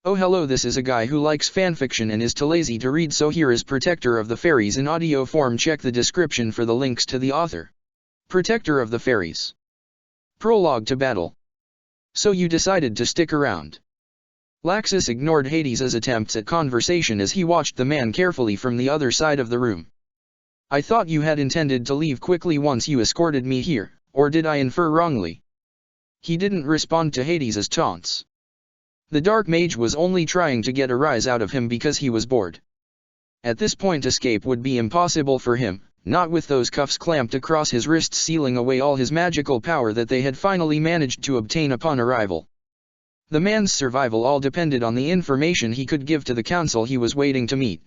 Oh hello, this is a guy who likes fanfiction and is too lazy to read, so here is Protector of the Fairies in audio form. Check the description for the links to the author. Protector of the Fairies. Prologue to battle. So you decided to stick around. Laxus ignored Hades' attempts at conversation as he watched the man carefully from the other side of the room. I thought you had intended to leave quickly once you escorted me here, or did I infer wrongly? He didn't respond to Hades' taunts. The dark mage was only trying to get a rise out of him because he was bored. At this point escape would be impossible for him, not with those cuffs clamped across his wrists sealing away all his magical power that they had finally managed to obtain upon arrival. The man's survival all depended on the information he could give to the council he was waiting to meet.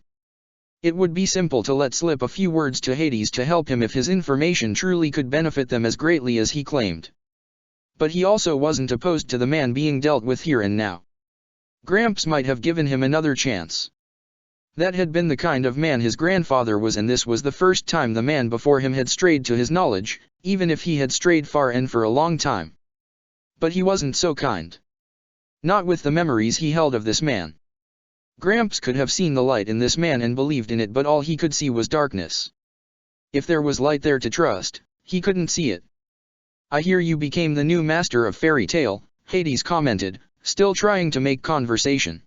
It would be simple to let slip a few words to Hades to help him if his information truly could benefit them as greatly as he claimed. But he also wasn't opposed to the man being dealt with here and now. Gramps might have given him another chance. That had been the kind of man his grandfather was, and this was the first time the man before him had strayed to his knowledge, even if he had strayed far and for a long time. But he wasn't so kind. Not with the memories he held of this man. Gramps could have seen the light in this man and believed in it, but all he could see was darkness. If there was light there to trust, he couldn't see it. I hear you became the new master of fairy tale, Hades commented, still trying to make conversation.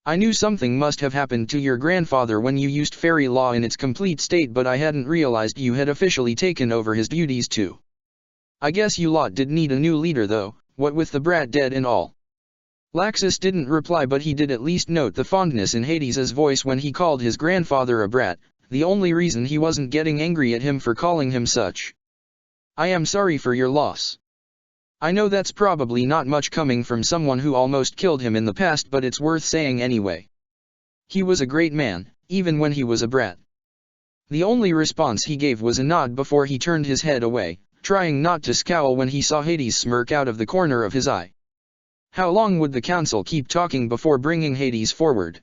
I knew something must have happened to your grandfather when you used fairy law in its complete state, but I hadn't realized you had officially taken over his duties too. I guess you lot did need a new leader though, what with the brat dead and all. Laxus didn't reply, but he did at least note the fondness in Hades' voice when he called his grandfather a brat, the only reason he wasn't getting angry at him for calling him such. I am sorry for your loss. I know that's probably not much coming from someone who almost killed him in the past, but it's worth saying anyway. He was a great man, even when he was a brat. The only response he gave was a nod before he turned his head away, trying not to scowl when he saw Hades smirk out of the corner of his eye. How long would the council keep talking before bringing Hades forward?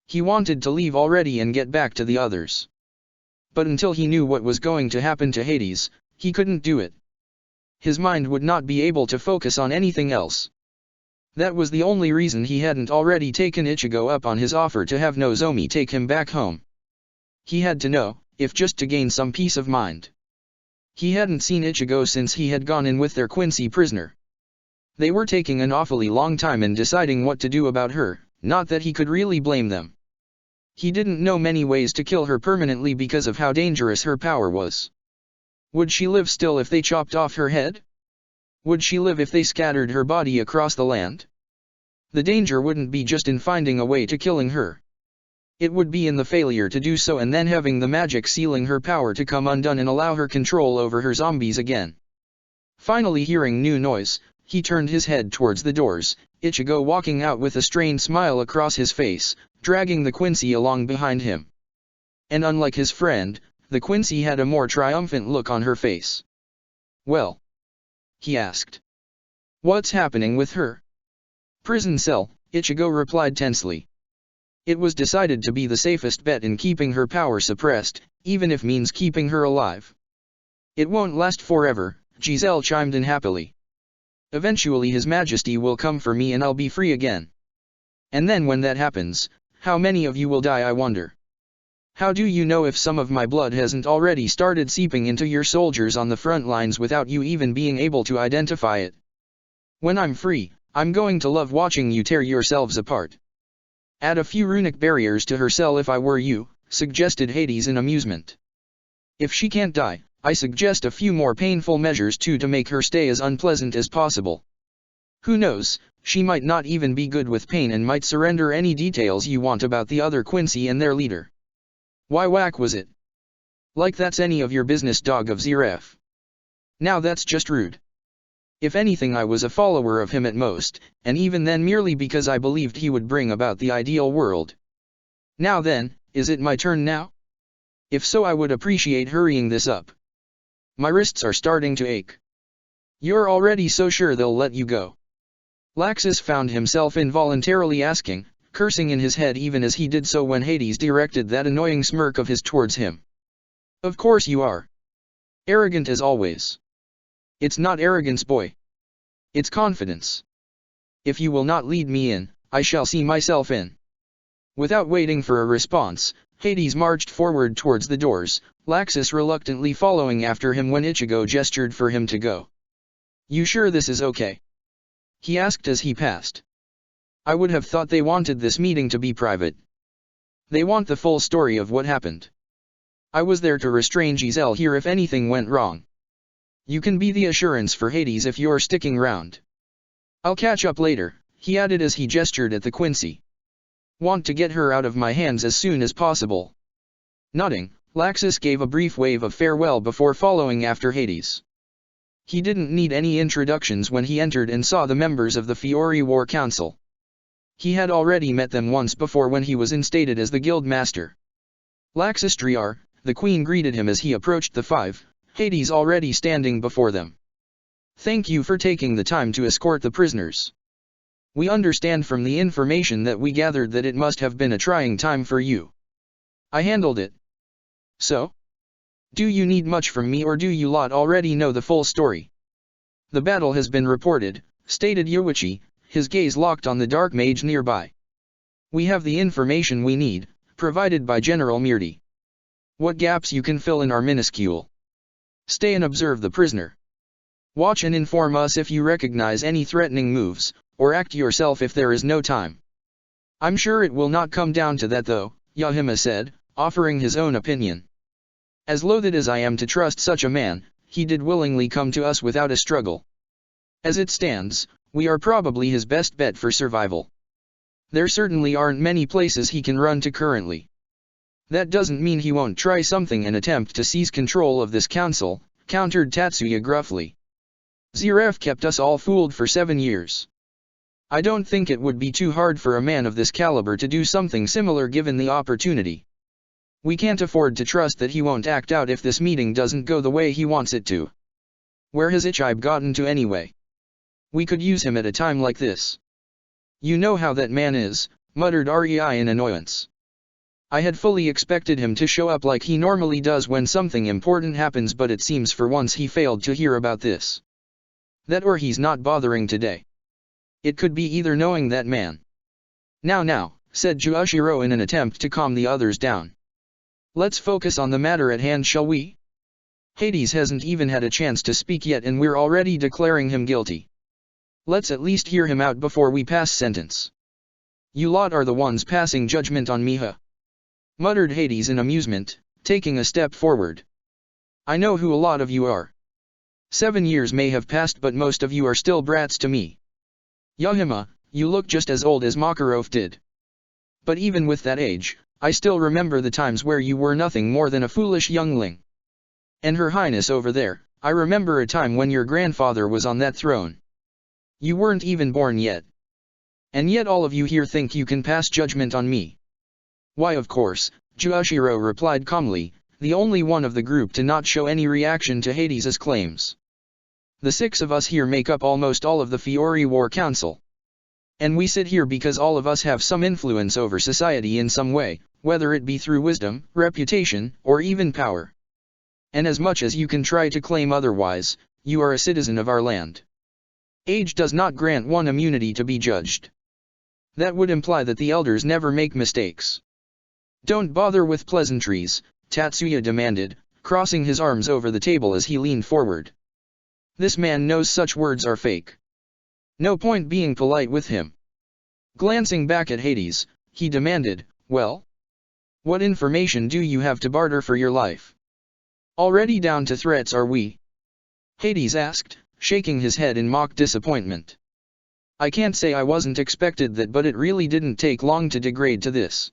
He wanted to leave already and get back to the others. But until he knew what was going to happen to Hades, he couldn't do it. His mind would not be able to focus on anything else. That was the only reason he hadn't already taken Ichigo up on his offer to have Nozomi take him back home. He had to know, if just to gain some peace of mind. He hadn't seen Ichigo since he had gone in with their Quincy prisoner. They were taking an awfully long time in deciding what to do about her, not that he could really blame them. He didn't know many ways to kill her permanently because of how dangerous her power was. Would she live still if they chopped off her head? Would she live if they scattered her body across the land? The danger wouldn't be just in finding a way to killing her. It would be in the failure to do so and then having the magic sealing her power to come undone and allow her control over her zombies again. Finally hearing new noise, he turned his head towards the doors, Ichigo walking out with a strained smile across his face, dragging the Quincy along behind him. And unlike his friend, the Quincy had a more triumphant look on her face. Well? He asked. What's happening with her? Prison cell, Ichigo replied tensely. It was decided to be the safest bet in keeping her power suppressed, even if means keeping her alive. It won't last forever, Giselle chimed in happily. Eventually His Majesty will come for me and I'll be free again. And then when that happens, how many of you will die, I wonder? How do you know if some of my blood hasn't already started seeping into your soldiers on the front lines without you even being able to identify it? When I'm free, I'm going to love watching you tear yourselves apart. Add a few runic barriers to her cell if I were you, suggested Hades in amusement. If she can't die, I suggest a few more painful measures too to make her stay as unpleasant as possible. Who knows, she might not even be good with pain and might surrender any details you want about the other Quincy and their leader. Why whack was it? Like that's any of your business, dog of Zeref. Now that's just rude. If anything, I was a follower of him at most, and even then merely because I believed he would bring about the ideal world. Now then, is it my turn now? If so, I would appreciate hurrying this up. My wrists are starting to ache. You're already so sure they'll let you go? Laxus found himself involuntarily asking, cursing in his head even as he did so when Hades directed that annoying smirk of his towards him. Of course you are. Arrogant as always. It's not arrogance, boy. It's confidence. If you will not lead me in, I shall see myself in. Without waiting for a response, Hades marched forward towards the doors, Laxus reluctantly following after him when Ichigo gestured for him to go. You sure this is okay? He asked as he passed. I would have thought they wanted this meeting to be private. They want the full story of what happened. I was there to restrain Giselle here if anything went wrong. You can be the assurance for Hades if you're sticking round. I'll catch up later, he added as he gestured at the Quincy. Want to get her out of my hands as soon as possible. Nodding, Laxus gave a brief wave of farewell before following after Hades. He didn't need any introductions when he entered and saw the members of the Fiori War Council. He had already met them once before when he was instated as the guild master. Laxus Driar, the queen greeted him as he approached the five, Hades already standing before them. Thank you for taking the time to escort the prisoners. We understand from the information that we gathered that it must have been a trying time for you. I handled it. So? Do you need much from me or do you lot already know the full story? The battle has been reported, stated Yoichi, his gaze locked on the dark mage nearby. We have the information we need, provided by General Mirti. What gaps you can fill in are minuscule. Stay and observe the prisoner. Watch and inform us if you recognize any threatening moves, or act yourself if there is no time. I'm sure it will not come down to that though, Yahima said, offering his own opinion. As loathed as I am to trust such a man, he did willingly come to us without a struggle. As it stands, we are probably his best bet for survival. There certainly aren't many places he can run to currently. That doesn't mean he won't try something and attempt to seize control of this council, countered Tatsuya gruffly. Ziref kept us all fooled for 7 years. I don't think it would be too hard for a man of this caliber to do something similar given the opportunity. We can't afford to trust that he won't act out if this meeting doesn't go the way he wants it to. Where has Ichibe gotten to anyway? We could use him at a time like this. You know how that man is, muttered Rei in annoyance. I had fully expected him to show up like he normally does when something important happens, but it seems for once he failed to hear about this. That or he's not bothering today. It could be either knowing that man. Now, said Juoshiro in an attempt to calm the others down. Let's focus on the matter at hand, shall we? Hades hasn't even had a chance to speak yet and we're already declaring him guilty. Let's at least hear him out before we pass sentence. You lot are the ones passing judgment on me, huh? Muttered Hades in amusement, taking a step forward. I know who a lot of you are. 7 years may have passed but most of you are still brats to me. Yahima, you look just as old as Makarov did. But even with that age, I still remember the times where you were nothing more than a foolish youngling. And Her Highness over there, I remember a time when your grandfather was on that throne. You weren't even born yet. And yet all of you here think you can pass judgment on me. Why of course, Juoshiro replied calmly, the only one of the group to not show any reaction to Hades' claims. The 6 of us here make up almost all of the Fiori War Council. And we sit here because all of us have some influence over society in some way, whether it be through wisdom, reputation, or even power. And as much as you can try to claim otherwise, you are a citizen of our land. Age does not grant one immunity to be judged. That would imply that the elders never make mistakes. Don't bother with pleasantries, Tatsuya demanded, crossing his arms over the table as he leaned forward. This man knows such words are fake. No point being polite with him. Glancing back at Hades, he demanded, well? What information do you have to barter for your life? Already down to threats are we? Hades asked, shaking his head in mock disappointment. I can't say I wasn't expected that, but it really didn't take long to degrade to this.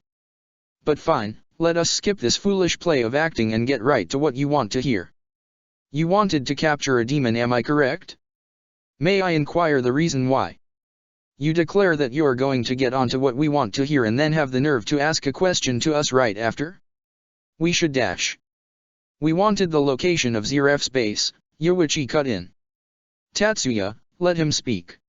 But fine, let us skip this foolish play of acting and get right to what you want to hear. You wanted to capture a demon, am I correct? May I inquire the reason why? You declare that you're going to get onto what we want to hear and then have the nerve to ask a question to us right after? We should dash. We wanted the location of Ziref's base, Yoichi cut in. Tatsuya, let him speak.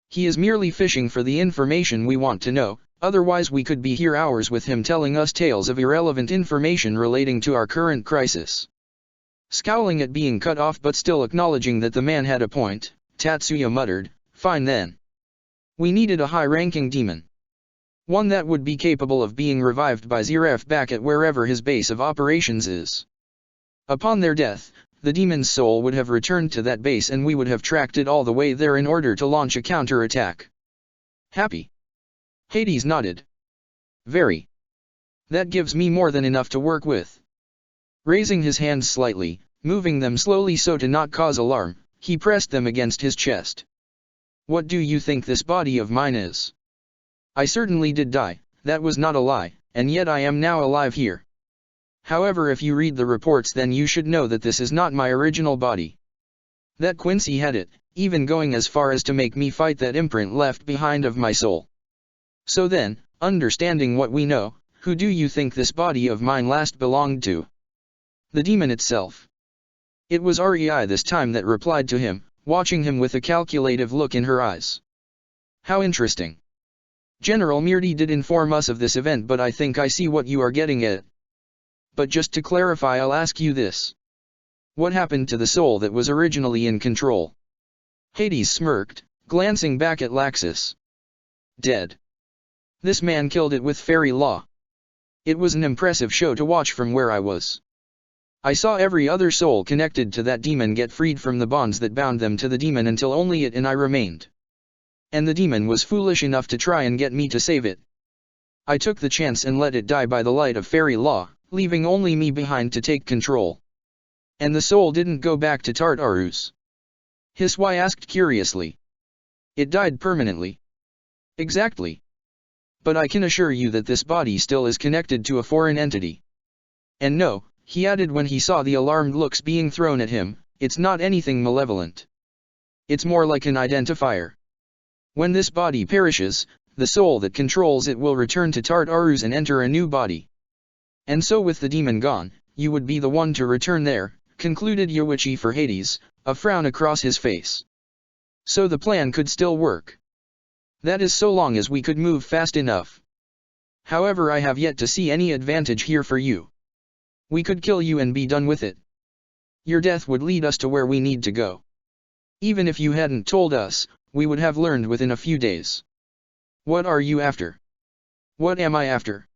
He is merely fishing for the information we want to know, otherwise we could be here hours with him telling us tales of irrelevant information relating to our current crisis. Scowling at being cut off but still acknowledging that the man had a point, Tatsuya muttered, fine then. We needed a high-ranking demon. One that would be capable of being revived by Zeref back at wherever his base of operations is. Upon their death, the demon's soul would have returned to that base and we would have tracked it all the way there in order to launch a counter-attack. Happy? Hades nodded. Very. That gives me more than enough to work with. Raising his hands slightly, moving them slowly so to not cause alarm, he pressed them against his chest. What do you think this body of mine is? I certainly did die, that was not a lie, and yet I am now alive here. However, if you read the reports, then you should know that this is not my original body. That Quincy had it, even going as far as to make me fight that imprint left behind of my soul. So then, understanding what we know, who do you think this body of mine last belonged to? The demon itself. It was Rei this time that replied to him, watching him with a calculative look in her eyes. How interesting. General Mirti did inform us of this event, but I think I see what you are getting at. But just to clarify, I'll ask you this. What happened to the soul that was originally in control? Hades smirked, glancing back at Laxus. Dead. This man killed it with fairy law. It was an impressive show to watch from where I was. I saw every other soul connected to that demon get freed from the bonds that bound them to the demon until only it and I remained. And the demon was foolish enough to try and get me to save it. I took the chance and let it die by the light of fairy law, leaving only me behind to take control. And the soul didn't go back to Tartarus. Hiswai asked curiously. It died permanently. Exactly. But I can assure you that this body still is connected to a foreign entity. And no, he added when he saw the alarmed looks being thrown at him, it's not anything malevolent. It's more like an identifier. When this body perishes, the soul that controls it will return to Tartarus and enter a new body. And so with the demon gone, you would be the one to return there, concluded Yoichi for Hades, a frown across his face. So the plan could still work. That is so long as we could move fast enough. However, I have yet to see any advantage here for you. We could kill you and be done with it. Your death would lead us to where we need to go. Even if you hadn't told us, we would have learned within a few days. What are you after? What am I after?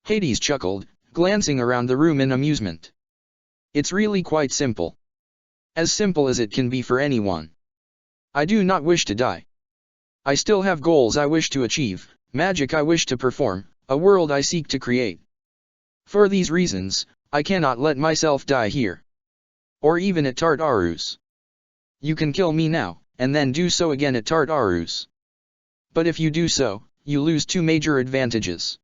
Hades chuckled, glancing around the room in amusement. It's really quite simple. As simple as it can be for anyone. I do not wish to die. I still have goals I wish to achieve, magic I wish to perform, a world I seek to create. For these reasons, I cannot let myself die here. Or even at Tartarus. You can kill me now, and then do so again at Tartarus. But if you do so, you lose two major advantages.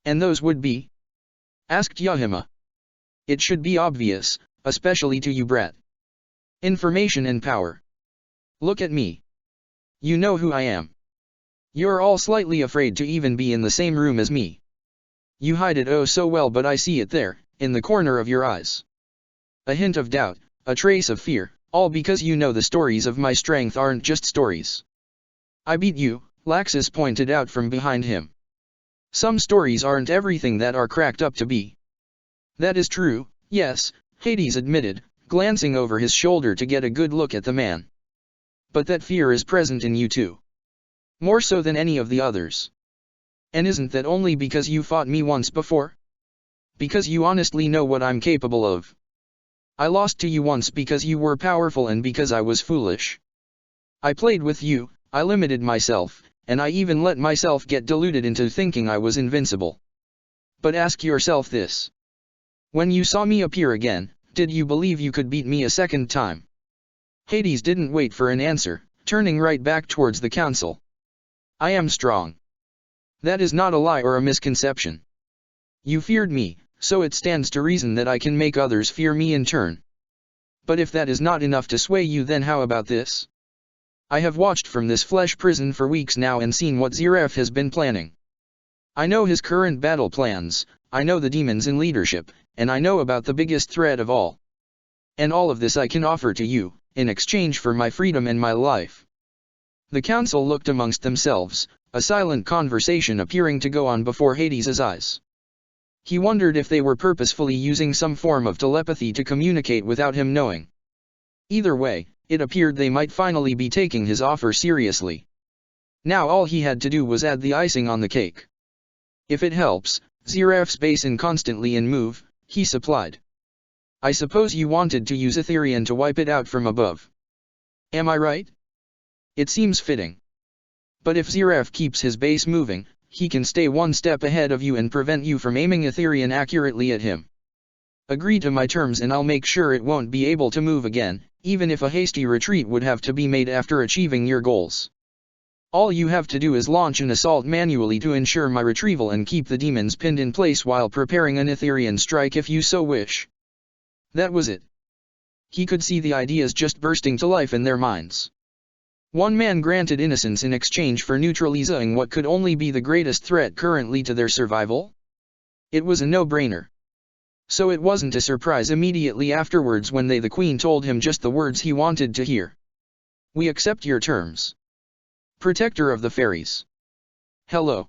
And those would be? Asked Yahima. It should be obvious, especially to you, brat. Information and power. Look at me. You know who I am. You're all slightly afraid to even be in the same room as me. You hide it oh so well, but I see it there, in the corner of your eyes. A hint of doubt, a trace of fear, all because you know the stories of my strength aren't just stories. I beat you, Laxus pointed out from behind him. Some stories aren't everything that are cracked up to be. That is true, yes, Hades admitted, glancing over his shoulder to get a good look at the man. But that fear is present in you too. More so than any of the others. And isn't that only because you fought me once before? Because you honestly know what I'm capable of. I lost to you once because you were powerful and because I was foolish. I played with you, I limited myself, and I even let myself get deluded into thinking I was invincible. But ask yourself this. When you saw me appear again, did you believe you could beat me a second time? Hades didn't wait for an answer, turning right back towards the council. I am strong. That is not a lie or a misconception. You feared me, so it stands to reason that I can make others fear me in turn. But if that is not enough to sway you, then how about this? I have watched from this flesh prison for weeks now and seen what Zeref has been planning. I know his current battle plans, I know the demons in leadership, and I know about the biggest threat of all. And all of this I can offer to you, in exchange for my freedom and my life. The council looked amongst themselves, a silent conversation appearing to go on before Hades' eyes. He wondered if they were purposefully using some form of telepathy to communicate without him knowing. Either way, it appeared they might finally be taking his offer seriously. Now all he had to do was add the icing on the cake. If it helps, Ziraf's basin constantly in move, he supplied. I suppose you wanted to use Etherian to wipe it out from above. Am I right? It seems fitting. But if Ziraf keeps his base moving, he can stay one step ahead of you and prevent you from aiming Etherian accurately at him. Agree to my terms and I'll make sure it won't be able to move again, even if a hasty retreat would have to be made after achieving your goals. All you have to do is launch an assault manually to ensure my retrieval and keep the demons pinned in place while preparing an Etherian strike if you so wish. That was it. He could see the ideas just bursting to life in their minds. One man granted innocence in exchange for neutralizing what could only be the greatest threat currently to their survival? It was a no-brainer. So it wasn't a surprise immediately afterwards when the Queen told him just the words he wanted to hear. We accept your terms. Protector of the Fairies. Hello.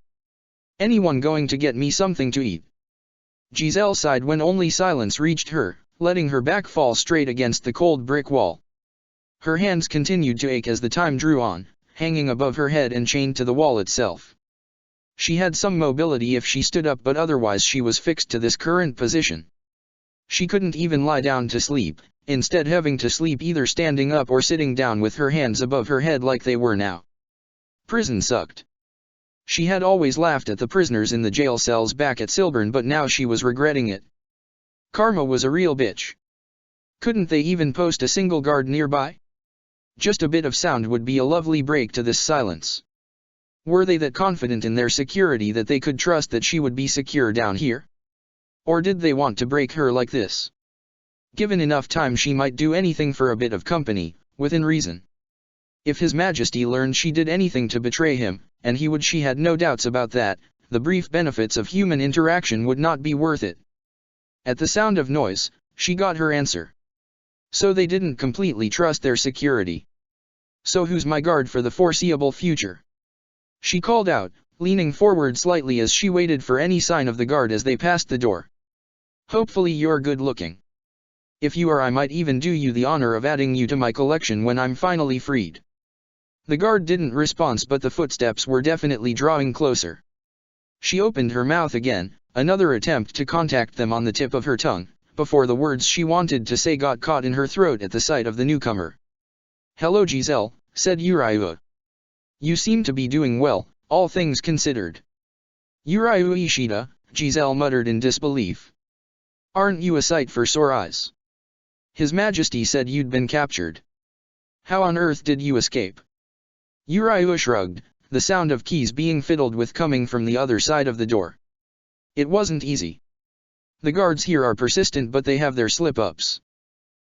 Anyone going to get me something to eat? Giselle sighed when only silence reached her, letting her back fall straight against the cold brick wall. Her hands continued to ache as the time drew on, hanging above her head and chained to the wall itself. She had some mobility if she stood up, but otherwise she was fixed to this current position. She couldn't even lie down to sleep, instead having to sleep either standing up or sitting down with her hands above her head like they were now. Prison sucked. She had always laughed at the prisoners in the jail cells back at Silburn, but now she was regretting it. Karma was a real bitch. Couldn't they even post a single guard nearby? Just a bit of sound would be a lovely break to this silence. Were they that confident in their security that they could trust that she would be secure down here? Or did they want to break her like this? Given enough time she might do anything for a bit of company, within reason. If His Majesty learned she did anything to betray him, and he would, she had no doubts about that, the brief benefits of human interaction would not be worth it. At the sound of noise, she got her answer. So they didn't completely trust their security. So who's my guard for the foreseeable future? She called out, leaning forward slightly as she waited for any sign of the guard as they passed the door. Hopefully you're good looking. If you are, I might even do you the honor of adding you to my collection when I'm finally freed. The guard didn't respond, but the footsteps were definitely drawing closer. She opened her mouth again, another attempt to contact them on the tip of her tongue, before the words she wanted to say got caught in her throat at the sight of the newcomer. Hello Giselle, said Uriah. You seem to be doing well, all things considered. Uriah Ishida, Giselle muttered in disbelief. Aren't you a sight for sore eyes? His Majesty said you'd been captured. How on earth did you escape? Uriah shrugged, the sound of keys being fiddled with coming from the other side of the door. It wasn't easy. The guards here are persistent, but they have their slip-ups.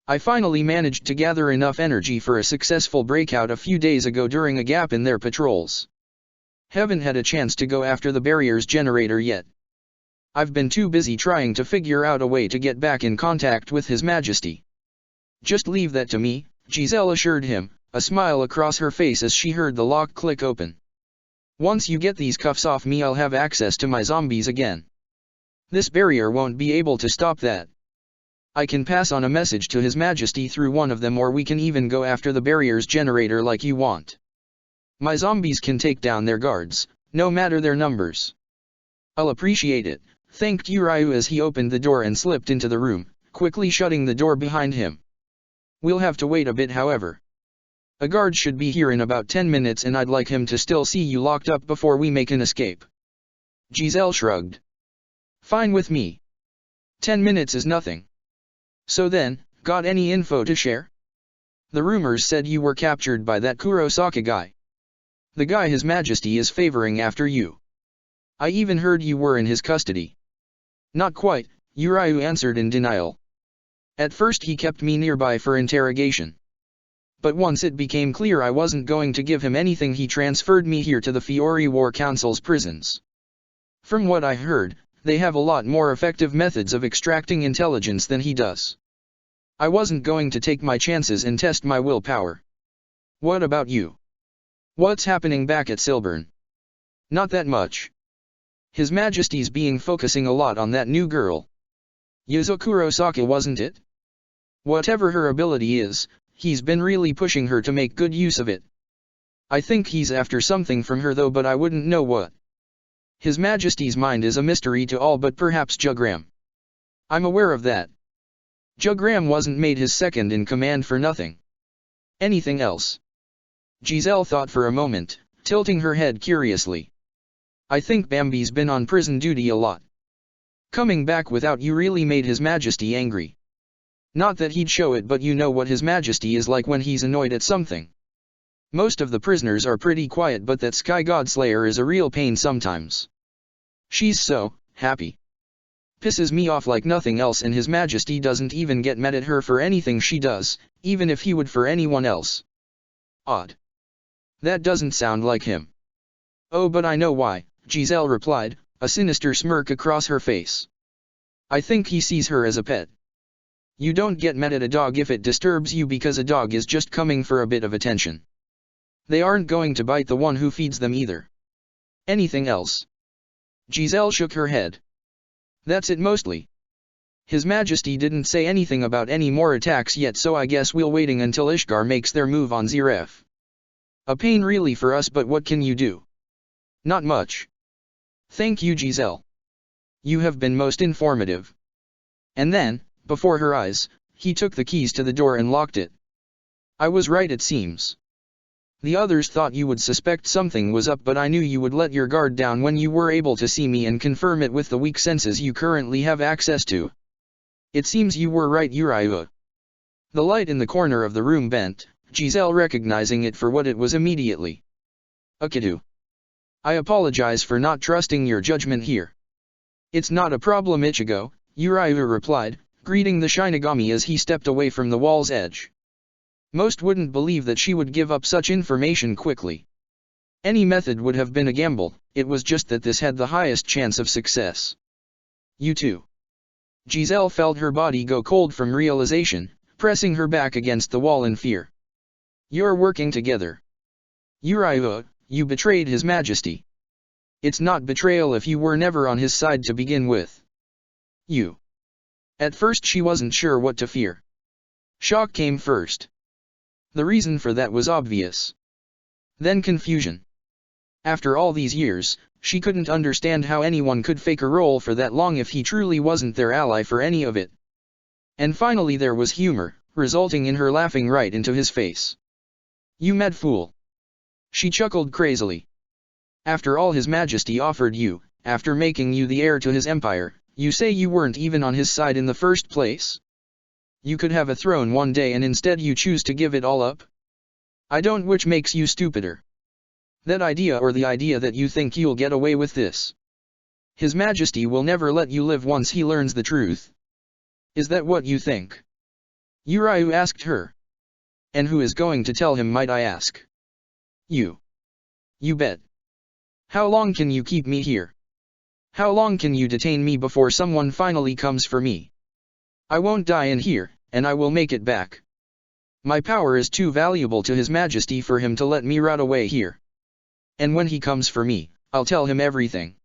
I finally managed to gather enough energy for a successful breakout a few days ago during a gap in their patrols. Haven't had a chance to go after the barrier's generator yet. I've been too busy trying to figure out a way to get back in contact with His Majesty. Just leave that to me, Giselle assured him, a smile across her face as she heard the lock click open. Once you get these cuffs off me, I'll have access to my zombies again. This barrier won't be able to stop that. I can pass on a message to His Majesty through one of them, or we can even go after the barrier's generator like you want. My zombies can take down their guards, no matter their numbers. I'll appreciate it, thanked Uriah as he opened the door and slipped into the room, quickly shutting the door behind him. We'll have to wait a bit, however. A guard should be here in about 10 minutes, and I'd like him to still see you locked up before we make an escape. Giselle shrugged. Fine with me. 10 minutes is nothing. So then, got any info to share? The rumors said you were captured by that Kurosaka guy. The guy His Majesty is favoring after you. I even heard you were in his custody. Not quite, Uriah answered in denial. At first he kept me nearby for interrogation. But once it became clear I wasn't going to give him anything, he transferred me here to the Fiori War Council's prisons. From what I heard, they have a lot more effective methods of extracting intelligence than he does. I wasn't going to take my chances and test my willpower. What about you? What's happening back at Silburn? Not that much. His Majesty's focusing a lot on that new girl. Yuzo Kurosaka, wasn't it? Whatever her ability is, he's been really pushing her to make good use of it. I think he's after something from her though, but I wouldn't know what. His Majesty's mind is a mystery to all but perhaps Jugram. I'm aware of that. Jugram wasn't made his second in command for nothing. Anything else? Giselle thought for a moment, tilting her head curiously. I think Bambi's been on prison duty a lot. Coming back without you really made His Majesty angry. Not that he'd show it, but you know what His Majesty is like when he's annoyed at something. Most of the prisoners are pretty quiet, but that Sky God Slayer is a real pain sometimes. She's so happy. Pisses me off like nothing else, and His Majesty doesn't even get mad at her for anything she does, even if he would for anyone else. Odd. That doesn't sound like him. Oh, but I know why, Giselle replied, a sinister smirk across her face. I think he sees her as a pet. You don't get mad at a dog if it disturbs you because a dog is just coming for a bit of attention. They aren't going to bite the one who feeds them either. Anything else? Giselle shook her head. That's it mostly. His Majesty didn't say anything about any more attacks yet, so I guess we'll waiting until Ishgar makes their move on Zeref. A pain really for us, but what can you do? Not much. Thank you, Giselle. You have been most informative. And then, before her eyes, he took the keys to the door and locked it. I was right, it seems. The others thought you would suspect something was up, but I knew you would let your guard down when you were able to see me and confirm it with the weak senses you currently have access to. It seems you were right, Uriah. The light in the corner of the room bent, Giselle recognizing it for what it was immediately. Akidu. I apologize for not trusting your judgment here. It's not a problem, Ichigo, Uriah replied, greeting the Shinigami as he stepped away from the wall's edge. Most wouldn't believe that she would give up such information quickly. Any method would have been a gamble, it was just that this had the highest chance of success. You too. Giselle felt her body go cold from realization, pressing her back against the wall in fear. You're working together. Uriah, you betrayed His Majesty. It's not betrayal if you were never on his side to begin with. You. At first she wasn't sure what to fear. Shock came first. The reason for that was obvious. Then confusion. After all these years, she couldn't understand how anyone could fake a role for that long if he truly wasn't their ally for any of it. And finally there was humor, resulting in her laughing right into his face. You mad fool. She chuckled crazily. After all His Majesty offered you, after making you the heir to his empire, you say you weren't even on his side in the first place? You could have a throne one day and instead you choose to give it all up? I don't, which makes you stupider. That idea or the idea that you think you'll get away with this? His Majesty will never let you live once he learns the truth. Is that what you think? Uriah asked her. And who is going to tell him, might I ask? You. You bet. How long can you keep me here? How long can you detain me before someone finally comes for me? I won't die in here, and I will make it back. My power is too valuable to His Majesty for him to let me rot away here. And when he comes for me, I'll tell him everything.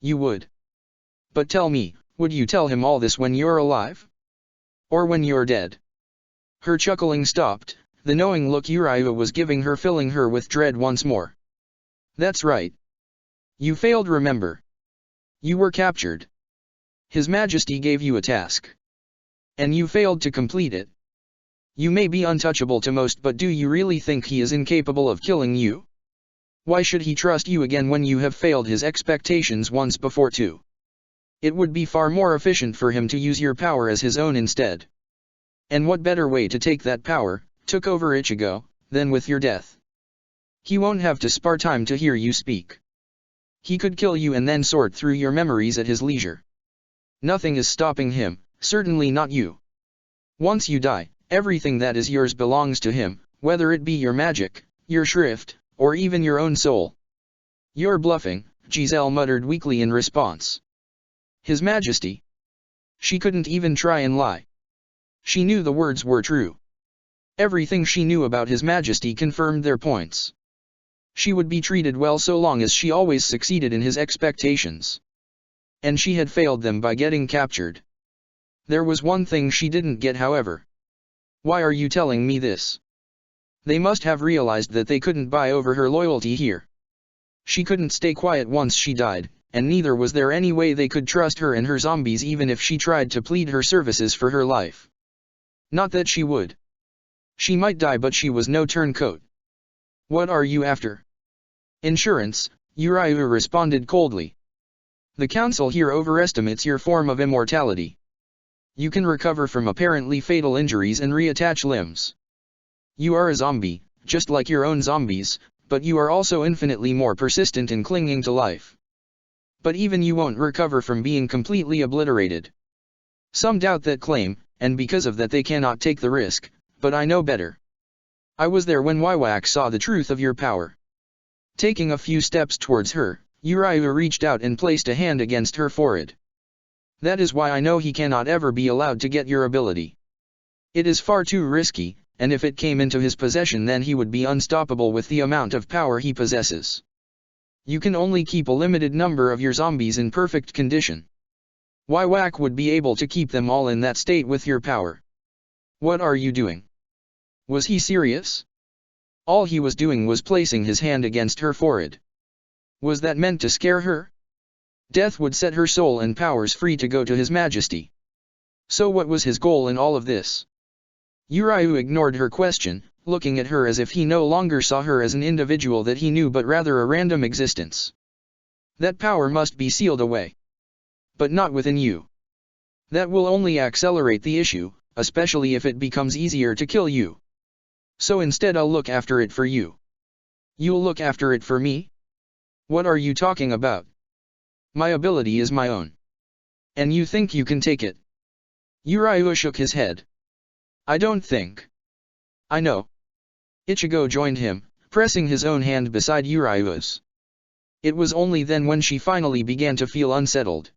You would. But tell me, would you tell him all this when you're alive? Or when you're dead? Her chuckling stopped, the knowing look Uriah was giving her filling her with dread once more. That's right. You failed, remember. You were captured. His Majesty gave you a task. And you failed to complete it. You may be untouchable to most, but do you really think he is incapable of killing you? Why should he trust you again when you have failed his expectations once before too? It would be far more efficient for him to use your power as his own instead. And what better way to take that power, took over Ichigo, than with your death? He won't have to spare time to hear you speak. He could kill you and then sort through your memories at his leisure. Nothing is stopping him, certainly not you. Once you die, everything that is yours belongs to him, whether it be your magic, your shrift, or even your own soul. You're bluffing, Giselle muttered weakly in response. His Majesty. She couldn't even try and lie. She knew the words were true. Everything she knew about His Majesty confirmed their points. She would be treated well so long as she always succeeded in his expectations. And she had failed them by getting captured. There was one thing she didn't get, however. Why are you telling me this? They must have realized that they couldn't buy over her loyalty here. She couldn't stay quiet once she died, and neither was there any way they could trust her and her zombies even if she tried to plead her services for her life. Not that she would. She might die, but she was no turncoat. What are you after? Insurance, Uriah responded coldly. The council here overestimates your form of immortality. You can recover from apparently fatal injuries and reattach limbs. You are a zombie, just like your own zombies, but you are also infinitely more persistent in clinging to life. But even you won't recover from being completely obliterated. Some doubt that claim, and because of that they cannot take the risk, but I know better. I was there when Wywak saw the truth of your power. Taking a few steps towards her, Uriah reached out and placed a hand against her forehead. That is why I know he cannot ever be allowed to get your ability. It is far too risky, and if it came into his possession then he would be unstoppable with the amount of power he possesses. You can only keep a limited number of your zombies in perfect condition. Wywak would be able to keep them all in that state with your power. What are you doing? Was he serious? All he was doing was placing his hand against her forehead. Was that meant to scare her? Death would set her soul and powers free to go to His Majesty. So what was his goal in all of this? Uriah ignored her question, looking at her as if he no longer saw her as an individual that he knew but rather a random existence. That power must be sealed away. But not within you. That will only accelerate the issue, especially if it becomes easier to kill you. So instead I'll look after it for you. You'll look after it for me? What are you talking about? My ability is my own. And you think you can take it? Uriah shook his head. I don't think. I know. Ichigo joined him, pressing his own hand beside Uriah's. It was only then when she finally began to feel unsettled.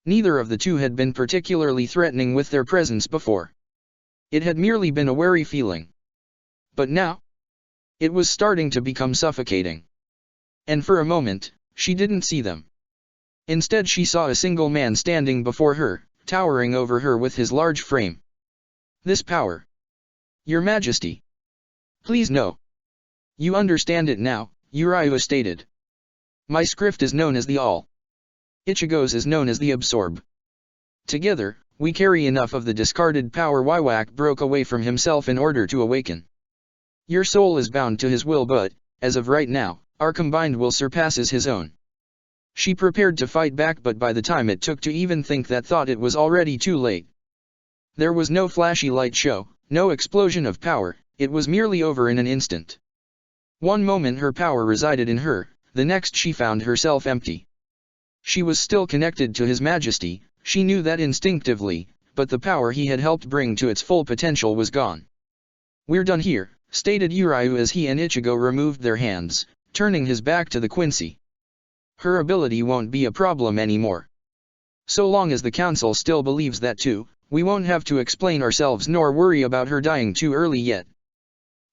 Neither of the two had been particularly threatening with their presence before. It had merely been a wary feeling. But now? It was starting to become suffocating. And for a moment, she didn't see them. Instead she saw a single man standing before her, towering over her with his large frame. This power. Your Majesty. Please no. You understand it now, Uriah stated. My script is known as the All. Ichigo's is known as the Absorb. Together, we carry enough of the discarded power Wywak broke away from himself in order to awaken. Your soul is bound to his will but, as of right now, our combined will surpasses his own. She prepared to fight back but by the time it took to even think that thought it was already too late. There was no flashy light show, no explosion of power, it was merely over in an instant. One moment her power resided in her, the next she found herself empty. She was still connected to His Majesty, she knew that instinctively, but the power he had helped bring to its full potential was gone. We're done here, stated Uriah as he and Ichigo removed their hands, turning his back to the Quincy. Her ability won't be a problem anymore. So long as the council still believes that too, we won't have to explain ourselves nor worry about her dying too early yet.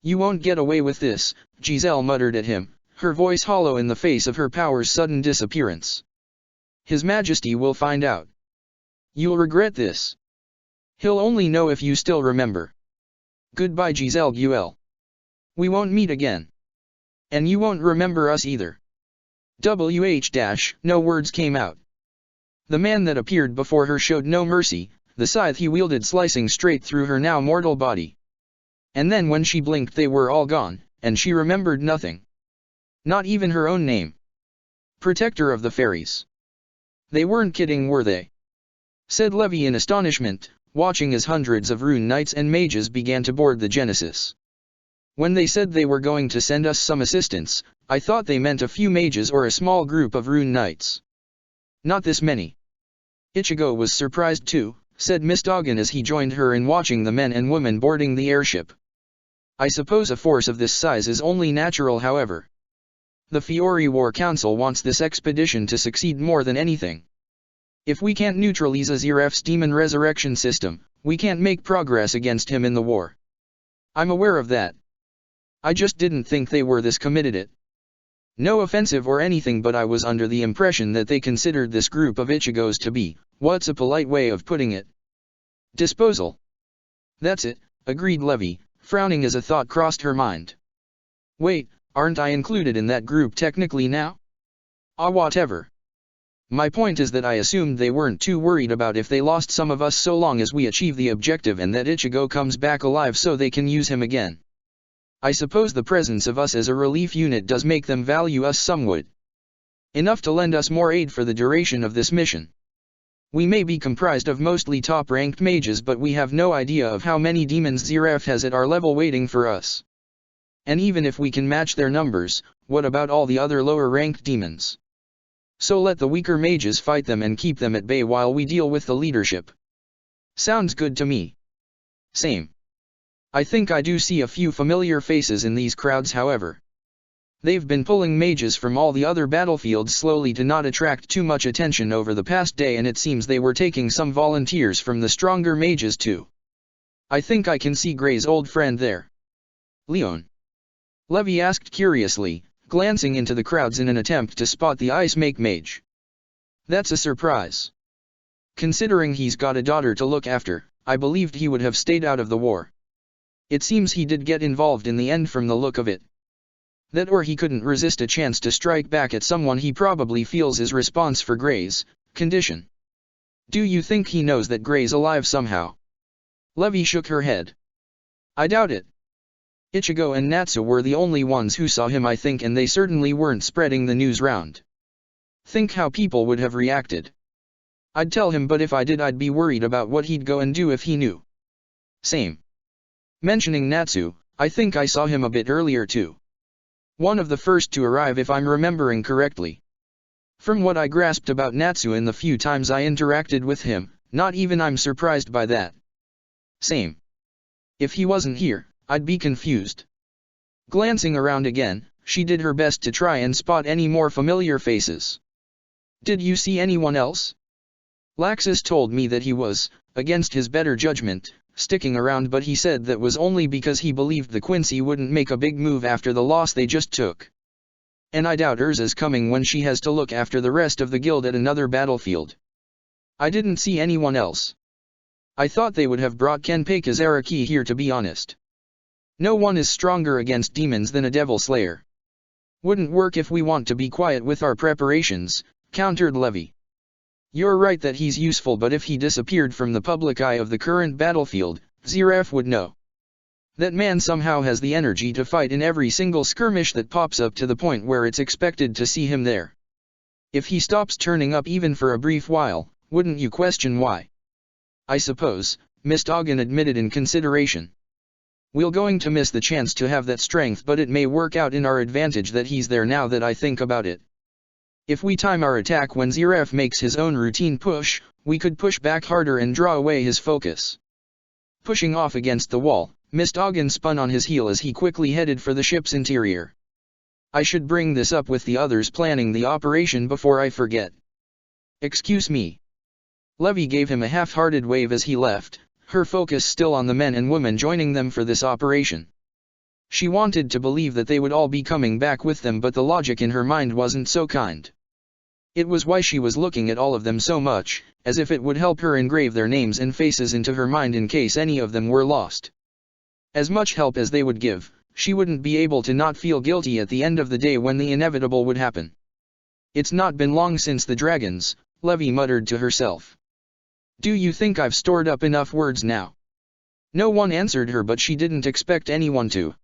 You won't get away with this, Giselle muttered at him, her voice hollow in the face of her power's sudden disappearance. His Majesty will find out. You'll regret this. He'll only know if you still remember. Goodbye Giselle Guel. We won't meet again. And you won't remember us either. No words came out. The man that appeared before her showed no mercy, the scythe he wielded slicing straight through her now mortal body. And then when she blinked they were all gone, and she remembered nothing. Not even her own name. Protector of the Fairies. They weren't kidding, were they? Said Levi in astonishment, watching as hundreds of rune knights and mages began to board the Genesis. When they said they were going to send us some assistance, I thought they meant a few mages or a small group of rune knights. Not this many. Ichigo was surprised too, said Miss Doggin as he joined her in watching the men and women boarding the airship. I suppose a force of this size is only natural, however. The Fiori War Council wants this expedition to succeed more than anything. If we can't neutralize Aziraf's demon resurrection system, we can't make progress against him in the war. I'm aware of that. I just didn't think they were this committed it. No offensive or anything, but I was under the impression that they considered this group of Ichigos to be, what's a polite way of putting it? Disposal. That's it, agreed Levi, frowning as a thought crossed her mind. Wait, aren't I included in that group technically now? Ah, whatever. My point is that I assumed they weren't too worried about if they lost some of us so long as we achieve the objective and that Ichigo comes back alive so they can use him again. I suppose the presence of us as a relief unit does make them value us somewhat. Enough to lend us more aid for the duration of this mission. We may be comprised of mostly top-ranked mages, but we have no idea of how many demons Zeref has at our level waiting for us. And even if we can match their numbers, what about all the other lower-ranked demons? So let the weaker mages fight them and keep them at bay while we deal with the leadership. Sounds good to me. Same. I think I do see a few familiar faces in these crowds, however. They've been pulling mages from all the other battlefields slowly to not attract too much attention over the past day, and it seems they were taking some volunteers from the stronger mages too. I think I can see Gray's old friend there. Leon? Levi asked curiously, glancing into the crowds in an attempt to spot the Ice Make mage. That's a surprise. Considering he's got a daughter to look after, I believed he would have stayed out of the war. It seems he did get involved in the end from the look of it. That or he couldn't resist a chance to strike back at someone he probably feels is response for Gray's condition. Do you think he knows that Gray's alive somehow? Levi shook her head. I doubt it. Ichigo and Natsu were the only ones who saw him, I think, and they certainly weren't spreading the news round. Think how people would have reacted. I'd tell him, but if I did I'd be worried about what he'd go and do if he knew. Same. Mentioning Natsu, I think I saw him a bit earlier too. One of the first to arrive if I'm remembering correctly. From what I grasped about Natsu in the few times I interacted with him, not even I'm surprised by that. Same. If he wasn't here, I'd be confused. Glancing around again, she did her best to try and spot any more familiar faces. Did you see anyone else? Laxus told me that he was, against his better judgment, sticking around, but he said that was only because he believed the Quincy wouldn't make a big move after the loss they just took. And I doubt Urza's coming when she has to look after the rest of the guild at another battlefield. I didn't see anyone else. I thought they would have brought Kenpei Kazaraki here, to be honest. No one is stronger against demons than a devil slayer. Wouldn't work if we want to be quiet with our preparations, countered Levi. You're right that he's useful, but if he disappeared from the public eye of the current battlefield, Zeref would know. That man somehow has the energy to fight in every single skirmish that pops up, to the point where it's expected to see him there. If he stops turning up even for a brief while, wouldn't you question why? I suppose, Miss Doggin admitted in consideration. We're going to miss the chance to have that strength, but it may work out in our advantage that he's there now that I think about it. If we time our attack when Zeref makes his own routine push, we could push back harder and draw away his focus. Pushing off against the wall, Miss Doggin spun on his heel as he quickly headed for the ship's interior. I should bring this up with the others planning the operation before I forget. Excuse me. Levi gave him a half-hearted wave as he left, her focus still on the men and women joining them for this operation. She wanted to believe that they would all be coming back with them, but the logic in her mind wasn't so kind. It was why she was looking at all of them so much, as if it would help her engrave their names and faces into her mind in case any of them were lost. As much help as they would give, she wouldn't be able to not feel guilty at the end of the day when the inevitable would happen. It's not been long since the dragons, Levi muttered to herself. Do you think I've stored up enough words now? No one answered her, but she didn't expect anyone to.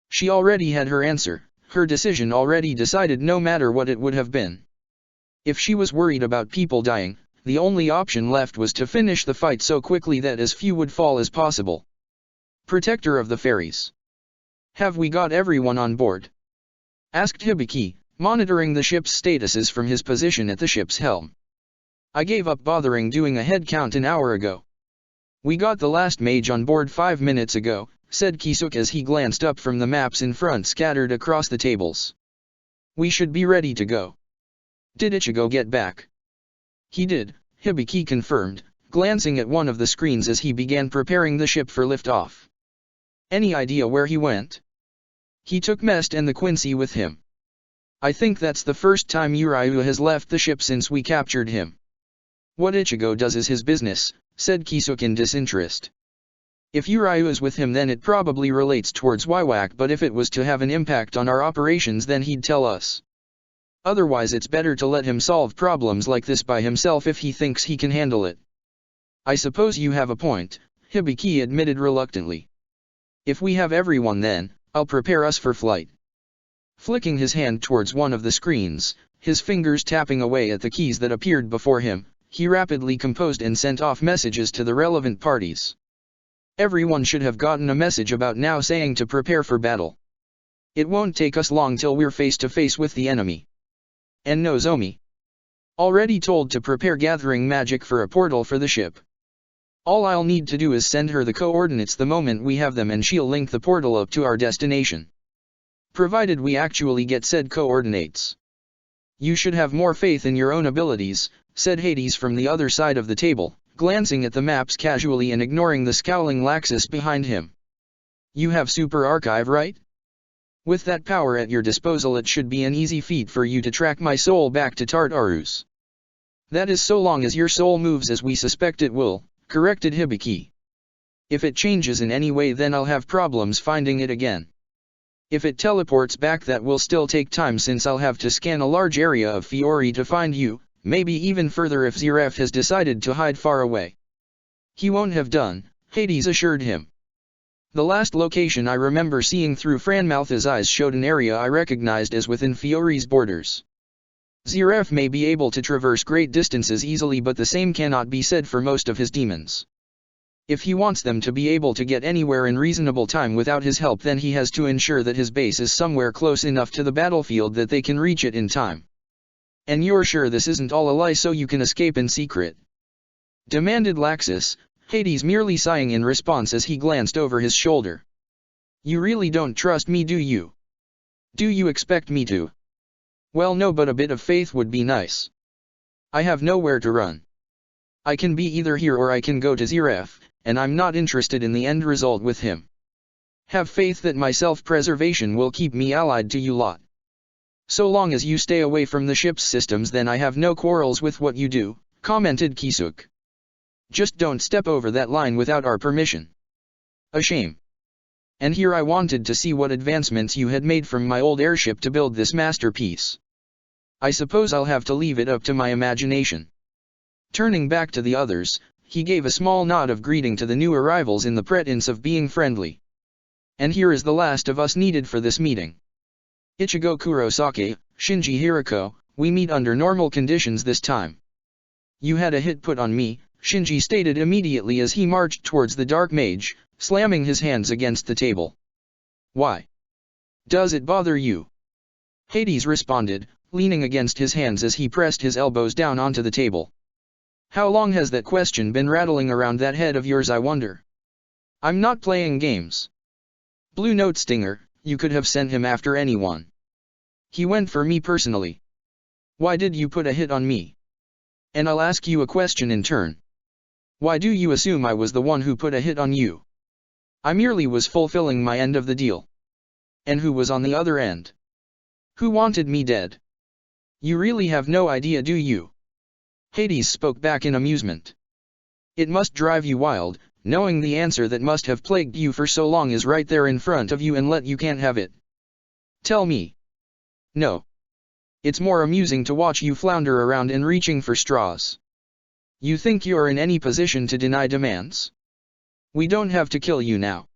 She already had her answer, her decision already decided, no matter what it would have been. If she was worried about people dying, the only option left was to finish the fight so quickly that as few would fall as possible. Protector of the Fairies. Have we got everyone on board? Asked Hibiki, monitoring the ship's statuses from his position at the ship's helm. I gave up bothering doing a head count an hour ago. We got the last mage on board 5 minutes ago, said Kisuke as he glanced up from the maps in front scattered across the tables. We should be ready to go. Did Ichigo get back? He did, Hibiki confirmed, glancing at one of the screens as he began preparing the ship for liftoff. Any idea where he went? He took Mest and the Quincy with him. I think that's the first time Uriu has left the ship since we captured him. What Ichigo does is his business, said Kisuke in disinterest. If Uriu is with him then it probably relates towards Wywak, but if it was to have an impact on our operations then he'd tell us. Otherwise it's better to let him solve problems like this by himself if he thinks he can handle it. I suppose you have a point, Hibiki admitted reluctantly. If we have everyone then, I'll prepare us for flight. Flicking his hand towards one of the screens, his fingers tapping away at the keys that appeared before him, he rapidly composed and sent off messages to the relevant parties. Everyone should have gotten a message about now saying to prepare for battle. It won't take us long till we're face to face with the enemy. And Nozomi. Already told to prepare gathering magic for a portal for the ship. All I'll need to do is send her the coordinates the moment we have them and she'll link the portal up to our destination. Provided we actually get said coordinates. You should have more faith in your own abilities, said Hades from the other side of the table, glancing at the maps casually and ignoring the scowling Laxus behind him. You have Super Archive, right? With that power at your disposal it should be an easy feat for you to track my soul back to Tartarus. That is so long as your soul moves as we suspect it will, corrected Hibiki. If it changes in any way then I'll have problems finding it again. If it teleports back that will still take time since I'll have to scan a large area of Fiori to find you, maybe even further if Ziref has decided to hide far away. He won't have done, Hades assured him. The last location I remember seeing through Franmouth's eyes showed an area I recognized as within Fiori's borders. Ziref may be able to traverse great distances easily but the same cannot be said for most of his demons. If he wants them to be able to get anywhere in reasonable time without his help then he has to ensure that his base is somewhere close enough to the battlefield that they can reach it in time. And you're sure this isn't all a lie so you can escape in secret? Demanded Laxus, Hades merely sighing in response as he glanced over his shoulder. You really don't trust me, do you? Do you expect me to? Well no, but a bit of faith would be nice. I have nowhere to run. I can be either here or I can go to Ziref, and I'm not interested in the end result with him. Have faith that my self-preservation will keep me allied to you lot. So long as you stay away from the ship's systems then I have no quarrels with what you do, commented Kisuk. Just don't step over that line without our permission. A shame. And here I wanted to see what advancements you had made from my old airship to build this masterpiece. I suppose I'll have to leave it up to my imagination. Turning back to the others, he gave a small nod of greeting to the new arrivals in the pretense of being friendly. And here is the last of us needed for this meeting. Ichigo Kurosake, Shinji Hirako, we meet under normal conditions this time. You had a hit put on me, Shinji stated immediately as he marched towards the Dark Mage, slamming his hands against the table. Why? Does it bother you? Hades responded, leaning against his hands as he pressed his elbows down onto the table. How long has that question been rattling around that head of yours, I wonder? I'm not playing games. Blue Note Stinger, you could have sent him after anyone. He went for me personally. Why did you put a hit on me? And I'll ask you a question in turn. Why do you assume I was the one who put a hit on you? I merely was fulfilling my end of the deal. And who was on the other end? Who wanted me dead? You really have no idea, do you? Hades spoke back in amusement. It must drive you wild, knowing the answer that must have plagued you for so long is right there in front of you and let you can't have it. Tell me. No. It's more amusing to watch you flounder around and reaching for straws. You think you're in any position to deny demands? We don't have to kill you now.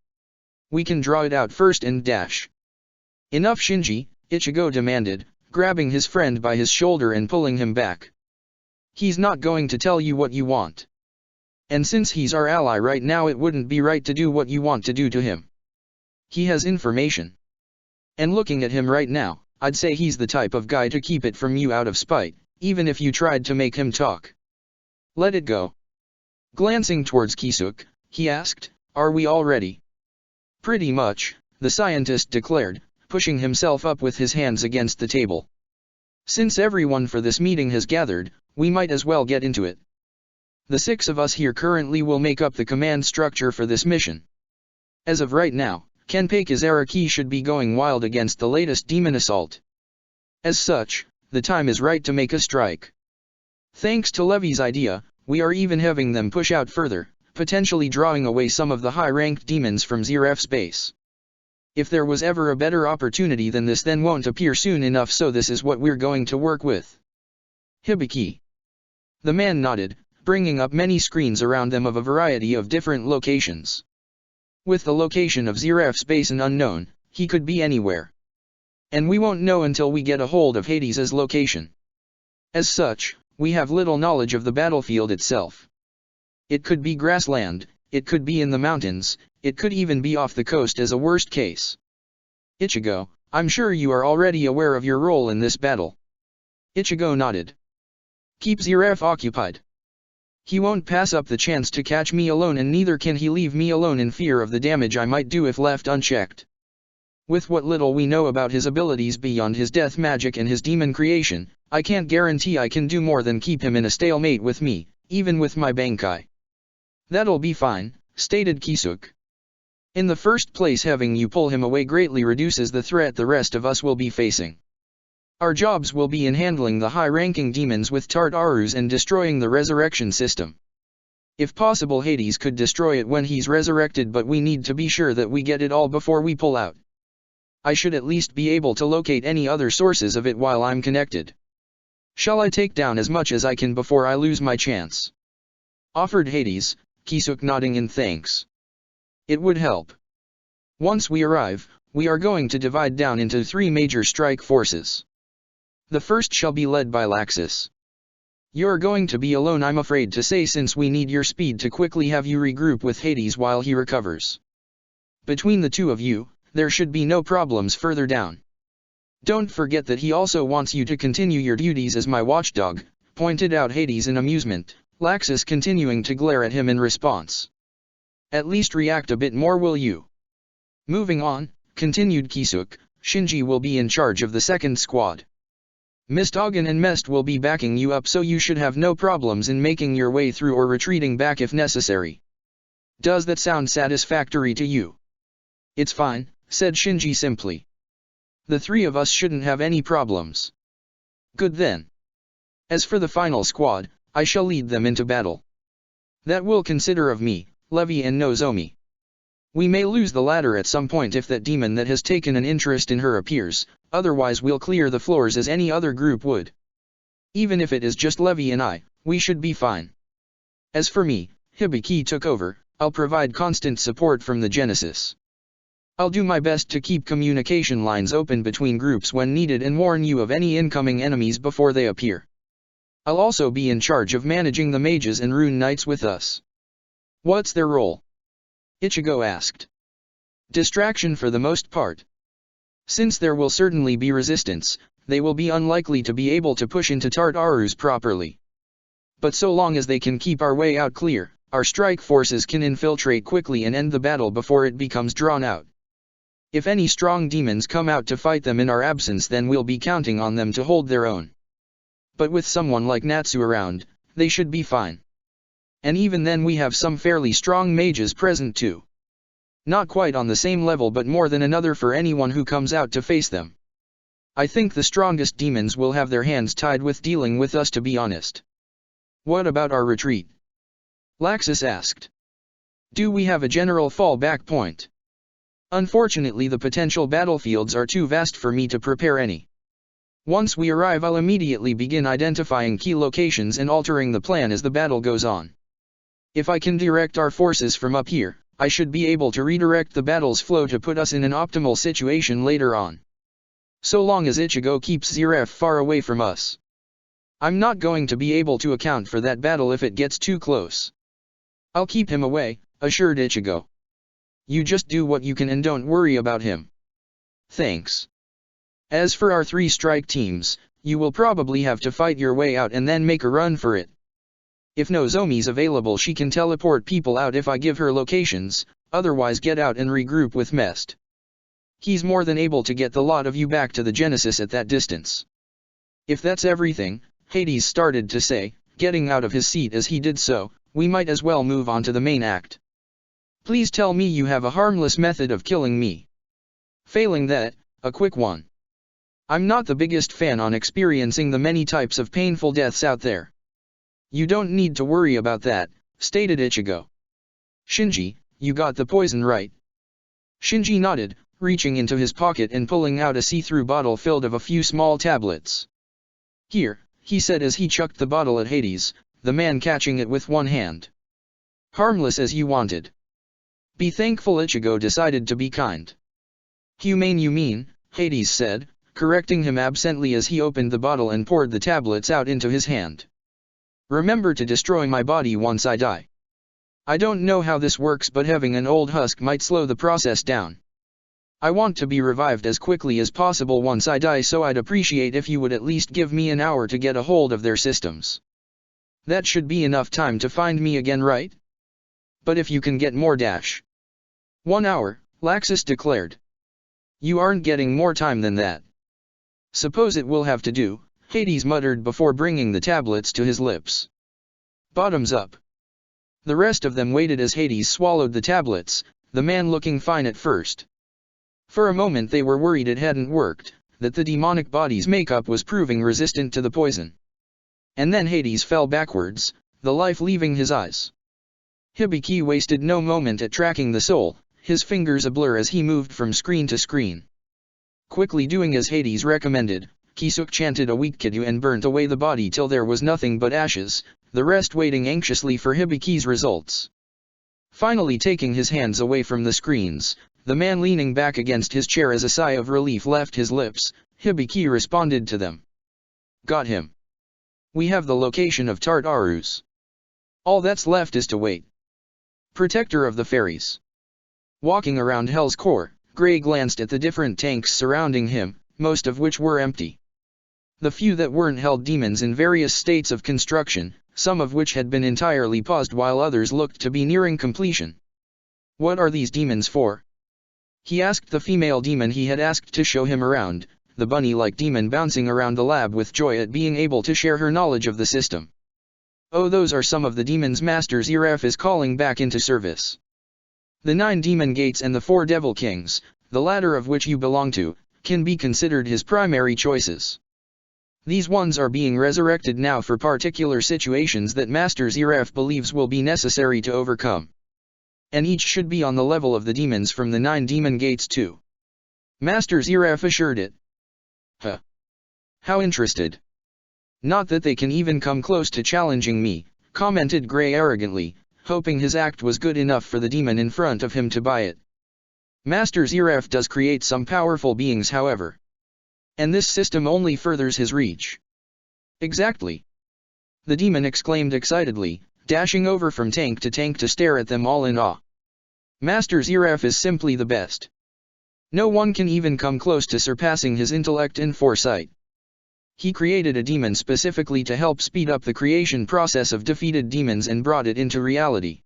We can draw it out first and dash. Enough, Shinji, Ichigo demanded, grabbing his friend by his shoulder and pulling him back. He's not going to tell you what you want. And since he's our ally right now it wouldn't be right to do what you want to do to him. He has information. And looking at him right now, I'd say he's the type of guy to keep it from you out of spite, even if you tried to make him talk. Let it go. Glancing towards Kisuk, he asked, are we all ready? Pretty much, the scientist declared, pushing himself up with his hands against the table. Since everyone for this meeting has gathered, we might as well get into it. The 6 of us here currently will make up the command structure for this mission. As of right now, Kenpei Kizaraki should be going wild against the latest demon assault. As such, the time is right to make a strike. Thanks to Levy's idea, we are even having them push out further, potentially drawing away some of the high-ranked demons from Zeref's base. If there was ever a better opportunity than this, then won't appear soon enough, so this is what we're going to work with. Hibiki. The man nodded, bringing up many screens around them of a variety of different locations. With the location of Zeref's base an unknown, he could be anywhere. And we won't know until we get a hold of Hades' location. As such, we have little knowledge of the battlefield itself. It could be grassland, it could be in the mountains, it could even be off the coast as a worst case. Ichigo, I'm sure you are already aware of your role in this battle. Ichigo nodded. Keep Zeref occupied. He won't pass up the chance to catch me alone, and neither can he leave me alone in fear of the damage I might do if left unchecked. With what little we know about his abilities beyond his death magic and his demon creation, I can't guarantee I can do more than keep him in a stalemate with me, even with my Bankai. That'll be fine, stated Kisuk. In the first place, having you pull him away greatly reduces the threat the rest of us will be facing. Our jobs will be in handling the high-ranking demons with Tartarus and destroying the resurrection system. If possible, Hades could destroy it when he's resurrected, but we need to be sure that we get it all before we pull out. I should at least be able to locate any other sources of it while I'm connected. Shall I take down as much as I can before I lose my chance? Offered Hades, Kisuk nodding in thanks. It would help. Once we arrive, we are going to divide down into 3 major strike forces. The first shall be led by Laxus. You're going to be alone, I'm afraid to say, since we need your speed to quickly have you regroup with Hades while he recovers. Between the two of you, there should be no problems further down. Don't forget that he also wants you to continue your duties as my watchdog, pointed out Hades in amusement, Laxus continuing to glare at him in response. At least react a bit more, will you? Moving on, continued Kisuk, Shinji will be in charge of the second squad. Mistogen and Mest will be backing you up, so you should have no problems in making your way through or retreating back if necessary. Does that sound satisfactory to you? It's fine, said Shinji simply. The 3 of us shouldn't have any problems. Good then. As for the final squad, I shall lead them into battle. That will consider of me, Levi and Nozomi. We may lose the latter at some point if that demon that has taken an interest in her appears, otherwise we'll clear the floors as any other group would. Even if it is just Levi and I, we should be fine. As for me, Hibiki took over, I'll provide constant support from the Genesis. I'll do my best to keep communication lines open between groups when needed and warn you of any incoming enemies before they appear. I'll also be in charge of managing the mages and rune knights with us. What's their role? Ichigo asked. Distraction for the most part. Since there will certainly be resistance, they will be unlikely to be able to push into Tartarus properly. But so long as they can keep our way out clear, our strike forces can infiltrate quickly and end the battle before it becomes drawn out. If any strong demons come out to fight them in our absence, then we'll be counting on them to hold their own. But with someone like Natsu around, they should be fine. And even then we have some fairly strong mages present too. Not quite on the same level, but more than another for anyone who comes out to face them. I think the strongest demons will have their hands tied with dealing with us, to be honest. What about our retreat? Laxus asked. Do we have a general fallback point? Unfortunately, the potential battlefields are too vast for me to prepare any. Once we arrive, I'll immediately begin identifying key locations and altering the plan as the battle goes on. If I can direct our forces from up here, I should be able to redirect the battle's flow to put us in an optimal situation later on. So long as Ichigo keeps Zeref far away from us. I'm not going to be able to account for that battle if it gets too close. I'll keep him away, assured Ichigo. You just do what you can and don't worry about him. Thanks. As for our 3 strike teams, you will probably have to fight your way out and then make a run for it. If Nozomi's available, she can teleport people out if I give her locations, otherwise get out and regroup with Mest. He's more than able to get the lot of you back to the Genesis at that distance. If that's everything, Hades started to say, getting out of his seat as he did so, we might as well move on to the main act. Please tell me you have a harmless method of killing me. Failing that, a quick one. I'm not the biggest fan on experiencing the many types of painful deaths out there. You don't need to worry about that, stated Ichigo. Shinji, you got the poison right. Shinji nodded, reaching into his pocket and pulling out a see-through bottle filled of a few small tablets. Here, he said as he chucked the bottle at Hades, the man catching it with one hand. Harmless as you wanted. Be thankful Ichigo decided to be kind. Humane you mean, Hades said, correcting him absently as he opened the bottle and poured the tablets out into his hand. Remember to destroy my body once I die. I don't know how this works, but having an old husk might slow the process down. I want to be revived as quickly as possible once I die, so I'd appreciate if you would at least give me an hour to get a hold of their systems. That should be enough time to find me again, right? But if you can get more 1 hour, Laxus declared. You aren't getting more time than that. Suppose it will have to do, Hades muttered before bringing the tablets to his lips. Bottoms up. The rest of them waited as Hades swallowed the tablets, the man looking fine at first. For a moment they were worried it hadn't worked, that the demonic body's makeup was proving resistant to the poison. And then Hades fell backwards, the life leaving his eyes. Hibiki wasted no moment at tracking the soul, his fingers a blur as he moved from screen to screen. Quickly doing as Hades recommended, Kisuk chanted a weak Kidyu and burnt away the body till there was nothing but ashes, the rest waiting anxiously for Hibiki's results. Finally taking his hands away from the screens, the man leaning back against his chair as a sigh of relief left his lips, Hibiki responded to them. Got him. We have the location of Tartarus. All that's left is to wait. Protector of the Fairies. Walking around Hell's core, Gray glanced at the different tanks surrounding him, most of which were empty. The few that weren't held demons in various states of construction, some of which had been entirely paused while others looked to be nearing completion. What are these demons for? He asked the female demon he had asked to show him around, the bunny-like demon bouncing around the lab with joy at being able to share her knowledge of the system. Oh, those are some of the demons Master Zeref is calling back into service. The 9 demon gates and the 4 devil kings, the latter of which you belong to, can be considered his primary choices. These ones are being resurrected now for particular situations that Master Zeref believes will be necessary to overcome. And each should be on the level of the demons from the 9 demon gates too. Master Zeref assured it. Huh. How interested. Not that they can even come close to challenging me, commented Gray arrogantly, hoping his act was good enough for the demon in front of him to buy it. Master Zeref does create some powerful beings, however. And this system only furthers his reach. Exactly. The demon exclaimed excitedly, dashing over from tank to stare at them all in awe. Master Zeref is simply the best. No one can even come close to surpassing his intellect and foresight. He created a demon specifically to help speed up the creation process of defeated demons and brought it into reality.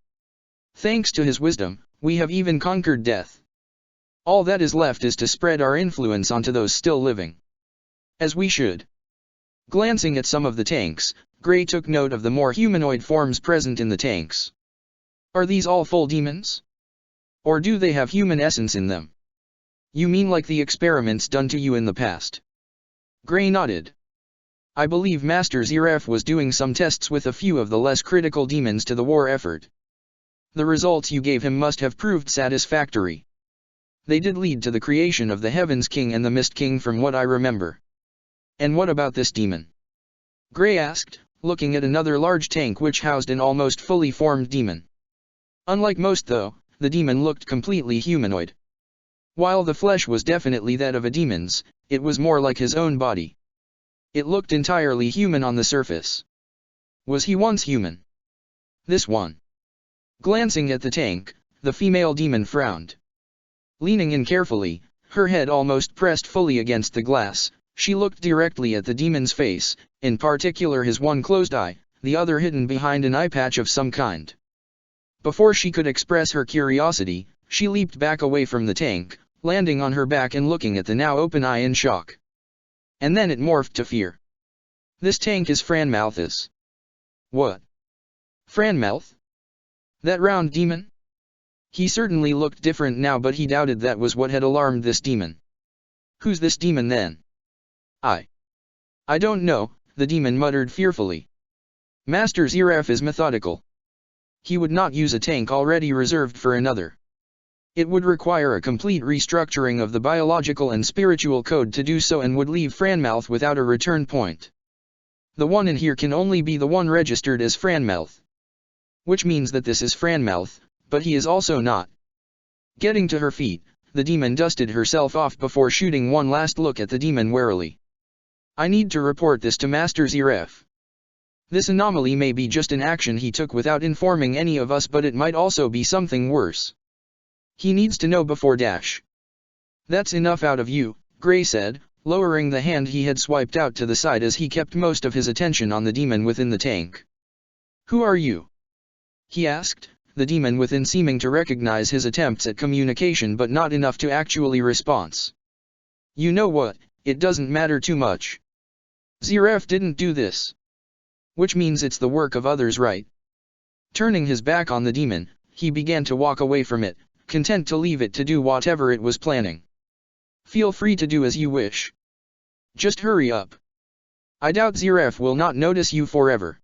Thanks to his wisdom, we have even conquered death. All that is left is to spread our influence onto those still living. As we should. Glancing at some of the tanks, Gray took note of the more humanoid forms present in the tanks. Are these all full demons? Or do they have human essence in them? You mean like the experiments done to you in the past? Gray nodded. I believe Master Zeref was doing some tests with a few of the less critical demons to the war effort. The results you gave him must have proved satisfactory. They did lead to the creation of the Heavens King and the Mist King from what I remember. And what about this demon? Gray asked, looking at another large tank which housed an almost fully formed demon. Unlike most though, the demon looked completely humanoid. While the flesh was definitely that of a demon's, it was more like his own body. It looked entirely human on the surface. Was he once human? This one. Glancing at the tank, the female demon frowned. Leaning in carefully, her head almost pressed fully against the glass, she looked directly at the demon's face, in particular his one closed eye, the other hidden behind an eye patch of some kind. Before she could express her curiosity, she leaped back away from the tank, landing on her back and looking at the now open eye in shock. And then it morphed to fear. This tank is Franmouth's. What? Franmouth? That round demon? He certainly looked different now, but he doubted that was what had alarmed this demon. Who's this demon then? I don't know, the demon muttered fearfully. Master Zeref is methodical. He would not use a tank already reserved for another. It would require a complete restructuring of the biological and spiritual code to do so and would leave Franmouth without a return point. The one in here can only be the one registered as Franmouth. Which means that this is Franmouth, but he is also not. Getting to her feet, the demon dusted herself off before shooting one last look at the demon warily. I need to report this to Master Zeref. This anomaly may be just an action he took without informing any of us, but it might also be something worse. He needs to know before dash. That's enough out of you, Gray said, lowering the hand he had swiped out to the side as he kept most of his attention on the demon within the tank. Who are you? He asked, the demon within seeming to recognize his attempts at communication but not enough to actually respond. You know what, it doesn't matter too much. Zeref didn't do this. Which means it's the work of others, right? Turning his back on the demon, he began to walk away from it, content to leave it to do whatever it was planning. Feel free to do as you wish. Just hurry up. I doubt Zeref will not notice you forever.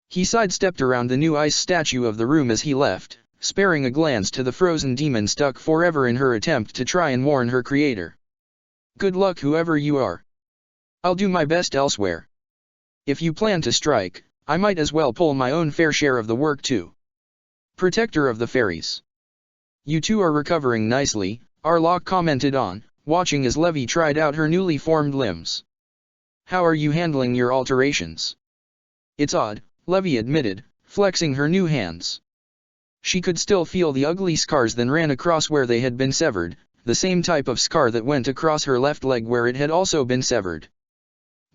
He sidestepped around the new ice statue of the room as he left, sparing a glance to the frozen demon stuck forever in her attempt to try and warn her creator. Good luck whoever you are. I'll do my best elsewhere. If you plan to strike, I might as well pull my own fair share of the work too. Protector of the Fairies. You two are recovering nicely, Arlok commented on, watching as Levi tried out her newly formed limbs. How are you handling your alterations? It's odd, Levi admitted, flexing her new hands. She could still feel the ugly scars that ran across where they had been severed, the same type of scar that went across her left leg where it had also been severed.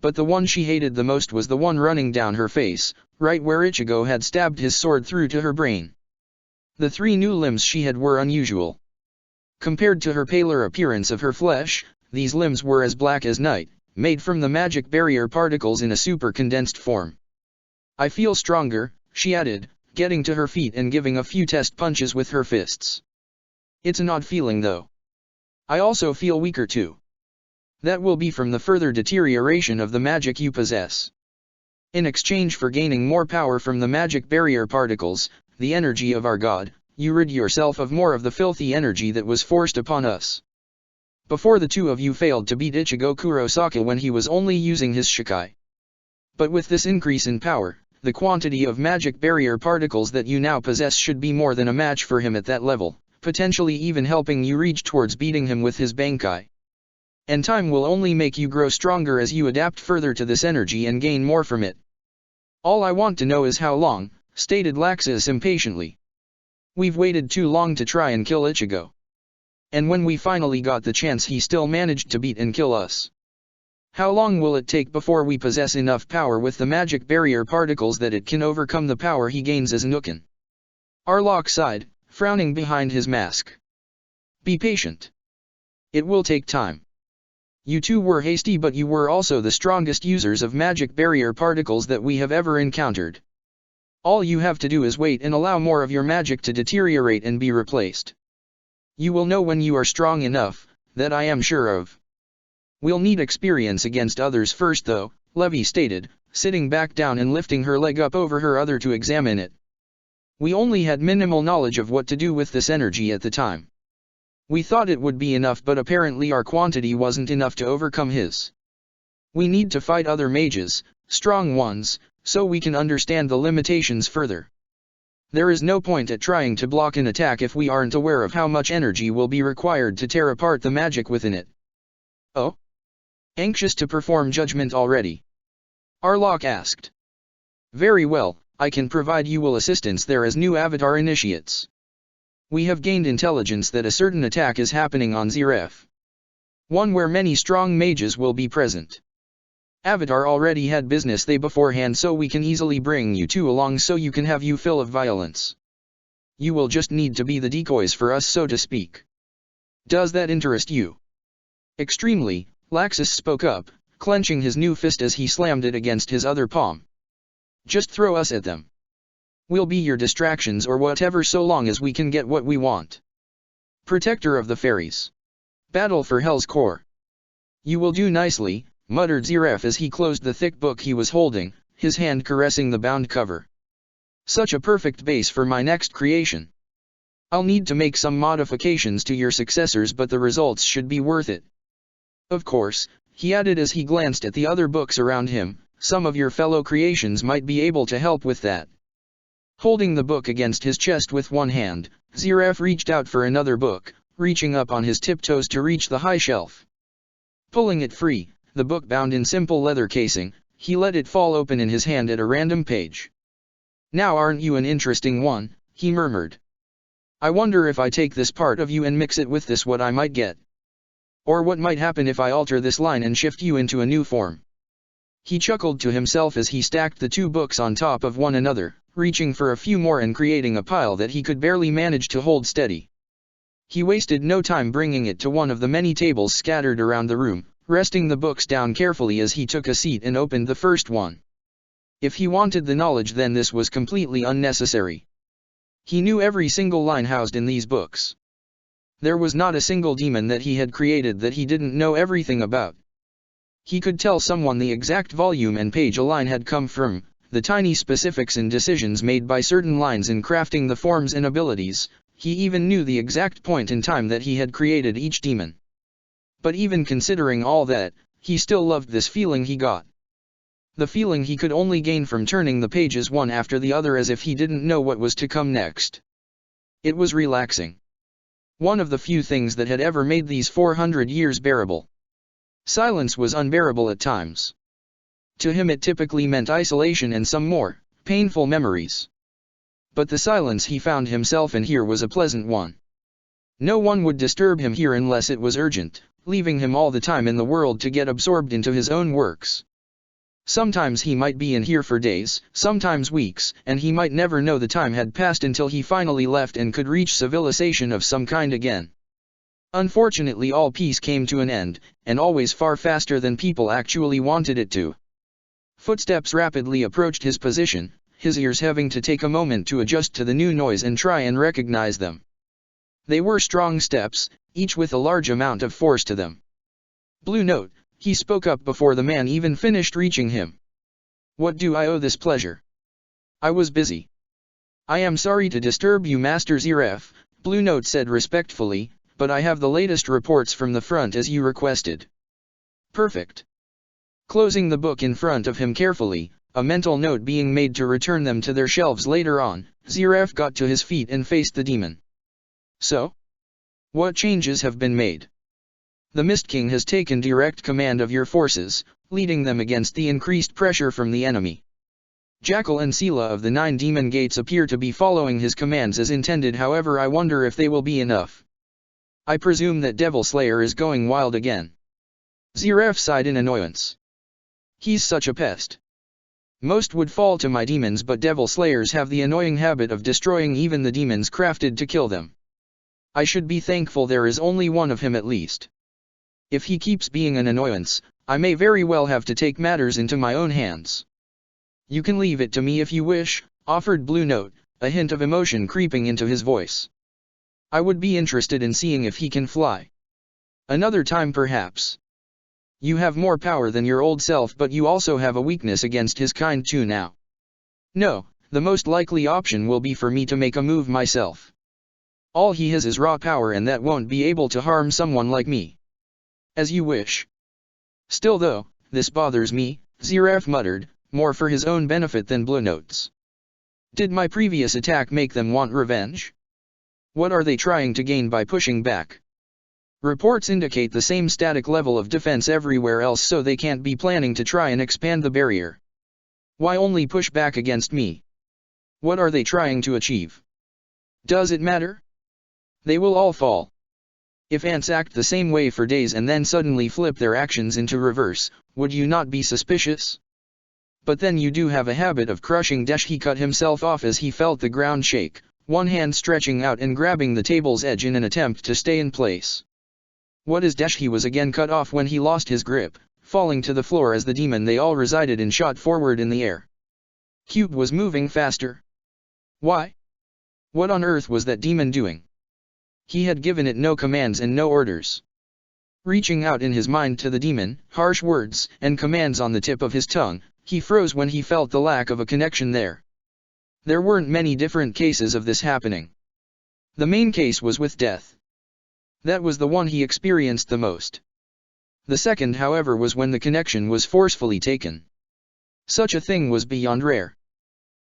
But the one she hated the most was the one running down her face, right where Ichigo had stabbed his sword through to her brain. The three new limbs she had were unusual. Compared to her paler appearance of her flesh, these limbs were as black as night, made from the magic barrier particles in a super condensed form. I feel stronger, she added, getting to her feet and giving a few test punches with her fists. It's an odd feeling though. I also feel weaker too. That will be from the further deterioration of the magic you possess. In exchange for gaining more power from the magic barrier particles, the energy of our god, you rid yourself of more of the filthy energy that was forced upon us. Before the two of you failed to beat Ichigo Kurosaka when he was only using his Shikai. But with this increase in power, the quantity of magic barrier particles that you now possess should be more than a match for him at that level, potentially even helping you reach towards beating him with his Bankai. And time will only make you grow stronger as you adapt further to this energy and gain more from it. All I want to know is how long, stated Laxus impatiently. We've waited too long to try and kill Ichigo. And when we finally got the chance he still managed to beat and kill us. How long will it take before we possess enough power with the magic barrier particles that it can overcome the power he gains as Nukin? Arlok sighed, frowning behind his mask. Be patient. It will take time. You two were hasty, but you were also the strongest users of magic barrier particles that we have ever encountered. All you have to do is wait and allow more of your magic to deteriorate and be replaced. You will know when you are strong enough, that I am sure of. We'll need experience against others first though, Levi stated, sitting back down and lifting her leg up over her other to examine it. We only had minimal knowledge of what to do with this energy at the time. We thought it would be enough, but apparently our quantity wasn't enough to overcome his. We need to fight other mages, strong ones, so we can understand the limitations further. There is no point at trying to block an attack if we aren't aware of how much energy will be required to tear apart the magic within it. Oh? Anxious to perform judgment already? Arlok asked. Very well, I can provide you assistance there as new avatar initiates. We have gained intelligence that a certain attack is happening on Zeref. One where many strong mages will be present. Avatar already had business they beforehand, so we can easily bring you two along so you can have you fill of violence. You will just need to be the decoys for us, so to speak. Does that interest you? Extremely, Laxus spoke up, clenching his new fist as he slammed it against his other palm. Just throw us at them. We'll be your distractions or whatever so long as we can get what we want. Protector of the Fairies. Battle for Hell's Core. You will do nicely, muttered Zeref as he closed the thick book he was holding, his hand caressing the bound cover. Such a perfect base for my next creation. I'll need to make some modifications to your successors, but the results should be worth it. Of course, he added as he glanced at the other books around him, some of your fellow creations might be able to help with that. Holding the book against his chest with one hand, Ziraf reached out for another book, reaching up on his tiptoes to reach the high shelf. Pulling it free, the book bound in simple leather casing, he let it fall open in his hand at a random page. Now aren't you an interesting one, he murmured. I wonder if I take this part of you and mix it with this, what I might get. Or what might happen if I alter this line and shift you into a new form. He chuckled to himself as he stacked the two books on top of one another, reaching for a few more and creating a pile that he could barely manage to hold steady. He wasted no time bringing it to one of the many tables scattered around the room, resting the books down carefully as he took a seat and opened the first one. If he wanted the knowledge, then this was completely unnecessary. He knew every single line housed in these books. There was not a single demon that he had created that he didn't know everything about. He could tell someone the exact volume and page a line had come from, the tiny specifics and decisions made by certain lines in crafting the forms and abilities. He even knew the exact point in time that he had created each demon. But even considering all that, he still loved this feeling he got. The feeling he could only gain from turning the pages one after the other as if he didn't know what was to come next. It was relaxing. One of the few things that had ever made these 400 years bearable. Silence was unbearable at times. To him it typically meant isolation and some more painful memories. But the silence he found himself in here was a pleasant one. No one would disturb him here unless it was urgent, leaving him all the time in the world to get absorbed into his own works. Sometimes he might be in here for days, sometimes weeks, and he might never know the time had passed until he finally left and could reach civilization of some kind again. Unfortunately, all peace came to an end, and always far faster than people actually wanted it to. Footsteps rapidly approached his position, his ears having to take a moment to adjust to the new noise and try and recognize them. They were strong steps, each with a large amount of force to them. Blue Note, he spoke up before the man even finished reaching him. What do I owe this pleasure? I was busy. I am sorry to disturb you, Master Ziraf, Blue Note said respectfully, but I have the latest reports from the front as you requested. Perfect. Closing the book in front of him carefully, a mental note being made to return them to their shelves later on, Ziraf got to his feet and faced the demon. So? What changes have been made? The Mist King has taken direct command of your forces, leading them against the increased pressure from the enemy. Jackal and Sela of the 9 demon gates appear to be following his commands as intended, however I wonder if they will be enough. I presume that Devil Slayer is going wild again. Ziraf sighed in annoyance. He's such a pest. Most would fall to my demons, but Devil Slayers have the annoying habit of destroying even the demons crafted to kill them. I should be thankful there is only one of him at least. If he keeps being an annoyance, I may very well have to take matters into my own hands. You can leave it to me if you wish, offered Blue Note, a hint of emotion creeping into his voice. I would be interested in seeing if he can fly. Another time perhaps. You have more power than your old self, but you also have a weakness against his kind too now. No, the most likely option will be for me to make a move myself. All he has is raw power, and that won't be able to harm someone like me. As you wish. Still though, this bothers me, Ziraf muttered, more for his own benefit than Blue Note's. Did my previous attack make them want revenge? What are they trying to gain by pushing back? Reports indicate the same static level of defense everywhere else, so they can't be planning to try and expand the barrier. Why only push back against me? What are they trying to achieve? Does it matter? They will all fall. If ants act the same way for days and then suddenly flip their actions into reverse, would you not be suspicious? But then you do have a habit of crushing. He cut himself off as he felt the ground shake, one hand stretching out and grabbing the table's edge in an attempt to stay in place. What is dash? He was again cut off when he lost his grip, falling to the floor as the demon they all resided in shot forward in the air. Cube was moving faster. Why? What on earth was that demon doing? He had given it no commands and no orders. Reaching out in his mind to the demon, harsh words and commands on the tip of his tongue, he froze when he felt the lack of a connection there. There weren't many different cases of this happening. The main case was with death. That was the one he experienced the most. The second, however, was when the connection was forcefully taken. Such a thing was beyond rare.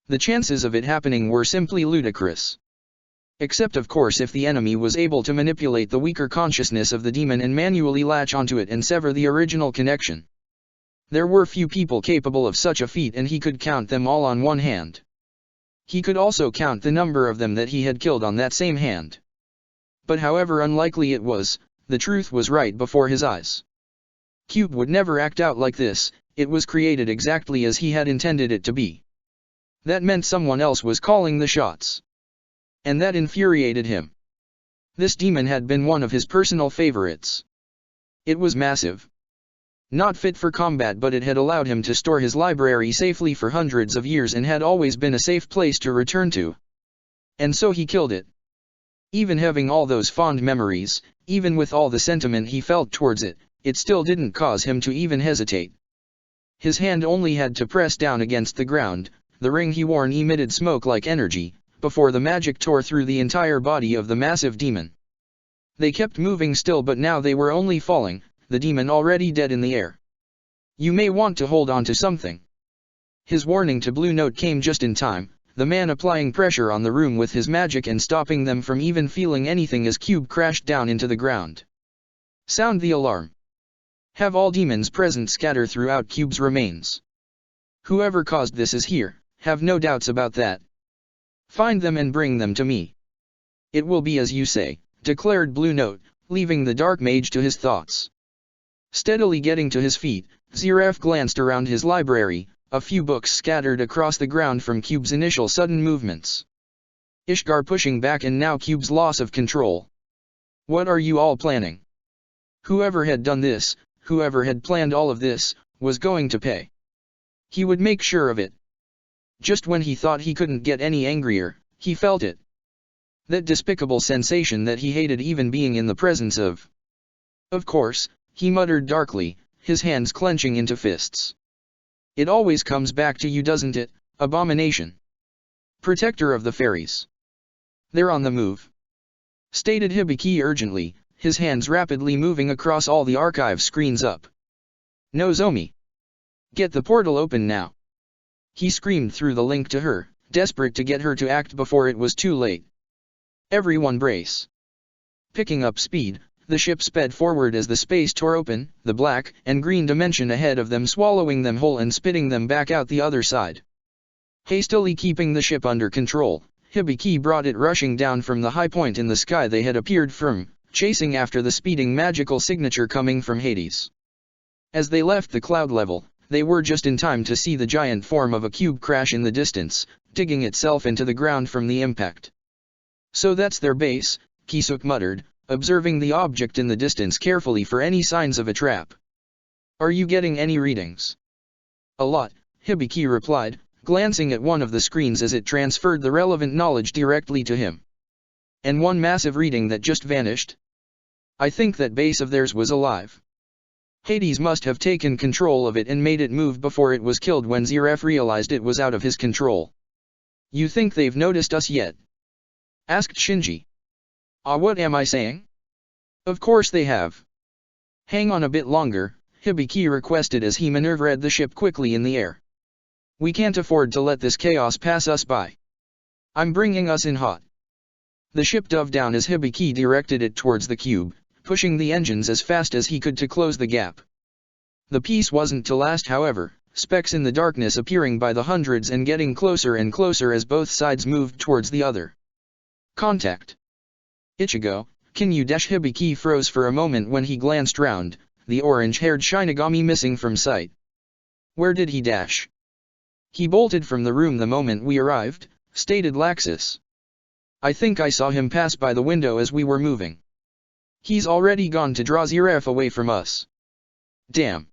The chances of it happening were simply ludicrous. Except of course if the enemy was able to manipulate the weaker consciousness of the demon and manually latch onto it and sever the original connection. There were few people capable of such a feat, and he could count them all on one hand. He could also count the number of them that he had killed on that same hand. But however unlikely it was, the truth was right before his eyes. Cube would never act out like this. It was created exactly as he had intended it to be. That meant someone else was calling the shots. And that infuriated him. This demon had been one of his personal favorites. It was massive. Not fit for combat, but it had allowed him to store his library safely for hundreds of years and had always been a safe place to return to. And so he killed it. Even having all those fond memories, even with all the sentiment he felt towards it, it still didn't cause him to even hesitate. His hand only had to press down against the ground. The ring he wore emitted smoke like energy, before the magic tore through the entire body of the massive demon. They kept moving still, but now they were only falling, the demon already dead in the air. You may want to hold on to something. His warning to Blue Note came just in time, the man applying pressure on the room with his magic and stopping them from even feeling anything as Cube crashed down into the ground. Sound the alarm. Have all demons present scatter throughout Cube's remains. Whoever caused this is here, have no doubts about that. Find them and bring them to me. It will be as you say, declared Blue Note, leaving the dark mage to his thoughts. Steadily getting to his feet, Ziraf glanced around his library, a few books scattered across the ground from Cube's initial sudden movements. Ishgar pushing back, and now Cube's loss of control. What are you all planning? Whoever had done this, whoever had planned all of this, was going to pay. He would make sure of it. Just when he thought he couldn't get any angrier, he felt it. That despicable sensation that he hated even being in the presence of. Of course, he muttered darkly, his hands clenching into fists. It always comes back to you, doesn't it, abomination? Protector of the fairies. They're on the move, stated Hibiki urgently, his hands rapidly moving across all the archive screens up. Nozomi. Get the portal open now. He screamed through the link to her, desperate to get her to act before it was too late. Everyone brace. Picking up speed, the ship sped forward as the space tore open, the black and green dimension ahead of them swallowing them whole and spitting them back out the other side. Hastily keeping the ship under control, Hibiki brought it rushing down from the high point in the sky they had appeared from, chasing after the speeding magical signature coming from Hades. As they left the cloud level, they were just in time to see the giant form of a cube crash in the distance, digging itself into the ground from the impact. So that's their base, Kisuk muttered, observing the object in the distance carefully for any signs of a trap. Are you getting any readings? A lot, Hibiki replied, glancing at one of the screens as it transferred the relevant knowledge directly to him. And one massive reading that just vanished? I think that base of theirs was alive. Hades must have taken control of it and made it move before it was killed when Ziraf realized it was out of his control. You think they've noticed us yet? Asked Shinji. What am I saying? Of course they have. Hang on a bit longer, Hibiki requested as he maneuvered the ship quickly in the air. We can't afford to let this chaos pass us by. I'm bringing us in hot. The ship dove down as Hibiki directed it towards the cube, pushing the engines as fast as he could to close the gap. The peace wasn't to last, however, specks in the darkness appearing by the hundreds and getting closer and closer as both sides moved towards the other. Contact. Ichigo, can you dash? Hibiki froze for a moment when he glanced round, the orange-haired Shinigami missing from sight. Where did he dash? He bolted from the room the moment we arrived, stated Laxus. I think I saw him pass by the window as we were moving. He's already gone to draw Ziraf away from us. Damn.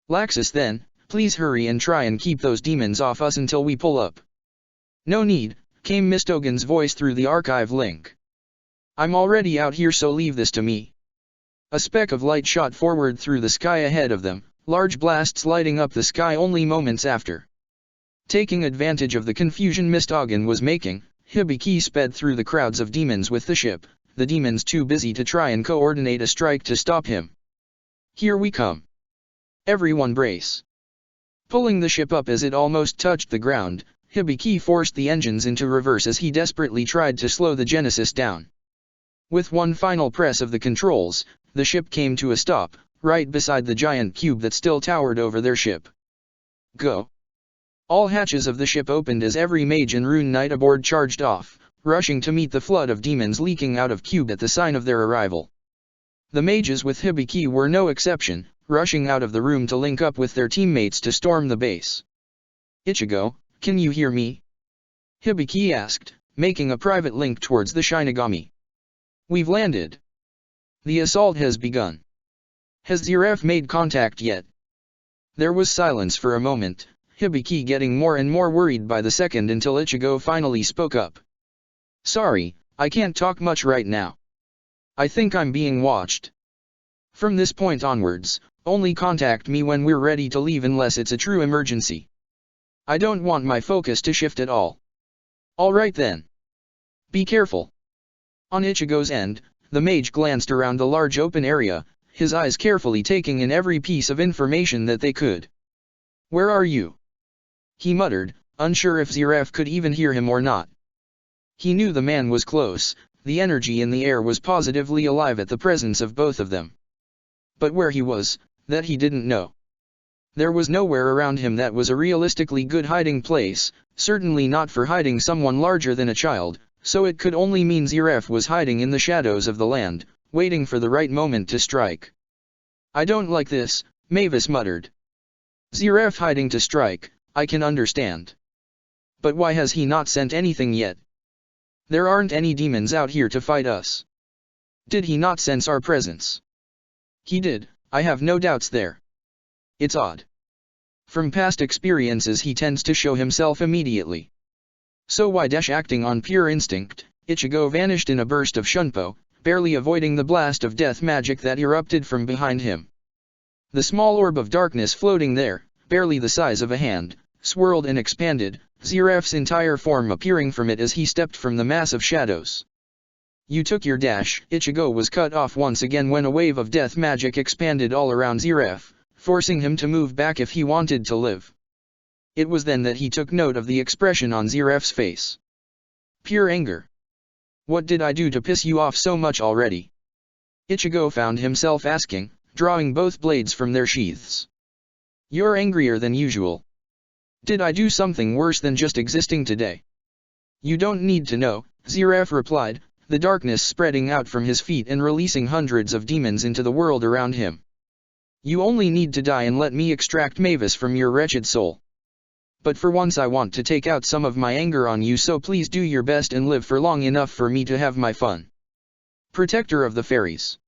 Laxus, then, please hurry and try and keep those demons off us until we pull up. No need, came Mistogan's voice through the archive link. I'm already out here, so leave this to me. A speck of light shot forward through the sky ahead of them, large blasts lighting up the sky only moments after. Taking advantage of the confusion Mistogan was making, Hibiki sped through the crowds of demons with the ship, the demons too busy to try and coordinate a strike to stop him. Here we come. Everyone brace. Pulling the ship up as it almost touched the ground, Hibiki forced the engines into reverse as he desperately tried to slow the Genesis down. With one final press of the controls, the ship came to a stop, right beside the giant cube that still towered over their ship. Go! All hatches of the ship opened as every mage and rune knight aboard charged off, rushing to meet the flood of demons leaking out of cube at the sign of their arrival. The mages with Hibiki were no exception, rushing out of the room to link up with their teammates to storm the base. Ichigo, can you hear me? Hibiki asked, making a private link towards the Shinigami. We've landed. The assault has begun. Has Ziref made contact yet? There was silence for a moment, Hibiki getting more and more worried by the second until Ichigo finally spoke up. Sorry, I can't talk much right now. I think I'm being watched. From this point onwards, only contact me when we're ready to leave unless it's a true emergency. I don't want my focus to shift at all. Alright then. Be careful. On Ichigo's end, the mage glanced around the large open area, his eyes carefully taking in every piece of information that they could. Where are you? He muttered, unsure if Ziref could even hear him or not. He knew the man was close, the energy in the air was positively alive at the presence of both of them. But where he was, that he didn't know. There was nowhere around him that was a realistically good hiding place, certainly not for hiding someone larger than a child, so it could only mean Ziref was hiding in the shadows of the land, waiting for the right moment to strike. I don't like this, Mavis muttered. Ziref hiding to strike, I can understand. But why has he not sent anything yet? There aren't any demons out here to fight us. Did he not sense our presence? He did, I have no doubts there. It's odd. From past experiences he tends to show himself immediately. So why acting on pure instinct, Ichigo vanished in a burst of shunpo, barely avoiding the blast of death magic that erupted from behind him. The small orb of darkness floating there, barely the size of a hand, swirled and expanded, Ziref's entire form appearing from it as he stepped from the mass of shadows. You took your dash. Ichigo was cut off once again when a wave of death magic expanded all around Ziref, forcing him to move back if he wanted to live. It was then that he took note of the expression on Ziref's face. Pure anger. What did I do to piss you off so much already? Ichigo found himself asking, drawing both blades from their sheaths. You're angrier than usual. Did I do something worse than just existing today? You don't need to know, Ziref replied, the darkness spreading out from his feet and releasing hundreds of demons into the world around him. You only need to die and let me extract Mavis from your wretched soul. But for once I want to take out some of my anger on you, so please do your best and live for long enough for me to have my fun. Protector of the Fairies.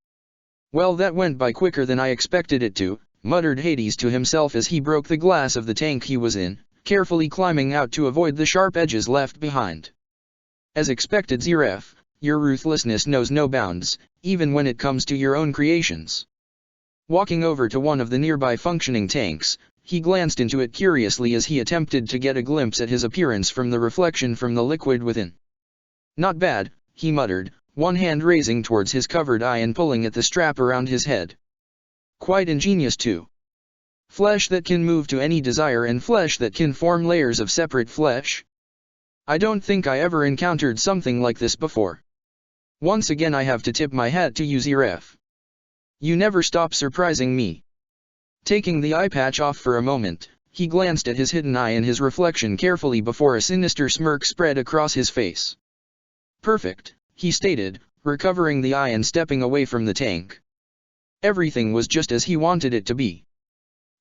Well, that went by quicker than I expected it to, muttered Hades to himself as he broke the glass of the tank he was in, carefully climbing out to avoid the sharp edges left behind. As expected, Ziref, your ruthlessness knows no bounds, even when it comes to your own creations. Walking over to one of the nearby functioning tanks, he glanced into it curiously as he attempted to get a glimpse at his appearance from the reflection from the liquid within. Not bad, he muttered, one hand raising towards his covered eye and pulling at the strap around his head. Quite ingenious too. Flesh that can move to any desire and flesh that can form layers of separate flesh? I don't think I ever encountered something like this before. Once again I have to tip my hat to you, Ziref. You never stop surprising me. Taking the eye patch off for a moment, he glanced at his hidden eye and his reflection carefully before a sinister smirk spread across his face. Perfect, he stated, recovering the eye and stepping away from the tank. Everything was just as he wanted it to be.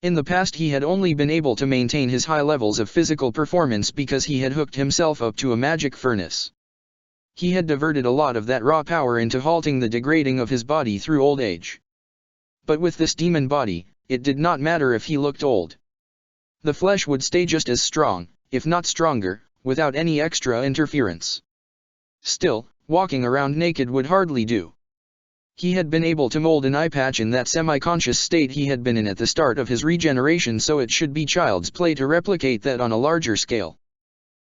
In the past he had only been able to maintain his high levels of physical performance because he had hooked himself up to a magic furnace. He had diverted a lot of that raw power into halting the degrading of his body through old age. But with this demon body, it did not matter if he looked old. The flesh would stay just as strong, if not stronger, without any extra interference. Still, walking around naked would hardly do. He had been able to mold an eye patch in that semi-conscious state he had been in at the start of his regeneration, so it should be child's play to replicate that on a larger scale.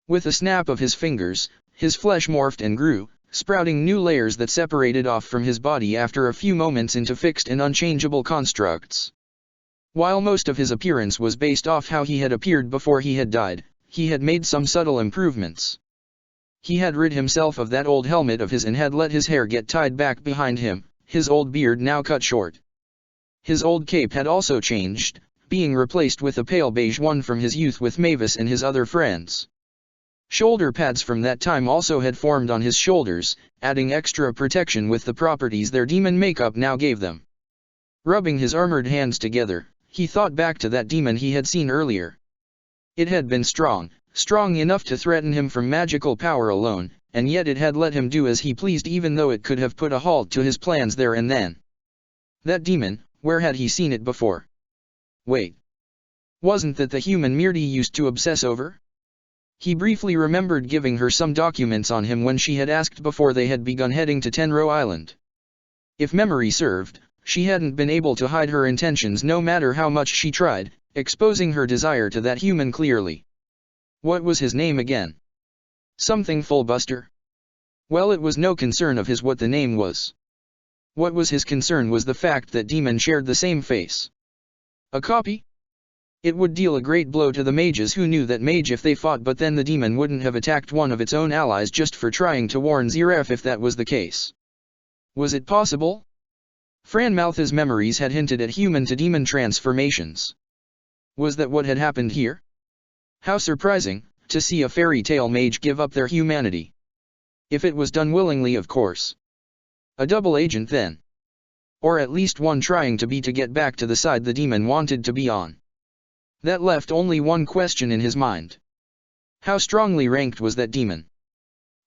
With a snap of his fingers, his flesh morphed and grew, sprouting new layers that separated off from his body after a few moments into fixed and unchangeable constructs. While most of his appearance was based off how he had appeared before he had died, he had made some subtle improvements. He had rid himself of that old helmet of his and had let his hair get tied back behind him, his old beard now cut short. His old cape had also changed, being replaced with a pale beige one from his youth with Mavis and his other friends. Shoulder pads from that time also had formed on his shoulders, adding extra protection with the properties their demon makeup now gave them. Rubbing his armored hands together, he thought back to that demon he had seen earlier. It had been strong enough to threaten him from magical power alone, and yet it had let him do as he pleased even though it could have put a halt to his plans there and then. That demon, where had he seen it before? Wait. Wasn't that the human Myrti used to obsess over? He briefly remembered giving her some documents on him when she had asked before they had begun heading to Tenro Island. If memory served, she hadn't been able to hide her intentions no matter how much she tried, exposing her desire to that human clearly. What was his name again? Something Fullbuster? Well, it was no concern of his what the name was. What was his concern was the fact that demon shared the same face. A copy? It would deal a great blow to the mages who knew that mage if they fought, but then the demon wouldn't have attacked one of its own allies just for trying to warn Zeref if that was the case. Was it possible? Franmaltha's memories had hinted at human-to-demon transformations. Was that what had happened here? How surprising, to see a fairy tale mage give up their humanity. If it was done willingly, of course. A double agent then. Or at least one trying to get back to the side the demon wanted to be on. That left only one question in his mind. How strongly ranked was that demon?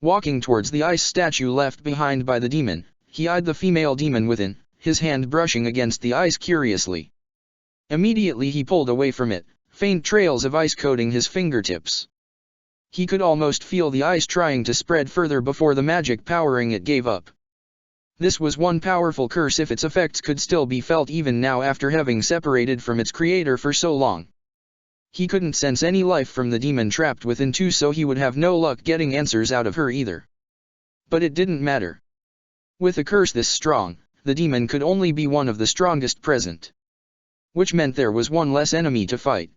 Walking towards the ice statue left behind by the demon, he eyed the female demon within, his hand brushing against the ice curiously. Immediately he pulled away from it, faint trails of ice coating his fingertips. He could almost feel the ice trying to spread further before the magic powering it gave up. This was one powerful curse if its effects could still be felt even now after having separated from its creator for so long. He couldn't sense any life from the demon trapped within too, so he would have no luck getting answers out of her either. But it didn't matter. With a curse this strong, the demon could only be one of the strongest present. Which meant there was one less enemy to fight.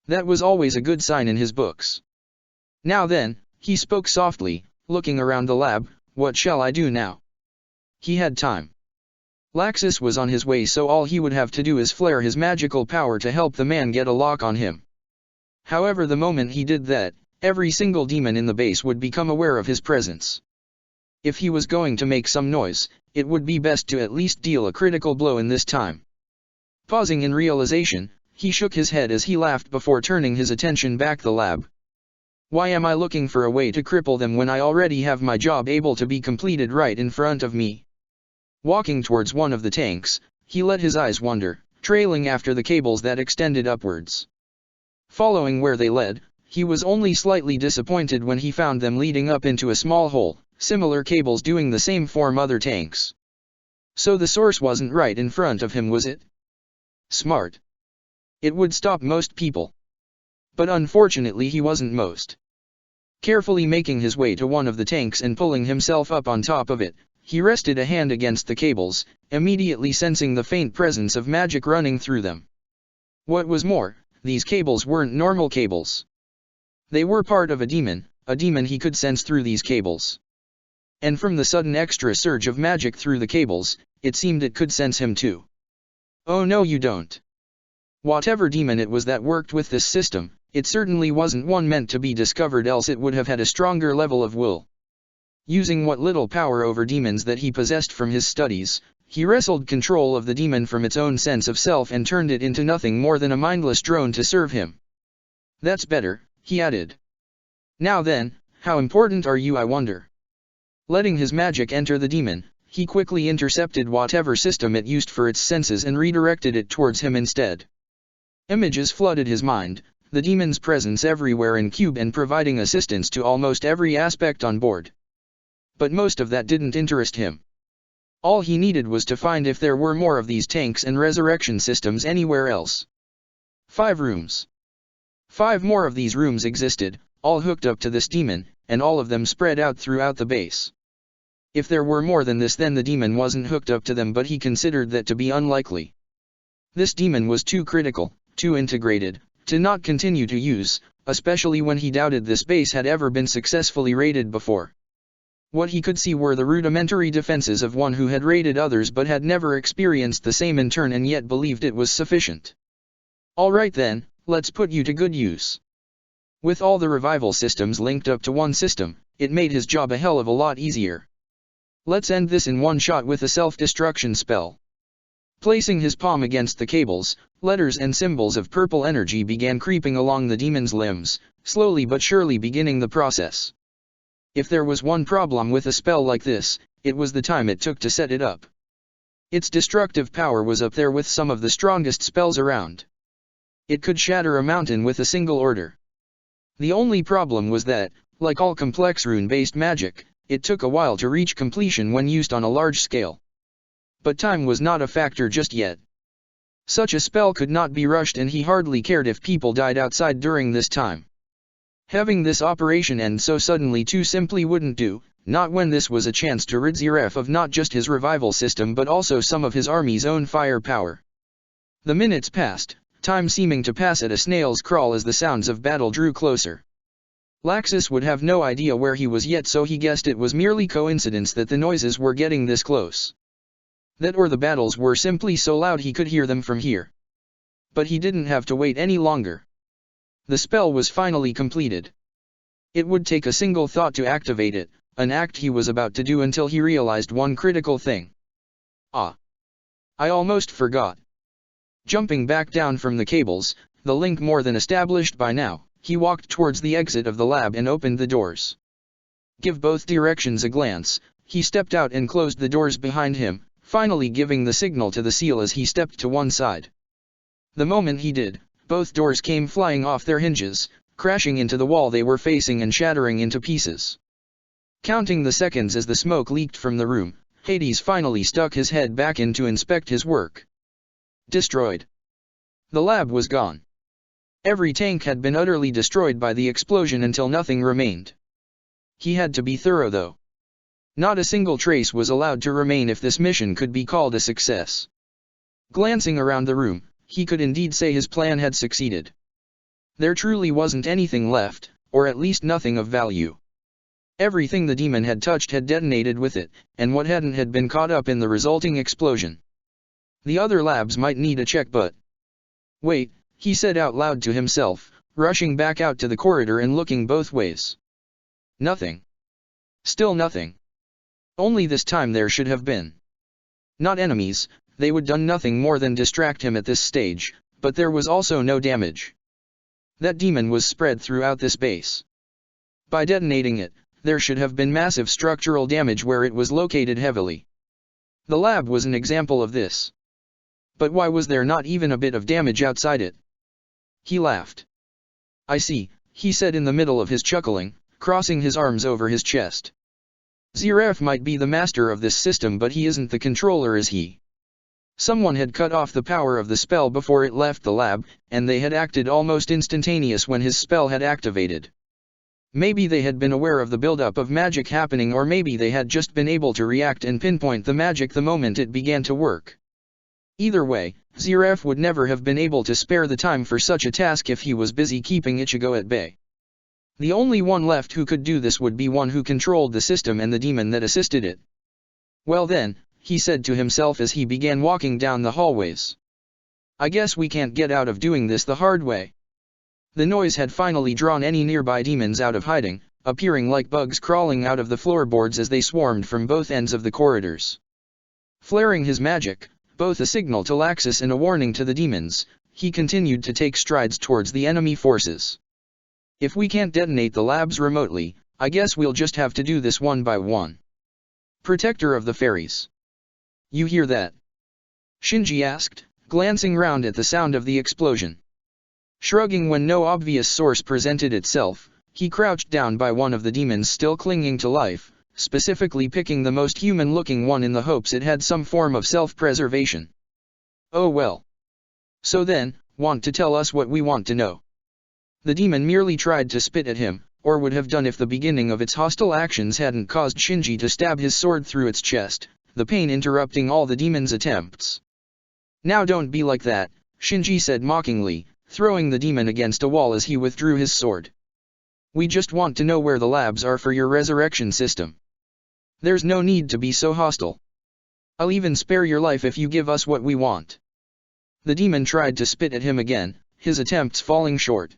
That was always a good sign in his books. Now then, he spoke softly, looking around the lab, what shall I do now? He had time. Laxus was on his way, so all he would have to do is flare his magical power to help the man get a lock on him. However, the moment he did that, every single demon in the base would become aware of his presence. If he was going to make some noise, it would be best to at least deal a critical blow in this time. Pausing in realization, he shook his head as he laughed before turning his attention back the lab. Why am I looking for a way to cripple them when I already have my job able to be completed right in front of me? Walking towards one of the tanks, he let his eyes wander, trailing after the cables that extended upwards. Following where they led, he was only slightly disappointed when he found them leading up into a small hole, similar cables doing the same for other tanks. So the source wasn't right in front of him, was it? Smart. It would stop most people. But unfortunately he wasn't most. Carefully making his way to one of the tanks and pulling himself up on top of it, he rested a hand against the cables, immediately sensing the faint presence of magic running through them. What was more, these cables weren't normal cables. They were part of a demon he could sense through these cables. And from the sudden extra surge of magic through the cables, it seemed it could sense him too. Oh no, you don't. Whatever demon it was that worked with this system, it certainly wasn't one meant to be discovered, else it would have had a stronger level of will. Using what little power over demons that he possessed from his studies, he wrestled control of the demon from its own sense of self and turned it into nothing more than a mindless drone to serve him. That's better, he added. Now then, how important are you, I wonder? Letting his magic enter the demon, he quickly intercepted whatever system it used for its senses and redirected it towards him instead. Images flooded his mind, the demon's presence everywhere in Cube and providing assistance to almost every aspect on board. But most of that didn't interest him. All he needed was to find if there were more of these tanks and resurrection systems anywhere else. 5 rooms. 5 more of these rooms existed, all hooked up to this demon, and all of them spread out throughout the base. If there were more than this, then the demon wasn't hooked up to them, but he considered that to be unlikely. This demon was too critical, too integrated, to not continue to use, especially when he doubted this base had ever been successfully raided before. What he could see were the rudimentary defenses of one who had raided others but had never experienced the same in turn and yet believed it was sufficient. Alright then, let's put you to good use. With all the revival systems linked up to one system, it made his job a hell of a lot easier. Let's end this in one shot with a self-destruction spell. Placing his palm against the cables, letters and symbols of purple energy began creeping along the demon's limbs, slowly but surely beginning the process. If there was one problem with a spell like this, it was the time it took to set it up. Its destructive power was up there with some of the strongest spells around. It could shatter a mountain with a single order. The only problem was that, like all complex rune-based magic, it took a while to reach completion when used on a large scale. But time was not a factor just yet. Such a spell could not be rushed, and he hardly cared if people died outside during this time. Having this operation end so suddenly too simply wouldn't do, not when this was a chance to rid Zeref of not just his revival system but also some of his army's own firepower. The minutes passed, time seeming to pass at a snail's crawl as the sounds of battle drew closer. Laxus would have no idea where he was yet, so he guessed it was merely coincidence that the noises were getting this close. That or the battles were simply so loud he could hear them from here. But he didn't have to wait any longer. The spell was finally completed. It would take a single thought to activate it, an act he was about to do until he realized one critical thing. Ah! I almost forgot. Jumping back down from the cables, the link more than established by now, he walked towards the exit of the lab and opened the doors. Give both directions a glance, he stepped out and closed the doors behind him, finally giving the signal to the seal as he stepped to one side. The moment he did, both doors came flying off their hinges, crashing into the wall they were facing and shattering into pieces. Counting the seconds as the smoke leaked from the room, Hades finally stuck his head back in to inspect his work. Destroyed. The lab was gone. Every tank had been utterly destroyed by the explosion until nothing remained. He had to be thorough though. Not a single trace was allowed to remain if this mission could be called a success. Glancing around the room, he could indeed say his plan had succeeded. There truly wasn't anything left, or at least nothing of value. Everything the demon had touched had detonated with it, and what hadn't had been caught up in the resulting explosion. The other labs might need a check, but... Wait, he said out loud to himself, rushing back out to the corridor and looking both ways. Nothing. Still nothing. Only this time there should have been. Not enemies, they would done nothing more than distract him at this stage, but there was also no damage. That demon was spread throughout this base. By detonating it, there should have been massive structural damage where it was located heavily. The lab was an example of this. But why was there not even a bit of damage outside it? He laughed. I see, he said in the middle of his chuckling, crossing his arms over his chest. Zeref might be the master of this system, but he isn't the controller, is he? Someone had cut off the power of the spell before it left the lab, and they had acted almost instantaneous when his spell had activated. Maybe they had been aware of the buildup of magic happening, or maybe they had just been able to react and pinpoint the magic the moment it began to work. Either way, Zeref would never have been able to spare the time for such a task if he was busy keeping Ichigo at bay. The only one left who could do this would be one who controlled the system and the demon that assisted it. Well then, he said to himself as he began walking down the hallways. I guess we can't get out of doing this the hard way. The noise had finally drawn any nearby demons out of hiding, appearing like bugs crawling out of the floorboards as they swarmed from both ends of the corridors. Flaring his magic, both a signal to Laxus and a warning to the demons, he continued to take strides towards the enemy forces. If we can't detonate the labs remotely, I guess we'll just have to do this one by one. Protector of the Fairies. You hear that? Shinji asked, glancing round at the sound of the explosion. Shrugging when no obvious source presented itself, he crouched down by one of the demons still clinging to life, specifically picking the most human-looking one in the hopes it had some form of self-preservation. Oh well. So then, want to tell us what we want to know? The demon merely tried to spit at him, or would have done if the beginning of its hostile actions hadn't caused Shinji to stab his sword through its chest, the pain interrupting all the demon's attempts. Now don't be like that, Shinji said mockingly, throwing the demon against a wall as he withdrew his sword. We just want to know where the labs are for your resurrection system. There's no need to be so hostile. I'll even spare your life if you give us what we want. The demon tried to spit at him again, his attempts falling short.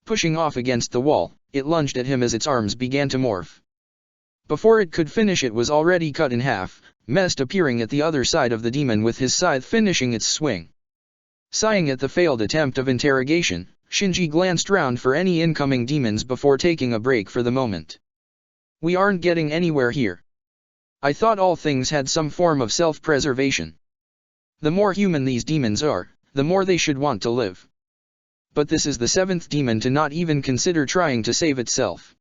Pushing off against the wall, it lunged at him as its arms began to morph. Before it could finish, it was already cut in half, Mest appearing at the other side of the demon with his scythe finishing its swing. Sighing at the failed attempt of interrogation, Shinji glanced round for any incoming demons before taking a break for the moment. We aren't getting anywhere here. I thought all things had some form of self-preservation. The more human these demons are, the more they should want to live. But this is the seventh demon to not even consider trying to save itself.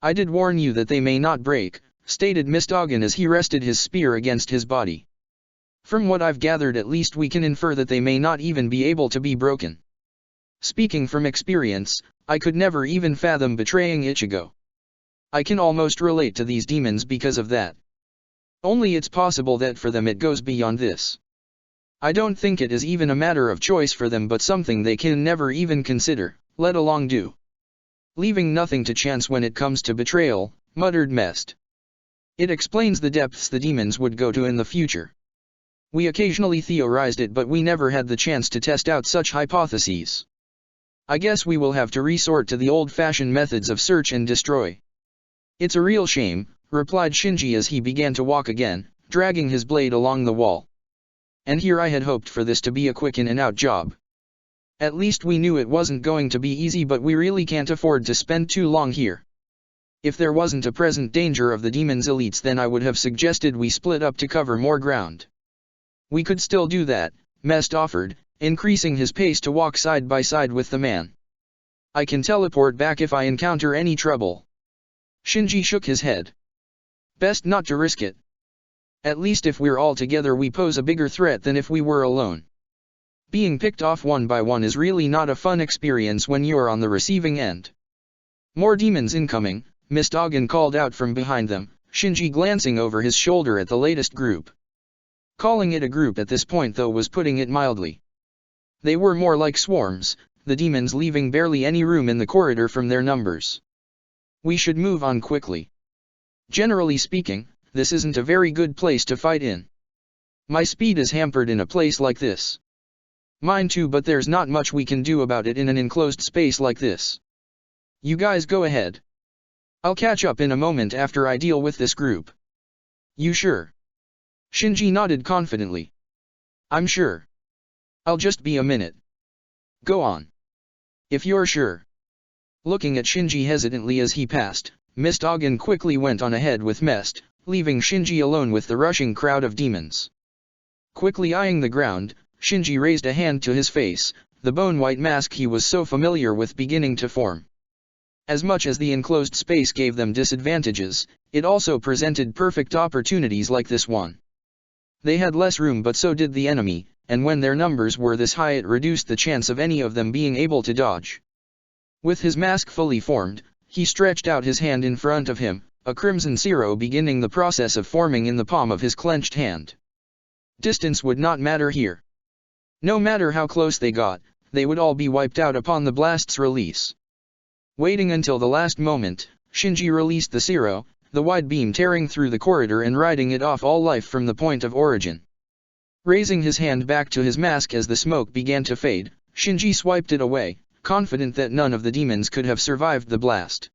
I did warn you that they may not break, stated Mistogen as he rested his spear against his body. From what I've gathered, at least we can infer that they may not even be able to be broken. Speaking from experience, I could never even fathom betraying Ichigo. I can almost relate to these demons because of that. Only it's possible that for them it goes beyond this. I don't think it is even a matter of choice for them, but something they can never even consider, let alone do. Leaving nothing to chance when it comes to betrayal, muttered Mest. It explains the depths the demons would go to in the future. We occasionally theorized it, but we never had the chance to test out such hypotheses. I guess we will have to resort to the old-fashioned methods of search and destroy. It's a real shame, replied Shinji as he began to walk again, dragging his blade along the wall. And here I had hoped for this to be a quick in-and-out job. At least we knew it wasn't going to be easy, but we really can't afford to spend too long here. If there wasn't a present danger of the demon's elites, then I would have suggested we split up to cover more ground. We could still do that, Mest offered, increasing his pace to walk side by side with the man. I can teleport back if I encounter any trouble. Shinji shook his head. Best not to risk it. At least if we're all together we pose a bigger threat than if we were alone. Being picked off one by one is really not a fun experience when you're on the receiving end. More demons incoming, Mistogen called out from behind them, Shinji glancing over his shoulder at the latest group. Calling it a group at this point though was putting it mildly. They were more like swarms, the demons leaving barely any room in the corridor from their numbers. We should move on quickly. Generally speaking, this isn't a very good place to fight in. My speed is hampered in a place like this. Mine too, but there's not much we can do about it in an enclosed space like this. You guys go ahead. I'll catch up in a moment after I deal with this group. You sure? Shinji nodded confidently. I'm sure. I'll just be a minute. Go on. If you're sure. Looking at Shinji hesitantly as he passed, Mistogen quickly went on ahead with Mest, leaving Shinji alone with the rushing crowd of demons. Quickly eyeing the ground, Shinji raised a hand to his face, the bone-white mask he was so familiar with beginning to form. As much as the enclosed space gave them disadvantages, it also presented perfect opportunities like this one. They had less room, but so did the enemy, and when their numbers were this high it reduced the chance of any of them being able to dodge. With his mask fully formed, he stretched out his hand in front of him, a crimson zero beginning the process of forming in the palm of his clenched hand. Distance would not matter here. No matter how close they got, they would all be wiped out upon the blast's release. Waiting until the last moment, Shinji released the zero, the wide beam tearing through the corridor and riding it off all life from the point of origin. Raising his hand back to his mask as the smoke began to fade, Shinji swiped it away, confident that none of the demons could have survived the blast.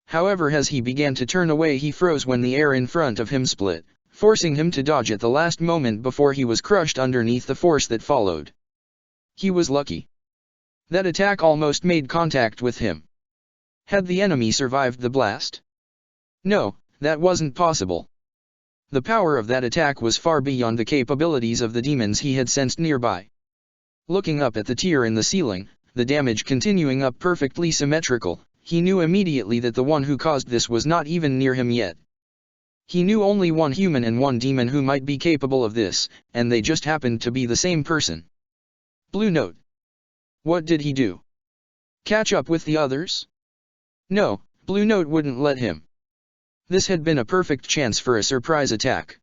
However, as he began to turn away, he froze when the air in front of him split, forcing him to dodge at the last moment before he was crushed underneath the force that followed. He was lucky. That attack almost made contact with him. Had the enemy survived the blast? No, that wasn't possible. The power of that attack was far beyond the capabilities of the demons he had sensed nearby. Looking up at the tier in the ceiling, the damage continuing up perfectly symmetrical, he knew immediately that the one who caused this was not even near him yet, He knew only one human and one demon who might be capable of this, and they just happened to be the same person. Blue Note. What did he do? Catch up with the others? No, Blue Note wouldn't let him. This had been a perfect chance for a surprise attack.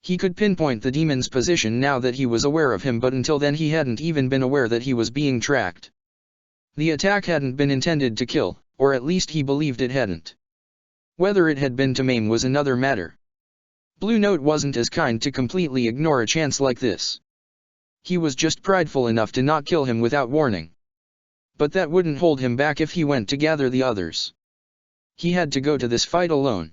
He could pinpoint the demon's position now that he was aware of him, but until then he hadn't even been aware that he was being tracked. The attack hadn't been intended to kill, or at least he believed it hadn't. Whether it had been to maim was another matter. Blue Note wasn't as kind to completely ignore a chance like this. He was just prideful enough to not kill him without warning. But that wouldn't hold him back if he went to gather the others. He had to go to this fight alone.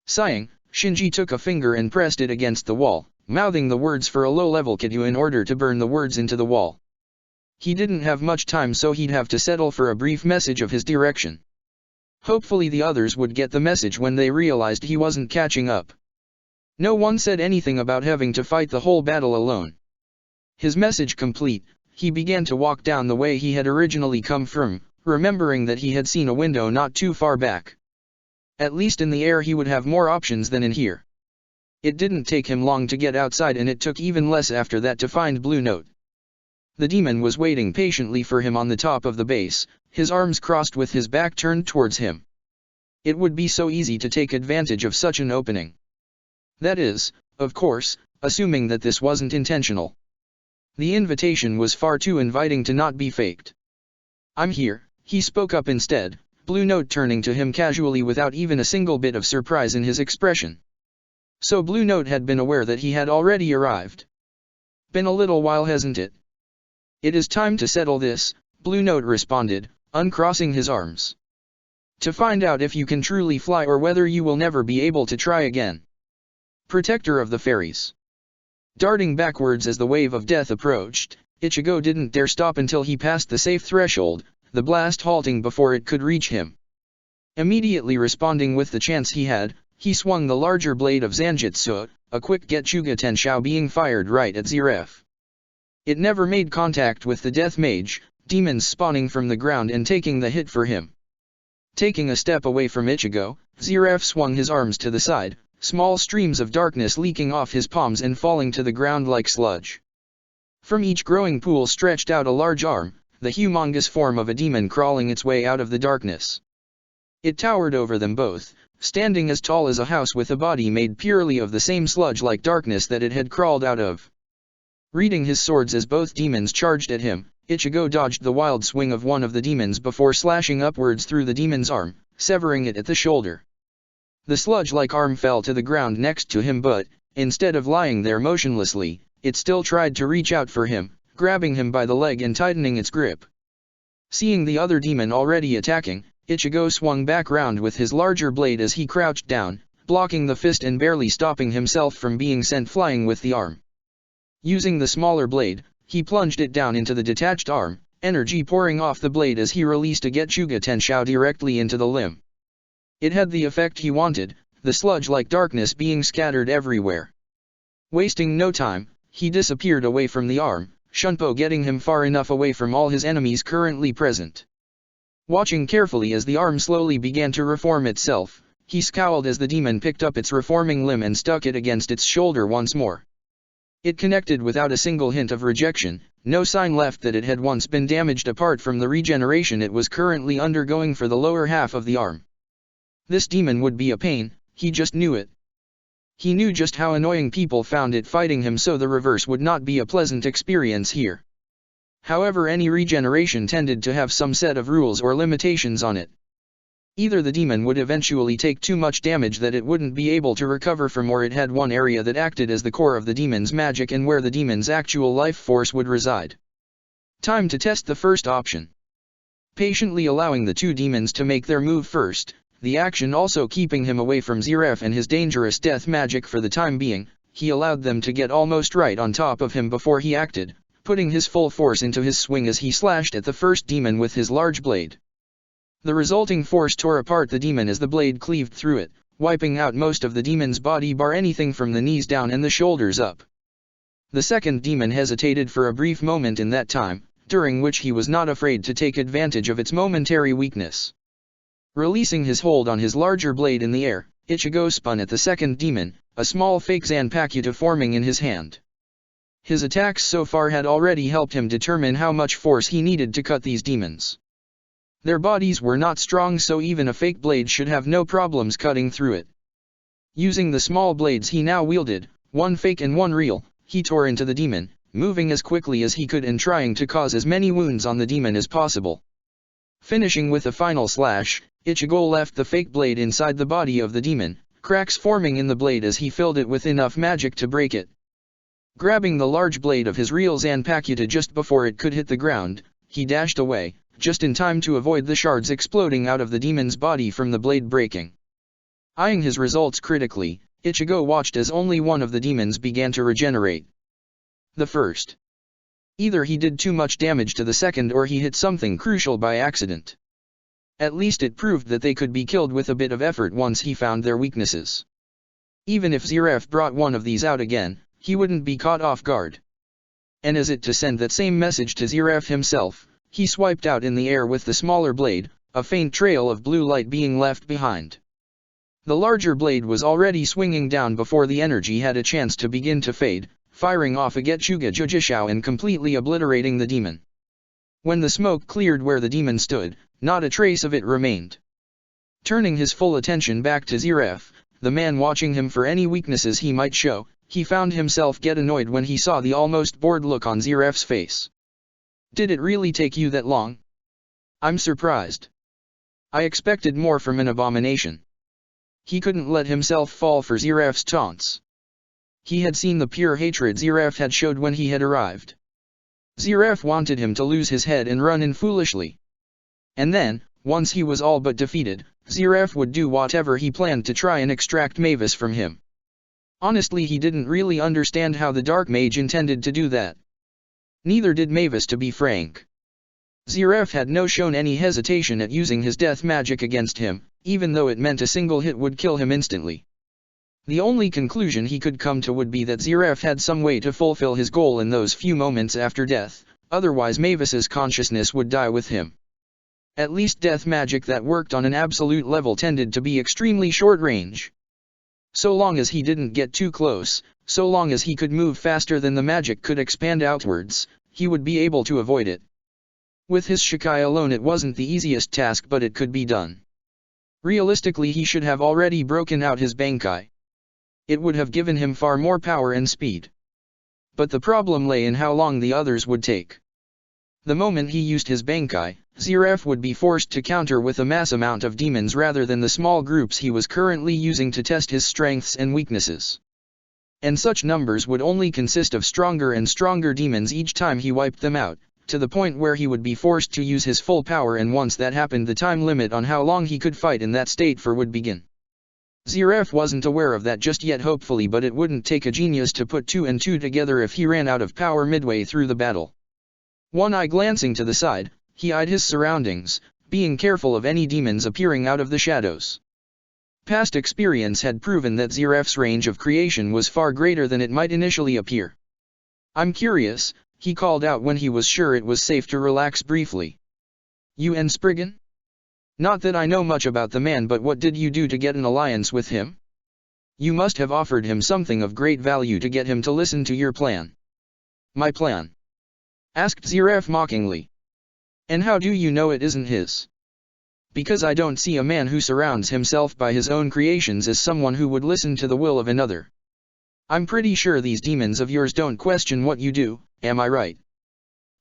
Sighing, Shinji took a finger and pressed it against the wall, mouthing the words for a low-level Kidyu in order to burn the words into the wall. He didn't have much time, so he'd have to settle for a brief message of his direction. Hopefully the others would get the message when they realized he wasn't catching up. No one said anything about having to fight the whole battle alone. His message complete, he began to walk down the way he had originally come from, remembering that he had seen a window not too far back. At least in the air he would have more options than in here. It didn't take him long to get outside, and it took even less after that to find Blue Note. The demon was waiting patiently for him on the top of the base, his arms crossed with his back turned towards him. It would be so easy to take advantage of such an opening. That is, of course, assuming that this wasn't intentional. The invitation was far too inviting to not be faked. "I'm here," he spoke up instead, Blue Note turning to him casually without even a single bit of surprise in his expression. So Blue Note had been aware that he had already arrived. Been a little while, hasn't it? "It is time to settle this," Blue Note responded, uncrossing his arms. "To find out if you can truly fly or whether you will never be able to try again. Protector of the fairies." Darting backwards as the wave of death approached, Ichigo didn't dare stop until he passed the safe threshold, the blast halting before it could reach him. Immediately responding with the chance he had, he swung the larger blade of Zanjutsu, a quick Getsuga Tenshou being fired right at Zeref. It never made contact with the death mage, demons spawning from the ground and taking the hit for him. Taking a step away from Ichigo, Zeref swung his arms to the side, small streams of darkness leaking off his palms and falling to the ground like sludge. From each growing pool stretched out a large arm, the humongous form of a demon crawling its way out of the darkness. It towered over them both, standing as tall as a house with a body made purely of the same sludge-like darkness that it had crawled out of. Reading his swords as both demons charged at him, Ichigo dodged the wild swing of one of the demons before slashing upwards through the demon's arm, severing it at the shoulder. The sludge-like arm fell to the ground next to him, but, instead of lying there motionlessly, it still tried to reach out for him, grabbing him by the leg and tightening its grip. Seeing the other demon already attacking, Ichigo swung back round with his larger blade as he crouched down, blocking the fist and barely stopping himself from being sent flying with the arm. Using the smaller blade, he plunged it down into the detached arm, energy pouring off the blade as he released a Getsuga Tenshou directly into the limb. It had the effect he wanted, the sludge-like darkness being scattered everywhere. Wasting no time, he disappeared away from the arm, Shunpo getting him far enough away from all his enemies currently present. Watching carefully as the arm slowly began to reform itself, he scowled as the demon picked up its reforming limb and stuck it against its shoulder once more. It connected without a single hint of rejection, no sign left that it had once been damaged apart from the regeneration it was currently undergoing for the lower half of the arm. This demon would be a pain, he just knew it. He knew just how annoying people found it fighting him, so the reverse would not be a pleasant experience here. However, any regeneration tended to have some set of rules or limitations on it. Either the demon would eventually take too much damage that it wouldn't be able to recover from, or it had one area that acted as the core of the demon's magic and where the demon's actual life force would reside. Time to test the first option. Patiently allowing the two demons to make their move first, the action also keeping him away from Zeref and his dangerous death magic for the time being, he allowed them to get almost right on top of him before he acted, putting his full force into his swing as he slashed at the first demon with his large blade. The resulting force tore apart the demon as the blade cleaved through it, wiping out most of the demon's body bar anything from the knees down and the shoulders up. The second demon hesitated for a brief moment in that time, during which he was not afraid to take advantage of its momentary weakness. Releasing his hold on his larger blade in the air, Ichigo spun at the second demon, a small fake Zanpakuto forming in his hand. His attacks so far had already helped him determine how much force he needed to cut these demons. Their bodies were not strong, so even a fake blade should have no problems cutting through it. Using the small blades he now wielded, one fake and one real, he tore into the demon, moving as quickly as he could and trying to cause as many wounds on the demon as possible. Finishing with a final slash, Ichigo left the fake blade inside the body of the demon, cracks forming in the blade as he filled it with enough magic to break it. Grabbing the large blade of his real Zanpakuto just before it could hit the ground, he dashed away, just in time to avoid the shards exploding out of the demon's body from the blade breaking. Eyeing his results critically, Ichigo watched as only one of the demons began to regenerate. The first. Either he did too much damage to the second or he hit something crucial by accident. At least it proved that they could be killed with a bit of effort once he found their weaknesses. Even if Zeref brought one of these out again, he wouldn't be caught off guard. And as it to send that same message to Zeref himself, he swiped out in the air with the smaller blade, a faint trail of blue light being left behind. The larger blade was already swinging down before the energy had a chance to begin to fade, firing off a Getsuga Jujishao and completely obliterating the demon. When the smoke cleared where the demon stood, not a trace of it remained. Turning his full attention back to Zeref, the man watching him for any weaknesses he might show, he found himself get annoyed when he saw the almost bored look on Zeref's face. Did it really take you that long? I'm surprised. I expected more from an abomination. He couldn't let himself fall for Zeref's taunts. He had seen the pure hatred Zeref had showed when he had arrived. Zeref wanted him to lose his head and run in foolishly. And then, once he was all but defeated, Zeref would do whatever he planned to try and extract Mavis from him. Honestly, he didn't really understand how the Dark Mage intended to do that. Neither did Mavis, to be frank. Zeref had no shown any hesitation at using his death magic against him, even though it meant a single hit would kill him instantly. The only conclusion he could come to would be that Zeref had some way to fulfill his goal in those few moments after death, otherwise Mavis's consciousness would die with him. At least death magic that worked on an absolute level tended to be extremely short range. So long as he didn't get too close, so long as he could move faster than the magic could expand outwards, he would be able to avoid it. With his Shikai alone it wasn't the easiest task, but it could be done. Realistically, he should have already broken out his Bankai. It would have given him far more power and speed. But the problem lay in how long the others would take. The moment he used his Bankai, Zeref would be forced to counter with a mass amount of demons rather than the small groups he was currently using to test his strengths and weaknesses. And such numbers would only consist of stronger and stronger demons each time he wiped them out, to the point where he would be forced to use his full power, and once that happened the time limit on how long he could fight in that state for would begin. Zeref wasn't aware of that just yet, hopefully, but it wouldn't take a genius to put two and two together if he ran out of power midway through the battle. One eye glancing to the side, he eyed his surroundings, being careful of any demons appearing out of the shadows. Past experience had proven that Zeref's range of creation was far greater than it might initially appear. "I'm curious," he called out when he was sure it was safe to relax briefly. "You and Spriggan? Not that I know much about the man, but what did you do to get an alliance with him? You must have offered him something of great value to get him to listen to your plan." "My plan?" asked Zeref mockingly. "And how do you know it isn't his?" "Because I don't see a man who surrounds himself by his own creations as someone who would listen to the will of another. I'm pretty sure these demons of yours don't question what you do, am I right?"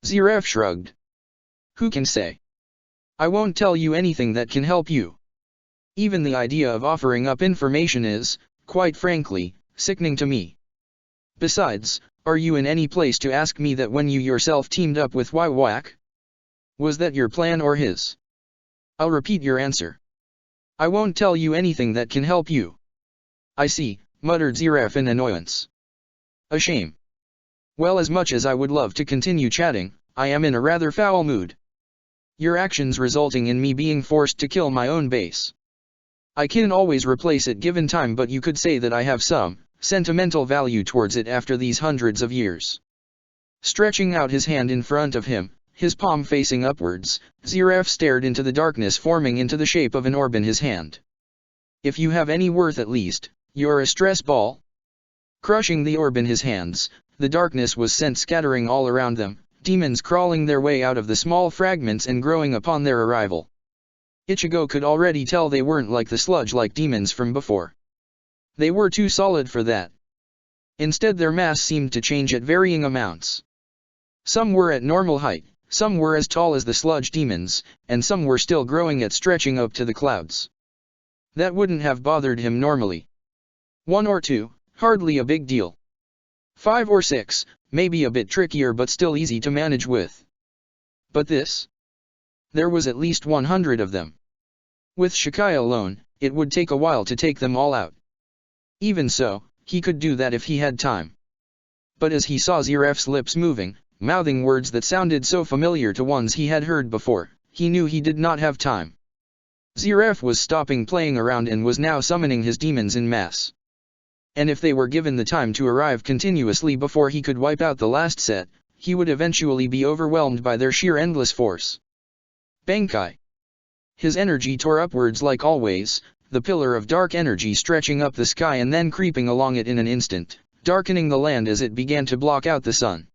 Zeref shrugged. "Who can say? I won't tell you anything that can help you. Even the idea of offering up information is, quite frankly, sickening to me. Besides, are you in any place to ask me that when you yourself teamed up with Wywak? Was that your plan or his? I'll repeat your answer. I won't tell you anything that can help you." "I see," muttered Zeref in annoyance. "A shame. Well, as much as I would love to continue chatting, I am in a rather foul mood. Your actions resulting in me being forced to kill my own base. I can always replace it given time, but you could say that I have some sentimental value towards it after these hundreds of years." Stretching out his hand in front of him, his palm facing upwards, Zeref stared into the darkness forming into the shape of an orb in his hand. If you have any worth at least, you're a stress ball. Crushing the orb in his hands, the darkness was sent scattering all around them, demons crawling their way out of the small fragments and growing upon their arrival. Ichigo could already tell they weren't like the sludge-like demons from before. They were too solid for that. Instead their mass seemed to change at varying amounts. Some were at normal height, some were as tall as the sludge demons, and some were still growing at stretching up to the clouds. That wouldn't have bothered him normally. 1 or 2, hardly a big deal. 5 or 6, maybe a bit trickier but still easy to manage with. But this? There was at least 100 of them. With Shikai alone, it would take a while to take them all out. Even so, he could do that if he had time. But as he saw Ziref's lips moving, mouthing words that sounded so familiar to ones he had heard before, he knew he did not have time. Ziref was stopping playing around and was now summoning his demons in mass. And if they were given the time to arrive continuously before he could wipe out the last set, he would eventually be overwhelmed by their sheer endless force. Bankai. His energy tore upwards like always, the pillar of dark energy stretching up the sky and then creeping along it in an instant, darkening the land as it began to block out the sun.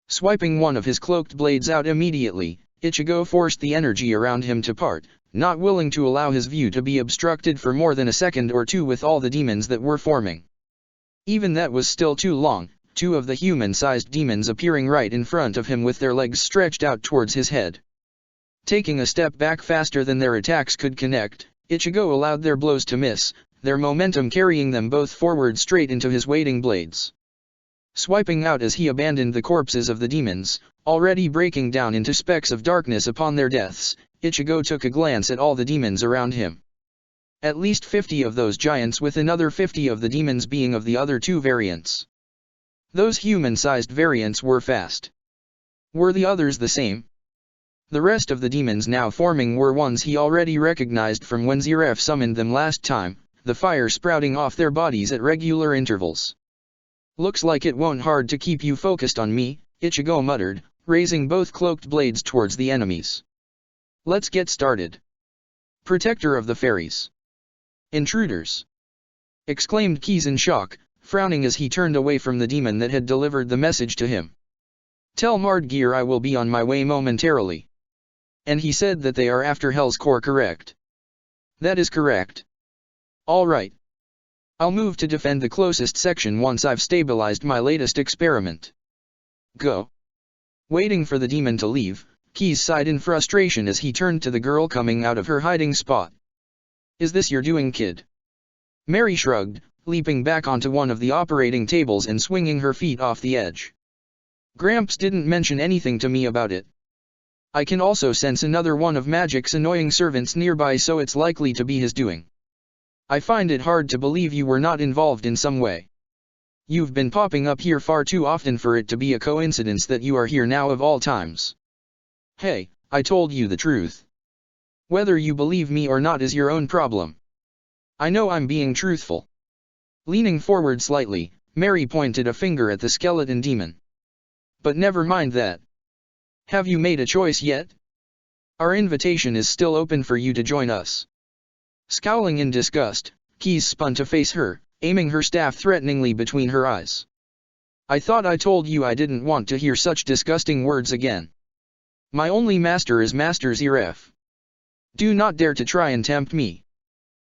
Swiping one of his cloaked blades out immediately, Ichigo forced the energy around him to part, not willing to allow his view to be obstructed for more than a second or two with all the demons that were forming. Even that was still too long, 2 of the human-sized demons appearing right in front of him with their legs stretched out towards his head. Taking a step back faster than their attacks could connect, Ichigo allowed their blows to miss, their momentum carrying them both forward straight into his waiting blades. Swiping out as he abandoned the corpses of the demons, already breaking down into specks of darkness upon their deaths, Ichigo took a glance at all the demons around him. At least 50 of those giants with another 50 of the demons being of the other 2 variants. Those human-sized variants were fast. Were the others the same? The rest of the demons now forming were ones he already recognized from when Ziref summoned them last time, the fire sprouting off their bodies at regular intervals. Looks like it won't hard to keep you focused on me, Ichigo muttered, raising both cloaked blades towards the enemies. Let's get started. Protector of the Fairies. Intruders! Exclaimed Keys in shock, frowning as he turned away from the demon that had delivered the message to him. Tell Mardgear I will be on my way momentarily. And he said that they are after Hell's Core, correct? That is correct. Alright. I'll move to defend the closest section once I've stabilized my latest experiment. Go. Waiting for the demon to leave, Keys sighed in frustration as he turned to the girl coming out of her hiding spot. Is this your doing, kid? Mary shrugged, leaping back onto one of the operating tables and swinging her feet off the edge. Gramps didn't mention anything to me about it. I can also sense another one of Magic's annoying servants nearby, so it's likely to be his doing. I find it hard to believe you were not involved in some way. You've been popping up here far too often for it to be a coincidence that you are here now of all times. Hey, I told you the truth. Whether you believe me or not is your own problem. I know I'm being truthful. Leaning forward slightly, Mary pointed a finger at the skeleton demon. But never mind that. Have you made a choice yet? Our invitation is still open for you to join us. Scowling in disgust, Keys spun to face her, aiming her staff threateningly between her eyes. I thought I told you I didn't want to hear such disgusting words again. My only master is Master Ziref. Do not dare to try and tempt me.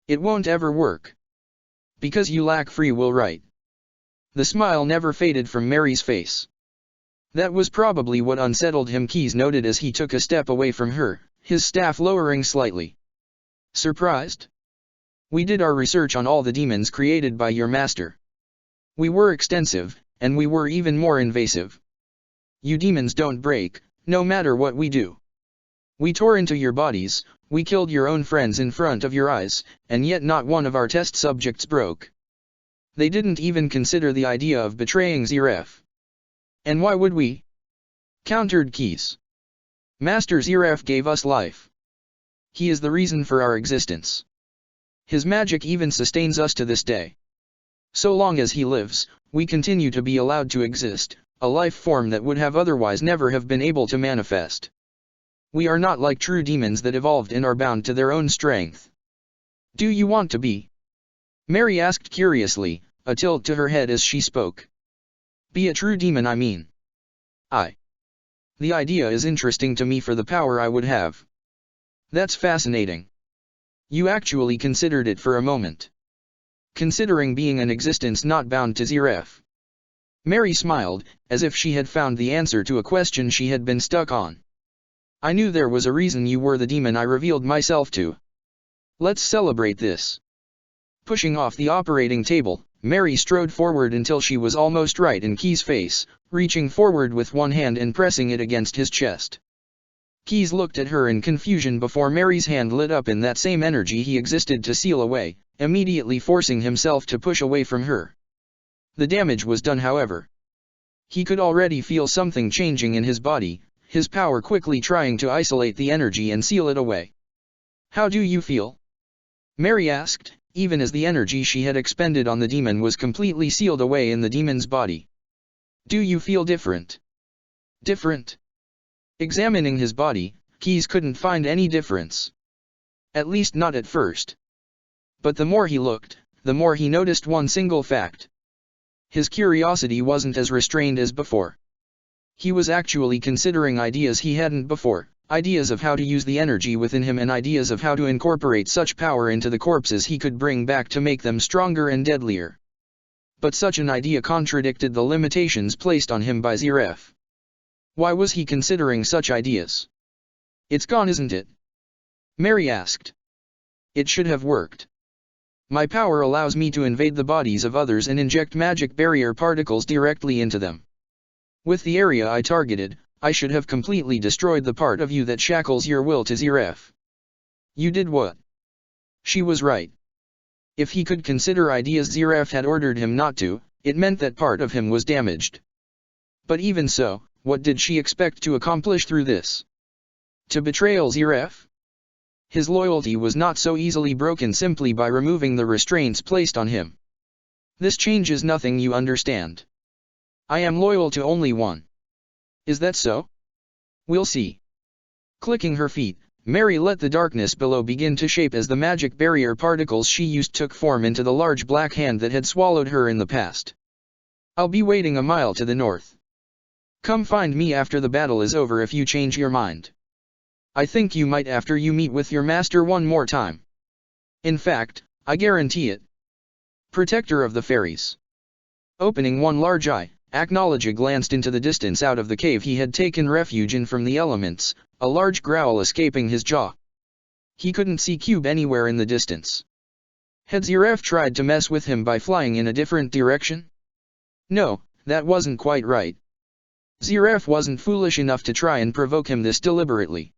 It won't ever work. Because you lack free will, right? The smile never faded from Mary's face. That was probably what unsettled him, Keys noted as he took a step away from her, his staff lowering slightly. Surprised? We did our research on all the demons created by your master. We were extensive, and we were even more invasive. You demons don't break, no matter what we do. We tore into your bodies, we killed your own friends in front of your eyes, and yet not one of our test subjects broke. They didn't even consider the idea of betraying Ziref. And why would we? Countered Keys. Master Ziref gave us life. He is the reason for our existence. His magic even sustains us to this day. So long as he lives, we continue to be allowed to exist, a life form that would have otherwise never have been able to manifest. We are not like true demons that evolved and are bound to their own strength. Do you want to be? Mary asked curiously, a tilt to her head as she spoke. Be a true demon, I mean. The idea is interesting to me for the power I would have. That's fascinating. You actually considered it for a moment. Considering being an existence not bound to Zeref. Mary smiled, as if she had found the answer to a question she had been stuck on. I knew there was a reason you were the demon I revealed myself to. Let's celebrate this. Pushing off the operating table, Mary strode forward until she was almost right in Key's face, reaching forward with one hand and pressing it against his chest. Keys looked at her in confusion before Mary's hand lit up in that same energy he existed to seal away, immediately forcing himself to push away from her. The damage was done, however. He could already feel something changing in his body, his power quickly trying to isolate the energy and seal it away. How do you feel? Mary asked, even as the energy she had expended on the demon was completely sealed away in the demon's body. Do you feel different? Different? Examining his body, Keys couldn't find any difference. At least not at first. But the more he looked, the more he noticed one single fact. His curiosity wasn't as restrained as before. He was actually considering ideas he hadn't before, ideas of how to use the energy within him and ideas of how to incorporate such power into the corpses he could bring back to make them stronger and deadlier. But such an idea contradicted the limitations placed on him by Zeref. Why was he considering such ideas? It's gone, isn't it? Mary asked. It should have worked. My power allows me to invade the bodies of others and inject magic barrier particles directly into them. With the area I targeted, I should have completely destroyed the part of you that shackles your will to Zeref. You did what? She was right. If he could consider ideas Zeref had ordered him not to, it meant that part of him was damaged. But even so, what did she expect to accomplish through this? To betray Zeref? His loyalty was not so easily broken simply by removing the restraints placed on him. This changes nothing, you understand. I am loyal to only one. Is that so? We'll see. Clicking her feet, Mary let the darkness below begin to shape as the magic barrier particles she used took form into the large black hand that had swallowed her in the past. I'll be waiting a mile to the north. Come find me after the battle is over if you change your mind. I think you might after you meet with your master one more time. In fact, I guarantee it. Protector of the Fairies. Opening one large eye, Acknowledge glanced into the distance out of the cave he had taken refuge in from the elements, a large growl escaping his jaw. He couldn't see Cube anywhere in the distance. Had Zeref tried to mess with him by flying in a different direction? No, that wasn't quite right. Zeref wasn't foolish enough to try and provoke him this deliberately.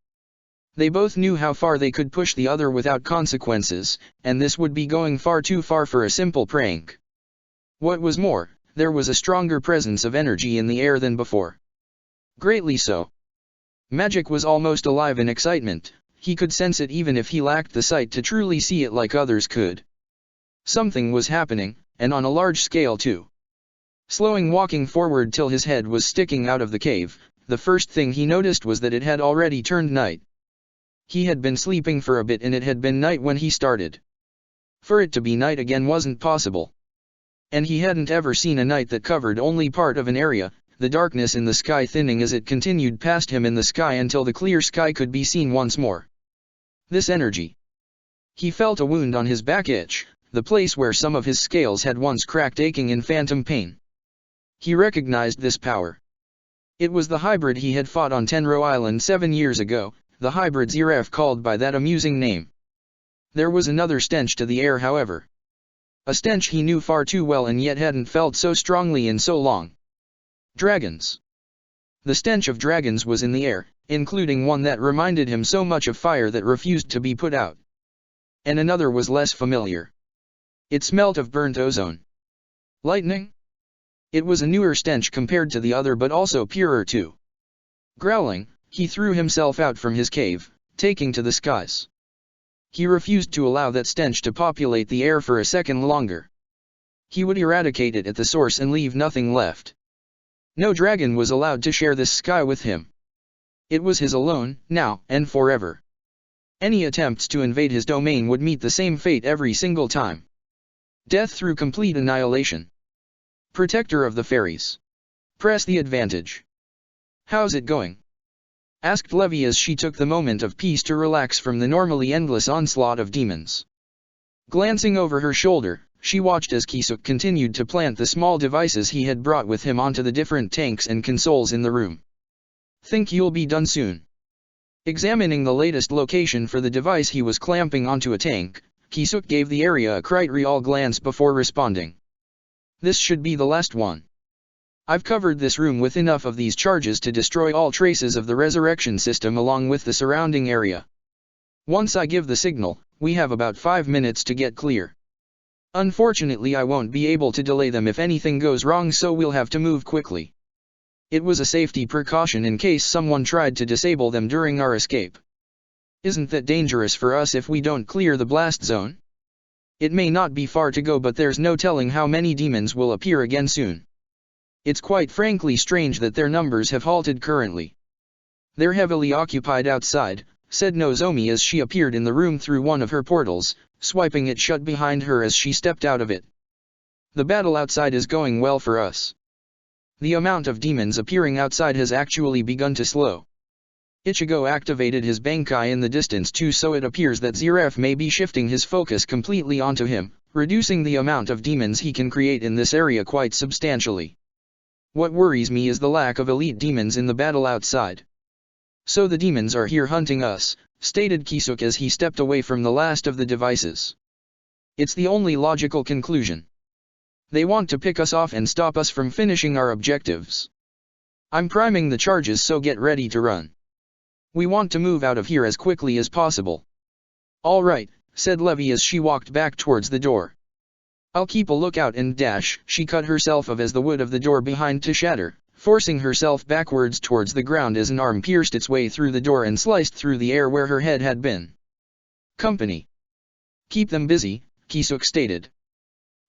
They both knew how far they could push the other without consequences, and this would be going far too far for a simple prank. What was more, there was a stronger presence of energy in the air than before. Greatly so. Magic was almost alive in excitement, he could sense it even if he lacked the sight to truly see it like others could. Something was happening, and on a large scale too. Walking forward till his head was sticking out of the cave, the first thing he noticed was that it had already turned night. He had been sleeping for a bit and it had been night when he started. For it to be night again wasn't possible. And he hadn't ever seen a night that covered only part of an area, the darkness in the sky thinning as it continued past him in the sky until the clear sky could be seen once more. This energy. He felt a wound on his back itch, the place where some of his scales had once cracked, aching in phantom pain. He recognized this power. It was the hybrid he had fought on Tenro Island 7 years ago, the hybrid Zeref called by that amusing name. There was another stench to the air, however. A stench he knew far too well and yet hadn't felt so strongly in so long. Dragons. The stench of dragons was in the air, including one that reminded him so much of fire that refused to be put out. And another was less familiar. It smelt of burnt ozone. Lightning? It was a newer stench compared to the other but also purer too. Growling, he threw himself out from his cave, taking to the skies. He refused to allow that stench to populate the air for a second longer. He would eradicate it at the source and leave nothing left. No dragon was allowed to share this sky with him. It was his alone, now and forever. Any attempts to invade his domain would meet the same fate every single time. Death through complete annihilation. Protector of the Fairies. Press the advantage. How's it going? Asked Levy as she took the moment of peace to relax from the normally endless onslaught of demons. Glancing over her shoulder, she watched as Kisuk continued to plant the small devices he had brought with him onto the different tanks and consoles in the room. Think you'll be done soon? Examining the latest location for the device he was clamping onto a tank, Kisuk gave the area a critical glance before responding. This should be the last one. I've covered this room with enough of these charges to destroy all traces of the resurrection system along with the surrounding area. Once I give the signal, we have about 5 minutes to get clear. Unfortunately, I won't be able to delay them if anything goes wrong, so we'll have to move quickly. It was a safety precaution in case someone tried to disable them during our escape. Isn't that dangerous for us if we don't clear the blast zone? It may not be far to go, but there's no telling how many demons will appear again soon. It's quite frankly strange that their numbers have halted currently. They're heavily occupied outside, said Nozomi as she appeared in the room through one of her portals, swiping it shut behind her as she stepped out of it. The battle outside is going well for us. The amount of demons appearing outside has actually begun to slow. Ichigo activated his Bankai in the distance too, so it appears that Zeref may be shifting his focus completely onto him, reducing the amount of demons he can create in this area quite substantially. What worries me is the lack of elite demons in the battle outside. So the demons are here hunting us, stated Kisuk as he stepped away from the last of the devices. It's the only logical conclusion. They want to pick us off and stop us from finishing our objectives. I'm priming the charges, so get ready to run. We want to move out of here as quickly as possible. All right, said Levy as she walked back towards the door. I'll keep a lookout and dash. She cut herself off as the wood of the door behind to shatter, forcing herself backwards towards the ground as an arm pierced its way through the door and sliced through the air where her head had been. Company. Keep them busy, Kisuk stated.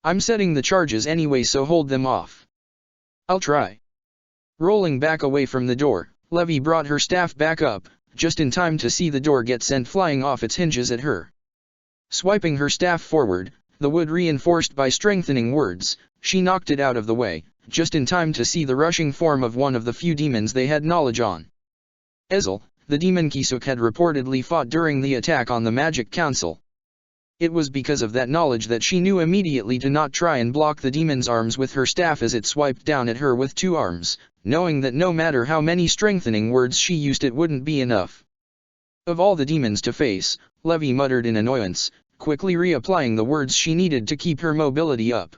I'm setting the charges anyway, so hold them off. I'll try. Rolling back away from the door, Levy brought her staff back up, just in time to see the door get sent flying off its hinges at her. Swiping her staff forward, the wood reinforced by strengthening words, she knocked it out of the way, just in time to see the rushing form of one of the few demons they had knowledge on. Ezel, the demon Kisuk had reportedly fought during the attack on the Magic Council. It was because of that knowledge that she knew immediately to not try and block the demon's arms with her staff as it swiped down at her with 2 arms, knowing that no matter how many strengthening words she used it wouldn't be enough. Of all the demons to face, Levy muttered in annoyance, quickly reapplying the words she needed to keep her mobility up.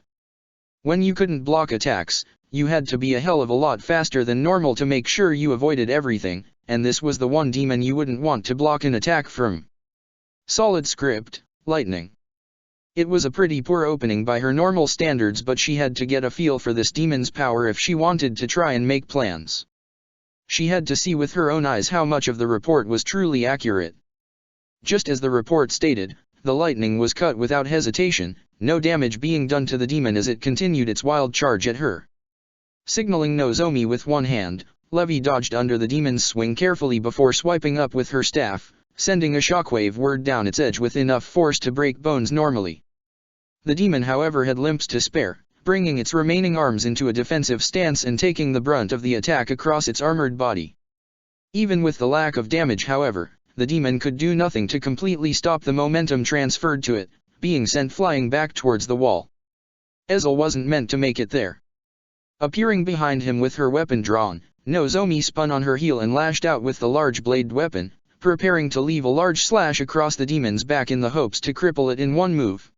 When you couldn't block attacks, you had to be a hell of a lot faster than normal to make sure you avoided everything, and this was the one demon you wouldn't want to block an attack from. Solid script, lightning. It was a pretty poor opening by her normal standards, but she had to get a feel for this demon's power if she wanted to try and make plans. She had to see with her own eyes how much of the report was truly accurate. Just as the report stated, the lightning was cut without hesitation, no damage being done to the demon as it continued its wild charge at her. Signaling Nozomi with one hand, Levy dodged under the demon's swing carefully before swiping up with her staff, sending a shockwave word down its edge with enough force to break bones normally. The demon, however, had limps to spare, bringing its remaining arms into a defensive stance and taking the brunt of the attack across its armored body. Even with the lack of damage, however, the demon could do nothing to completely stop the momentum transferred to it, being sent flying back towards the wall. Ezel wasn't meant to make it there. Appearing behind him with her weapon drawn, Nozomi spun on her heel and lashed out with the large blade weapon, preparing to leave a large slash across the demon's back in the hopes to cripple it in one move.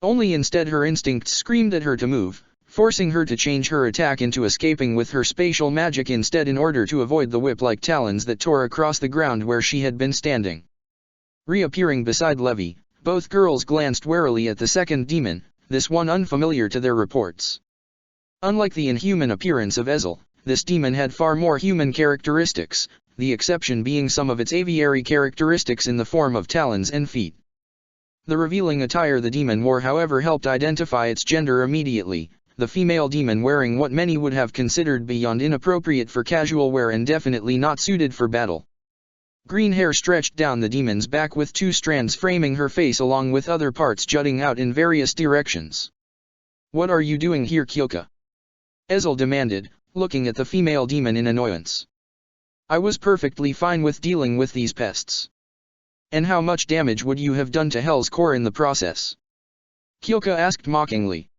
Only instead her instincts screamed at her to move, forcing her to change her attack into escaping with her spatial magic instead in order to avoid the whip-like talons that tore across the ground where she had been standing. Reappearing beside Levy, both girls glanced warily at the second demon, this one unfamiliar to their reports. Unlike the inhuman appearance of Ezel, this demon had far more human characteristics, the exception being some of its aviary characteristics in the form of talons and feet. The revealing attire the demon wore, however, helped identify its gender immediately, the female demon wearing what many would have considered beyond inappropriate for casual wear and definitely not suited for battle. Green hair stretched down the demon's back with two strands framing her face along with other parts jutting out in various directions. "What are you doing here, Kyoka?" Ezel demanded, looking at the female demon in annoyance. "I was perfectly fine with dealing with these pests. And how much damage would you have done to Hell's core in the process?" Kyoka asked mockingly.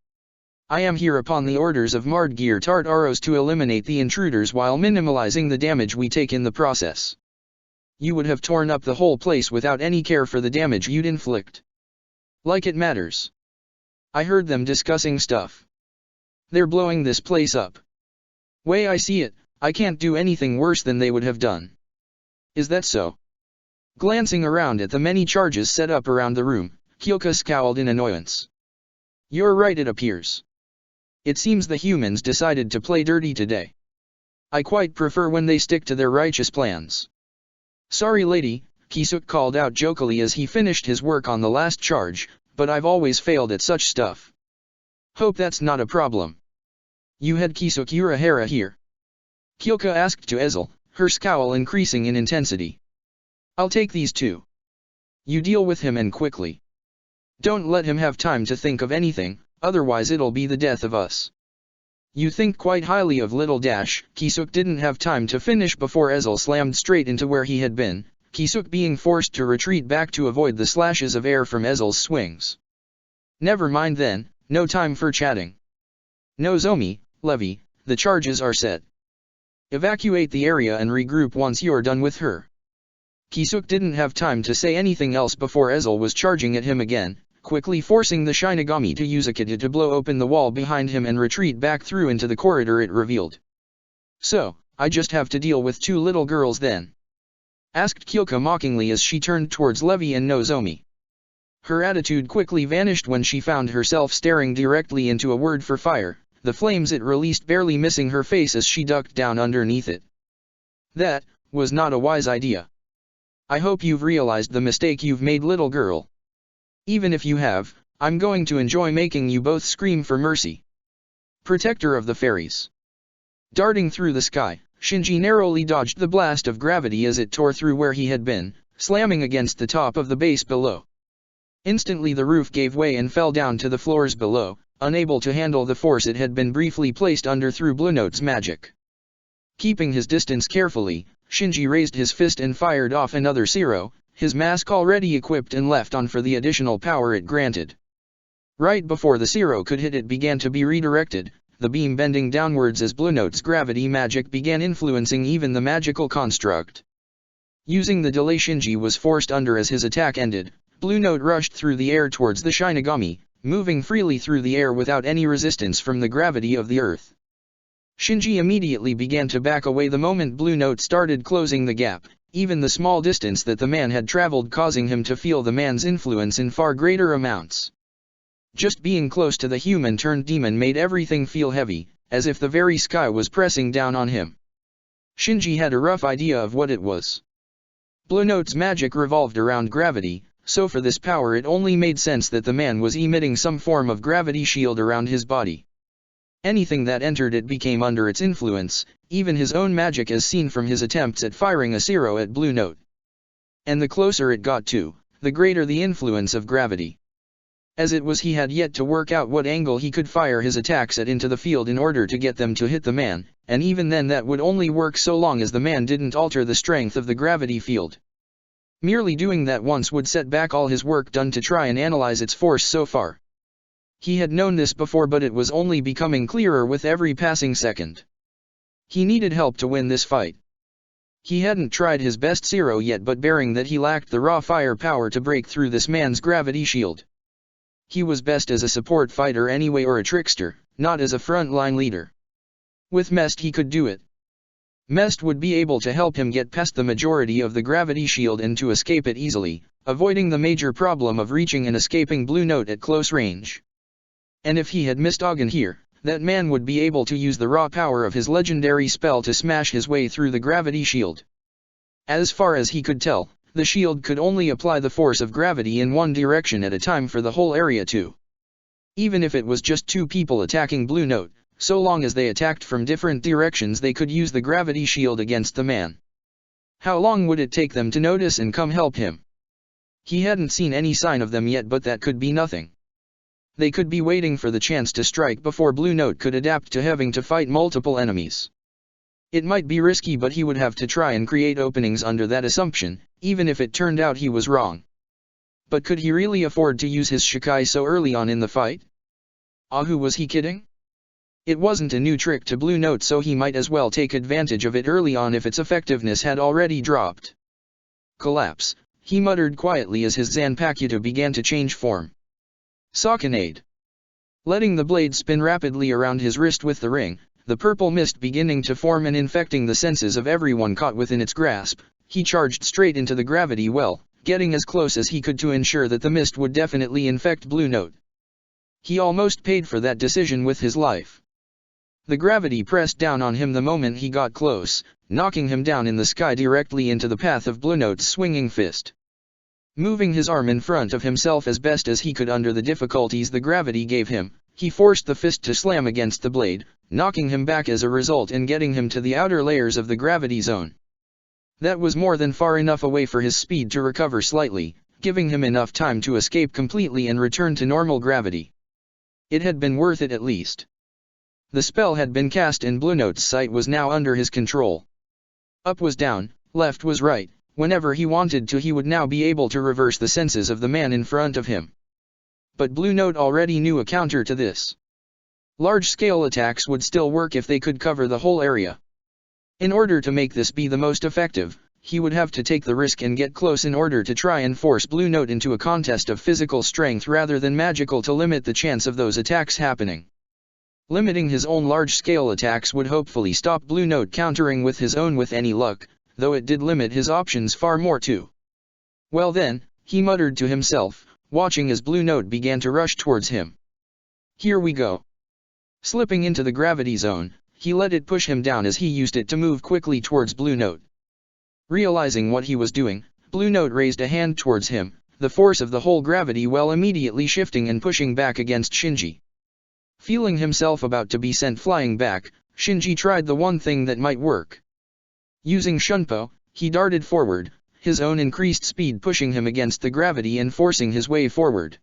"I am here upon the orders of Mardgeir Tartaros to eliminate the intruders while minimalizing the damage we take in the process. You would have torn up the whole place without any care for the damage you'd inflict. Like it matters. I heard them discussing stuff. They're blowing this place up. Way I see it, I can't do anything worse than they would have done." "Is that so?" Glancing around at the many charges set up around the room, Kyoka scowled in annoyance. "You're right, it appears. It seems the humans decided to play dirty today. I quite prefer when they stick to their righteous plans." "Sorry lady," Kisuk called out jokily as he finished his work on the last charge, "but I've always failed at such stuff. Hope that's not a problem." "You had Kisuk Urahara here?" Kyoka asked to Ezel, her scowl increasing in intensity. "I'll take these two. You deal with him and quickly. Don't let him have time to think of anything, otherwise it'll be the death of us." "You think quite highly of little Dash." Kisuk didn't have time to finish before Ezel slammed straight into where he had been, Kisuk being forced to retreat back to avoid the slashes of air from Ezel's swings. "Never mind then, no time for chatting. Nozomi, Levi, the charges are set. Evacuate the area and regroup once you're done with her." Kisuk didn't have time to say anything else before Ezel was charging at him again, quickly forcing the Shinigami to use a kata to blow open the wall behind him and retreat back through into the corridor it revealed. "So, I just have to deal with two little girls then?" asked Kyoka mockingly as she turned towards Levi and Nozomi. Her attitude quickly vanished when she found herself staring directly into a word for fire, the flames it released barely missing her face as she ducked down underneath it. "That was not a wise idea. I hope you've realized the mistake you've made, little girl. Even if you have, I'm going to enjoy making you both scream for mercy." Protector of the Fairies. Darting through the sky, Shinji narrowly dodged the blast of gravity as it tore through where he had been, slamming against the top of the base below. Instantly the roof gave way and fell down to the floors below, unable to handle the force it had been briefly placed under through Blue Note's magic. Keeping his distance carefully, Shinji raised his fist and fired off another Zero, his mask already equipped and left on for the additional power it granted. Right before the Zero could hit it began to be redirected, the beam bending downwards as Blue Note's gravity magic began influencing even the magical construct. Using the delay Shinji was forced under as his attack ended, Blue Note rushed through the air towards the Shinigami, moving freely through the air without any resistance from the gravity of the earth. Shinji immediately began to back away the moment Blue Note started closing the gap, even the small distance that the man had traveled causing him to feel the man's influence in far greater amounts. Just being close to the human-turned-demon made everything feel heavy, as if the very sky was pressing down on him. Shinji had a rough idea of what it was. Blue Note's magic revolved around gravity, so for this power it only made sense that the man was emitting some form of gravity shield around his body. Anything that entered it became under its influence, even his own magic as seen from his attempts at firing a Zero at Blue Note. And the closer it got to, the greater the influence of gravity. As it was, he had yet to work out what angle he could fire his attacks at into the field in order to get them to hit the man, and even then that would only work so long as the man didn't alter the strength of the gravity field. Merely doing that once would set back all his work done to try and analyze its force so far. He had known this before, but it was only becoming clearer with every passing second. He needed help to win this fight. He hadn't tried his best Zero yet, but bearing that he lacked the raw firepower to break through this man's gravity shield. He was best as a support fighter anyway, or a trickster, not as a frontline leader. With Mest he could do it. Mest would be able to help him get past the majority of the gravity shield and to escape it easily, avoiding the major problem of reaching and escaping Blue Note at close range. And if he had missed Ogun here, that man would be able to use the raw power of his legendary spell to smash his way through the gravity shield. As far as he could tell, the shield could only apply the force of gravity in one direction at a time for the whole area too. Even if it was just two people attacking Blue Note, so long as they attacked from different directions they could use the gravity shield against the man. How long would it take them to notice and come help him? He hadn't seen any sign of them yet, but that could be nothing. They could be waiting for the chance to strike before Blue Note could adapt to having to fight multiple enemies. It might be risky, but he would have to try and create openings under that assumption, even if it turned out he was wrong. But could he really afford to use his Shikai so early on in the fight? Who was he kidding? It wasn't a new trick to Blue Note, so he might as well take advantage of it early on if its effectiveness had already dropped. Collapse, he muttered quietly as his Zanpakuto began to change form. Sauconade. Letting the blade spin rapidly around his wrist with the ring, the purple mist beginning to form and infecting the senses of everyone caught within its grasp, he charged straight into the gravity well, getting as close as he could to ensure that the mist would definitely infect Blue Note. He almost paid for that decision with his life. The gravity pressed down on him the moment he got close, knocking him down in the sky directly into the path of Blue Note's swinging fist. Moving his arm in front of himself as best as he could under the difficulties the gravity gave him, he forced the fist to slam against the blade, knocking him back as a result and getting him to the outer layers of the gravity zone. That was more than far enough away for his speed to recover slightly, giving him enough time to escape completely and return to normal gravity. It had been worth it at least. The spell had been cast and Blue Note's sight was now under his control. Up was down, left was right. Whenever he wanted to, he would now be able to reverse the senses of the man in front of him. But Blue Note already knew a counter to this. Large-scale attacks would still work if they could cover the whole area. In order to make this be the most effective, he would have to take the risk and get close in order to try and force Blue Note into a contest of physical strength rather than magical to limit the chance of those attacks happening. Limiting his own large-scale attacks would hopefully stop Blue Note countering with his own with any luck, though it did limit his options far more too. Well then, he muttered to himself, watching as Blue Note began to rush towards him. Here we go. Slipping into the gravity zone, he let it push him down as he used it to move quickly towards Blue Note. Realizing what he was doing, Blue Note raised a hand towards him, the force of the whole gravity well immediately shifting and pushing back against Shinji. Feeling himself about to be sent flying back, Shinji tried the one thing that might work. Using Shunpo, he darted forward, his own increased speed pushing him against the gravity and forcing his way forward.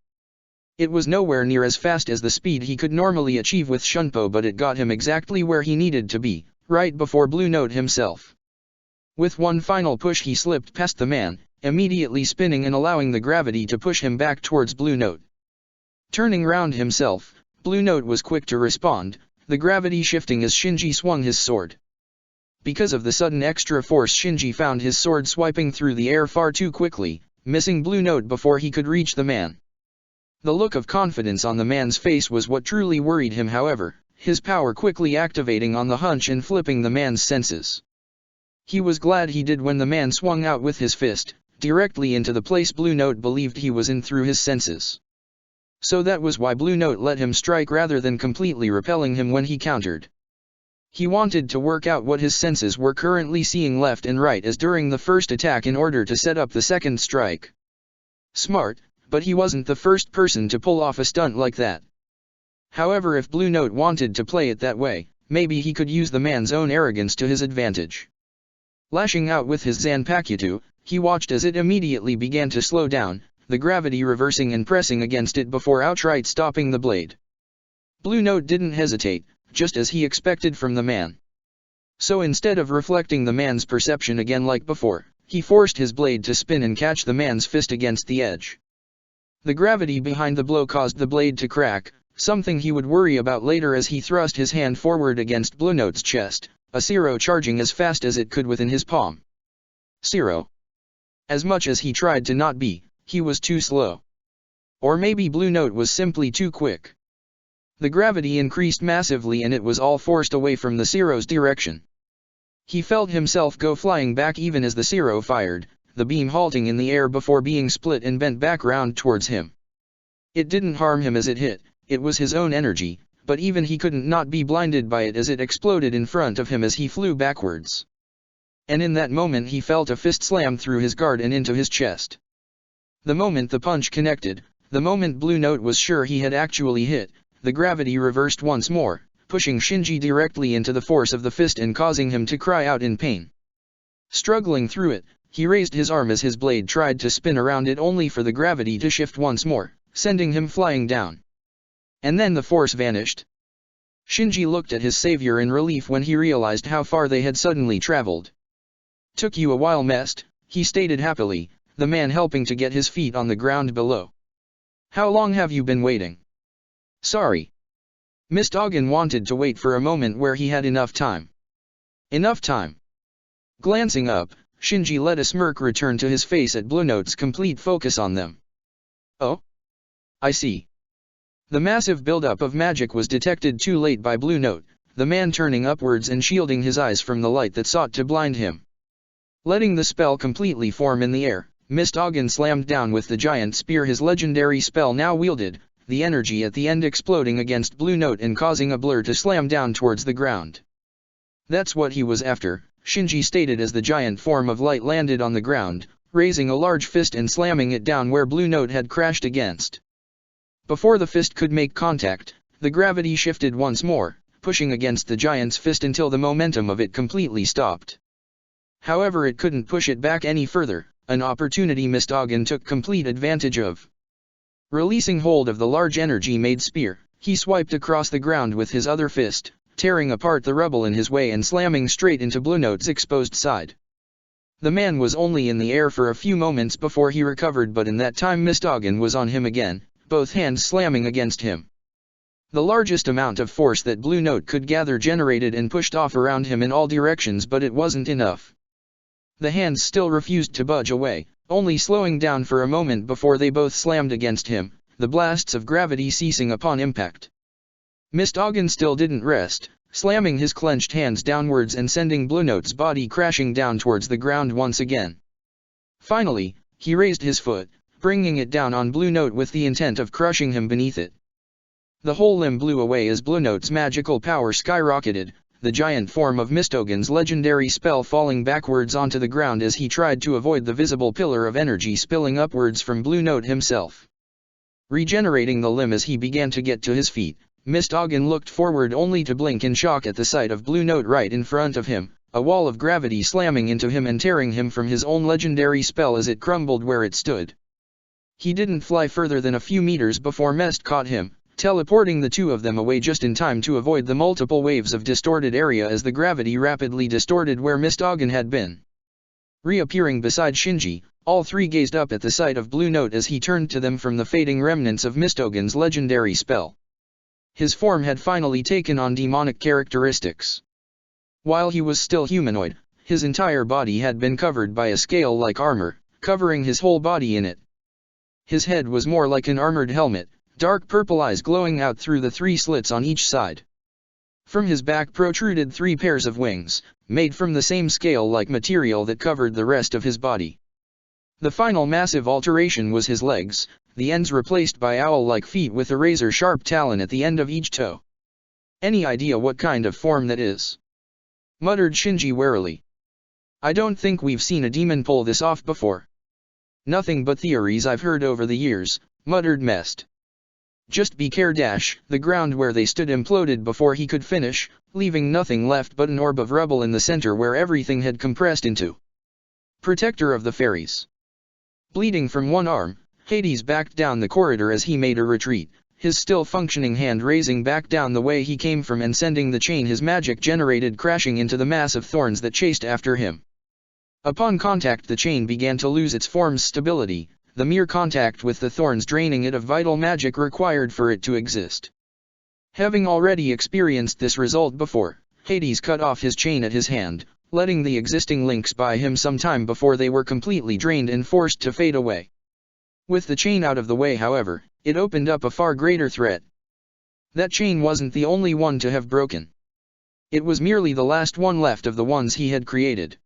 It was nowhere near as fast as the speed he could normally achieve with Shunpo, but it got him exactly where he needed to be, right before Blue Note himself. With one final push he slipped past the man, immediately spinning and allowing the gravity to push him back towards Blue Note. Turning round himself, Blue Note was quick to respond, the gravity shifting as Shinji swung his sword. Because of the sudden extra force, Shinji found his sword swiping through the air far too quickly, missing Blue Note before he could reach the man. The look of confidence on the man's face was what truly worried him, however, his power quickly activating on the hunch and flipping the man's senses. He was glad he did when the man swung out with his fist, directly into the place Blue Note believed he was in through his senses. So that was why Blue Note let him strike rather than completely repelling him when he countered. He wanted to work out what his senses were currently seeing left and right as during the first attack in order to set up the second strike. Smart, but he wasn't the first person to pull off a stunt like that. However, if Blue Note wanted to play it that way, maybe he could use the man's own arrogance to his advantage. Lashing out with his Zanpakuto, he watched as it immediately began to slow down, the gravity reversing and pressing against it before outright stopping the blade. Blue Note didn't hesitate, just as he expected from the man. So instead of reflecting the man's perception again like before, he forced his blade to spin and catch the man's fist against the edge. The gravity behind the blow caused the blade to crack, something he would worry about later as he thrust his hand forward against Blue Note's chest, a Zero charging as fast as it could within his palm. Zero. As much as he tried to not be, he was too slow. Or maybe Blue Note was simply too quick. The gravity increased massively and it was all forced away from the Zero's direction. He felt himself go flying back even as the Zero fired, the beam halting in the air before being split and bent back round towards him. It didn't harm him as it hit, it was his own energy, but even he couldn't not be blinded by it as it exploded in front of him as he flew backwards. And in that moment he felt a fist slam through his guard and into his chest. The moment the punch connected, the moment Blue Note was sure he had actually hit, the gravity reversed once more, pushing Shinji directly into the force of the fist and causing him to cry out in pain. Struggling through it, he raised his arm as his blade tried to spin around it only for the gravity to shift once more, sending him flying down. And then the force vanished. Shinji looked at his savior in relief when he realized how far they had suddenly traveled. "Took you a while, Mest," he stated happily, the man helping to get his feet on the ground below. "How long have you been waiting?" "Sorry." Mistogen wanted to wait for a moment where he had enough time. Enough time. Glancing up, Shinji let a smirk return to his face at Blue Note's complete focus on them. "Oh? I see." The massive buildup of magic was detected too late by Blue Note, the man turning upwards and shielding his eyes from the light that sought to blind him. Letting the spell completely form in the air, Mistogen slammed down with the giant spear his legendary spell now wielded, the energy at the end exploding against Blue Note and causing a blur to slam down towards the ground. "That's what he was after," Shinji stated as the giant form of light landed on the ground, raising a large fist and slamming it down where Blue Note had crashed against. Before the fist could make contact, the gravity shifted once more, pushing against the giant's fist until the momentum of it completely stopped. However, it couldn't push it back any further, an opportunity Mistogen took complete advantage of. Releasing hold of the large energy-made spear, he swiped across the ground with his other fist, tearing apart the rubble in his way and slamming straight into Blue Note's exposed side. The man was only in the air for a few moments before he recovered, but in that time Mistogen was on him again, both hands slamming against him. The largest amount of force that Blue Note could gather generated and pushed off around him in all directions, but it wasn't enough. The hands still refused to budge away, only slowing down for a moment before they both slammed against him, the blasts of gravity ceasing upon impact. Mistogen still didn't rest, slamming his clenched hands downwards and sending Blue Note's body crashing down towards the ground once again. Finally, he raised his foot, bringing it down on Blue Note with the intent of crushing him beneath it. The whole limb blew away as Blue Note's magical power skyrocketed, the giant form of Mistogen's legendary spell falling backwards onto the ground as he tried to avoid the visible pillar of energy spilling upwards from Blue Note himself. Regenerating the limb as he began to get to his feet, Mistogen looked forward only to blink in shock at the sight of Blue Note right in front of him, a wall of gravity slamming into him and tearing him from his own legendary spell as it crumbled where it stood. He didn't fly further than a few meters before Mest caught him, teleporting the two of them away just in time to avoid the multiple waves of distorted area as the gravity rapidly distorted where Mistogen had been. Reappearing beside Shinji, all three gazed up at the sight of Blue Note as he turned to them from the fading remnants of Mistogen's legendary spell. His form had finally taken on demonic characteristics. While he was still humanoid, his entire body had been covered by a scale-like armor, covering his whole body in it. His head was more like an armored helmet, dark purple eyes glowing out through the three slits on each side. From his back protruded 3 pairs of wings, made from the same scale-like material that covered the rest of his body. The final massive alteration was his legs, the ends replaced by owl-like feet with a razor-sharp talon at the end of each toe. "Any idea what kind of form that is?" muttered Shinji warily. "I don't think we've seen a demon pull this off before." "Nothing but theories I've heard over the years," muttered Mest. Just be care dash, the ground where they stood imploded before he could finish, leaving nothing left but an orb of rubble in the center where everything had compressed into. Protector of the Fairies. Bleeding from one arm, Hades backed down the corridor as he made a retreat, his still functioning hand raising back down the way he came from and sending the chain his magic generated crashing into the mass of thorns that chased after him. Upon contact the chain began to lose its form's stability, the mere contact with the thorns draining it of vital magic required for it to exist. Having already experienced this result before, Hades cut off his chain at his hand, letting the existing links by him some time before they were completely drained and forced to fade away. With the chain out of the way, however, it opened up a far greater threat. That chain wasn't the only one to have broken. It was merely the last one left of the ones he had created.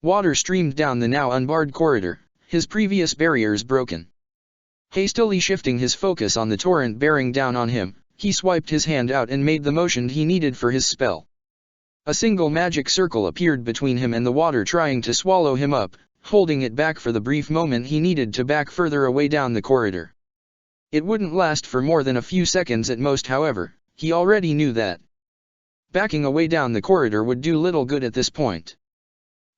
Water streamed down the now unbarred corridor, his previous barriers broken. Hastily shifting his focus on the torrent bearing down on him, he swiped his hand out and made the motion he needed for his spell. A single magic circle appeared between him and the water, trying to swallow him up, holding it back for the brief moment he needed to back further away down the corridor. It wouldn't last for more than a few seconds at most, however, he already knew that. Backing away down the corridor would do little good at this point.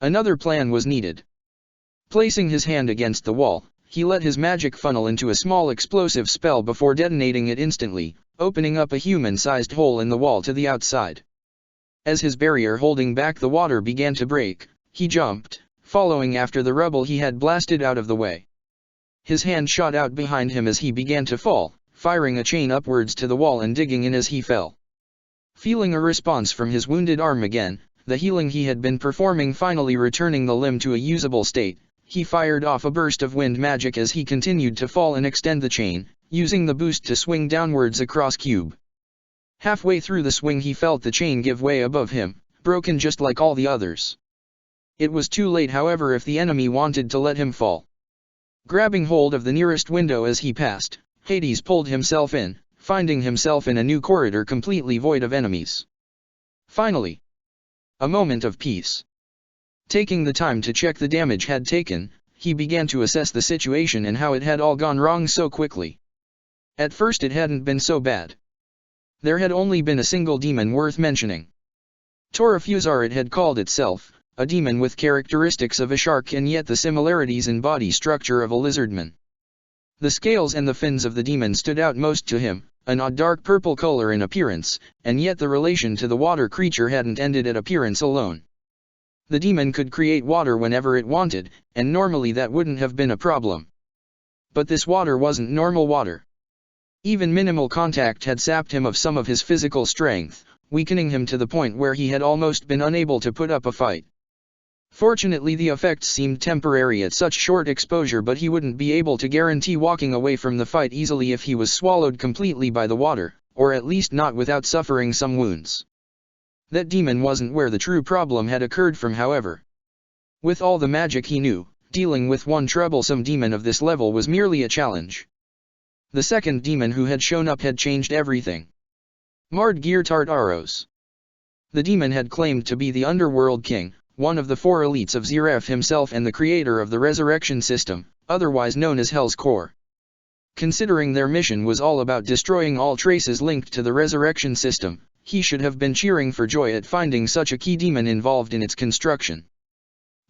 Another plan was needed. Placing his hand against the wall, he let his magic funnel into a small explosive spell before detonating it instantly, opening up a human-sized hole in the wall to the outside. As his barrier holding back the water began to break, he jumped, following after the rubble he had blasted out of the way. His hand shot out behind him as he began to fall, firing a chain upwards to the wall and digging in as he fell. Feeling a response from his wounded arm again, the healing he had been performing finally returning the limb to a usable state, he fired off a burst of wind magic as he continued to fall and extend the chain, using the boost to swing downwards across cube. Halfway through the swing he felt the chain give way above him, broken just like all the others. It was too late however if the enemy wanted to let him fall. Grabbing hold of the nearest window as he passed, Hades pulled himself in, finding himself in a new corridor completely void of enemies. Finally, a moment of peace. Taking the time to check the damage had taken, he began to assess the situation and how it had all gone wrong so quickly. At first it hadn't been so bad. There had only been a single demon worth mentioning. Torafusar it had called itself, a demon with characteristics of a shark and yet the similarities in body structure of a lizardman. The scales and the fins of the demon stood out most to him, an odd dark purple color in appearance, and yet the relation to the water creature hadn't ended at appearance alone. The demon could create water whenever it wanted, and normally that wouldn't have been a problem. But this water wasn't normal water. Even minimal contact had sapped him of some of his physical strength, weakening him to the point where he had almost been unable to put up a fight. Fortunately the effects seemed temporary at such short exposure, but he wouldn't be able to guarantee walking away from the fight easily if he was swallowed completely by the water, or at least not without suffering some wounds. That demon wasn't where the true problem had occurred from however. With all the magic he knew, dealing with one troublesome demon of this level was merely a challenge. The second demon who had shown up had changed everything. Mardgir Tartaros. The demon had claimed to be the Underworld King, one of the four elites of Zeref himself and the creator of the resurrection system, otherwise known as Hell's Core. Considering their mission was all about destroying all traces linked to the resurrection system, he should have been cheering for joy at finding such a key demon involved in its construction.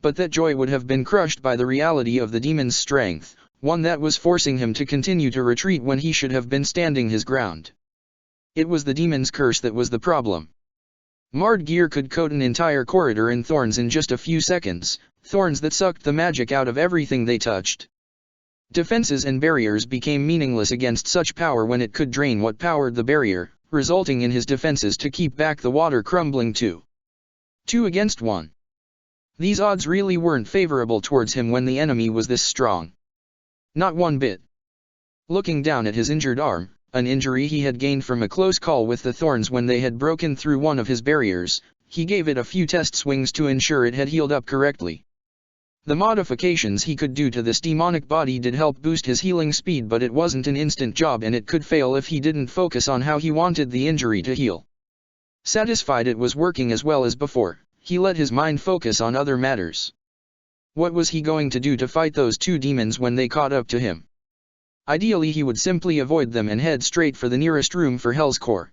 But that joy would have been crushed by the reality of the demon's strength, one that was forcing him to continue to retreat when he should have been standing his ground. It was the demon's curse that was the problem. Mardgir could coat an entire corridor in thorns in just a few seconds, thorns that sucked the magic out of everything they touched. Defenses and barriers became meaningless against such power when it could drain what powered the barrier, resulting in his defenses to keep back the water crumbling too. 2 against 1. These odds really weren't favorable towards him when the enemy was this strong. Not one bit. Looking down at his injured arm, an injury he had gained from a close call with the thorns when they had broken through one of his barriers, he gave it a few test swings to ensure it had healed up correctly. The modifications he could do to this demonic body did help boost his healing speed, but it wasn't an instant job and it could fail if he didn't focus on how he wanted the injury to heal. Satisfied it was working as well as before, he let his mind focus on other matters. What was he going to do to fight those 2 demons when they caught up to him? Ideally he would simply avoid them and head straight for the nearest room for Hell's Core.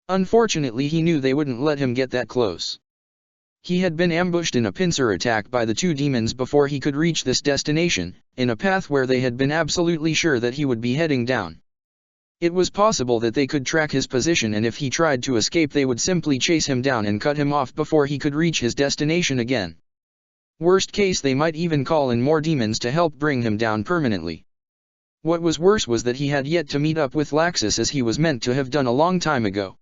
Unfortunately he knew they wouldn't let him get that close. He had been ambushed in a pincer attack by the 2 demons before he could reach this destination, in a path where they had been absolutely sure that he would be heading down. It was possible that they could track his position, and if he tried to escape they would simply chase him down and cut him off before he could reach his destination again. Worst case they might even call in more demons to help bring him down permanently. What was worse was that he had yet to meet up with Laxus as he was meant to have done a long time ago.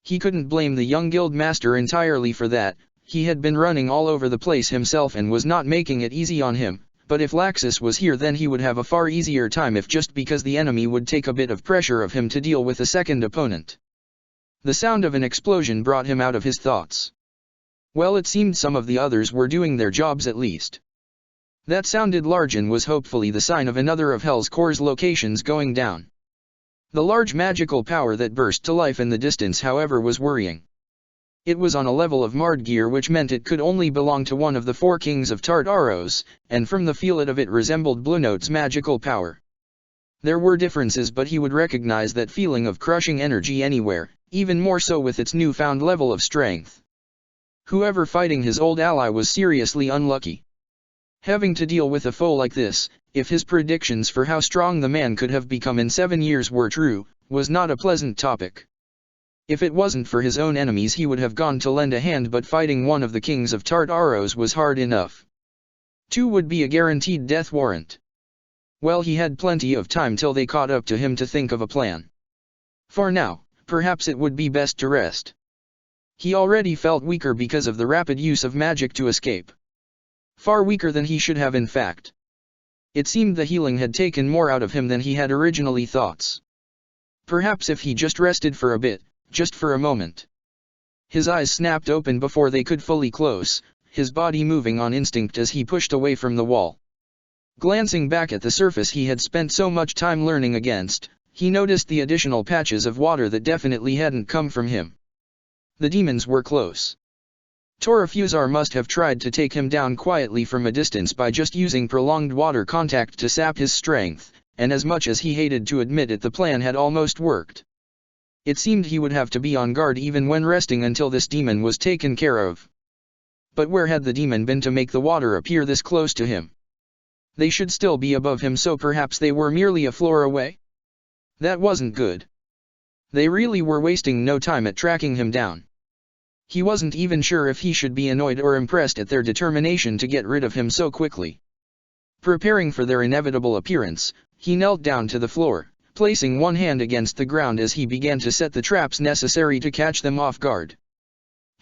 He couldn't blame the young guild master entirely for that. He had been running all over the place himself and was not making it easy on him, but if Laxus was here then he would have a far easier time, if just because the enemy would take a bit of pressure of him to deal with a second opponent. The sound of an explosion brought him out of his thoughts. Well, it seemed some of the others were doing their jobs at least. That sounded large and was hopefully the sign of another of Hell's Core's locations going down. The large magical power that burst to life in the distance however was worrying. It was on a level of Mardgir, which meant it could only belong to one of the 4 kings of Tartaros, and from the feel of it resembled Blue Note's magical power. There were differences, but he would recognize that feeling of crushing energy anywhere, even more so with its newfound level of strength. Whoever fighting his old ally was seriously unlucky. Having to deal with a foe like this, if his predictions for how strong the man could have become in 7 years were true, was not a pleasant topic. If it wasn't for his own enemies he would have gone to lend a hand, but fighting one of the kings of Tartaros was hard enough. 2 would be a guaranteed death warrant. Well, he had plenty of time till they caught up to him to think of a plan. For now, perhaps it would be best to rest. He already felt weaker because of the rapid use of magic to escape. Far weaker than he should have, in fact. It seemed the healing had taken more out of him than he had originally thought. Perhaps if he just rested for a bit, just for a moment. His eyes snapped open before they could fully close, his body moving on instinct as he pushed away from the wall. Glancing back at the surface he had spent so much time learning against, he noticed the additional patches of water that definitely hadn't come from him. The demons were close. Torafusar must have tried to take him down quietly from a distance by just using prolonged water contact to sap his strength, and as much as he hated to admit it, the plan had almost worked. It seemed he would have to be on guard even when resting until this demon was taken care of. But where had the demon been to make the water appear this close to him? They should still be above him, so perhaps they were merely a floor away? That wasn't good. They really were wasting no time at tracking him down. He wasn't even sure if he should be annoyed or impressed at their determination to get rid of him so quickly. Preparing for their inevitable appearance, he knelt down to the floor, placing one hand against the ground as he began to set the traps necessary to catch them off guard.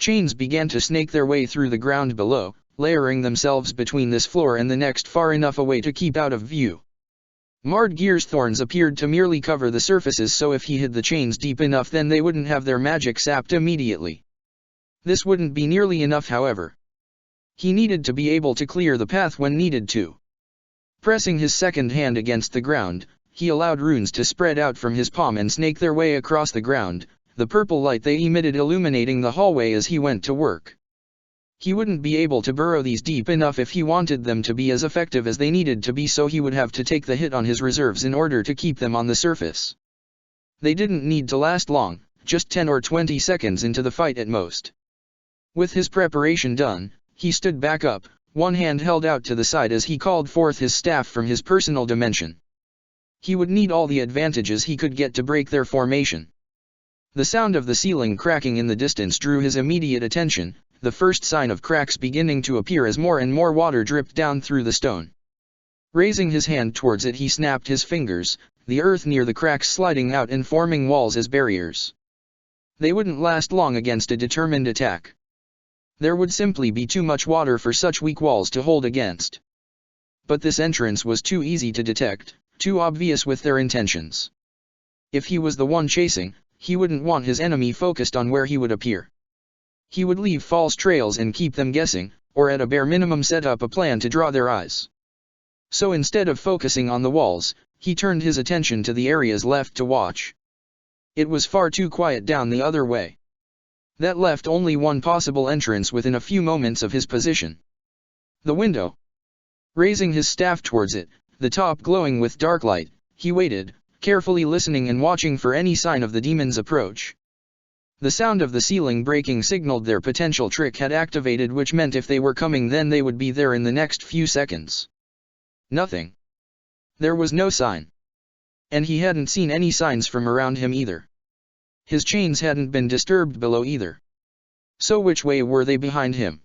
Chains began to snake their way through the ground below, layering themselves between this floor and the next far enough away to keep out of view. Mardgeir's thorns appeared to merely cover the surfaces, so if he hid the chains deep enough then they wouldn't have their magic sapped immediately. This wouldn't be nearly enough, however. He needed to be able to clear the path when needed to. Pressing his second hand against the ground, he allowed runes to spread out from his palm and snake their way across the ground, the purple light they emitted illuminating the hallway as he went to work. He wouldn't be able to burrow these deep enough if he wanted them to be as effective as they needed to be, so he would have to take the hit on his reserves in order to keep them on the surface. They didn't need to last long, just 10 or 20 seconds into the fight at most. With his preparation done, he stood back up, one hand held out to the side as he called forth his staff from his personal dimension. He would need all the advantages he could get to break their formation. The sound of the ceiling cracking in the distance drew his immediate attention, the first sign of cracks beginning to appear as more and more water dripped down through the stone. Raising his hand towards it, he snapped his fingers, the earth near the cracks sliding out and forming walls as barriers. They wouldn't last long against a determined attack. There would simply be too much water for such weak walls to hold against. But this entrance was too easy to detect, too obvious with their intentions. If he was the one chasing, he wouldn't want his enemy focused on where he would appear. He would leave false trails and keep them guessing, or at a bare minimum set up a plan to draw their eyes. So instead of focusing on the walls, he turned his attention to the areas left to watch. It was far too quiet down the other way. That left only one possible entrance within a few moments of his position. The window. Raising his staff towards it, the top glowing with dark light, he waited, carefully listening and watching for any sign of the demon's approach. The sound of the ceiling breaking signaled their potential trick had activated, which meant if they were coming then they would be there in the next few seconds. Nothing. There was no sign. And he hadn't seen any signs from around him either. His chains hadn't been disturbed below either. So which way were they behind him?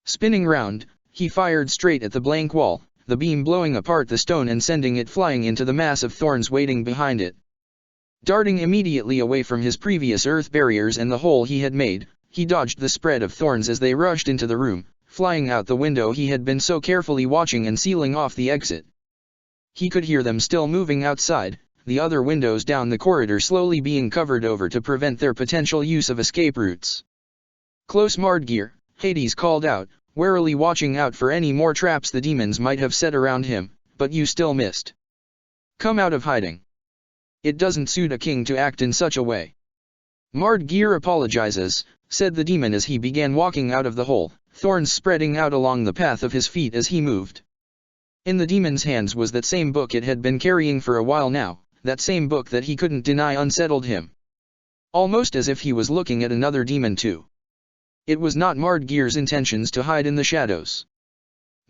Spinning round, he fired straight at the blank wall, the beam blowing apart the stone and sending it flying into the mass of thorns waiting behind it. Darting immediately away from his previous earth barriers and the hole he had made, he dodged the spread of thorns as they rushed into the room, flying out the window he had been so carefully watching and sealing off the exit. He could hear them still moving outside, the other windows down the corridor slowly being covered over to prevent their potential use of escape routes. Close, Mardgeir, Hades called out, warily watching out for any more traps the demons might have set around him, but you still missed. Come out of hiding. It doesn't suit a king to act in such a way. Mardgeir apologizes, said the demon as he began walking out of the hole, thorns spreading out along the path of his feet as he moved. In the demon's hands was that same book it had been carrying for a while now, that same book that he couldn't deny unsettled him. Almost as if he was looking at another demon too. It was not Mardgear's intentions to hide in the shadows.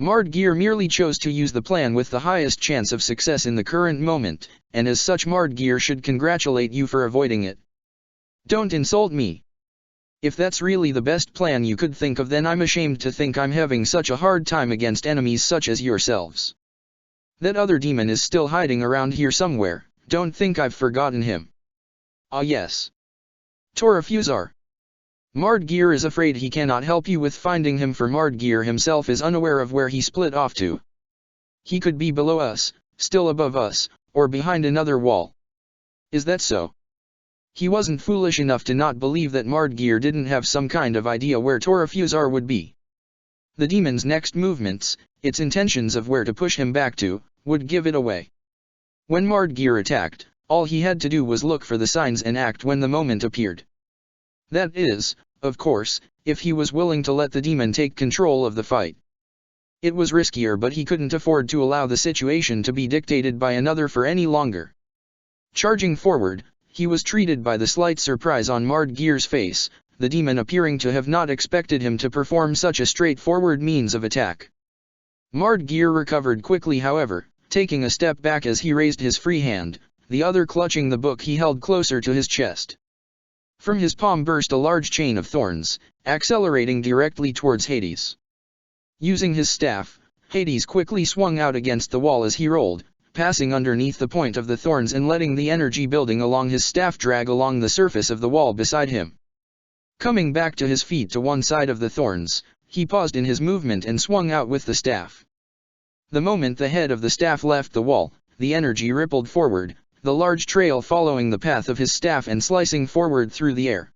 Mardgear merely chose to use the plan with the highest chance of success in the current moment, and as such Mardgear should congratulate you for avoiding it. Don't insult me. If that's really the best plan you could think of, then I'm ashamed to think I'm having such a hard time against enemies such as yourselves. That other demon is still hiding around here somewhere, don't think I've forgotten him. Ah yes. Torafusar. Mardgear is afraid he cannot help you with finding him, for Mardgear himself is unaware of where he split off to. He could be below us, still above us, or behind another wall. Is that so? He wasn't foolish enough to not believe that Mardgear didn't have some kind of idea where Torafusar would be. The demon's next movements, its intentions of where to push him back to, would give it away. When Mardgear attacked, all he had to do was look for the signs and act when the moment appeared. That is, of course, if he was willing to let the demon take control of the fight. It was riskier, but he couldn't afford to allow the situation to be dictated by another for any longer. Charging forward, he was treated by the slight surprise on Mardgear's face, the demon appearing to have not expected him to perform such a straightforward means of attack. Mardgear recovered quickly, however, taking a step back as he raised his free hand, the other clutching the book he held closer to his chest. From his palm burst a large chain of thorns, accelerating directly towards Hades. Using his staff, Hades quickly swung out against the wall as he rolled, passing underneath the point of the thorns and letting the energy building along his staff drag along the surface of the wall beside him. Coming back to his feet to one side of the thorns, he paused in his movement and swung out with the staff. The moment the head of the staff left the wall, the energy rippled forward, the large trail following the path of his staff and slicing forward through the air.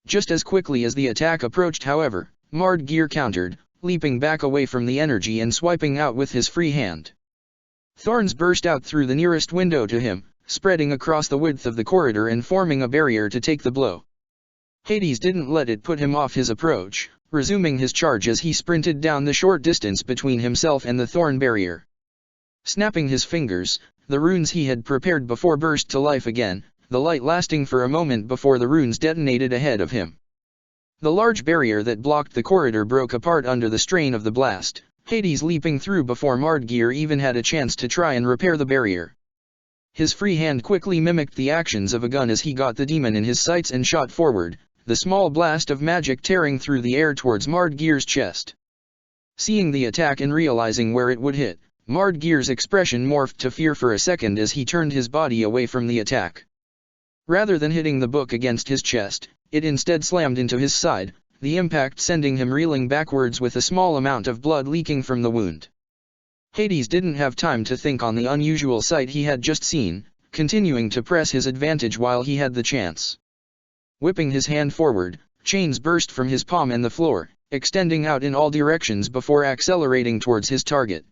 Just as quickly as the attack approached, however, Mardgear countered, leaping back away from the energy and swiping out with his free hand. Thorns burst out through the nearest window to him, spreading across the width of the corridor and forming a barrier to take the blow. Hades didn't let it put him off his approach, resuming his charge as he sprinted down the short distance between himself and the thorn barrier. Snapping his fingers, the runes he had prepared before burst to life again, the light lasting for a moment before the runes detonated ahead of him. The large barrier that blocked the corridor broke apart under the strain of the blast, Hades leaping through before Mardgear even had a chance to try and repair the barrier. His free hand quickly mimicked the actions of a gun as he got the demon in his sights and shot forward, the small blast of magic tearing through the air towards Mardgear's chest. Seeing the attack and realizing where it would hit, Mardgear's expression morphed to fear for a second as he turned his body away from the attack. Rather than hitting the book against his chest, it instead slammed into his side, the impact sending him reeling backwards with a small amount of blood leaking from the wound. Hades didn't have time to think on the unusual sight he had just seen, continuing to press his advantage while he had the chance. Whipping his hand forward, chains burst from his palm and the floor, extending out in all directions before accelerating towards his target.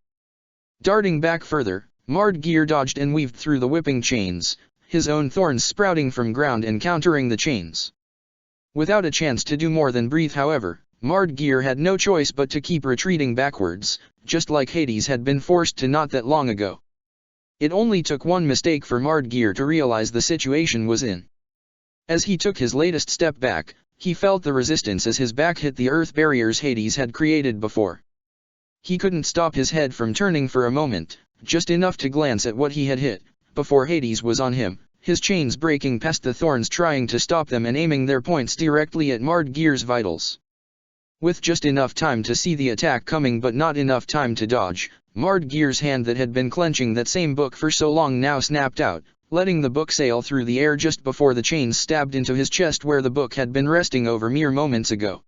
Darting back further, Mardgear dodged and weaved through the whipping chains, his own thorns sprouting from ground and countering the chains. Without a chance to do more than breathe, however, Mardgear had no choice but to keep retreating backwards, just like Hades had been forced to not that long ago. It only took one mistake for Mardgear to realize the situation was in. As he took his latest step back, he felt the resistance as his back hit the earth barriers Hades had created before. He couldn't stop his head from turning for a moment, just enough to glance at what he had hit, before Hades was on him, his chains breaking past the thorns, trying to stop them and aiming their points directly at Mardgear's vitals. With just enough time to see the attack coming but not enough time to dodge, Mardgear's hand that had been clenching that same book for so long now snapped out, letting the book sail through the air just before the chains stabbed into his chest where the book had been resting over mere moments ago.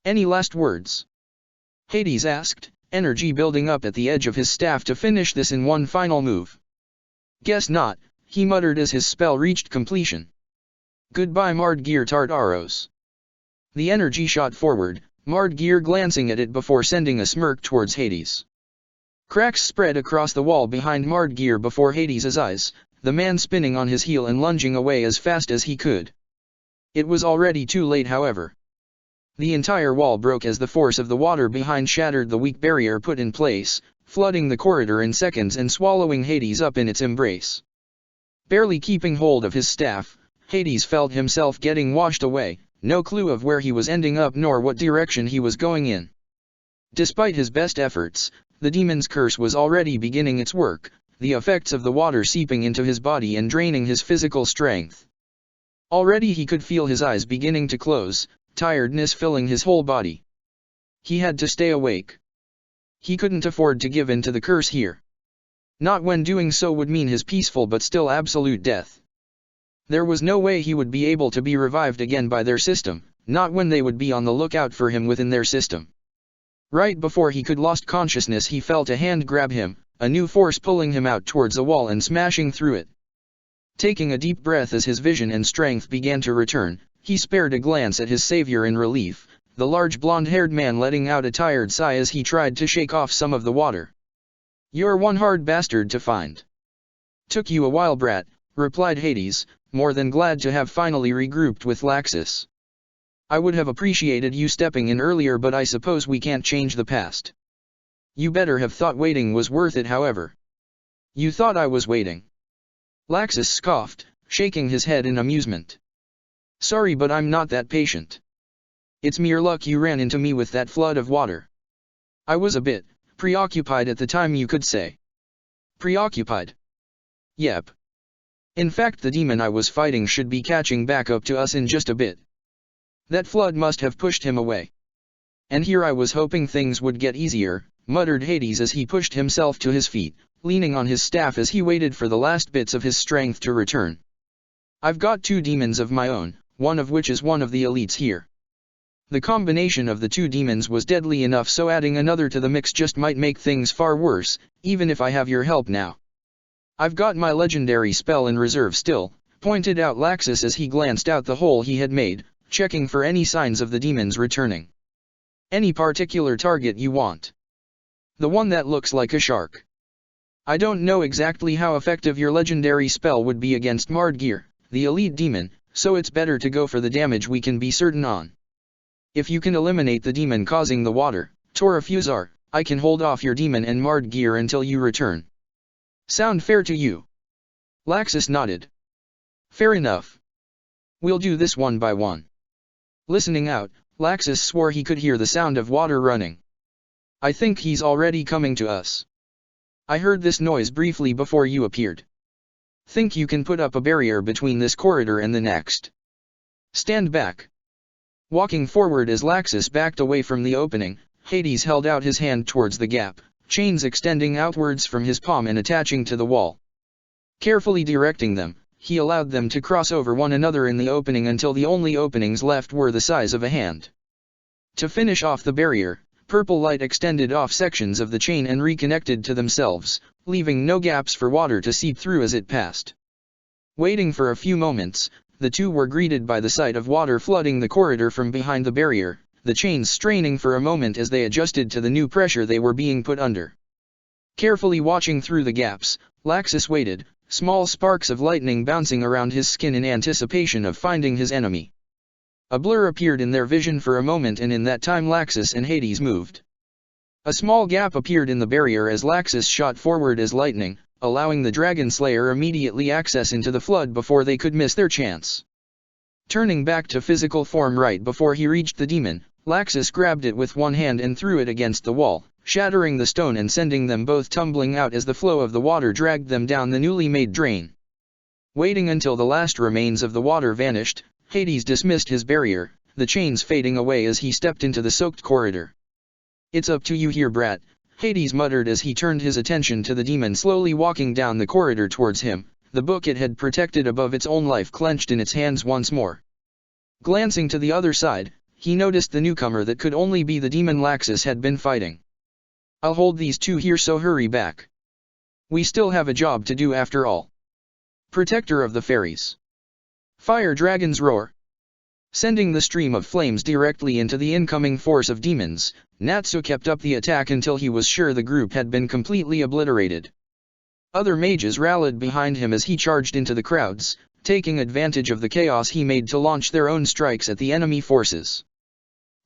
"Any last words?" Hades asked, energy building up at the edge of his staff to finish this in one final move. "Guess not," he muttered as his spell reached completion. "Goodbye, Mardgear Tartaros." The energy shot forward, Mardgear glancing at it before sending a smirk towards Hades. Cracks spread across the wall behind Mardgear before Hades' eyes, the man spinning on his heel and lunging away as fast as he could. It was already too late, however. The entire wall broke as the force of the water behind shattered the weak barrier put in place, flooding the corridor in seconds and swallowing Hades up in its embrace. Barely keeping hold of his staff, Hades felt himself getting washed away, no clue of where he was ending up nor what direction he was going in. Despite his best efforts, the demon's curse was already beginning its work, the effects of the water seeping into his body and draining his physical strength. Already he could feel his eyes beginning to close, tiredness filling his whole body. He had to stay awake. He couldn't afford to give in to the curse here. Not when doing so would mean his peaceful but still absolute death. There was no way he would be able to be revived again by their system, not when they would be on the lookout for him within their system. Right before he could lost consciousness he felt a hand grab him, a new force pulling him out towards a wall and smashing through it. Taking a deep breath as his vision and strength began to return, he spared a glance at his savior in relief, the large blonde-haired man letting out a tired sigh as he tried to shake off some of the water. "You're one hard bastard to find." "Took you a while, brat," replied Hades, more than glad to have finally regrouped with Laxus. "I would have appreciated you stepping in earlier, but I suppose we can't change the past. You better have thought waiting was worth it, however." "You thought I was waiting?" Laxus scoffed, shaking his head in amusement. "Sorry, but I'm not that patient. It's mere luck you ran into me with that flood of water. I was a bit preoccupied at the time, you could say." "Preoccupied?" "Yep. In fact, the demon I was fighting should be catching back up to us in just a bit. That flood must have pushed him away. And here I was hoping things would get easier," muttered Hades as he pushed himself to his feet, leaning on his staff as he waited for the last bits of his strength to return. "I've got 2 demons of my own, one of which is one of the elites here. The combination of the 2 demons was deadly enough, so adding another to the mix just might make things far worse, even if I have your help now. I've got my legendary spell in reserve still," pointed out Laxus as he glanced out the hole he had made, checking for any signs of the demons returning. "Any particular target you want?" "The one that looks like a shark." "I don't know exactly how effective your legendary spell would be against Mardgeir, the elite demon, so it's better to go for the damage we can be certain on. If you can eliminate the demon causing the water, Torafusar, I can hold off your demon and Mardgeir until you return. Sound fair to you?" Laxus nodded. "Fair enough. We'll do this one by one." Listening out, Laxus swore he could hear the sound of water running. "I think he's already coming to us. I heard this noise briefly before you appeared. Think you can put up a barrier between this corridor and the next? Stand back." Walking forward as Laxus backed away from the opening, Hades held out his hand towards the gap, chains extending outwards from his palm and attaching to the wall. Carefully directing them, he allowed them to cross over one another in the opening until the only openings left were the size of a hand. To finish off the barrier, purple light extended off sections of the chain and reconnected to themselves, leaving no gaps for water to seep through as it passed. Waiting for a few moments, the 2 were greeted by the sight of water flooding the corridor from behind the barrier, the chains straining for a moment as they adjusted to the new pressure they were being put under. Carefully watching through the gaps, Laxus waited, small sparks of lightning bouncing around his skin in anticipation of finding his enemy. A blur appeared in their vision for a moment, and in that time Laxus and Hades moved. A small gap appeared in the barrier as Laxus shot forward as lightning, allowing the Dragon Slayer immediately access into the flood before they could miss their chance. Turning back to physical form right before he reached the demon, Laxus grabbed it with one hand and threw it against the wall, shattering the stone and sending them both tumbling out as the flow of the water dragged them down the newly made drain. Waiting until the last remains of the water vanished, Hades dismissed his barrier, the chains fading away as he stepped into the soaked corridor. "It's up to you here, brat," Hades muttered as he turned his attention to the demon slowly walking down the corridor towards him, the book it had protected above its own life clenched in its hands once more. Glancing to the other side, he noticed the newcomer that could only be the demon Laxus had been fighting. "I'll hold these 2 here, so hurry back. We still have a job to do after all." Protector of the Fairies. Fire Dragon's Roar. Sending the stream of flames directly into the incoming force of demons, Natsu kept up the attack until he was sure the group had been completely obliterated. Other mages rallied behind him as he charged into the crowds, taking advantage of the chaos he made to launch their own strikes at the enemy forces.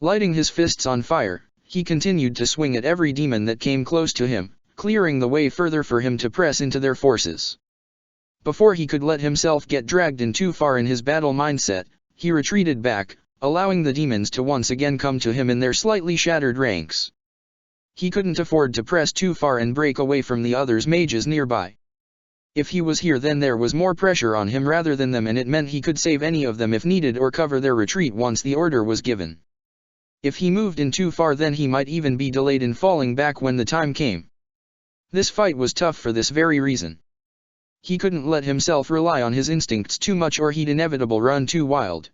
Lighting his fists on fire, he continued to swing at every demon that came close to him, clearing the way further for him to press into their forces. Before he could let himself get dragged in too far in his battle mindset, he retreated back, allowing the demons to once again come to him in their slightly shattered ranks. He couldn't afford to press too far and break away from the others mages nearby. If he was here, then there was more pressure on him rather than them, and it meant he could save any of them if needed or cover their retreat once the order was given. If he moved in too far, then he might even be delayed in falling back when the time came. This fight was tough for this very reason. He couldn't let himself rely on his instincts too much or he'd inevitably run too wild.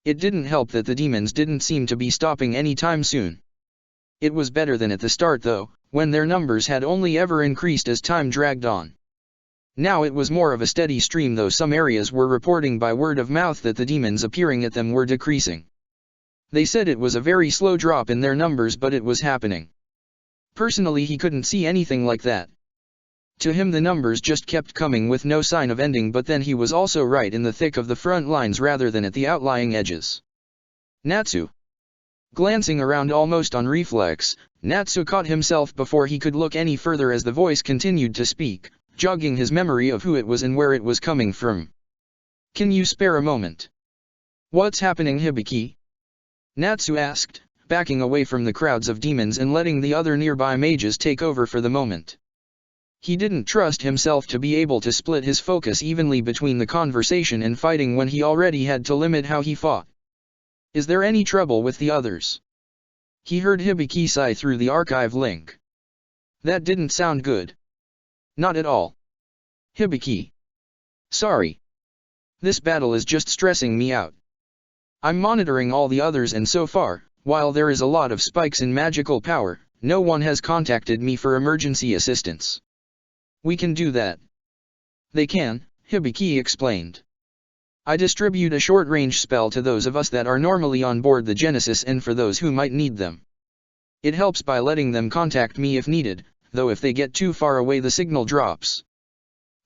It didn't help that the demons didn't seem to be stopping any time soon. It was better than at the start though, when their numbers had only ever increased as time dragged on. Now it was more of a steady stream, though some areas were reporting by word of mouth that the demons appearing at them were decreasing. They said it was a very slow drop in their numbers, but it was happening. Personally, he couldn't see anything like that. To him the numbers just kept coming with no sign of ending, but then he was also right in the thick of the front lines rather than at the outlying edges. Natsu. Glancing around almost on reflex, Natsu caught himself before he could look any further as the voice continued to speak, jogging his memory of who it was and where it was coming from. "Can you spare a moment?" "What's happening, Hibiki?" Natsu asked, backing away from the crowds of demons and letting the other nearby mages take over for the moment. He didn't trust himself to be able to split his focus evenly between the conversation and fighting when he already had to limit how he fought. "Is there any trouble with the others?" He heard Hibiki sigh through the archive link. That didn't sound good. "Not at all. Hibiki. Sorry. This battle is just stressing me out. I'm monitoring all the others, and so far, while there is a lot of spikes in magical power, no one has contacted me for emergency assistance." "We can do that." "They can," Hibiki explained. "I distribute a short-range spell to those of us that are normally on board the Genesis and for those who might need them. It helps by letting them contact me if needed, though if they get too far away the signal drops.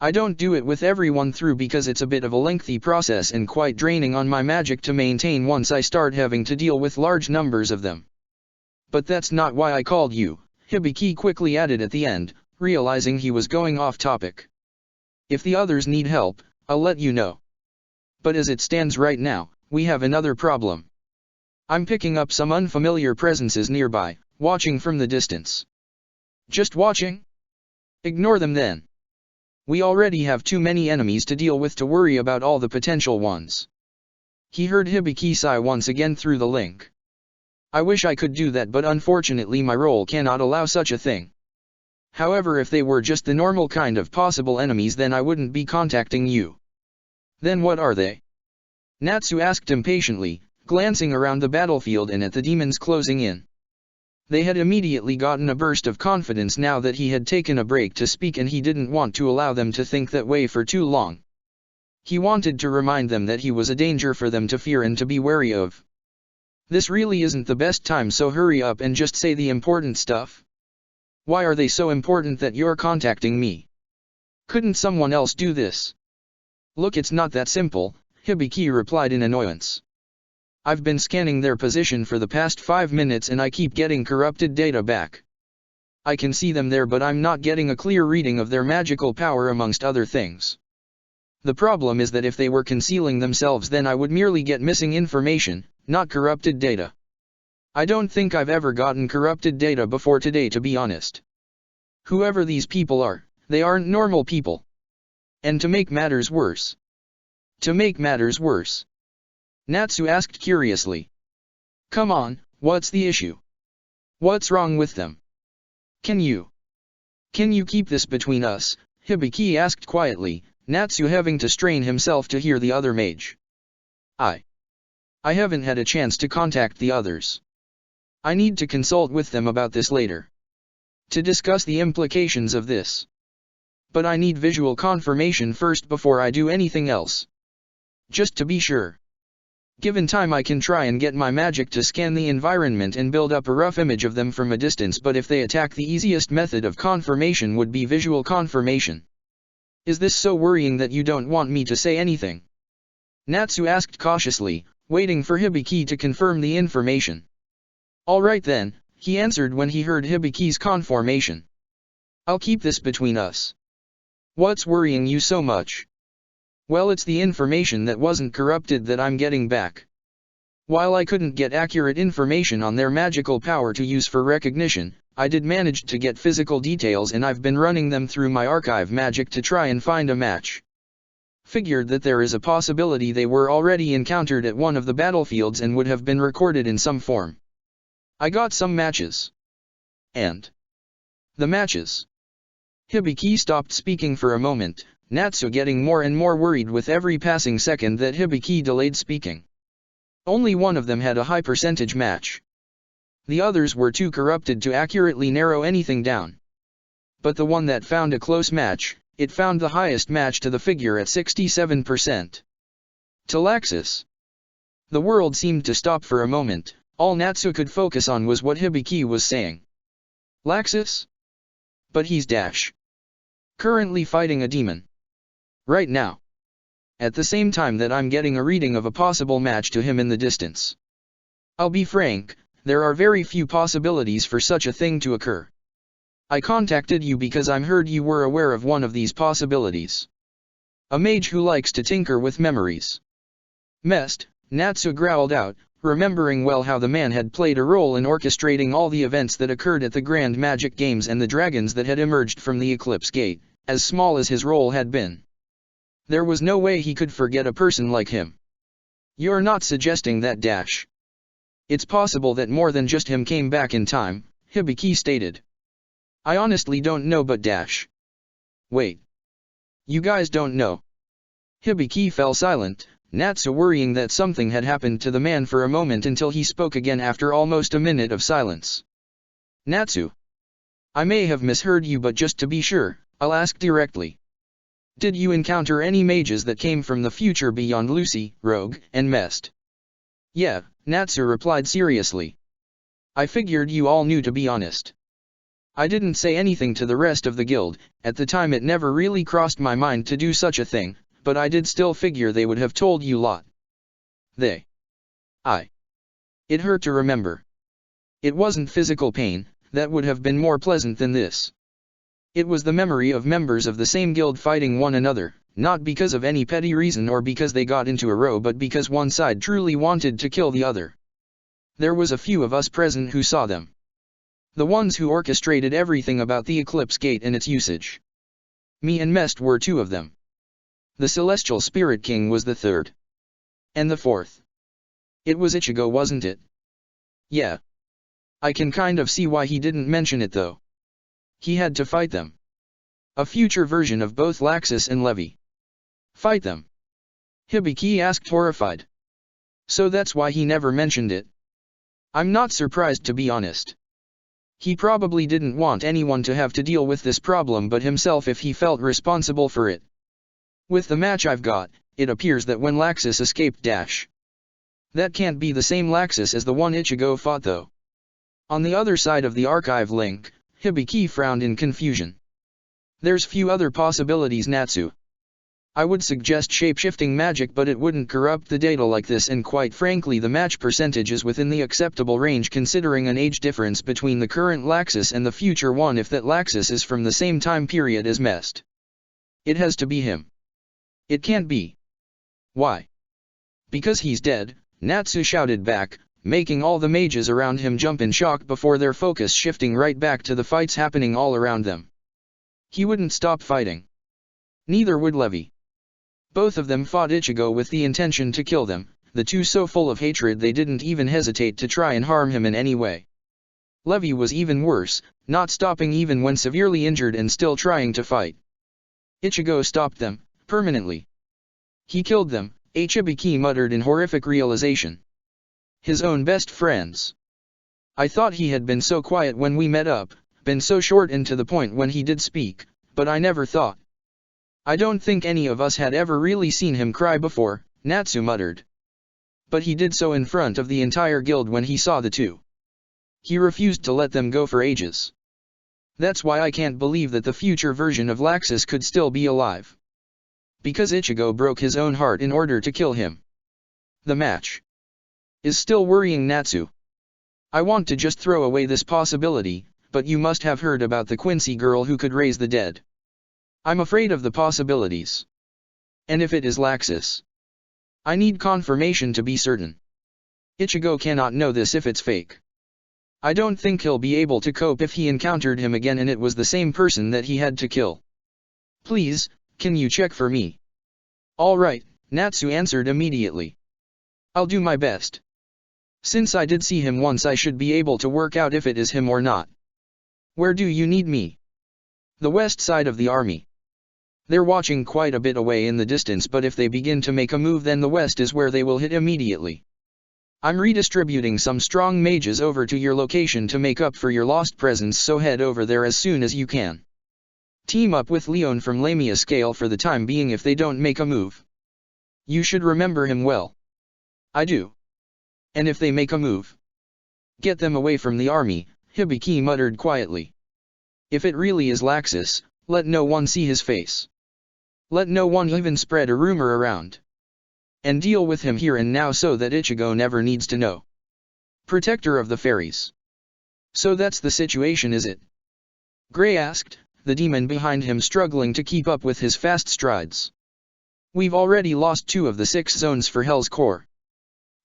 I don't do it with everyone through because it's a bit of a lengthy process and quite draining on my magic to maintain once I start having to deal with large numbers of them. But that's not why I called you," Hibiki quickly added at the end, realizing he was going off topic. "If the others need help, I'll let you know. But as it stands right now, we have another problem. I'm picking up some unfamiliar presences nearby, watching from the distance." "Just watching? Ignore them then. We already have too many enemies to deal with to worry about all the potential ones." He heard Hibiki sigh once again through the link. "I wish I could do that, but unfortunately my role cannot allow such a thing. However, if they were just the normal kind of possible enemies, then I wouldn't be contacting you." "Then what are they?" Natsu asked impatiently, glancing around the battlefield and at the demons closing in. They had immediately gotten a burst of confidence now that he had taken a break to speak, and he didn't want to allow them to think that way for too long. He wanted to remind them that he was a danger for them to fear and to be wary of. "This really isn't the best time, so hurry up and just say the important stuff. Why are they so important that you're contacting me? Couldn't someone else do this?" "Look, it's not that simple," Hibiki replied in annoyance. "I've been scanning their position for the past 5 minutes and I keep getting corrupted data back. I can see them there, but I'm not getting a clear reading of their magical power amongst other things. The problem is that if they were concealing themselves, then I would merely get missing information, not corrupted data. I don't think I've ever gotten corrupted data before today, to be honest. Whoever these people are, they aren't normal people. And to make matters worse." "To make matters worse?" Natsu asked curiously. "Come on, what's the issue? What's wrong with them? Can you keep this between us?" Hibiki asked quietly, Natsu having to strain himself to hear the other mage. I haven't had a chance to contact the others. I need to consult with them about this later. To discuss the implications of this. But I need visual confirmation first before I do anything else. Just to be sure. Given time, I can try and get my magic to scan the environment and build up a rough image of them from a distance, but if they attack, the easiest method of confirmation would be visual confirmation. Is this so worrying that you don't want me to say anything?" Natsu asked cautiously, waiting for Hibiki to confirm the information. "All right then," he answered when he heard Hibiki's confirmation. "I'll keep this between us. What's worrying you so much?" "Well, it's the information that wasn't corrupted that I'm getting back. While I couldn't get accurate information on their magical power to use for recognition, I did manage to get physical details, and I've been running them through my archive magic to try and find a match. Figured that there is a possibility they were already encountered at one of the battlefields and would have been recorded in some form. I got some matches. And the matches. Hibiki stopped speaking for a moment, Natsu getting more and more worried with every passing second that Hibiki delayed speaking. Only one of them had a high percentage match. The others were too corrupted to accurately narrow anything down. But the one that found a close match, it found the highest match to the figure at 67%. To Laxus. The world seemed to stop for a moment. All Natsu could focus on was what Hibiki was saying. Laxus? But he's currently fighting a demon. Right now. At the same time that I'm getting a reading of a possible match to him in the distance. I'll be frank, there are very few possibilities for such a thing to occur. I contacted you because I heard you were aware of one of these possibilities. A mage who likes to tinker with memories. Mest, Natsu growled out, remembering well how the man had played a role in orchestrating all the events that occurred at the Grand Magic Games and the dragons that had emerged from the Eclipse Gate, as small as his role had been. There was no way he could forget a person like him. You're not suggesting that It's possible that more than just him came back in time, Hibiki stated. I honestly don't know, but Wait. You guys don't know? Hibiki fell silent, Natsu worrying that something had happened to the man for a moment until he spoke again after almost a minute of silence. Natsu. I may have misheard you, but just to be sure, I'll ask directly. Did you encounter any mages that came from the future beyond Lucy, Rogue, and Mest? Yeah, Natsu replied seriously. I figured you all knew, to be honest. I didn't say anything to the rest of the guild. At the time it never really crossed my mind to do such a thing, but I did still figure they would have told you lot. It hurt to remember. It wasn't physical pain, that would have been more pleasant than this. It was the memory of members of the same guild fighting one another, not because of any petty reason or because they got into a row, but because one side truly wanted to kill the other. There was a few of us present who saw them. The ones who orchestrated everything about the Eclipse Gate and its usage. Me and Mest were two of them. The Celestial Spirit King was the third. And the fourth. It was Ichigo, wasn't it? Yeah. I can kind of see why he didn't mention it though. He had to fight them. A future version of both Laxus and Levi. Fight them? Hibiki asked, horrified. So that's why he never mentioned it? I'm not surprised, to be honest. He probably didn't want anyone to have to deal with this problem but himself if he felt responsible for it. With the match I've got, it appears that when Laxus escaped that can't be the same Laxus as the one Ichigo fought though. On the other side of the archive link, Hibiki frowned in confusion. There's few other possibilities, Natsu. I would suggest shape-shifting magic, but it wouldn't corrupt the data like this, and quite frankly the match percentage is within the acceptable range considering an age difference between the current Laxus and the future one if that Laxus is from the same time period as Mest. It has to be him. It can't be. Why? Because he's dead, Natsu shouted back, making all the mages around him jump in shock before their focus shifting right back to the fights happening all around them. He wouldn't stop fighting. Neither would Levi. Both of them fought Ichigo with the intention to kill them, the two so full of hatred they didn't even hesitate to try and harm him in any way. Levi was even worse, not stopping even when severely injured and still trying to fight. Ichigo stopped them, permanently. He killed them, Hibiki muttered in horrific realization. His own best friends. I thought he had been so quiet when we met up, been so short and to the point when he did speak, but I never thought. I don't think any of us had ever really seen him cry before, Natsu muttered. But he did so in front of the entire guild when he saw the two. He refused to let them go for ages. That's why I can't believe that the future version of Laxus could still be alive. Because Ichigo broke his own heart in order to kill him. The match is still worrying Natsu. I want to just throw away this possibility, but you must have heard about the Quincy girl who could raise the dead. I'm afraid of the possibilities. And if it is Laxus, I need confirmation to be certain. Ichigo cannot know this if it's fake. I don't think he'll be able to cope if he encountered him again and it was the same person that he had to kill. Please, can you check for me? All right, Natsu answered immediately. I'll do my best. Since I did see him once, I should be able to work out if it is him or not. Where do you need me? The west side of the army. They're watching quite a bit away in the distance, but if they begin to make a move, then the west is where they will hit immediately. I'm redistributing some strong mages over to your location to make up for your lost presence, so head over there as soon as you can. Team up with Leon from Lamia Scale for the time being if they don't make a move. You should remember him well. I do. And if they make a move, get them away from the army, Hibiki muttered quietly. If it really is Laxus, let no one see his face. Let no one even spread a rumor around. And deal with him here and now so that Ichigo never needs to know. Protector of the fairies. So that's the situation, is it? Gray asked, the demon behind him struggling to keep up with his fast strides. We've already lost 2 of the 6 zones for Hell's Core.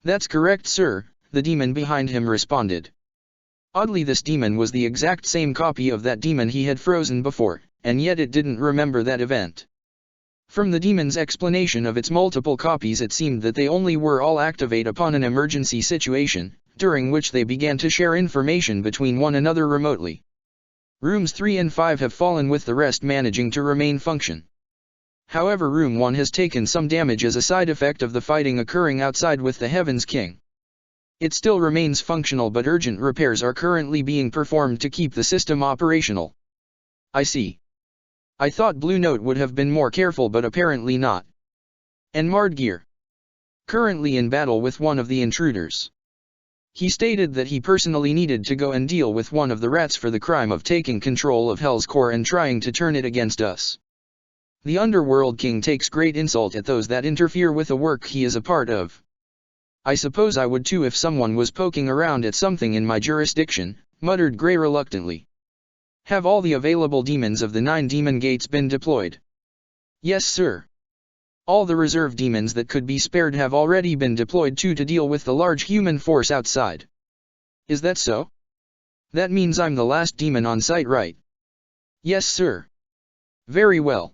That's correct, sir, the demon behind him responded. Oddly, this demon was the exact same copy of that demon he had frozen before, and yet it didn't remember that event. From the demon's explanation of its multiple copies, it seemed that they only were all activate upon an emergency situation, during which they began to share information between one another remotely. Rooms 3 and 5 have fallen, with the rest managing to remain function. However, Room 1 has taken some damage as a side effect of the fighting occurring outside with the Heavens King. It still remains functional, but urgent repairs are currently being performed to keep the system operational. I see. I thought Blue Note would have been more careful, but apparently not. And Mardgear. Currently in battle with one of the intruders. He stated that he personally needed to go and deal with one of the rats for the crime of taking control of Hell's Core and trying to turn it against us. The Underworld King takes great insult at those that interfere with the work he is a part of. I suppose I would too if someone was poking around at something in my jurisdiction, muttered Gray reluctantly. Have all the available demons of the 9 demon gates been deployed? Yes, sir. All the reserve demons that could be spared have already been deployed too to deal with the large human force outside. Is that so? That means I'm the last demon on site, right? Yes, sir. Very well.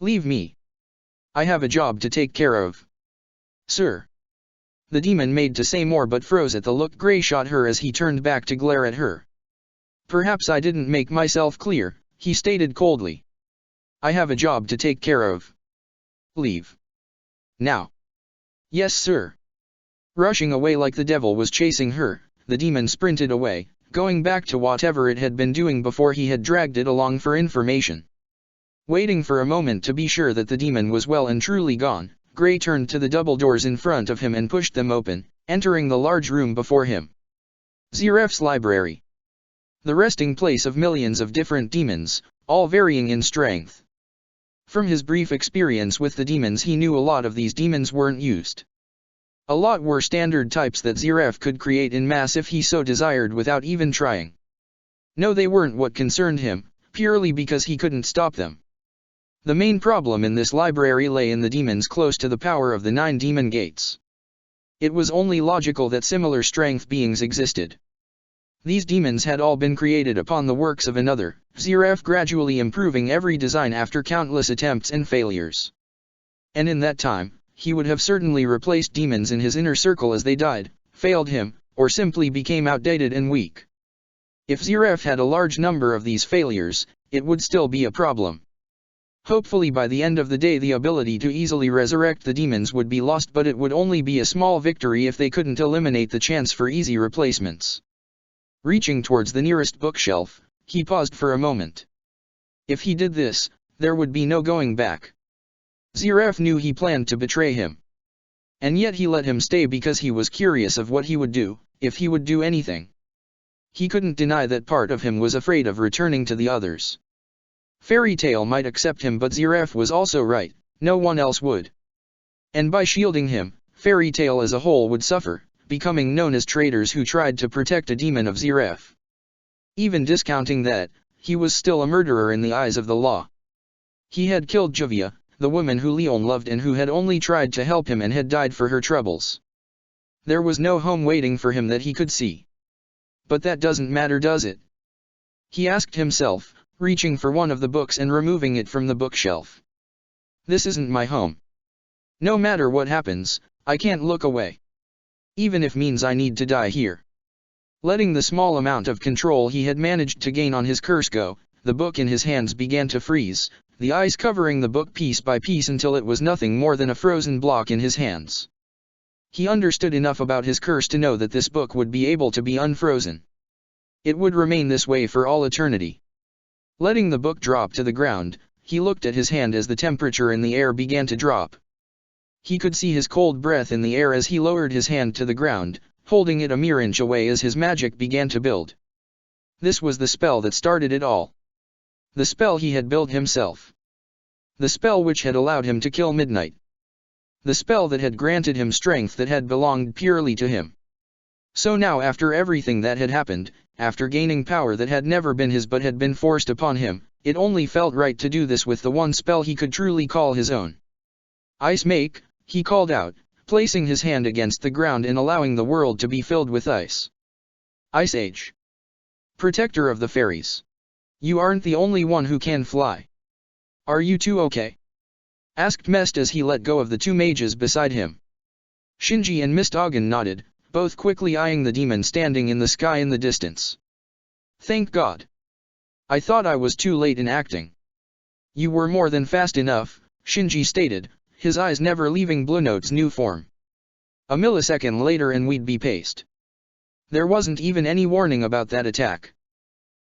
Leave me. I have a job to take care of. Sir. The demon made to say more but froze at the look Gray shot her as he turned back to glare at her. Perhaps I didn't make myself clear, he stated coldly. I have a job to take care of. Leave. Now. Yes, sir. Rushing away like the devil was chasing her, the demon sprinted away, going back to whatever it had been doing before he had dragged it along for information. Waiting for a moment to be sure that the demon was well and truly gone, Gray turned to the double doors in front of him and pushed them open, entering the large room before him. Zeref's library. The resting place of millions of different demons, all varying in strength. From his brief experience with the demons, he knew a lot of these demons weren't used. A lot were standard types that Zeref could create in mass if he so desired without even trying. No, they weren't what concerned him, purely because he couldn't stop them. The main problem in this library lay in the demons close to the power of the 9 demon gates. It was only logical that similar strength beings existed. These demons had all been created upon the works of another, Zeref gradually improving every design after countless attempts and failures. And in that time, he would have certainly replaced demons in his inner circle as they died, failed him, or simply became outdated and weak. If Zeref had a large number of these failures, it would still be a problem. Hopefully by the end of the day the ability to easily resurrect the demons would be lost, but it would only be a small victory if they couldn't eliminate the chance for easy replacements. Reaching towards the nearest bookshelf, he paused for a moment. If he did this, there would be no going back. Zeref knew he planned to betray him. And yet he let him stay because he was curious of what he would do, if he would do anything. He couldn't deny that part of him was afraid of returning to the others. Fairy Tail might accept him, but Zeref was also right, no one else would. And by shielding him, Fairy Tail as a whole would suffer, becoming known as traitors who tried to protect a demon of Zeref. Even discounting that, he was still a murderer in the eyes of the law. He had killed Juvia, the woman who Leon loved and who had only tried to help him and had died for her troubles. There was no home waiting for him that he could see. But that doesn't matter, does it? He asked himself, reaching for one of the books and removing it from the bookshelf. This isn't my home. No matter what happens, I can't look away. Even if means I need to die here. Letting the small amount of control he had managed to gain on his curse go, the book in his hands began to freeze, the ice covering the book piece by piece until it was nothing more than a frozen block in his hands. He understood enough about his curse to know that this book would be able to be unfrozen. It would remain this way for all eternity. Letting the book drop to the ground, he looked at his hand as the temperature in the air began to drop. He could see his cold breath in the air as he lowered his hand to the ground, holding it a mere inch away as his magic began to build. This was the spell that started it all. The spell he had built himself. The spell which had allowed him to kill Midnight. The spell that had granted him strength that had belonged purely to him. So now, after everything that had happened, after gaining power that had never been his but had been forced upon him, it only felt right to do this with the one spell he could truly call his own. Ice make, he called out, placing his hand against the ground and allowing the world to be filled with ice. Ice Age. Protector of the fairies. You aren't the only one who can fly. Are you two okay? Asked Mest as he let go of the two mages beside him. Shinji and Mist Agen nodded, both quickly eyeing the demon standing in the sky in the distance. Thank God. I thought I was too late in acting. You were more than fast enough, Shinji stated, his eyes never leaving Blue Note's new form. A millisecond later and we'd be paced. There wasn't even any warning about that attack.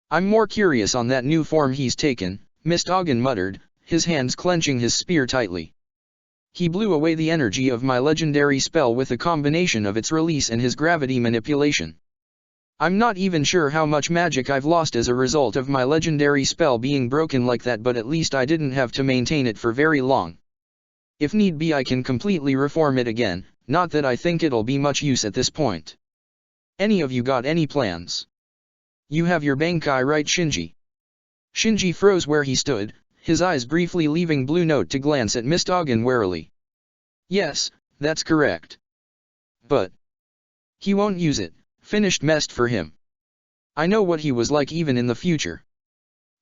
I'm more curious on that new form he's taken, Mist Agen muttered, his hands clenching his spear tightly. He blew away the energy of my legendary spell with a combination of its release and his gravity manipulation. I'm not even sure how much magic I've lost as a result of my legendary spell being broken like that, but at least I didn't have to maintain it for very long. If need be, I can completely reform it again, not that I think it'll be much use at this point. Any of you got any plans? You have your Bankai right, Shinji? Shinji froze where he stood, his eyes briefly leaving Blue Note to glance at Mist Agen warily. Yes, that's correct. But he won't use it, finished Mest for him. I know what he was like even in the future.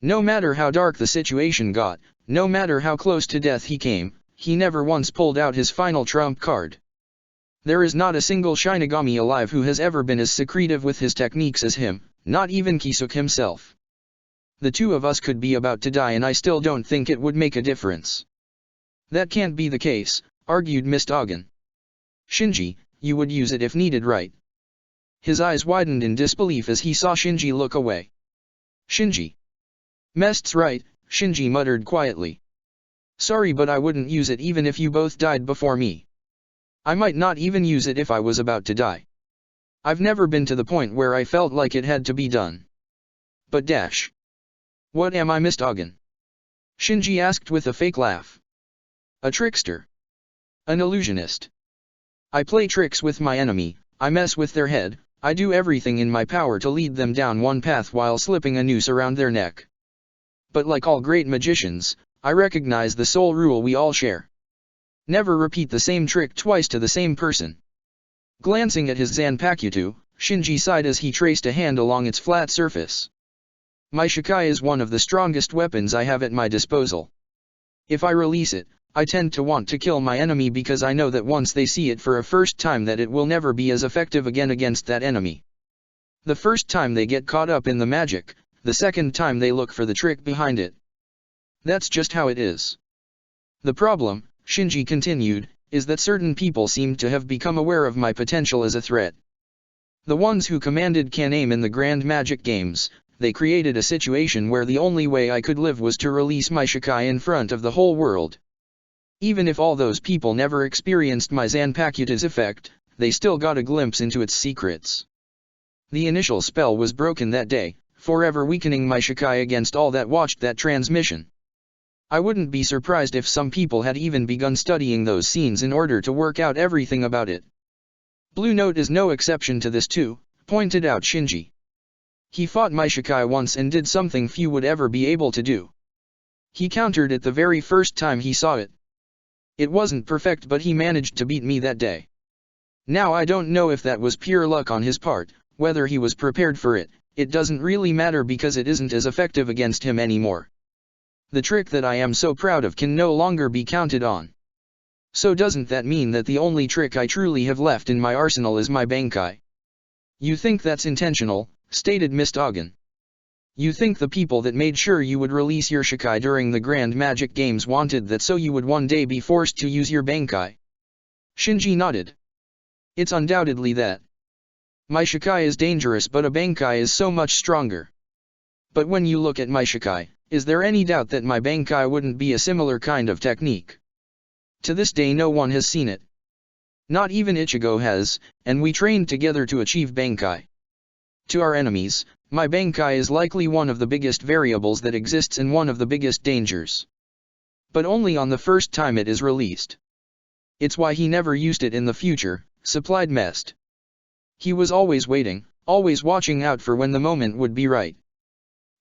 No matter how dark the situation got, no matter how close to death he came, he never once pulled out his final trump card. There is not a single Shinigami alive who has ever been as secretive with his techniques as him, not even Kisuk himself. The two of us could be about to die and I still don't think it would make a difference. That can't be the case, argued Mist Agen. Shinji, you would use it if needed, right? His eyes widened in disbelief as he saw Shinji look away. Shinji. Mest's right, Shinji muttered quietly. Sorry, but I wouldn't use it even if you both died before me. I might not even use it if I was about to die. I've never been to the point where I felt like it had to be done. But dash. What am I, Mist Agen? Shinji asked with a fake laugh. A trickster. An illusionist. I play tricks with my enemy, I mess with their head, I do everything in my power to lead them down one path while slipping a noose around their neck. But like all great magicians, I recognize the sole rule we all share. Never repeat the same trick twice to the same person. Glancing at his Zanpakuto, Shinji sighed as he traced a hand along its flat surface. My Shikai is one of the strongest weapons I have at my disposal. If I release it, I tend to want to kill my enemy because I know that once they see it for a first time that it will never be as effective again against that enemy. The first time they get caught up in the magic, the second time they look for the trick behind it. That's just how it is. The problem, Shinji continued, is that certain people seem to have become aware of my potential as a threat. The ones who commanded Kaname in the Grand Magic Games, they created a situation where the only way I could live was to release my Shikai in front of the whole world. Even if all those people never experienced my Zanpakuto's effect, they still got a glimpse into its secrets. The initial spell was broken that day, forever weakening my Shikai against all that watched that transmission. I wouldn't be surprised if some people had even begun studying those scenes in order to work out everything about it. Blue Note is no exception to this too, pointed out Shinji. He fought my Shikai once and did something few would ever be able to do. He countered it the very first time he saw it. It wasn't perfect, but he managed to beat me that day. Now I don't know if that was pure luck on his part, whether he was prepared for it. It doesn't really matter because it isn't as effective against him anymore. The trick that I am so proud of can no longer be counted on. So doesn't that mean that the only trick I truly have left in my arsenal is my Bankai? You think that's intentional, stated Miss Doggin. You think the people that made sure you would release your Shikai during the Grand Magic Games wanted that so you would one day be forced to use your Bankai? Shinji nodded. It's undoubtedly that. My Shikai is dangerous but a Bankai is so much stronger. But when you look at my Shikai, is there any doubt that my Bankai wouldn't be a similar kind of technique? To this day no one has seen it. Not even Ichigo has, and we trained together to achieve Bankai. To our enemies, my Bankai is likely one of the biggest variables that exists and one of the biggest dangers. But only on the first time it is released. It's why he never used it in the future, supplied Mest. He was always waiting, always watching out for when the moment would be right.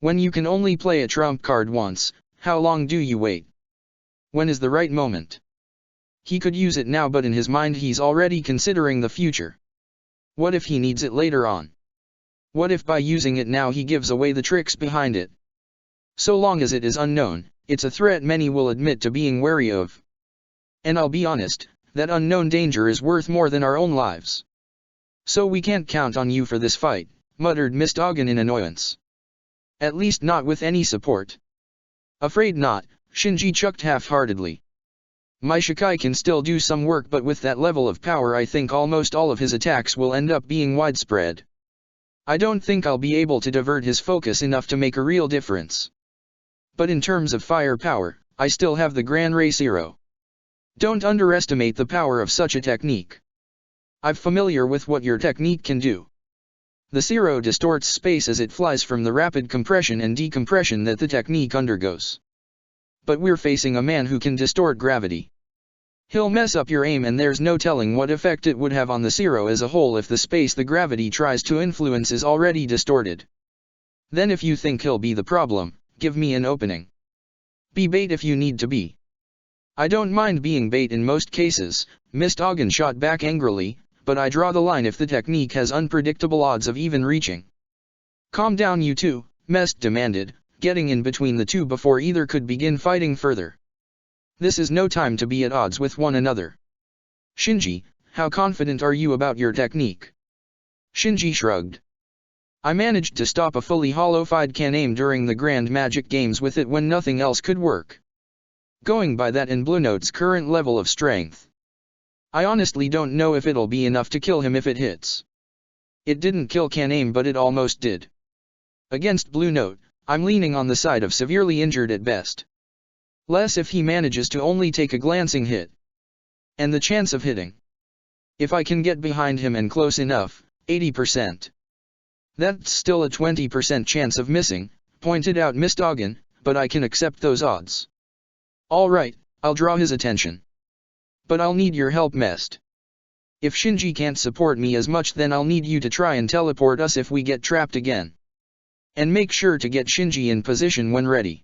When you can only play a trump card once, how long do you wait? When is the right moment? He could use it now but in his mind he's already considering the future. What if he needs it later on? What if by using it now he gives away the tricks behind it? So long as it is unknown, it's a threat many will admit to being wary of. And I'll be honest, that unknown danger is worth more than our own lives. So we can't count on you for this fight, muttered Miss Doggin in annoyance. At least not with any support. Afraid not, Shinji chucked half-heartedly. My Shikai can still do some work but with that level of power I think almost all of his attacks will end up being widespread. I don't think I'll be able to divert his focus enough to make a real difference. But in terms of firepower, I still have the Gran Ray Zero. Don't underestimate the power of such a technique. I'm familiar with what your technique can do. The Zero distorts space as it flies from the rapid compression and decompression that the technique undergoes. But we're facing a man who can distort gravity. He'll mess up your aim and there's no telling what effect it would have on the Zero as a whole if the space the gravity tries to influence is already distorted. Then if you think he'll be the problem, give me an opening. Be bait if you need to be. I don't mind being bait in most cases, Miss Doggin shot back angrily, but I draw the line if the technique has unpredictable odds of even reaching. Calm down you two, Mest demanded, getting in between the two before either could begin fighting further. This is no time to be at odds with one another. Shinji, how confident are you about your technique? Shinji shrugged. I managed to stop a fully hollowified Kaname during the Grand Magic Games with it when nothing else could work. Going by that and Blue Note's current level of strength. I honestly don't know if it'll be enough to kill him if it hits. It didn't kill Kaname but it almost did. Against Blue Note, I'm leaning on the side of severely injured at best. Less if he manages to only take a glancing hit. And the chance of hitting. If I can get behind him and close enough, 80%. That's still a 20% chance of missing, pointed out Miss Doggin, but I can accept those odds. Alright, I'll draw his attention. But I'll need your help Mest. If Shinji can't support me as much then I'll need you to try and teleport us if we get trapped again. And make sure to get Shinji in position when ready.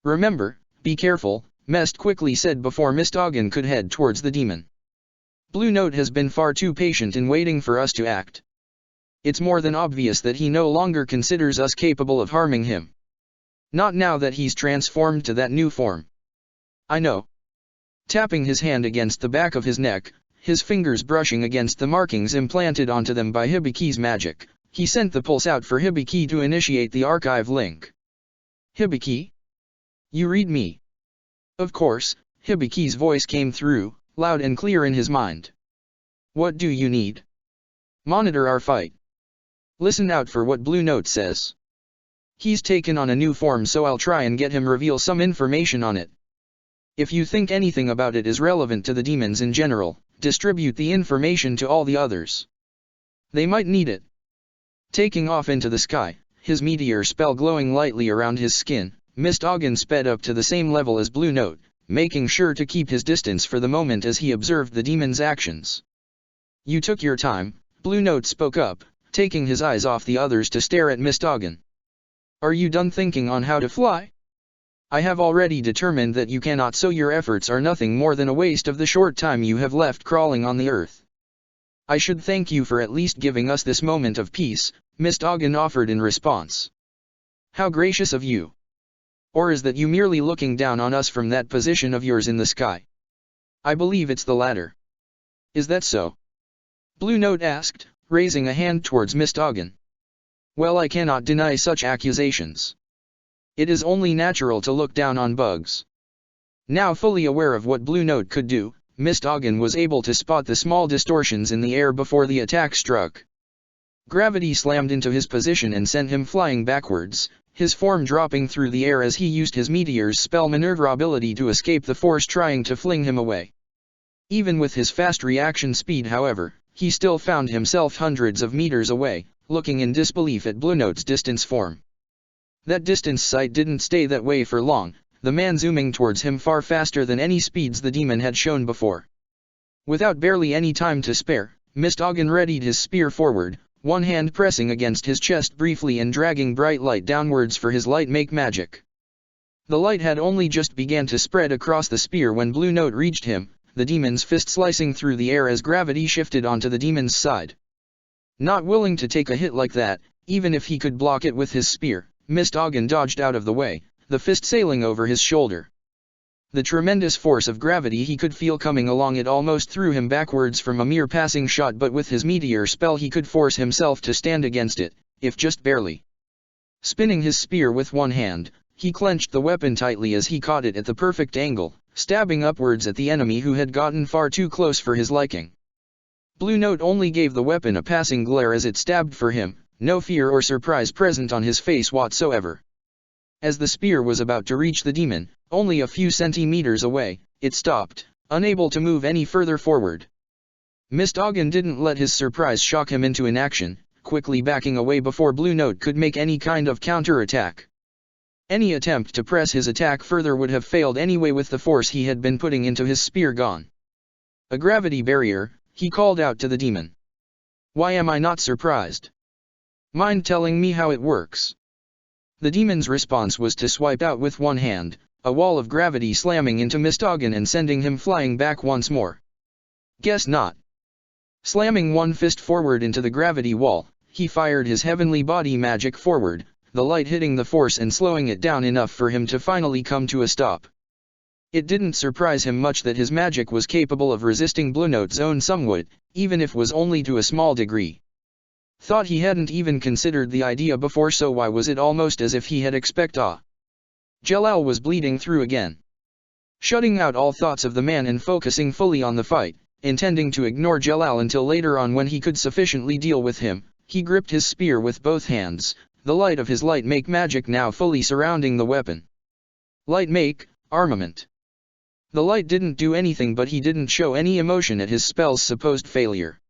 Remember, be careful, Mest quickly said before Miss Doggin could head towards the demon. Blue Note has been far too patient in waiting for us to act. It's more than obvious that he no longer considers us capable of harming him. Not now that he's transformed to that new form. I know. Tapping his hand against the back of his neck, his fingers brushing against the markings implanted onto them by Hibiki's magic, he sent the pulse out for Hibiki to initiate the archive link. Hibiki? You read me? Of course, Hibiki's voice came through, loud and clear in his mind. What do you need? Monitor our fight. Listen out for what Blue Note says. He's taken on a new form so I'll try and get him reveal some information on it. If you think anything about it is relevant to the demons in general, distribute the information to all the others. They might need it. Taking off into the sky, his meteor spell glowing lightly around his skin, Miss Doggin sped up to the same level as Blue Note, making sure to keep his distance for the moment as he observed the demon's actions. You took your time, Blue Note spoke up, taking his eyes off the others to stare at Miss Doggin. Are you done thinking on how to fly? I have already determined that you cannot, so your efforts are nothing more than a waste of the short time you have left crawling on the earth. I should thank you for at least giving us this moment of peace, Mist Ogden offered in response. How gracious of you. Or is that you merely looking down on us from that position of yours in the sky? I believe it's the latter. Is that so? Blue Note asked, raising a hand towards Mist Ogden. Well, I cannot deny such accusations. It is only natural to look down on bugs. Now fully aware of what Blue Note could do, Mist Ogden was able to spot the small distortions in the air before the attack struck. Gravity slammed into his position and sent him flying backwards, his form dropping through the air as he used his meteor's spell maneuverability to escape the force trying to fling him away. Even with his fast reaction speed, however, he still found himself hundreds of meters away, looking in disbelief at Blue Note's distance form. That distance sight didn't stay that way for long, the man zooming towards him far faster than any speeds the demon had shown before. Without barely any time to spare, Mist Ogden readied his spear forward, one hand pressing against his chest briefly and dragging bright light downwards for his light make magic. The light had only just began to spread across the spear when Blue Note reached him, the demon's fist slicing through the air as gravity shifted onto the demon's side. Not willing to take a hit like that, even if he could block it with his spear, Mist Ogden dodged out of the way, the fist sailing over his shoulder. The tremendous force of gravity he could feel coming along it almost threw him backwards from a mere passing shot, but with his meteor spell he could force himself to stand against it, if just barely. Spinning his spear with one hand, he clenched the weapon tightly as he caught it at the perfect angle, stabbing upwards at the enemy who had gotten far too close for his liking. Blue Note only gave the weapon a passing glare as it stabbed for him, no fear or surprise present on his face whatsoever. As the spear was about to reach the demon, only a few centimeters away, it stopped, unable to move any further forward. Mist Ogden didn't let his surprise shock him into inaction, quickly backing away before Blue Note could make any kind of counter-attack. Any attempt to press his attack further would have failed anyway with the force he had been putting into his spear gone. A gravity barrier, he called out to the demon. Why am I not surprised? Mind telling me how it works? The demon's response was to swipe out with one hand, a wall of gravity slamming into Mist Ogden and sending him flying back once more. Guess not. Slamming one fist forward into the gravity wall, he fired his heavenly body magic forward, the light hitting the force and slowing it down enough for him to finally come to a stop. It didn't surprise him much that his magic was capable of resisting Blue Note's own somewhat, even if was only to a small degree. Thought he hadn't even considered the idea before, so why was it almost as if he had expected? Jalal was bleeding through again. Shutting out all thoughts of the man and focusing fully on the fight, intending to ignore Jalal until later on when he could sufficiently deal with him, he gripped his spear with both hands, the light of his light make magic now fully surrounding the weapon. Light make, armament. The light didn't do anything, but he didn't show any emotion at his spell's supposed failure.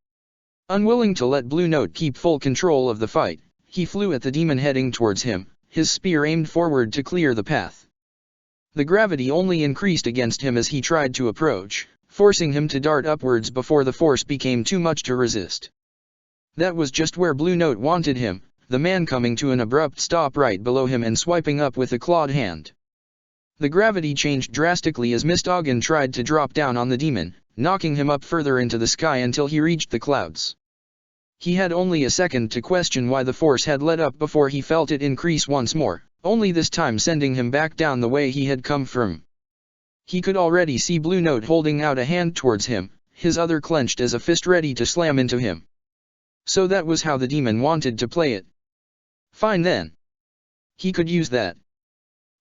Unwilling to let Blue Note keep full control of the fight, he flew at the demon heading towards him, his spear aimed forward to clear the path. The gravity only increased against him as he tried to approach, forcing him to dart upwards before the force became too much to resist. That was just where Blue Note wanted him, the man coming to an abrupt stop right below him and swiping up with a clawed hand. The gravity changed drastically as Mist Ogden tried to drop down on the demon, knocking him up further into the sky until he reached the clouds. He had only a second to question why the force had let up before he felt it increase once more, only this time sending him back down the way he had come from. He could already see Blue Note holding out a hand towards him, his other clenched as a fist ready to slam into him. So that was how the demon wanted to play it. Fine then. He could use that.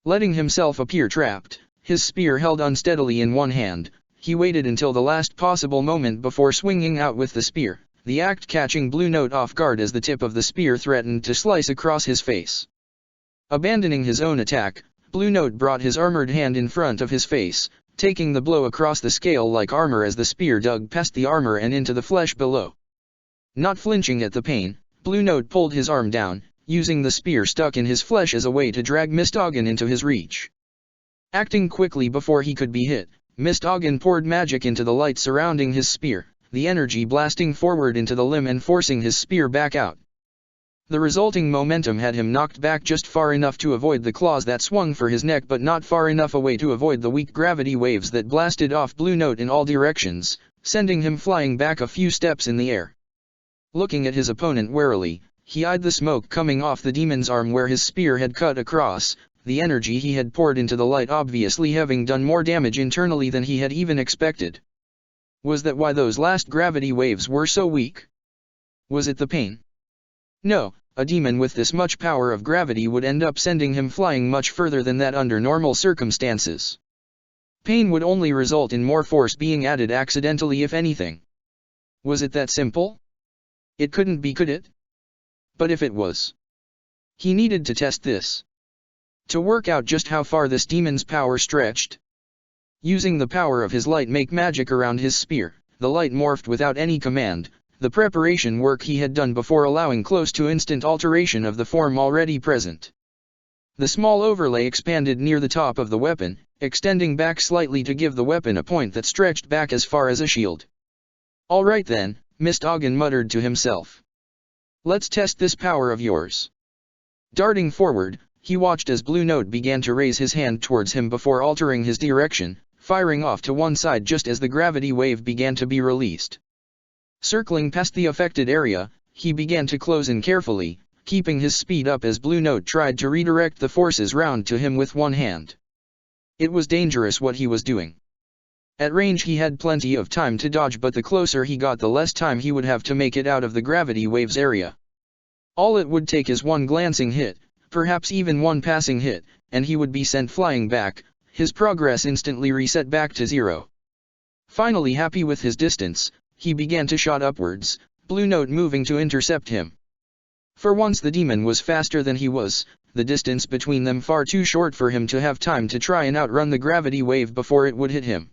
Letting himself appear trapped, his spear held unsteadily in one hand, he waited until the last possible moment before swinging out with the spear, the act catching Blue Note off guard as the tip of the spear threatened to slice across his face. Abandoning his own attack, Blue Note brought his armored hand in front of his face, taking the blow across the scale like armor as the spear dug past the armor and into the flesh below. Not flinching at the pain, Blue Note pulled his arm down, using the spear stuck in his flesh as a way to drag Mist Ogden into his reach. Acting quickly before he could be hit, Mist Ogden poured magic into the light surrounding his spear, the energy blasting forward into the limb and forcing his spear back out. The resulting momentum had him knocked back just far enough to avoid the claws that swung for his neck, but not far enough away to avoid the weak gravity waves that blasted off Blue Note in all directions, sending him flying back a few steps in the air. Looking at his opponent warily, he eyed the smoke coming off the demon's arm where his spear had cut across, the energy he had poured into the light obviously having done more damage internally than he had even expected. Was that why those last gravity waves were so weak? Was it the pain? No, a demon with this much power of gravity would end up sending him flying much further than that under normal circumstances. Pain would only result in more force being added accidentally if anything. Was it that simple? It couldn't be, could it? But if it was, he needed to test this. To work out just how far this demon's power stretched. Using the power of his light make magic around his spear, the light morphed without any command, the preparation work he had done before allowing close to instant alteration of the form already present. The small overlay expanded near the top of the weapon, extending back slightly to give the weapon a point that stretched back as far as a shield. All right then, Mist Ogden muttered to himself. Let's test this power of yours. Darting forward, he watched as Blue Note began to raise his hand towards him before altering his direction, firing off to one side just as the gravity wave began to be released. Circling past the affected area, he began to close in carefully, keeping his speed up as Blue Note tried to redirect the forces round to him with one hand. It was dangerous what he was doing. At range he had plenty of time to dodge, but the closer he got the less time he would have to make it out of the gravity waves area. All it would take is one glancing hit, perhaps even one passing hit, and he would be sent flying back, his progress instantly reset back to zero. Finally happy with his distance, he began to shot upwards, Blue Note moving to intercept him. For once the demon was faster than he was, the distance between them far too short for him to have time to try and outrun the gravity wave before it would hit him.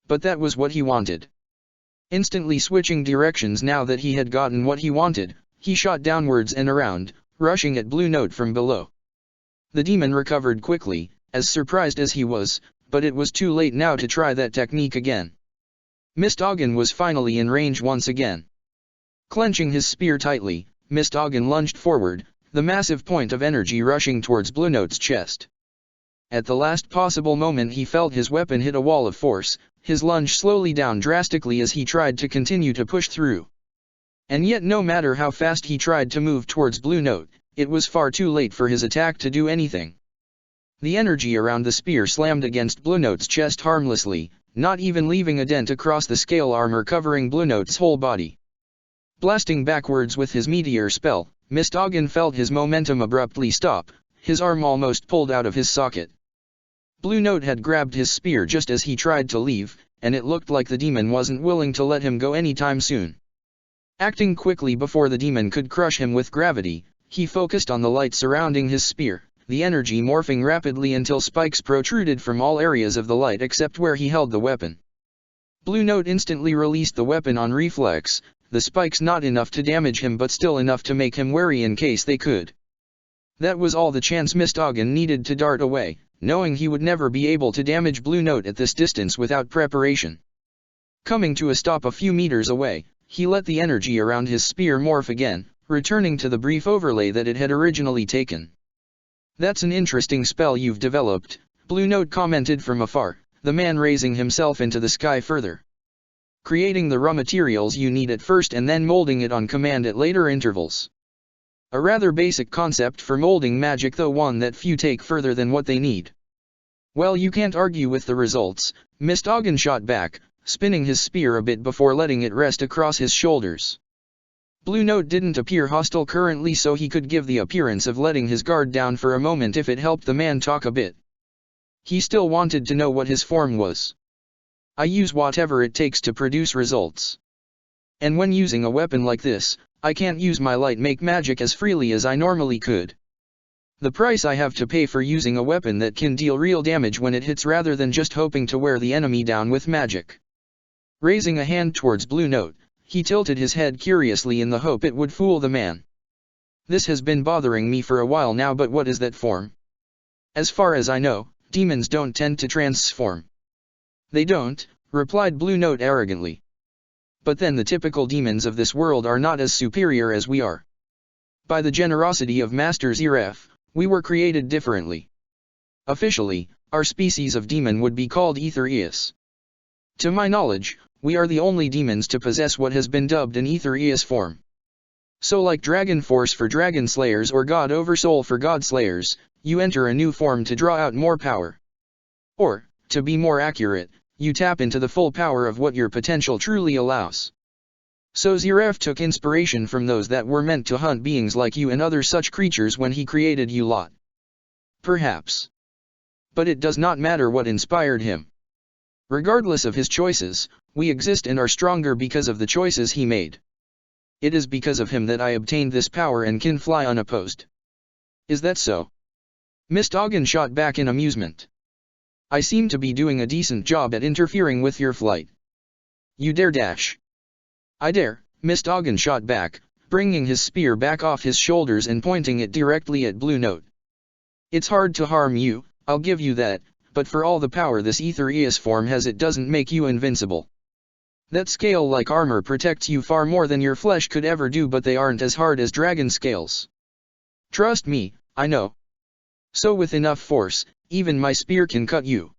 But that was what he wanted. Instantly switching directions now that he had gotten what he wanted, he shot downwards and around, rushing at Blue Note from below. The demon recovered quickly, as surprised as he was, but it was too late now to try that technique again. Mist Ogden was finally in range once again. Clenching his spear tightly, Mist Ogden lunged forward, the massive point of energy rushing towards Blue Note's chest. At the last possible moment he felt his weapon hit a wall of force, his lunge slowly down drastically as he tried to continue to push through. And yet no matter how fast he tried to move towards Blue Note, it was far too late for his attack to do anything. The energy around the spear slammed against Blue Note's chest harmlessly, not even leaving a dent across the scale armor covering Blue Note's whole body. Blasting backwards with his meteor spell, Mist Ogden felt his momentum abruptly stop, his arm almost pulled out of his socket. Blue Note had grabbed his spear just as he tried to leave, and it looked like the demon wasn't willing to let him go anytime soon. Acting quickly before the demon could crush him with gravity, he focused on the light surrounding his spear, the energy morphing rapidly until spikes protruded from all areas of the light except where he held the weapon. Blue Note instantly released the weapon on reflex, the spikes not enough to damage him but still enough to make him wary in case they could. That was all the chance Mist Ogden needed to dart away, knowing he would never be able to damage Blue Note at this distance without preparation. Coming to a stop a few meters away, he let the energy around his spear morph again, returning to the brief overlay that it had originally taken. "That's an interesting spell you've developed," Blue Note commented from afar, the man raising himself into the sky further. "Creating the raw materials you need at first and then molding it on command at later intervals. A rather basic concept for molding magic, though one that few take further than what they need." "Well, you can't argue with the results," Mist Ogden shot back, spinning his spear a bit before letting it rest across his shoulders. Blue Note didn't appear hostile currently, so he could give the appearance of letting his guard down for a moment if it helped the man talk a bit. He still wanted to know what his form was. "I use whatever it takes to produce results. And when using a weapon like this, I can't use my light make magic as freely as I normally could. The price I have to pay for using a weapon that can deal real damage when it hits rather than just hoping to wear the enemy down with magic." Raising a hand towards Blue Note, he tilted his head curiously in the hope it would fool the man. "This has been bothering me for a while now, but what is that form?" "As far as I know, demons don't tend to transform." "They don't," replied Blue Note arrogantly. "But then the typical demons of this world are not as superior as we are. By the generosity of Master Zeref, we were created differently. Officially, our species of demon would be called Aetherius. To my knowledge, We are the only demons to possess what has been dubbed an Aetherius form. So like Dragon Force for Dragon Slayers or God Oversoul for God Slayers, you enter a new form to draw out more power. Or, to be more accurate, you tap into the full power of what your potential truly allows. So Zeref took inspiration from those that were meant to hunt beings like you and other such creatures when he created you lot. Perhaps. But it does not matter what inspired him. Regardless of his choices, we exist and are stronger because of the choices he made. It is because of him that I obtained this power and can fly unopposed. Is that so? Mist Ogden shot back in amusement. I seem to be doing a decent job at interfering with your flight. You dare dash. I dare, Mist Ogden shot back, bringing his spear back off his shoulders and pointing it directly at Blue Note. It's hard to harm you, I'll give you that, but for all the power this Aetherius form has, it doesn't make you invincible. That scale-like armor protects you far more than your flesh could ever do, but they aren't as hard as dragon scales. Trust me, I know. So with enough force, even my spear can cut you.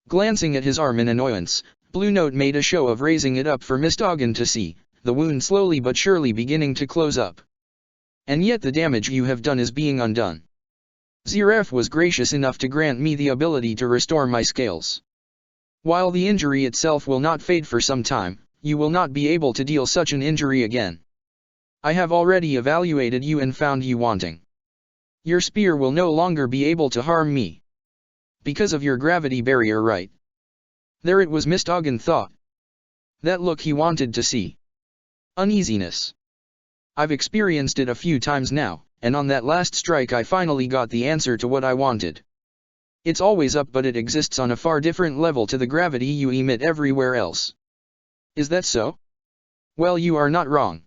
Glancing at his arm in annoyance, Blue Note made a show of raising it up for Mist Ogden to see, the wound slowly but surely beginning to close up. And yet the damage you have done is being undone. Zeref was gracious enough to grant me the ability to restore my scales. While the injury itself will not fade for some time, you will not be able to deal such an injury again. I have already evaluated you and found you wanting. Your spear will no longer be able to harm me. Because of your gravity barrier, right? There it was, Mist Ogden thought. That look he wanted to see. Uneasiness. I've experienced it a few times now, and on that last strike I finally got the answer to what I wanted. It's always up, but it exists on a far different level to the gravity you emit everywhere else. Is that so? Well, you are not wrong.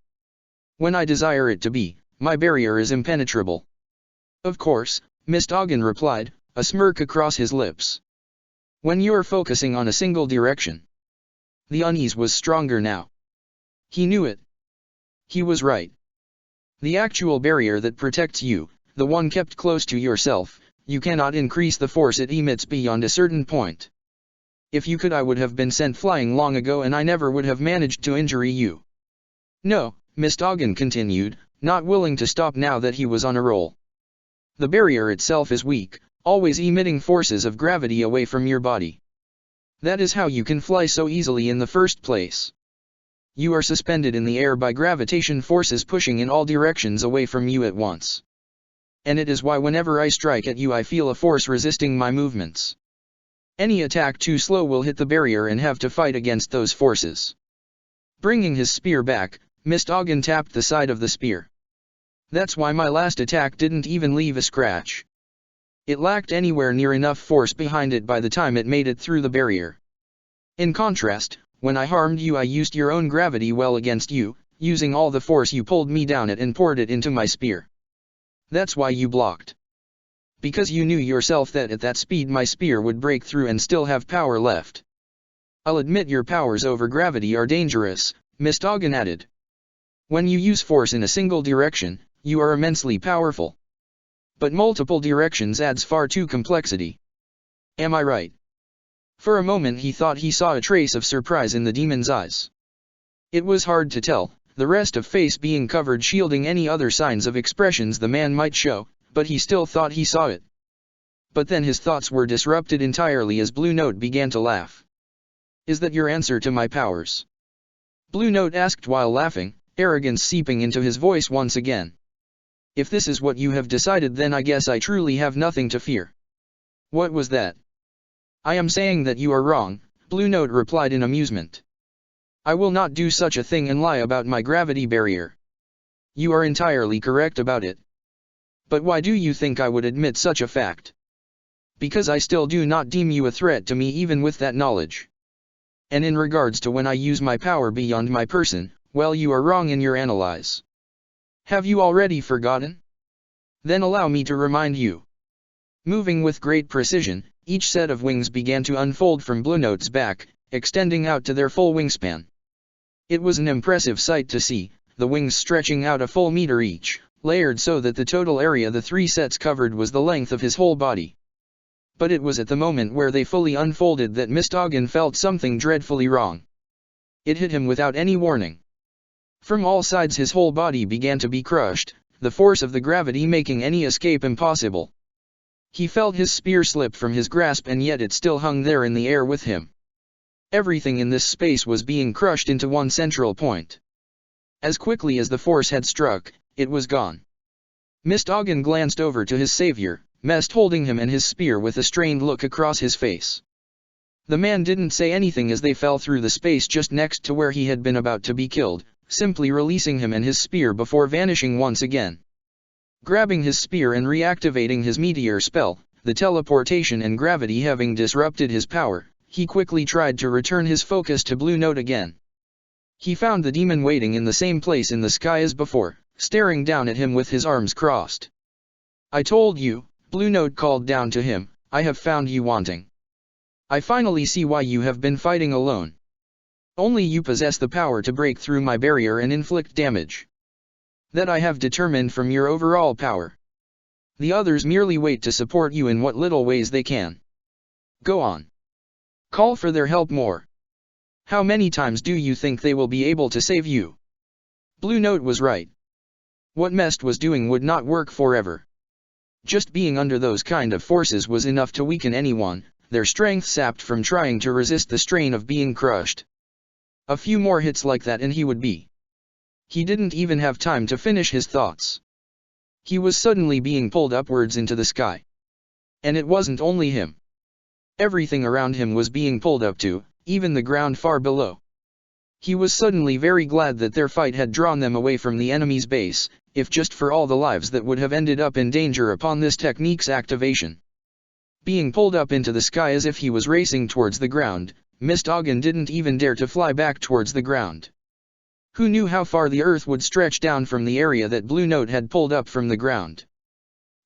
When I desire it to be, my barrier is impenetrable. Of course, Mist Ogden replied, a smirk across his lips. When you're focusing on a single direction. The unease was stronger now. He knew it. He was right. The actual barrier that protects you, the one kept close to yourself, you cannot increase the force it emits beyond a certain point. If you could, I would have been sent flying long ago and I never would have managed to injure you. No, Mist Ogden continued, not willing to stop now that he was on a roll. The barrier itself is weak, always emitting forces of gravity away from your body. That is how you can fly so easily in the first place. You are suspended in the air by gravitation forces pushing in all directions away from you at once. And it is why whenever I strike at you I feel a force resisting my movements. Any attack too slow will hit the barrier and have to fight against those forces. Bringing his spear back, Mist Ogden tapped the side of the spear. That's why my last attack didn't even leave a scratch. It lacked anywhere near enough force behind it by the time it made it through the barrier. In contrast, when I harmed you I used your own gravity well against you, using all the force you pulled me down at and poured it into my spear. That's why you blocked. Because you knew yourself that at that speed my spear would break through and still have power left. I'll admit your powers over gravity are dangerous, Mist Ogden added. When you use force in a single direction, you are immensely powerful. But multiple directions adds far too complexity. Am I right? For a moment he thought he saw a trace of surprise in the demon's eyes. It was hard to tell, the rest of face being covered shielding any other signs of expressions the man might show, but he still thought he saw it. But then his thoughts were disrupted entirely as Blue Note began to laugh. Is that your answer to my powers? Blue Note asked while laughing, arrogance seeping into his voice once again. If this is what you have decided, then I guess I truly have nothing to fear. What was that? I am saying that you are wrong, Blue Note replied in amusement. I will not do such a thing and lie about my gravity barrier. You are entirely correct about it. But why do you think I would admit such a fact? Because I still do not deem you a threat to me even with that knowledge. And in regards to when I use my power beyond my person, well, you are wrong in your analyze. Have you already forgotten? Then allow me to remind you. Moving with great precision, each set of wings began to unfold from Blue Note's back, extending out to their full wingspan. It was an impressive sight to see, the wings stretching out a full meter each, layered so that the total area the three sets covered was the length of his whole body. But it was at the moment where they fully unfolded that Mist Ogden felt something dreadfully wrong. It hit him without any warning. From all sides his whole body began to be crushed, the force of the gravity making any escape impossible. He felt his spear slip from his grasp and yet it still hung there in the air with him. Everything in this space was being crushed into one central point. As quickly as the force had struck, it was gone. Mistoggen glanced over to his savior, Mest holding him and his spear with a strained look across his face. The man didn't say anything as they fell through the space just next to where he had been about to be killed, simply releasing him and his spear before vanishing once again. Grabbing his spear and reactivating his meteor spell, the teleportation and gravity having disrupted his power, he quickly tried to return his focus to Blue Note again. He found the demon waiting in the same place in the sky as before, staring down at him with his arms crossed. "I told you," Blue Note called down to him, "I have found you wanting. I finally see why you have been fighting alone. Only you possess the power to break through my barrier and inflict damage. That I have determined from your overall power. The others merely wait to support you in what little ways they can. Go on. Call for their help more. How many times do you think they will be able to save you?" Blue Note was right. What Mest was doing would not work forever. Just being under those kind of forces was enough to weaken anyone, their strength sapped from trying to resist the strain of being crushed. A few more hits like that and he would be. He didn't even have time to finish his thoughts. He was suddenly being pulled upwards into the sky. And it wasn't only him. Everything around him was being pulled up too, even the ground far below. He was suddenly very glad that their fight had drawn them away from the enemy's base, if just for all the lives that would have ended up in danger upon this technique's activation. Being pulled up into the sky as if he was racing towards the ground, Mistoggen didn't even dare to fly back towards the ground. Who knew how far the earth would stretch down from the area that Blue Note had pulled up from the ground?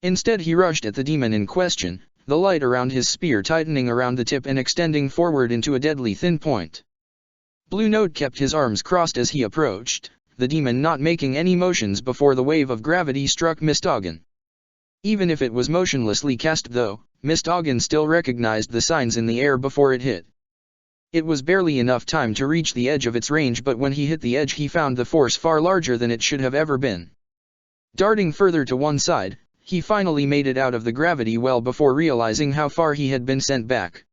Instead he rushed at the demon in question, the light around his spear tightening around the tip and extending forward into a deadly thin point. Blue Note kept his arms crossed as he approached, the demon not making any motions before the wave of gravity struck Mistoggen. Even if it was motionlessly cast though, Mistoggen still recognized the signs in the air before it hit. It was barely enough time to reach the edge of its range, but when he hit the edge he found the force far larger than it should have ever been. Darting further to one side, he finally made it out of the gravity well before realizing how far he had been sent back.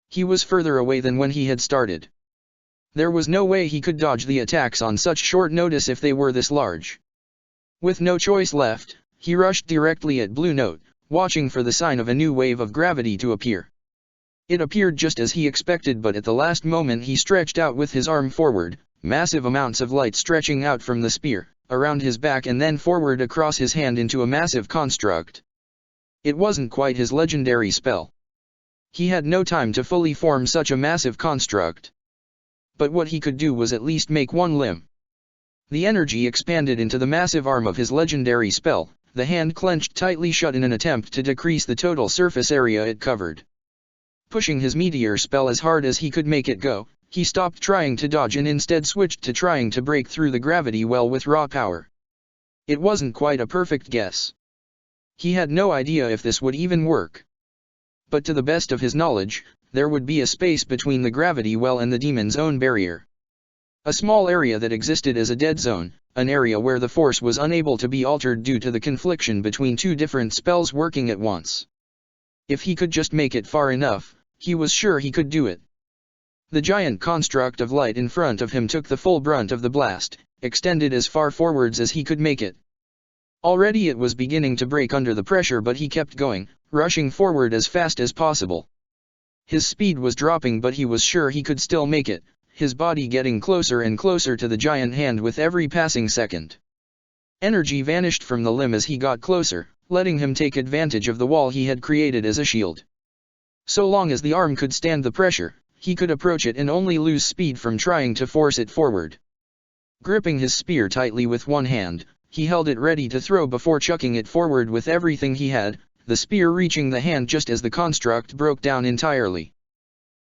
He was further away than when he had started. There was no way he could dodge the attacks on such short notice if they were this large. With no choice left, he rushed directly at Blue Note, watching for the sign of a new wave of gravity to appear. It appeared just as he expected, but at the last moment he stretched out with his arm forward, massive amounts of light stretching out from the spear, around his back and then forward across his hand into a massive construct. It wasn't quite his legendary spell. He had no time to fully form such a massive construct. But what he could do was at least make one limb. The energy expanded into the massive arm of his legendary spell, the hand clenched tightly shut in an attempt to decrease the total surface area it covered. Pushing his meteor spell as hard as he could make it go, he stopped trying to dodge and instead switched to trying to break through the gravity well with raw power. It wasn't quite a perfect guess. He had no idea if this would even work. But to the best of his knowledge, there would be a space between the gravity well and the demon's own barrier. A small area that existed as a dead zone, an area where the force was unable to be altered due to the confliction between two different spells working at once. If he could just make it far enough, he was sure he could do it. The giant construct of light in front of him took the full brunt of the blast, extended as far forwards as he could make it. Already it was beginning to break under the pressure, but he kept going, rushing forward as fast as possible. His speed was dropping, but he was sure he could still make it, his body getting closer and closer to the giant hand with every passing second. Energy vanished from the limb as he got closer, letting him take advantage of the wall he had created as a shield. So long as the arm could stand the pressure, he could approach it and only lose speed from trying to force it forward. Gripping his spear tightly with one hand, he held it ready to throw before chucking it forward with everything he had, the spear reaching the hand just as the construct broke down entirely.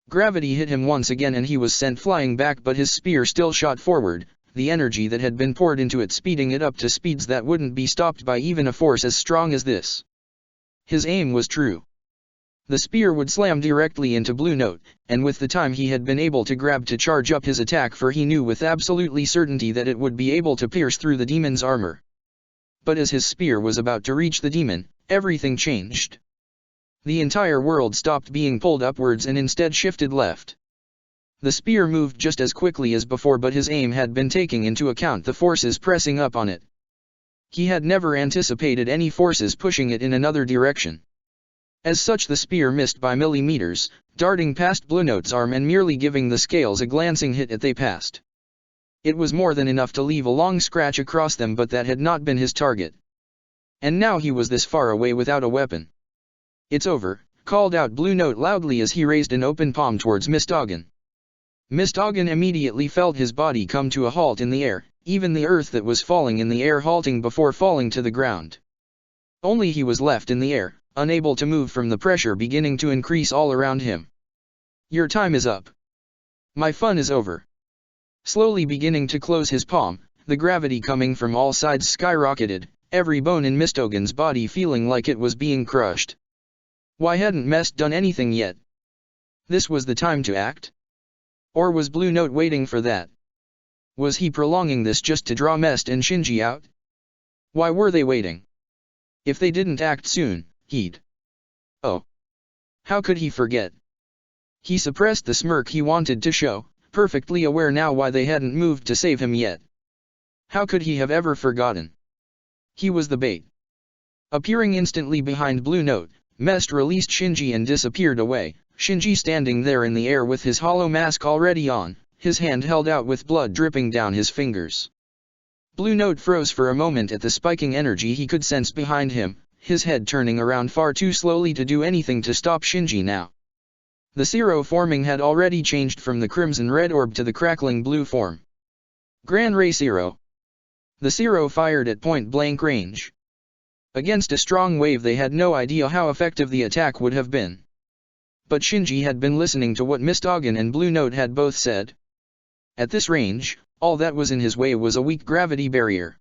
Gravity hit him once again and he was sent flying back, but his spear still shot forward, the energy that had been poured into it speeding it up to speeds that wouldn't be stopped by even a force as strong as this. His aim was true. The spear would slam directly into Blue Note, and with the time he had been able to grab to charge up his attack, for he knew with absolutely certainty that it would be able to pierce through the demon's armor. But as his spear was about to reach the demon, everything changed. The entire world stopped being pulled upwards and instead shifted left. The spear moved just as quickly as before, but his aim had been taking into account the forces pressing up on it. He had never anticipated any forces pushing it in another direction. As such, the spear missed by millimeters, darting past Blue Note's arm and merely giving the scales a glancing hit as they passed. It was more than enough to leave a long scratch across them, but that had not been his target. And now he was this far away without a weapon. "It's over," called out Blue Note loudly as he raised an open palm towards Mistoggen. Mistoggen immediately felt his body come to a halt in the air, even the earth that was falling in the air halting before falling to the ground. Only he was left in the air, unable to move from the pressure beginning to increase all around him. "Your time is up. My fun is over." Slowly beginning to close his palm, the gravity coming from all sides skyrocketed, every bone in Mistoggen's body feeling like it was being crushed. Why hadn't Mest done anything yet? This was the time to act? Or was Blue Note waiting for that? Was he prolonging this just to draw Mest and Shinji out? Why were they waiting? If they didn't act soon, he'd... Oh! How could he forget? He suppressed the smirk he wanted to show, perfectly aware now why they hadn't moved to save him yet. How could he have ever forgotten? He was the bait. Appearing instantly behind Blue Note, Mest released Shinji and disappeared away, Shinji standing there in the air with his hollow mask already on, his hand held out with blood dripping down his fingers. Blue Note froze for a moment at the spiking energy he could sense behind him, his head turning around far too slowly to do anything to stop Shinji now. The Zero forming had already changed from the crimson-red orb to the crackling blue form. Gran Ray Zero. The Zero fired at point-blank range. Against a strong wave they had no idea how effective the attack would have been. But Shinji had been listening to what Mistoggen and Blue Note had both said. At this range, all that was in his way was a weak gravity barrier.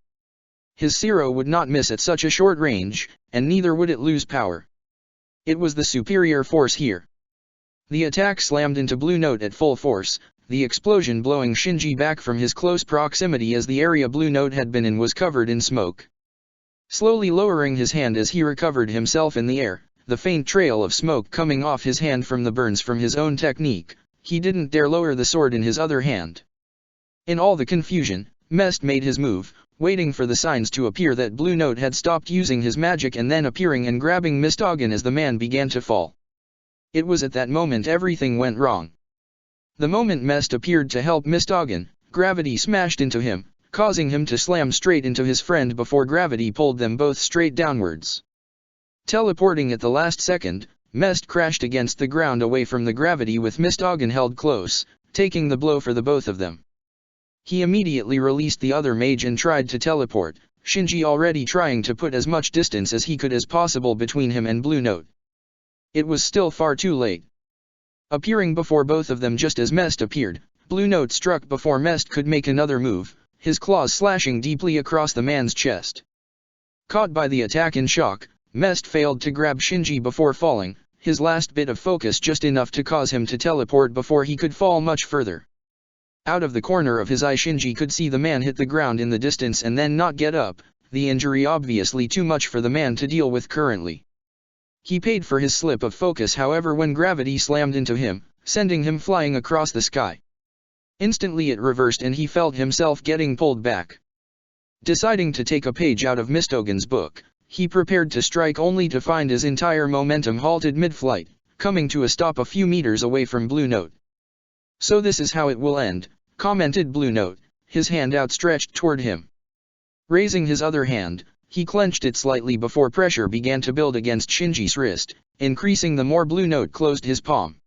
His Zero would not miss at such a short range, and neither would it lose power. It was the superior force here. The attack slammed into Blue Note at full force, the explosion blowing Shinji back from his close proximity as the area Blue Note had been in was covered in smoke. Slowly lowering his hand as he recovered himself in the air, the faint trail of smoke coming off his hand from the burns from his own technique, he didn't dare lower the sword in his other hand. In all the confusion, Mest made his move, waiting for the signs to appear that Blue Note had stopped using his magic and then appearing and grabbing Mistoggen as the man began to fall. It was at that moment everything went wrong. The moment Mest appeared to help Mistoggen, gravity smashed into him, causing him to slam straight into his friend before gravity pulled them both straight downwards. Teleporting at the last second, Mest crashed against the ground away from the gravity with Mistoggen held close, taking the blow for the both of them. He immediately released the other mage and tried to teleport, Shinji already trying to put as much distance as he could as possible between him and Blue Note. It was still far too late. Appearing before both of them just as Mest appeared, Blue Note struck before Mest could make another move, his claws slashing deeply across the man's chest. Caught by the attack in shock, Mest failed to grab Shinji before falling, his last bit of focus just enough to cause him to teleport before he could fall much further. Out of the corner of his eye Shinji could see the man hit the ground in the distance and then not get up, the injury obviously too much for the man to deal with currently. He paid for his slip of focus however when gravity slammed into him, sending him flying across the sky. Instantly it reversed and he felt himself getting pulled back. Deciding to take a page out of Mistoggen's book, he prepared to strike only to find his entire momentum halted mid-flight, coming to a stop a few meters away from Blue Note. "So this is how it will end," commented Blue Note, his hand outstretched toward him. Raising his other hand, he clenched it slightly before pressure began to build against Shinji's wrist, increasing the more Blue Note closed his palm.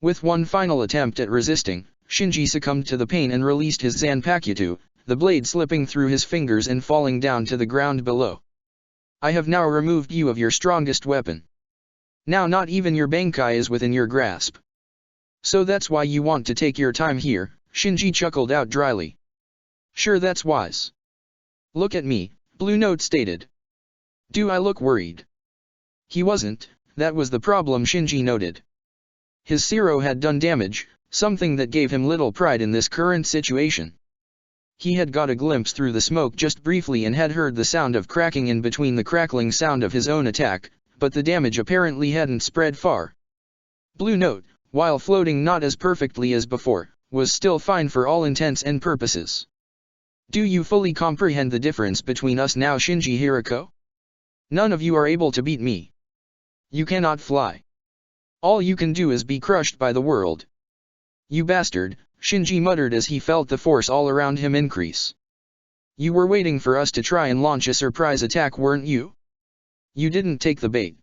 With one final attempt at resisting, Shinji succumbed to the pain and released his Zanpakuto, the blade slipping through his fingers and falling down to the ground below. "I have now removed you of your strongest weapon. Now not even your Bankai is within your grasp. So that's why you want to take your time here," Shinji chuckled out dryly. "Sure, that's wise. Look at me," Blue Note stated. "Do I look worried?" He wasn't, that was the problem, Shinji noted. His Zero had done damage, something that gave him little pride in this current situation. He had got a glimpse through the smoke just briefly and had heard the sound of cracking in between the crackling sound of his own attack, but the damage apparently hadn't spread far. Blue Note, while floating not as perfectly as before, was still fine for all intents and purposes. Do you fully comprehend the difference between us now, Shinji Hirako? None of you are able to beat me. You cannot fly. All you can do is be crushed by the world. You bastard, Shinji muttered as he felt the force all around him increase. You were waiting for us to try and launch a surprise attack, weren't you? You didn't take the bait.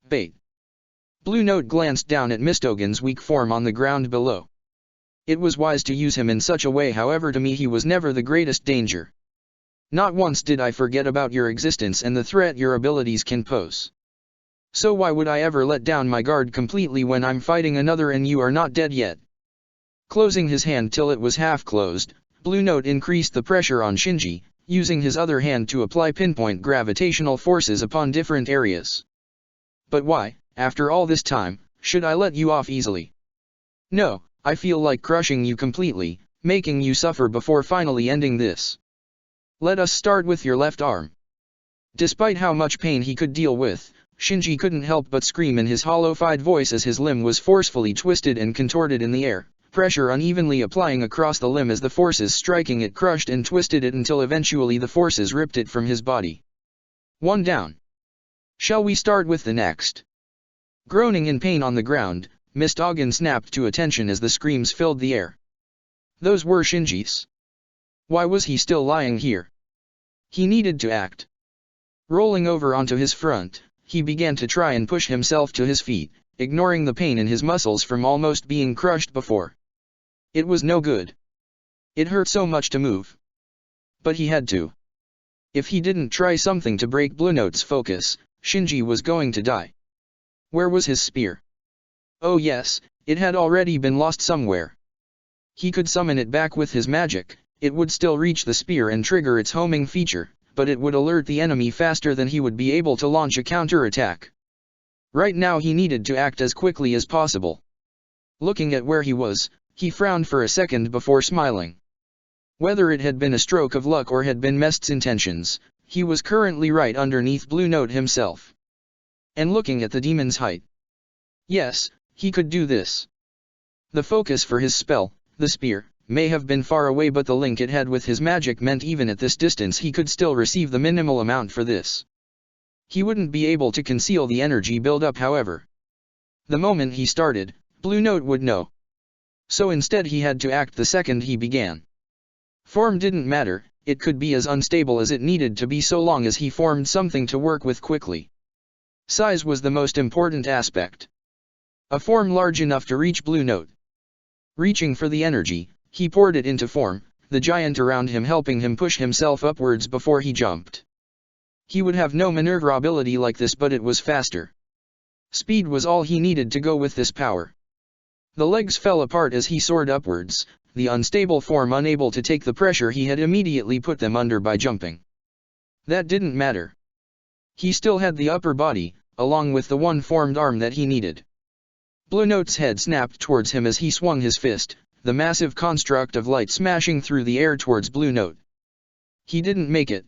Bait. Blue Note glanced down at Mistogen's weak form on the ground below. It was wise to use him in such a way, however to me he was never the greatest danger. Not once did I forget about your existence and the threat your abilities can pose. So why would I ever let down my guard completely when I'm fighting another and you are not dead yet? Closing his hand till it was half closed, Blue Note increased the pressure on Shinji, using his other hand to apply pinpoint gravitational forces upon different areas. But why, after all this time, should I let you off easily? No, I feel like crushing you completely, making you suffer before finally ending this. Let us start with your left arm. Despite how much pain he could deal with, Shinji couldn't help but scream in his hollow-fied voice as his limb was forcefully twisted and contorted in the air, pressure unevenly applying across the limb as the forces striking it crushed and twisted it until eventually the forces ripped it from his body. One down. Shall we start with the next? Groaning in pain on the ground, Mistogen snapped to attention as the screams filled the air. Those were Shinji's. Why was he still lying here? He needed to act. Rolling over onto his front, he began to try and push himself to his feet, ignoring the pain in his muscles from almost being crushed before. It was no good. It hurt so much to move. But he had to. If he didn't try something to break Blue Note's focus, Shinji was going to die. Where was his spear? Oh yes, it had already been lost somewhere. He could summon it back with his magic, it would still reach the spear and trigger its homing feature, but it would alert the enemy faster than he would be able to launch a counter-attack. Right now he needed to act as quickly as possible. Looking at where he was, he frowned for a second before smiling. Whether it had been a stroke of luck or had been Mest's intentions, he was currently right underneath Blue Note himself. And looking at the demon's height. Yes, he could do this. The focus for his spell, the spear, may have been far away, but the link it had with his magic meant even at this distance he could still receive the minimal amount for this. He wouldn't be able to conceal the energy build-up, however. The moment he started, Blue Note would know. So instead he had to act the second he began. Form didn't matter, it could be as unstable as it needed to be so long as he formed something to work with quickly. Size was the most important aspect. A form large enough to reach Blue Note. Reaching for the energy, he poured it into form, the giant around him helping him push himself upwards before he jumped. He would have no maneuverability like this, but it was faster. Speed was all he needed to go with this power. The legs fell apart as he soared upwards, the unstable form unable to take the pressure he had immediately put them under by jumping. That didn't matter. He still had the upper body, along with the one formed arm that he needed. Blue Note's head snapped towards him as he swung his fist, the massive construct of light smashing through the air towards Blue Note. He didn't make it.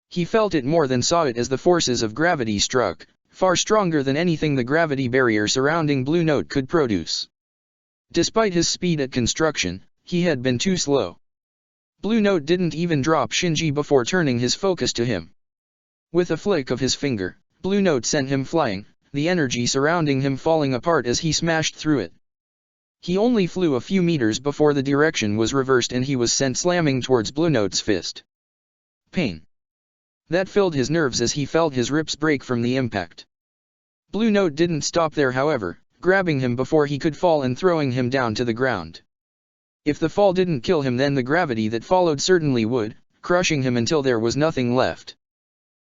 He felt it more than saw it as the forces of gravity struck, far stronger than anything the gravity barrier surrounding Blue Note could produce. Despite his speed at construction, he had been too slow. Blue Note didn't even drop Shinji before turning his focus to him. With a flick of his finger, Blue Note sent him flying, the energy surrounding him falling apart as he smashed through it. He only flew a few meters before the direction was reversed and he was sent slamming towards Blue Note's fist. Pain. That filled his nerves as he felt his ribs break from the impact. Blue Note didn't stop there, however, grabbing him before he could fall and throwing him down to the ground. If the fall didn't kill him, then the gravity that followed certainly would, crushing him until there was nothing left.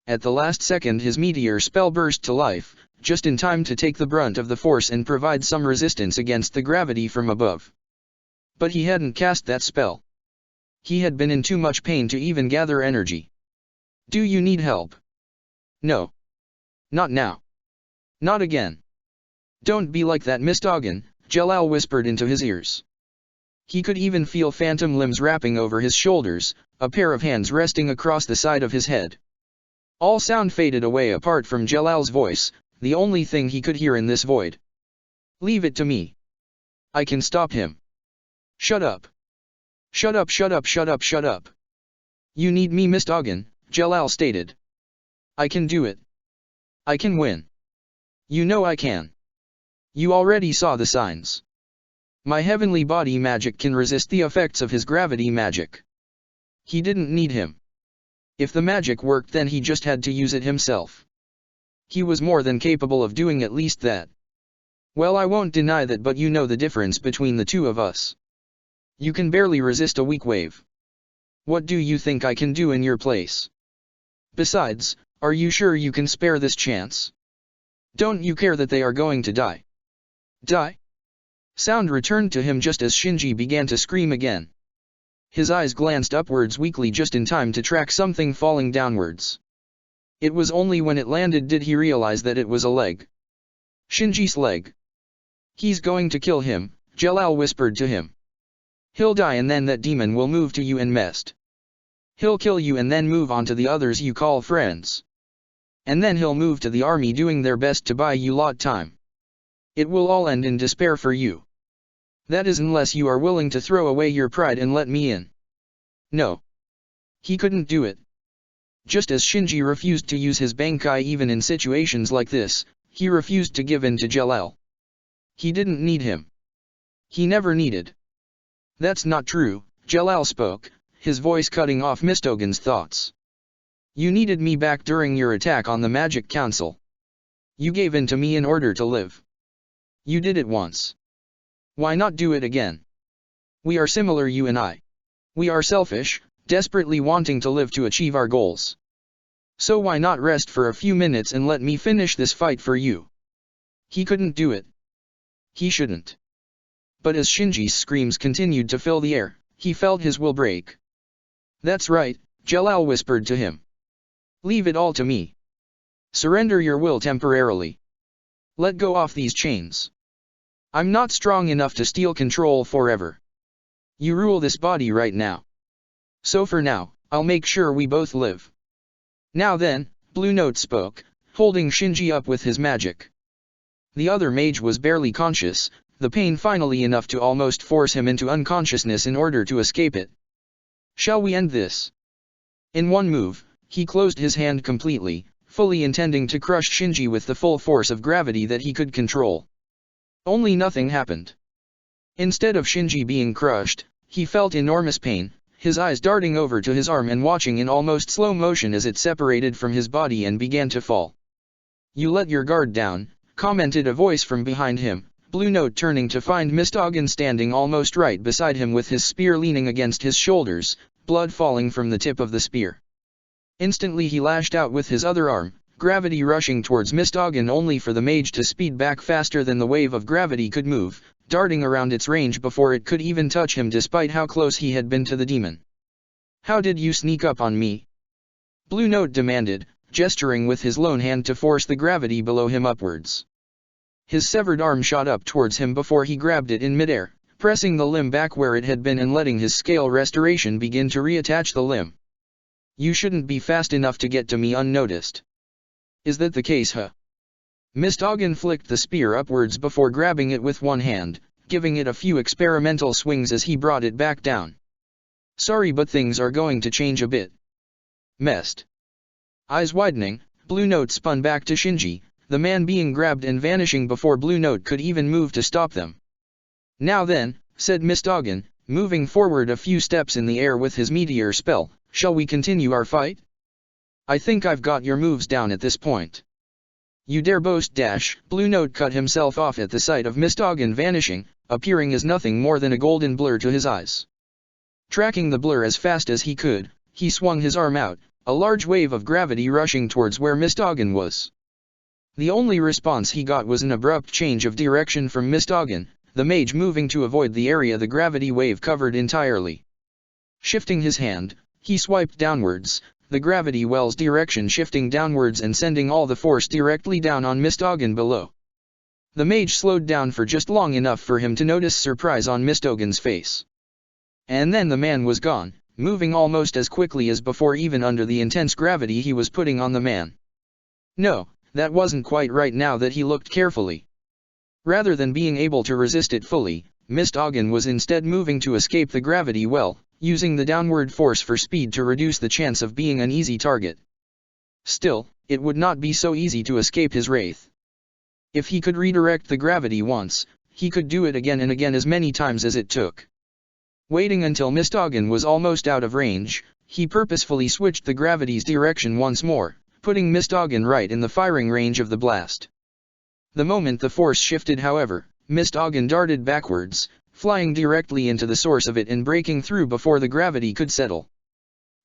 At the last second his meteor spell burst to life, just in time to take the brunt of the force and provide some resistance against the gravity from above. But he hadn't cast that spell. He had been in too much pain to even gather energy. Do you need help? No. Not now. Not again. Don't be like that, Mistogan, Jalal whispered into his ears. He could even feel phantom limbs wrapping over his shoulders, a pair of hands resting across the side of his head. All sound faded away apart from Jalal's voice, the only thing he could hear in this void. Leave it to me. I can stop him. Shut up. Shut up, shut up, shut up, shut up. You need me, Mistogan, Jalal stated. I can do it. I can win. You know I can. You already saw the signs. My heavenly body magic can resist the effects of his gravity magic. He didn't need him. If the magic worked, then he just had to use it himself. He was more than capable of doing at least that. Well, I won't deny that, but you know the difference between the two of us. You can barely resist a weak wave. What do you think I can do in your place? Besides, are you sure you can spare this chance? Don't you care that they are going to die? Die? Sound returned to him just as Shinji began to scream again. His eyes glanced upwards weakly just in time to track something falling downwards. It was only when it landed did he realize that it was a leg. Shinji's leg. He's going to kill him, Jalal whispered to him. He'll die and then that demon will move to you and mest. He'll kill you and then move on to the others you call friends. And then he'll move to the army doing their best to buy you lot time. It will all end in despair for you. That is unless you are willing to throw away your pride and let me in. No. He couldn't do it. Just as Shinji refused to use his Bankai even in situations like this, he refused to give in to Jalal. He didn't need him. He never needed. That's not true, Jalal spoke, his voice cutting off Mistogan's thoughts. You needed me back during your attack on the Magic Council. You gave in to me in order to live. You did it once. Why not do it again? We are similar, you and I. We are selfish, desperately wanting to live to achieve our goals. So why not rest for a few minutes and let me finish this fight for you? He couldn't do it. He shouldn't. But as Shinji's screams continued to fill the air, he felt his will break. That's right, Jalal whispered to him. Leave it all to me. Surrender your will temporarily. Let go off these chains. I'm not strong enough to steal control forever. You rule this body right now. So for now, I'll make sure we both live. Now then, Blue Note spoke, holding Shinji up with his magic. The other mage was barely conscious, the pain finally enough to almost force him into unconsciousness in order to escape it. Shall we end this? In one move, he closed his hand completely, fully intending to crush Shinji with the full force of gravity that he could control. Only nothing happened. Instead of Shinji being crushed, he felt enormous pain, his eyes darting over to his arm and watching in almost slow motion as it separated from his body and began to fall. You let your guard down, commented a voice from behind him, Blue Note turning to find Mistogan standing almost right beside him with his spear leaning against his shoulders, blood falling from the tip of the spear. Instantly he lashed out with his other arm, gravity rushing towards Mistogan only for the mage to speed back faster than the wave of gravity could move, darting around its range before it could even touch him despite how close he had been to the demon. How did you sneak up on me? Blue Note demanded, gesturing with his lone hand to force the gravity below him upwards. His severed arm shot up towards him before he grabbed it in midair, pressing the limb back where it had been and letting his scale restoration begin to reattach the limb. You shouldn't be fast enough to get to me unnoticed. Is that the case, huh? Mistogan flicked the spear upwards before grabbing it with one hand, giving it a few experimental swings as he brought it back down. Sorry, but things are going to change a bit. Messed. Eyes widening, Blue Note spun back to Shinji, the man being grabbed and vanishing before Blue Note could even move to stop them. Now then, said Mistogan, moving forward a few steps in the air with his meteor spell, shall we continue our fight? I think I've got your moves down at this point. You dare boast dash, Blue Note cut himself off at the sight of Mistogan vanishing, appearing as nothing more than a golden blur to his eyes. Tracking the blur as fast as he could, he swung his arm out, a large wave of gravity rushing towards where Mistogan was. The only response he got was an abrupt change of direction from Mistogan, the mage moving to avoid the area the gravity wave covered entirely. Shifting his hand, he swiped downwards, the gravity well's direction shifting downwards and sending all the force directly down on Mistogan below. The mage slowed down for just long enough for him to notice surprise on Mistogan's face. And then the man was gone, moving almost as quickly as before even under the intense gravity he was putting on the man. No, that wasn't quite right now that he looked carefully. Rather than being able to resist it fully, Mistogan was instead moving to escape the gravity well, using the downward force for speed to reduce the chance of being an easy target. Still, it would not be so easy to escape his wraith. If he could redirect the gravity once, he could do it again and again as many times as it took. Waiting until Mistogan was almost out of range, he purposefully switched the gravity's direction once more, putting Mistogan right in the firing range of the blast. The moment the force shifted, however, Mistogan darted backwards, flying directly into the source of it and breaking through before the gravity could settle.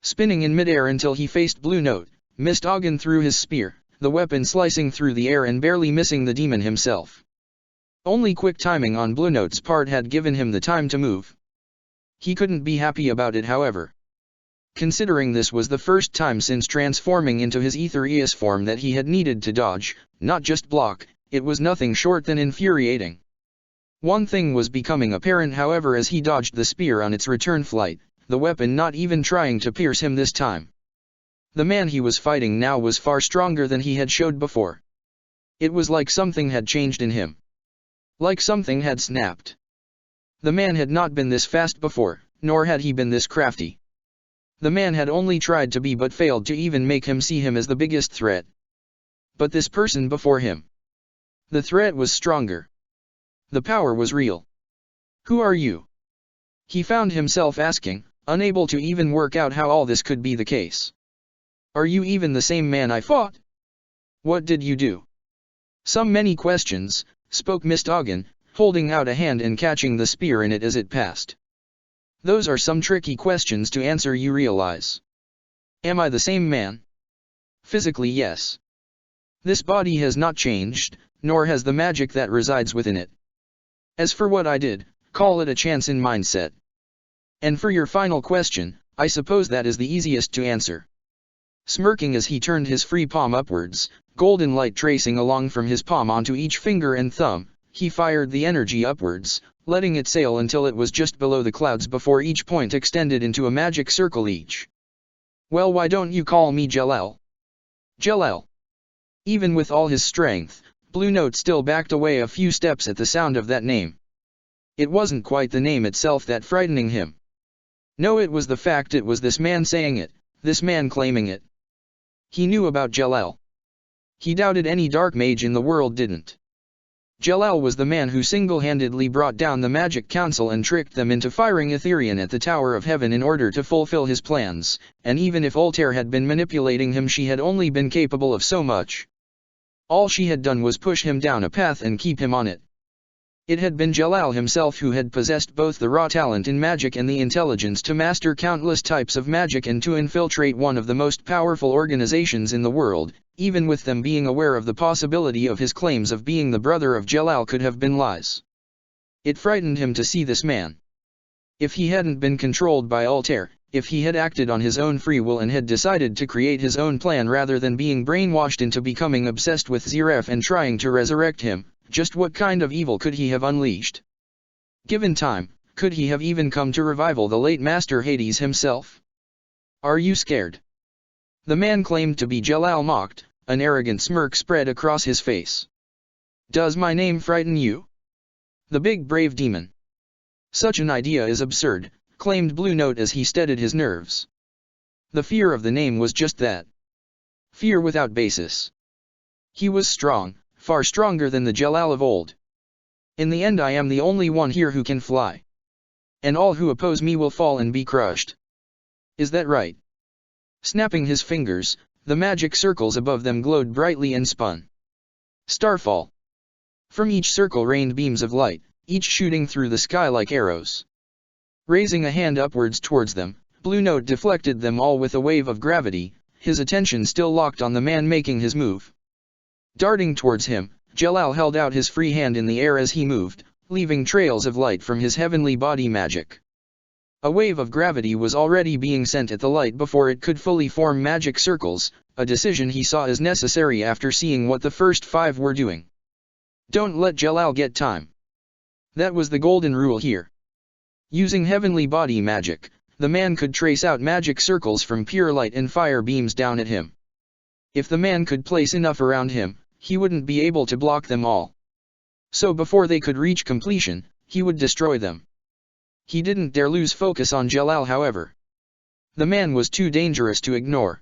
Spinning in midair until he faced Blue Note, Mistogan threw his spear, the weapon slicing through the air and barely missing the demon himself. Only quick timing on Blue Note's part had given him the time to move. He couldn't be happy about it, however. Considering this was the first time since transforming into his Aetherius form that he had needed to dodge, not just block, it was nothing short than infuriating. One thing was becoming apparent, however, as he dodged the spear on its return flight, the weapon not even trying to pierce him this time. The man he was fighting now was far stronger than he had showed before. It was like something had changed in him. Like something had snapped. The man had not been this fast before, nor had he been this crafty. The man had only tried to be but failed to even make him see him as the biggest threat. But this person before him. The threat was stronger. The power was real. Who are you? He found himself asking, unable to even work out how all this could be the case. Are you even the same man I fought? What did you do? Many questions, spoke Mistogan, holding out a hand and catching the spear in it as it passed. Those are some tricky questions to answer, you realize. Am I the same man? Physically, yes. This body has not changed, nor has the magic that resides within it. As for what I did, call it a chance in mindset. And for your final question, I suppose that is the easiest to answer. Smirking as he turned his free palm upwards, golden light tracing along from his palm onto each finger and thumb, he fired the energy upwards, letting it sail until it was just below the clouds before each point extended into a magic circle each. Well, why don't you call me Jalal? Jalal. Even with all his strength, Blue Note still backed away a few steps at the sound of that name. It wasn't quite the name itself that frightening him. No, it was the fact it was this man saying it, this man claiming it. He knew about Jalal. He doubted any dark mage in the world didn't. Jalal was the man who single-handedly brought down the Magic Council and tricked them into firing Etherian at the Tower of Heaven in order to fulfill his plans, and even if Altair had been manipulating him, she had only been capable of so much. All she had done was push him down a path and keep him on it. It had been Jalal himself who had possessed both the raw talent in magic and the intelligence to master countless types of magic and to infiltrate one of the most powerful organizations in the world, even with them being aware of the possibility of his claims of being the brother of Jalal could have been lies. It frightened him to see this man. If he hadn't been controlled by Altair, if he had acted on his own free will and had decided to create his own plan rather than being brainwashed into becoming obsessed with Zeref and trying to resurrect him, just what kind of evil could he have unleashed? Given time, could he have even come to revival the late Master Hades himself? Are you scared? The man claimed to be Jalal mocked, an arrogant smirk spread across his face. Does my name frighten you? The big brave demon. Such an idea is absurd, claimed Blue Note as he steadied his nerves. The fear of the name was just that. Fear without basis. He was strong, far stronger than the Jalal of old. In the end, I am the only one here who can fly. And all who oppose me will fall and be crushed. Is that right? Snapping his fingers, the magic circles above them glowed brightly and spun. Starfall. From each circle rained beams of light, each shooting through the sky like arrows. Raising a hand upwards towards them, Blue Note deflected them all with a wave of gravity, his attention still locked on the man making his move. Darting towards him, Jalal held out his free hand in the air as he moved, leaving trails of light from his heavenly body magic. A wave of gravity was already being sent at the light before it could fully form magic circles, a decision he saw as necessary after seeing what the first 5 were doing. Don't let Jalal get time. That was the golden rule here. Using heavenly body magic, the man could trace out magic circles from pure light and fire beams down at him. If the man could place enough around him, he wouldn't be able to block them all. So before they could reach completion, he would destroy them. He didn't dare lose focus on Jalal, however. The man was too dangerous to ignore.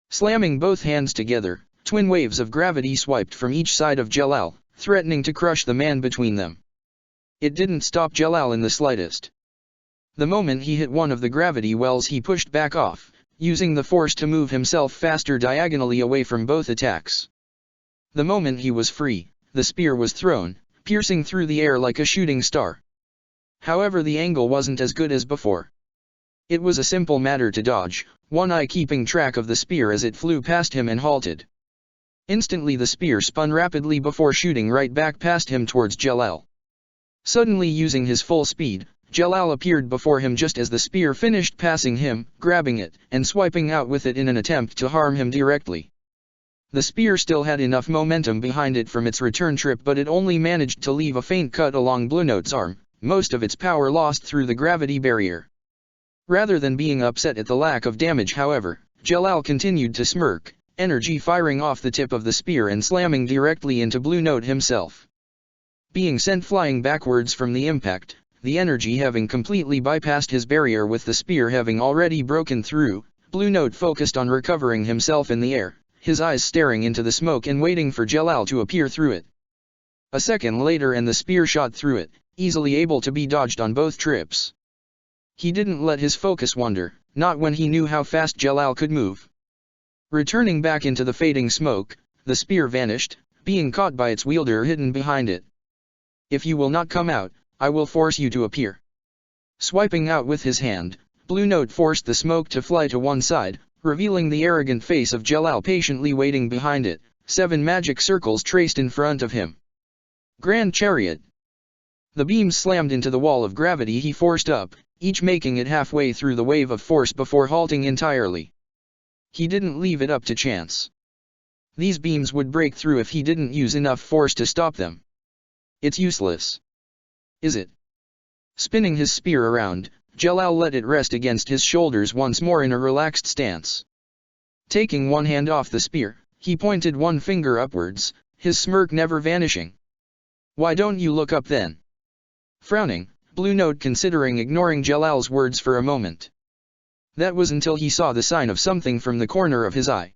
Slamming both hands together, twin waves of gravity swiped from each side of Jalal, threatening to crush the man between them. It didn't stop Jalal in the slightest. The moment he hit one of the gravity wells, he pushed back off, using the force to move himself faster diagonally away from both attacks. The moment he was free, the spear was thrown, piercing through the air like a shooting star. However, the angle wasn't as good as before. It was a simple matter to dodge, one eye keeping track of the spear as it flew past him and halted. Instantly the spear spun rapidly before shooting right back past him towards Jalal. Suddenly, using his full speed, Jalal appeared before him just as the spear finished passing him, grabbing it, and swiping out with it in an attempt to harm him directly. The spear still had enough momentum behind it from its return trip, but it only managed to leave a faint cut along Blue Note's arm, most of its power lost through the gravity barrier. Rather than being upset at the lack of damage, however, Jalal continued to smirk, energy firing off the tip of the spear and slamming directly into Blue Note himself. Being sent flying backwards from the impact, the energy having completely bypassed his barrier with the spear having already broken through, Blue Note focused on recovering himself in the air, his eyes staring into the smoke and waiting for Jalal to appear through it. A second later and the spear shot through it, easily able to be dodged on both trips. He didn't let his focus wander, not when he knew how fast Jalal could move. Returning back into the fading smoke, the spear vanished, being caught by its wielder hidden behind it. If you will not come out, I will force you to appear. Swiping out with his hand, Blue Note forced the smoke to fly to one side, revealing the arrogant face of Jalal patiently waiting behind it, 7 magic circles traced in front of him. Grand Chariot. The beams slammed into the wall of gravity he forced up, each making it halfway through the wave of force before halting entirely. He didn't leave it up to chance. These beams would break through if he didn't use enough force to stop them. It's useless. Is it? Spinning his spear around, Jalal let it rest against his shoulders once more in a relaxed stance. Taking one hand off the spear, he pointed one finger upwards, his smirk never vanishing. Why don't you look up then? Frowning, Blue Note considering ignoring Jalal's words for a moment. That was until he saw the sign of something from the corner of his eye.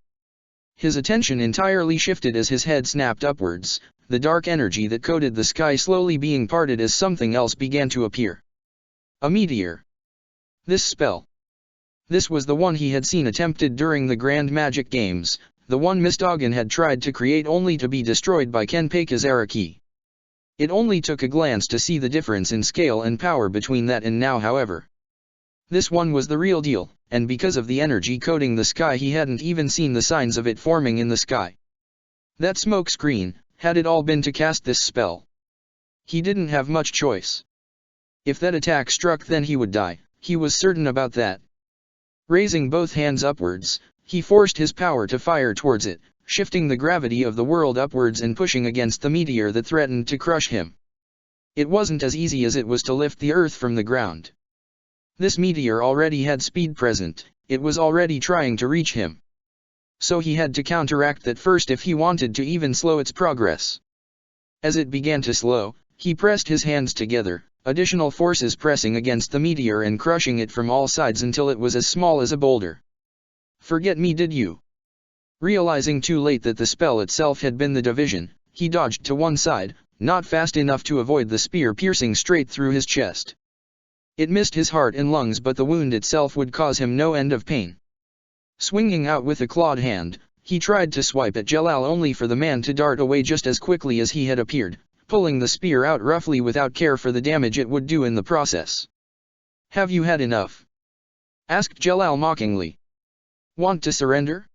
His attention entirely shifted as his head snapped upwards, the dark energy that coated the sky slowly being parted as something else began to appear. A meteor. This spell. This was the one he had seen attempted during the Grand Magic Games, the one Mistogan had tried to create only to be destroyed by Kenpeka's Araki. It only took a glance to see the difference in scale and power between that and now, however. This one was the real deal, and because of the energy coating the sky he hadn't even seen the signs of it forming in the sky. That smoke screen, had it all been to cast this spell? He didn't have much choice. If that attack struck, then he would die, he was certain about that. Raising both hands upwards, he forced his power to fire towards it, shifting the gravity of the world upwards and pushing against the meteor that threatened to crush him. It wasn't as easy as it was to lift the earth from the ground. This meteor already had speed present, it was already trying to reach him. So he had to counteract that first if he wanted to even slow its progress. As it began to slow, he pressed his hands together, additional forces pressing against the meteor and crushing it from all sides until it was as small as a boulder. Forget me, did you? Realizing too late that the spell itself had been the division, he dodged to one side, not fast enough to avoid the spear piercing straight through his chest. It missed his heart and lungs, but the wound itself would cause him no end of pain. Swinging out with a clawed hand, he tried to swipe at Jalal only for the man to dart away just as quickly as he had appeared, pulling the spear out roughly without care for the damage it would do in the process. Have you had enough? Asked Jalal mockingly. Want to surrender?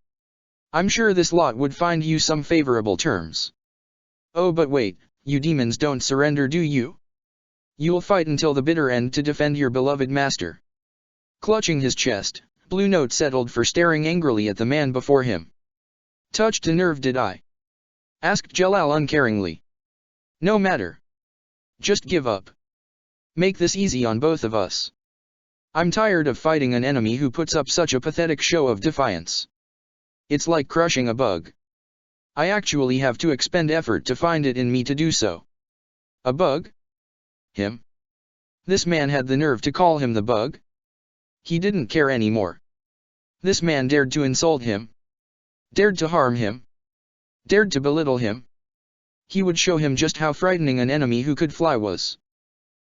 I'm sure this lot would find you some favorable terms. Oh, but wait, you demons don't surrender, do you? You'll fight until the bitter end to defend your beloved master. Clutching his chest, Blue Note settled for staring angrily at the man before him. "Touched a nerve, did I?" asked Jalal uncaringly. "No matter. Just give up. Make this easy on both of us. I'm tired of fighting an enemy who puts up such a pathetic show of defiance. It's like crushing a bug. I actually have to expend effort to find it in me to do so." "A bug? Him?" This man had the nerve to call him the bug? He didn't care anymore. This man dared to insult him. Dared to harm him. Dared to belittle him. He would show him just how frightening an enemy who could fly was.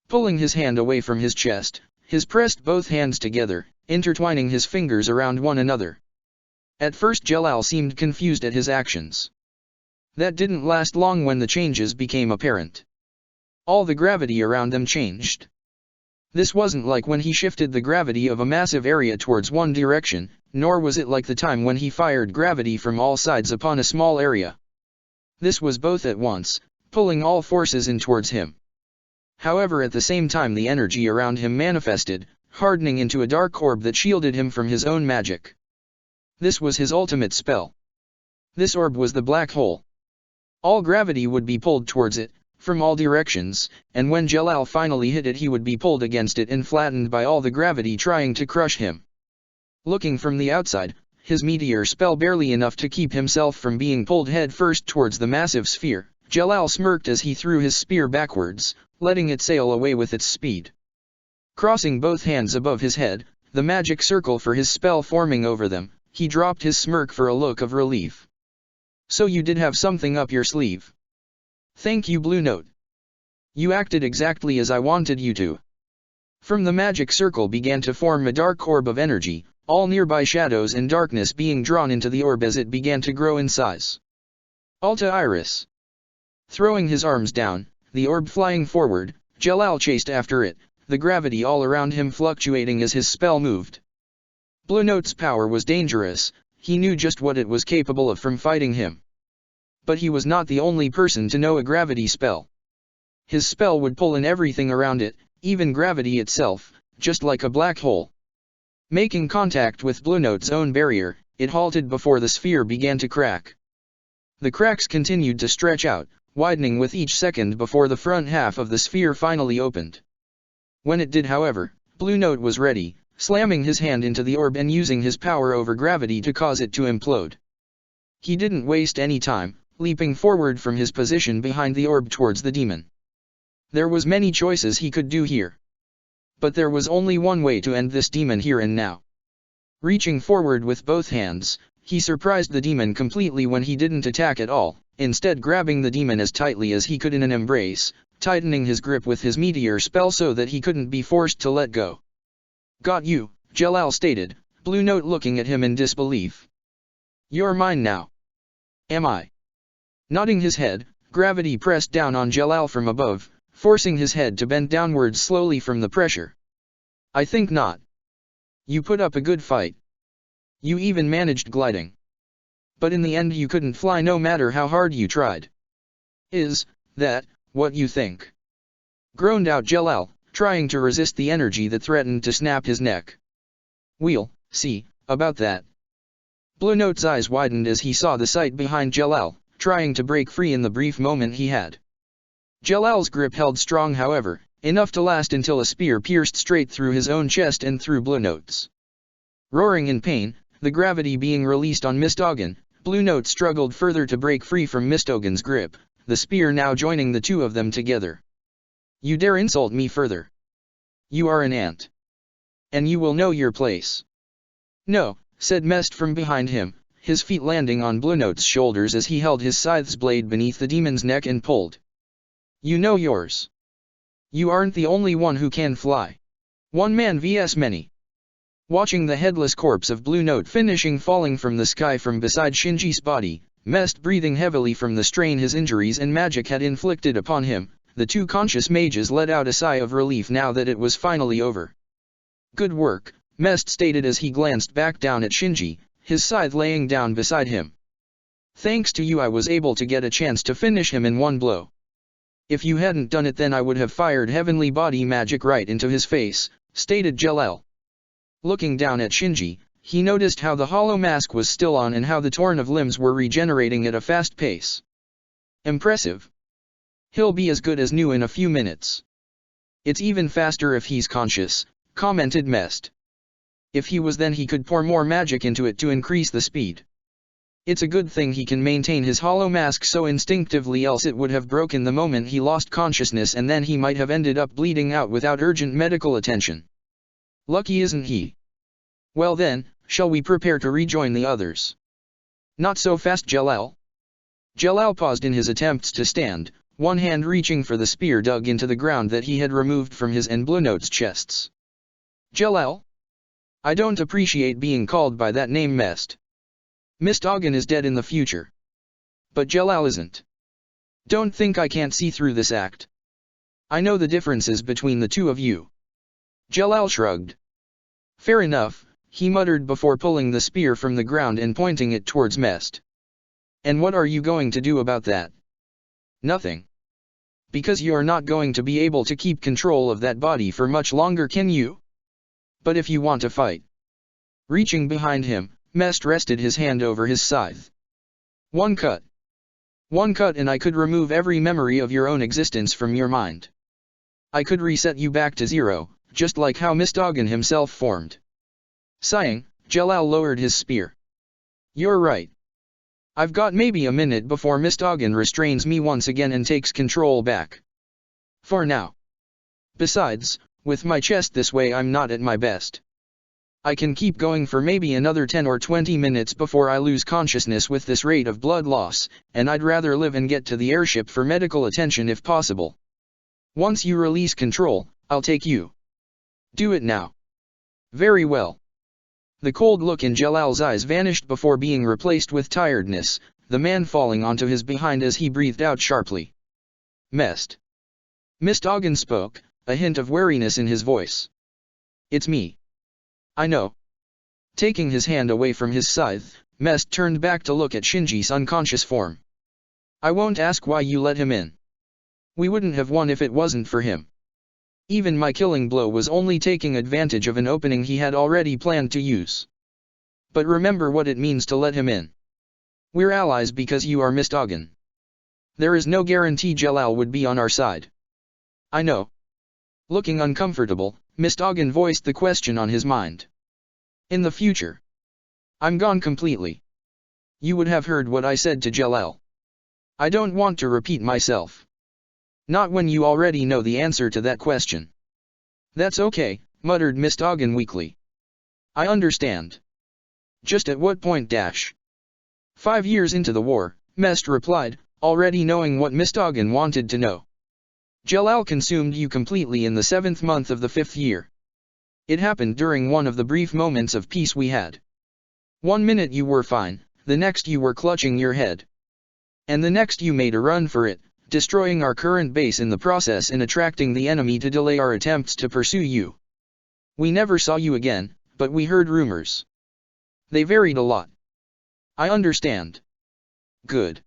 Pulling his hand away from his chest, he pressed both hands together, intertwining his fingers around one another. At first Jalal seemed confused at his actions. That didn't last long when the changes became apparent. All the gravity around them changed. This wasn't like when he shifted the gravity of a massive area towards one direction, nor was it like the time when he fired gravity from all sides upon a small area. This was both at once, pulling all forces in towards him. However, at the same time the energy around him manifested, hardening into a dark orb that shielded him from his own magic. This was his ultimate spell. This orb was the black hole. All gravity would be pulled towards it, from all directions, and when Jalal finally hit it he would be pulled against it and flattened by all the gravity trying to crush him. Looking from the outside, his meteor spell barely enough to keep himself from being pulled head first towards the massive sphere, Jalal smirked as he threw his spear backwards, letting it sail away with its speed. Crossing both hands above his head, the magic circle for his spell forming over them, he dropped his smirk for a look of relief. "So you did have something up your sleeve. Thank you, Blue Note. You acted exactly as I wanted you to." From the magic circle began to form a dark orb of energy, all nearby shadows and darkness being drawn into the orb as it began to grow in size. Alta Iris. Throwing his arms down, the orb flying forward, Jalal chased after it, the gravity all around him fluctuating as his spell moved. Blue Note's power was dangerous, he knew just what it was capable of from fighting him. But he was not the only person to know a gravity spell. His spell would pull in everything around it, even gravity itself, just like a black hole. Making contact with Blue Note's own barrier, it halted before the sphere began to crack. The cracks continued to stretch out, widening with each second before the front half of the sphere finally opened. When it did, however, Blue Note was ready, slamming his hand into the orb and using his power over gravity to cause it to implode. He didn't waste any time, leaping forward from his position behind the orb towards the demon. There was many choices he could do here. But there was only one way to end this demon here and now. Reaching forward with both hands, he surprised the demon completely when he didn't attack at all, instead grabbing the demon as tightly as he could in an embrace, tightening his grip with his meteor spell so that he couldn't be forced to let go. "Got you," Jalal stated, Blue Note looking at him in disbelief. "You're mine now." "Am I?" Nodding his head, gravity pressed down on Jalal from above, forcing his head to bend downwards slowly from the pressure. "I think not. You put up a good fight. You even managed gliding. But in the end you couldn't fly no matter how hard you tried. Is that what you think?" groaned out Jalal, trying to resist the energy that threatened to snap his neck. "We'll see about that." Blue Note's eyes widened as he saw the sight behind Jalal, trying to break free in the brief moment he had. Jalal's grip held strong, however, enough to last until a spear pierced straight through his own chest and through Blue Note's. Roaring in pain, the gravity being released on Mistogan, Blue Note struggled further to break free from Mistogan's grip, the spear now joining the two of them together. "You dare insult me further? You are an ant. And you will know your place." "No," said Mest from behind him, his feet landing on Blue Note's shoulders as he held his scythe's blade beneath the demon's neck and pulled. "You know yours. You aren't the only one who can fly. One man vs many." Watching the headless corpse of Blue Note finishing falling from the sky from beside Shinji's body, Mest breathing heavily from the strain his injuries and magic had inflicted upon him, the two conscious mages let out a sigh of relief now that it was finally over. "Good work," Mest stated as he glanced back down at Shinji, his scythe laying down beside him. "Thanks to you I was able to get a chance to finish him in one blow. If you hadn't done it then I would have fired heavenly body magic right into his face," stated Jalal. Looking down at Shinji, he noticed how the hollow mask was still on and how the torn of limbs were regenerating at a fast pace. Impressive. He'll be as good as new in a few minutes. It's even faster if he's conscious, commented Mest. If he was, then he could pour more magic into it to increase the speed. It's a good thing he can maintain his hollow mask so instinctively, else it would have broken the moment he lost consciousness and then he might have ended up bleeding out without urgent medical attention. Lucky isn't he? Well then, shall we prepare to rejoin the others? Not so fast, Jalal. Jalal paused in his attempts to stand, one hand reaching for the spear dug into the ground that he had removed from his and Blue Note's chests. Jalal? I don't appreciate being called by that name, Mest. Mist Ogden is dead in the future. But Jalal isn't. Don't think I can't see through this act. I know the differences between the two of you. Jalal shrugged. Fair enough, he muttered before pulling the spear from the ground and pointing it towards Mest. And what are you going to do about that? Nothing. Because you're not going to be able to keep control of that body for much longer, can you? But if you want to fight. Reaching behind him, Mest rested his hand over his scythe. One cut. One cut and I could remove every memory of your own existence from your mind. I could reset you back to zero, just like how Mist Ogden himself formed. Sighing, Jalal lowered his spear. You're right. I've got maybe a minute before Mist Ogden restrains me once again and takes control back. For now. Besides, with my chest this way I'm not at my best. I can keep going for maybe another 10 or 20 minutes before I lose consciousness with this rate of blood loss, and I'd rather live and get to the airship for medical attention if possible. Once you release control, I'll take you. Do it now. Very well. The cold look in Jalal's eyes vanished before being replaced with tiredness, the man falling onto his behind as he breathed out sharply. Mest. Mist Ogden spoke, a hint of wariness in his voice. It's me. I know. Taking his hand away from his scythe, Mest turned back to look at Shinji's unconscious form. I won't ask why you let him in. We wouldn't have won if it wasn't for him. Even my killing blow was only taking advantage of an opening he had already planned to use. But remember what it means to let him in. We're allies because you are Mist Ogden. There is no guarantee Jalal would be on our side. I know. Looking uncomfortable, Mist Ogden voiced the question on his mind. In the future. I'm gone completely. You would have heard what I said to Jalal. I don't want to repeat myself. Not when you already know the answer to that question. That's okay, muttered Mist Ogden weakly. I understand. Just at what point? 5 years into the war, Mest replied, already knowing what Mist Ogden wanted to know. Jalal consumed you completely in the 7th month of the 5th year. It happened during one of the brief moments of peace we had. 1 minute you were fine, the next you were clutching your head. And the next you made a run for it, destroying our current base in the process and attracting the enemy to delay our attempts to pursue you. We never saw you again, but we heard rumors. They varied a lot. I understand. Good.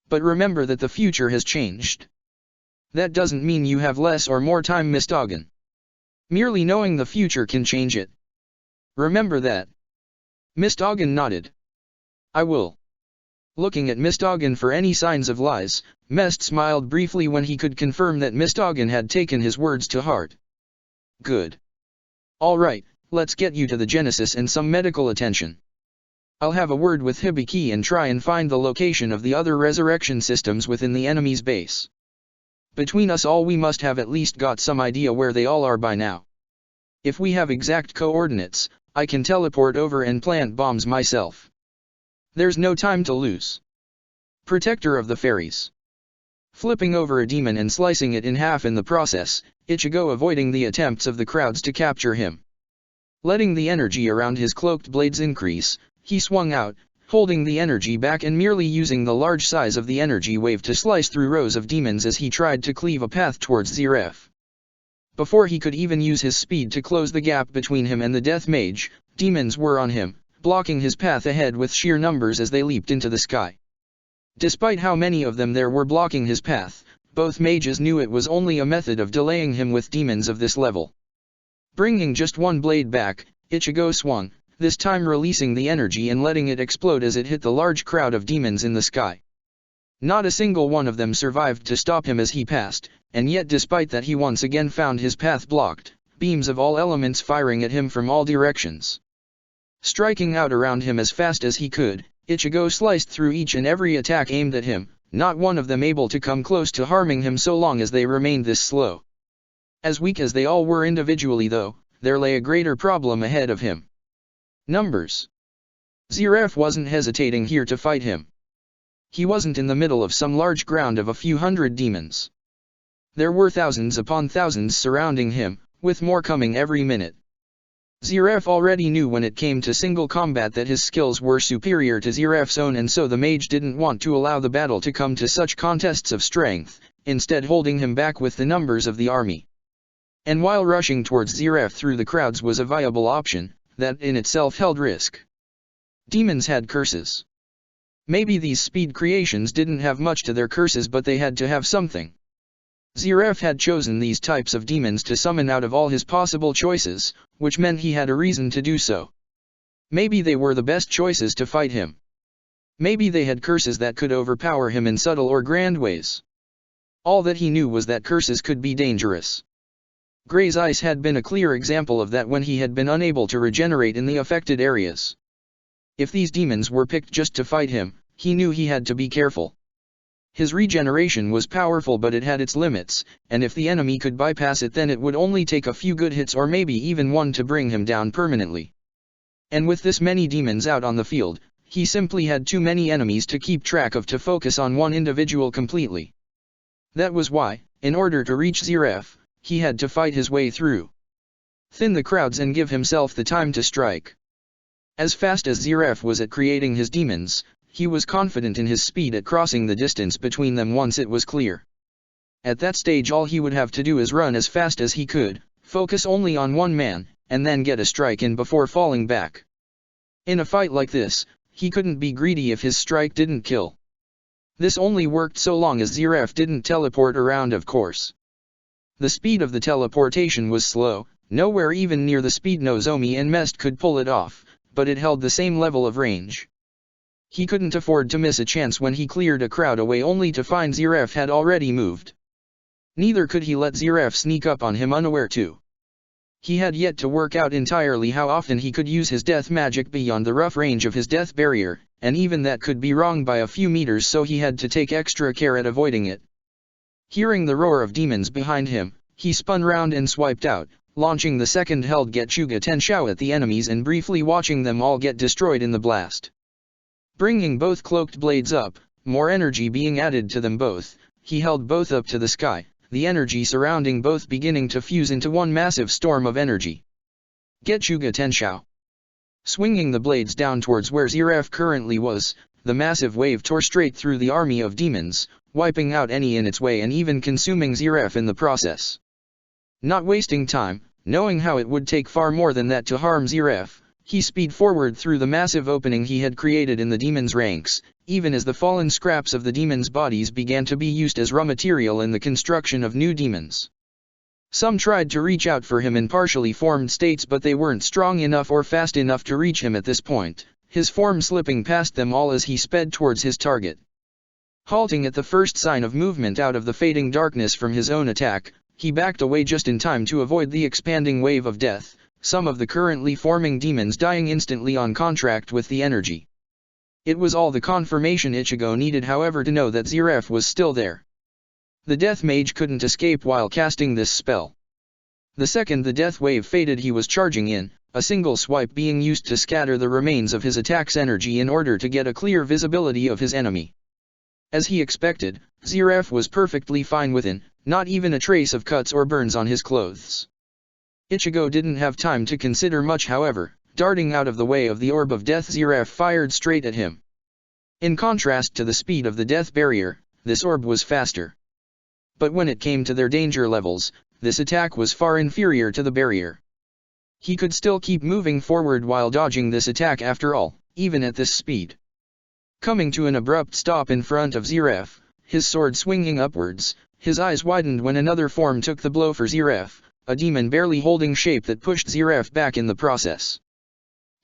But remember that the future has changed. That doesn't mean you have less or more time, Mist Ogden. Merely knowing the future can change it. Remember that. Mist Ogden nodded. I will. Looking at Mist Ogden for any signs of lies, Mest smiled briefly when he could confirm that Mist Ogden had taken his words to heart. Good. All right, let's get you to the Genesis and some medical attention. I'll have a word with Hibiki and try and find the location of the other resurrection systems within the enemy's base. Between us all we must have at least got some idea where they all are by now. If we have exact coordinates, I can teleport over and plant bombs myself. There's no time to lose. Protector of the Fairies. Flipping over a demon and slicing it in half in the process, Ichigo avoiding the attempts of the crowds to capture him. Letting the energy around his cloaked blades increase, he swung out, holding the energy back and merely using the large size of the energy wave to slice through rows of demons as he tried to cleave a path towards Zeref. Before he could even use his speed to close the gap between him and the Death Mage, demons were on him, blocking his path ahead with sheer numbers as they leaped into the sky. Despite how many of them there were blocking his path, both mages knew it was only a method of delaying him with demons of this level. Bringing just one blade back, Ichigo swung, this time releasing the energy and letting it explode as it hit the large crowd of demons in the sky. Not a single one of them survived to stop him as he passed, and yet despite that he once again found his path blocked, beams of all elements firing at him from all directions. Striking out around him as fast as he could, Ichigo sliced through each and every attack aimed at him, not one of them able to come close to harming him so long as they remained this slow. As weak as they all were individually though, there lay a greater problem ahead of him. Numbers. Zeref wasn't hesitating here to fight him. He wasn't in the middle of some large ground of a few hundred demons. There were thousands upon thousands surrounding him, with more coming every minute. Zeref already knew when it came to single combat that his skills were superior to Zeref's own, and so the mage didn't want to allow the battle to come to such contests of strength, instead holding him back with the numbers of the army. And while rushing towards Zeref through the crowds was a viable option, that in itself held risk. Demons had curses. Maybe these speed creations didn't have much to their curses, but they had to have something. Zeref had chosen these types of demons to summon out of all his possible choices, which meant he had a reason to do so. Maybe they were the best choices to fight him. Maybe they had curses that could overpower him in subtle or grand ways. All that he knew was that curses could be dangerous. Grey's Ice had been a clear example of that when he had been unable to regenerate in the affected areas. If these demons were picked just to fight him, he knew he had to be careful. His regeneration was powerful, but it had its limits, and if the enemy could bypass it, then it would only take a few good hits or maybe even one to bring him down permanently. And with this many demons out on the field, he simply had too many enemies to keep track of to focus on one individual completely. That was why, in order to reach Zeref, he had to fight his way through. Thin the crowds and give himself the time to strike. As fast as Zeref was at creating his demons, he was confident in his speed at crossing the distance between them once it was clear. At that stage all he would have to do is run as fast as he could, focus only on one man, and then get a strike in before falling back. In a fight like this, he couldn't be greedy if his strike didn't kill. This only worked so long as Zeref didn't teleport around, of course. The speed of the teleportation was slow, nowhere even near the speed Nozomi and Mest could pull it off, but it held the same level of range. He couldn't afford to miss a chance when he cleared a crowd away only to find Zeref had already moved. Neither could he let Zeref sneak up on him unaware too. He had yet to work out entirely how often he could use his death magic beyond the rough range of his death barrier, and even that could be wrong by a few meters, so he had to take extra care at avoiding it. Hearing the roar of demons behind him, he spun round and swiped out, launching the second-held Getchuga Tenshou at the enemies and briefly watching them all get destroyed in the blast. Bringing both cloaked blades up, more energy being added to them both, he held both up to the sky, the energy surrounding both beginning to fuse into one massive storm of energy. Getchuga Tenshou. Swinging the blades down towards where Zeref currently was, the massive wave tore straight through the army of demons, wiping out any in its way and even consuming Zeref in the process. Not wasting time, knowing how it would take far more than that to harm Zeref, he speed forward through the massive opening he had created in the demons' ranks, even as the fallen scraps of the demons' bodies began to be used as raw material in the construction of new demons. Some tried to reach out for him in partially formed states, but they weren't strong enough or fast enough to reach him at this point, his form slipping past them all as he sped towards his target. Halting at the first sign of movement out of the fading darkness from his own attack, he backed away just in time to avoid the expanding wave of death, some of the currently forming demons dying instantly on contact with the energy. It was all the confirmation Ichigo needed, however, to know that Zeref was still there. The death mage couldn't escape while casting this spell. The second the death wave faded he was charging in, a single swipe being used to scatter the remains of his attack's energy in order to get a clear visibility of his enemy. As he expected, Zeref was perfectly fine within, not even a trace of cuts or burns on his clothes. Ichigo didn't have time to consider much, however, darting out of the way of the orb of death, Zeref fired straight at him. In contrast to the speed of the death barrier, this orb was faster. But when it came to their danger levels, this attack was far inferior to the barrier. He could still keep moving forward while dodging this attack after all, even at this speed. Coming to an abrupt stop in front of Zeref, his sword swinging upwards, his eyes widened when another form took the blow for Zeref, a demon barely holding shape that pushed Ziref back in the process.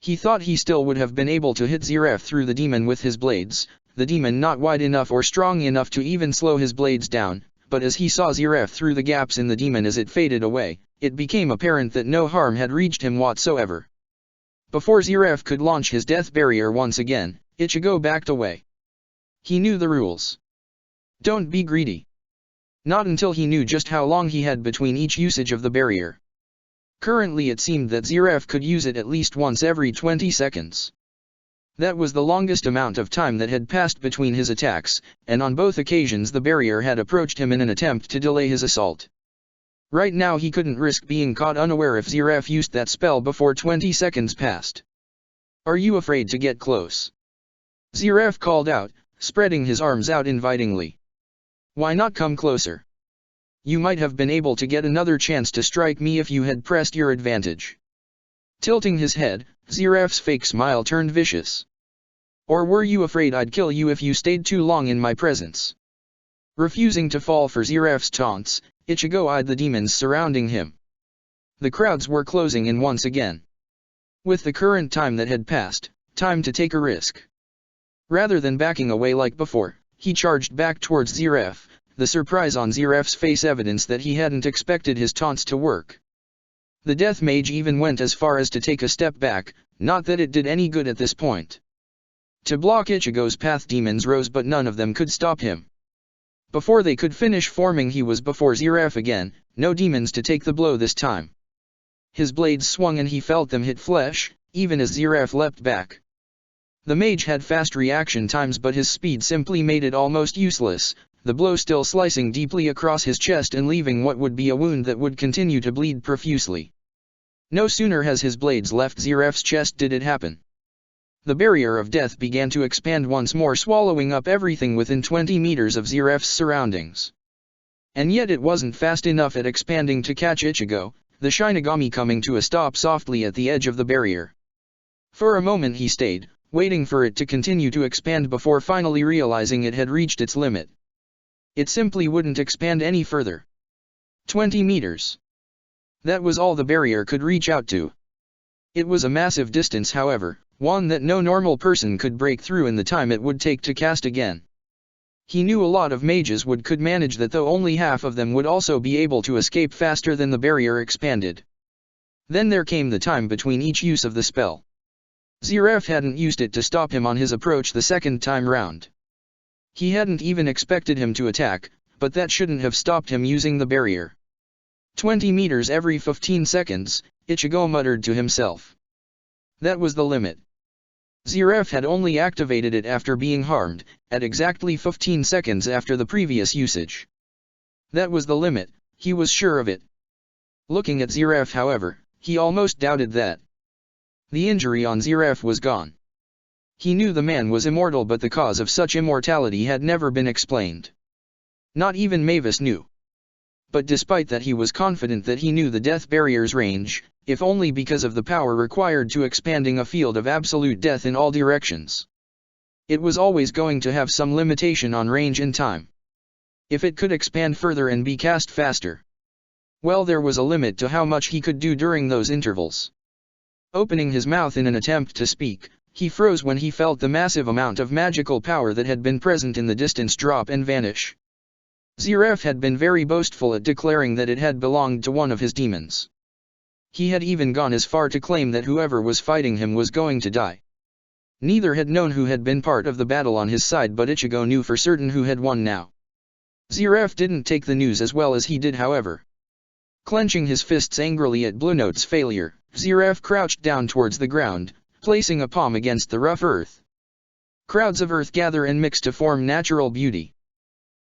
He thought he still would have been able to hit Ziref through the demon with his blades, the demon not wide enough or strong enough to even slow his blades down, but as he saw Ziref through the gaps in the demon as it faded away, it became apparent that no harm had reached him whatsoever. Before Ziref could launch his death barrier once again, Ichigo backed away. He knew the rules. Don't be greedy. Not until he knew just how long he had between each usage of the barrier. Currently it seemed that Ziref could use it at least once every 20 seconds. That was the longest amount of time that had passed between his attacks, and on both occasions the barrier had approached him in an attempt to delay his assault. Right now he couldn't risk being caught unaware if Ziref used that spell before 20 seconds passed. Are you afraid to get close? Ziref called out, spreading his arms out invitingly. Why not come closer? You might have been able to get another chance to strike me if you had pressed your advantage. Tilting his head, Ziref's fake smile turned vicious. Or were you afraid I'd kill you if you stayed too long in my presence? Refusing to fall for Ziref's taunts, Ichigo eyed the demons surrounding him. The crowds were closing in once again. With the current time that had passed, time to take a risk. Rather than backing away like before, he charged back towards Ziref, the surprise on Ziref's face evidence that he hadn't expected his taunts to work. The Death Mage even went as far as to take a step back, not that it did any good at this point. To block Ichigo's path demons rose but none of them could stop him. Before they could finish forming he was before Ziref again, no demons to take the blow this time. His blades swung and he felt them hit flesh, even as Ziref leapt back. The mage had fast reaction times but his speed simply made it almost useless, the blow still slicing deeply across his chest and leaving what would be a wound that would continue to bleed profusely. No sooner has his blades left Ziref's chest did it happen. The barrier of death began to expand once more, swallowing up everything within 20 meters of Ziref's surroundings. And yet it wasn't fast enough at expanding to catch Ichigo, the Shinigami coming to a stop softly at the edge of the barrier. For a moment he stayed, waiting for it to continue to expand before finally realizing it had reached its limit. It simply wouldn't expand any further. 20 meters. That was all the barrier could reach out to. It was a massive distance, however, one that no normal person could break through in the time it would take to cast again. He knew a lot of mages could manage that, though only half of them would also be able to escape faster than the barrier expanded. Then there came the time between each use of the spell. Ziref hadn't used it to stop him on his approach the second time round. He hadn't even expected him to attack, but that shouldn't have stopped him using the barrier. 20 meters every 15 seconds, Ichigo muttered to himself. That was the limit. Ziref had only activated it after being harmed, at exactly 15 seconds after the previous usage. That was the limit, he was sure of it. Looking at Ziref, however, he almost doubted that. The injury on Ziref was gone. He knew the man was immortal, but the cause of such immortality had never been explained. Not even Mavis knew. But despite that he was confident that he knew the death barrier's range, if only because of the power required to expanding a field of absolute death in all directions. It was always going to have some limitation on range and time. If it could expand further and be cast faster, well, there was a limit to how much he could do during those intervals. Opening his mouth in an attempt to speak, he froze when he felt the massive amount of magical power that had been present in the distance drop and vanish. Ziref had been very boastful at declaring that it had belonged to one of his demons. He had even gone as far to claim that whoever was fighting him was going to die. Neither had known who had been part of the battle on his side, but Ichigo knew for certain who had won now. Ziref didn't take the news as well as he did, however. Clenching his fists angrily at Blue Note's failure, Ziref crouched down towards the ground, placing a palm against the rough earth. Crowds of earth gather and mix to form natural beauty.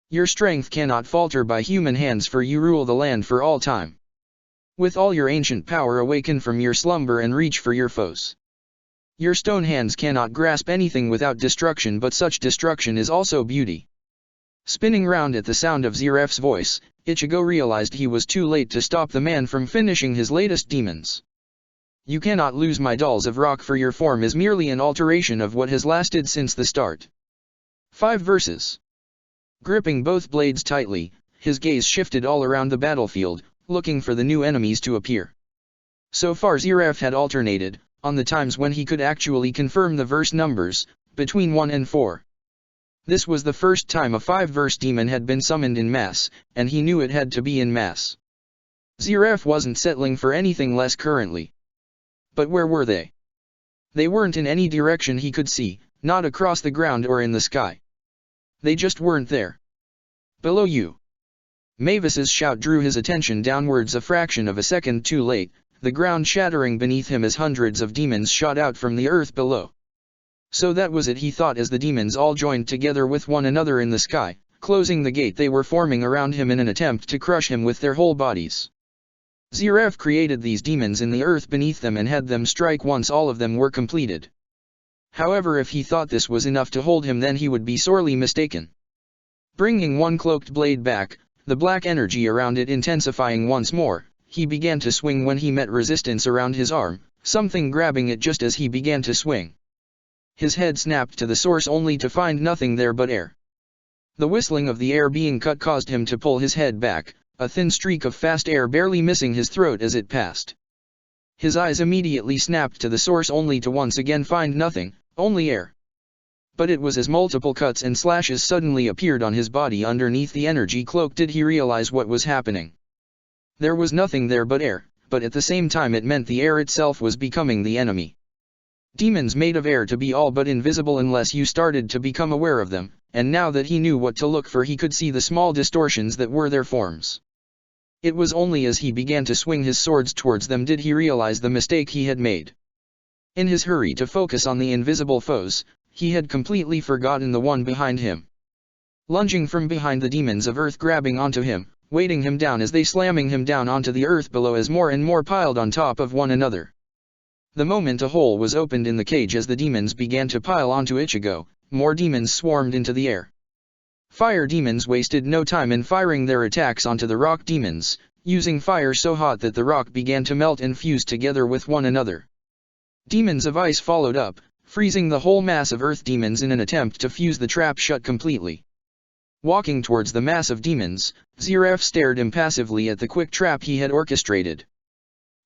Your strength cannot falter by human hands, for you rule the land for all time. With all your ancient power, awaken from your slumber and reach for your foes. Your stone hands cannot grasp anything without destruction, but such destruction is also beauty. Spinning round at the sound of Ziref's voice, Ichigo realized he was too late to stop the man from finishing his latest demons. You cannot lose my dolls of rock, for your form is merely an alteration of what has lasted since the start. 5 verses. Gripping both blades tightly, his gaze shifted all around the battlefield, looking for the new enemies to appear. So far Ziraf had alternated, on the times when he could actually confirm the verse numbers, between 1 and 4. This was the first time a 5-verse demon had been summoned in mass, and he knew it had to be in mass. Ziraf wasn't settling for anything less currently. But where were they? They weren't in any direction he could see, not across the ground or in the sky. They just weren't there. Below you. Mavis's shout drew his attention downwards a fraction of a second too late, the ground shattering beneath him as hundreds of demons shot out from the earth below. So that was it, he thought, as the demons all joined together with one another in the sky, closing the gate they were forming around him in an attempt to crush him with their whole bodies. Ziraf created these demons in the earth beneath them and had them strike once all of them were completed. However, if he thought this was enough to hold him, then he would be sorely mistaken. Bringing one cloaked blade back, the black energy around it intensifying once more, he began to swing when he met resistance around his arm, something grabbing it just as he began to swing. His head snapped to the source only to find nothing there but air. The whistling of the air being cut caused him to pull his head back, a thin streak of fast air barely missing his throat as it passed. His eyes immediately snapped to the source only to once again find nothing, only air. But it was as multiple cuts and slashes suddenly appeared on his body underneath the energy cloak did he realize what was happening. There was nothing there but air, but at the same time it meant the air itself was becoming the enemy. Demons made of air to be all but invisible unless you started to become aware of them, and now that he knew what to look for, he could see the small distortions that were their forms. It was only as he began to swing his swords towards them did he realize the mistake he had made. In his hurry to focus on the invisible foes, he had completely forgotten the one behind him. Lunging from behind, the demons of earth grabbing onto him, weighting him down as they slamming him down onto the earth below as more and more piled on top of one another. The moment a hole was opened in the cage as the demons began to pile onto Ichigo, more demons swarmed into the air. Fire demons wasted no time in firing their attacks onto the rock demons, using fire so hot that the rock began to melt and fuse together with one another. Demons of ice followed up, freezing the whole mass of earth demons in an attempt to fuse the trap shut completely. Walking towards the mass of demons, Ziraf stared impassively at the quick trap he had orchestrated.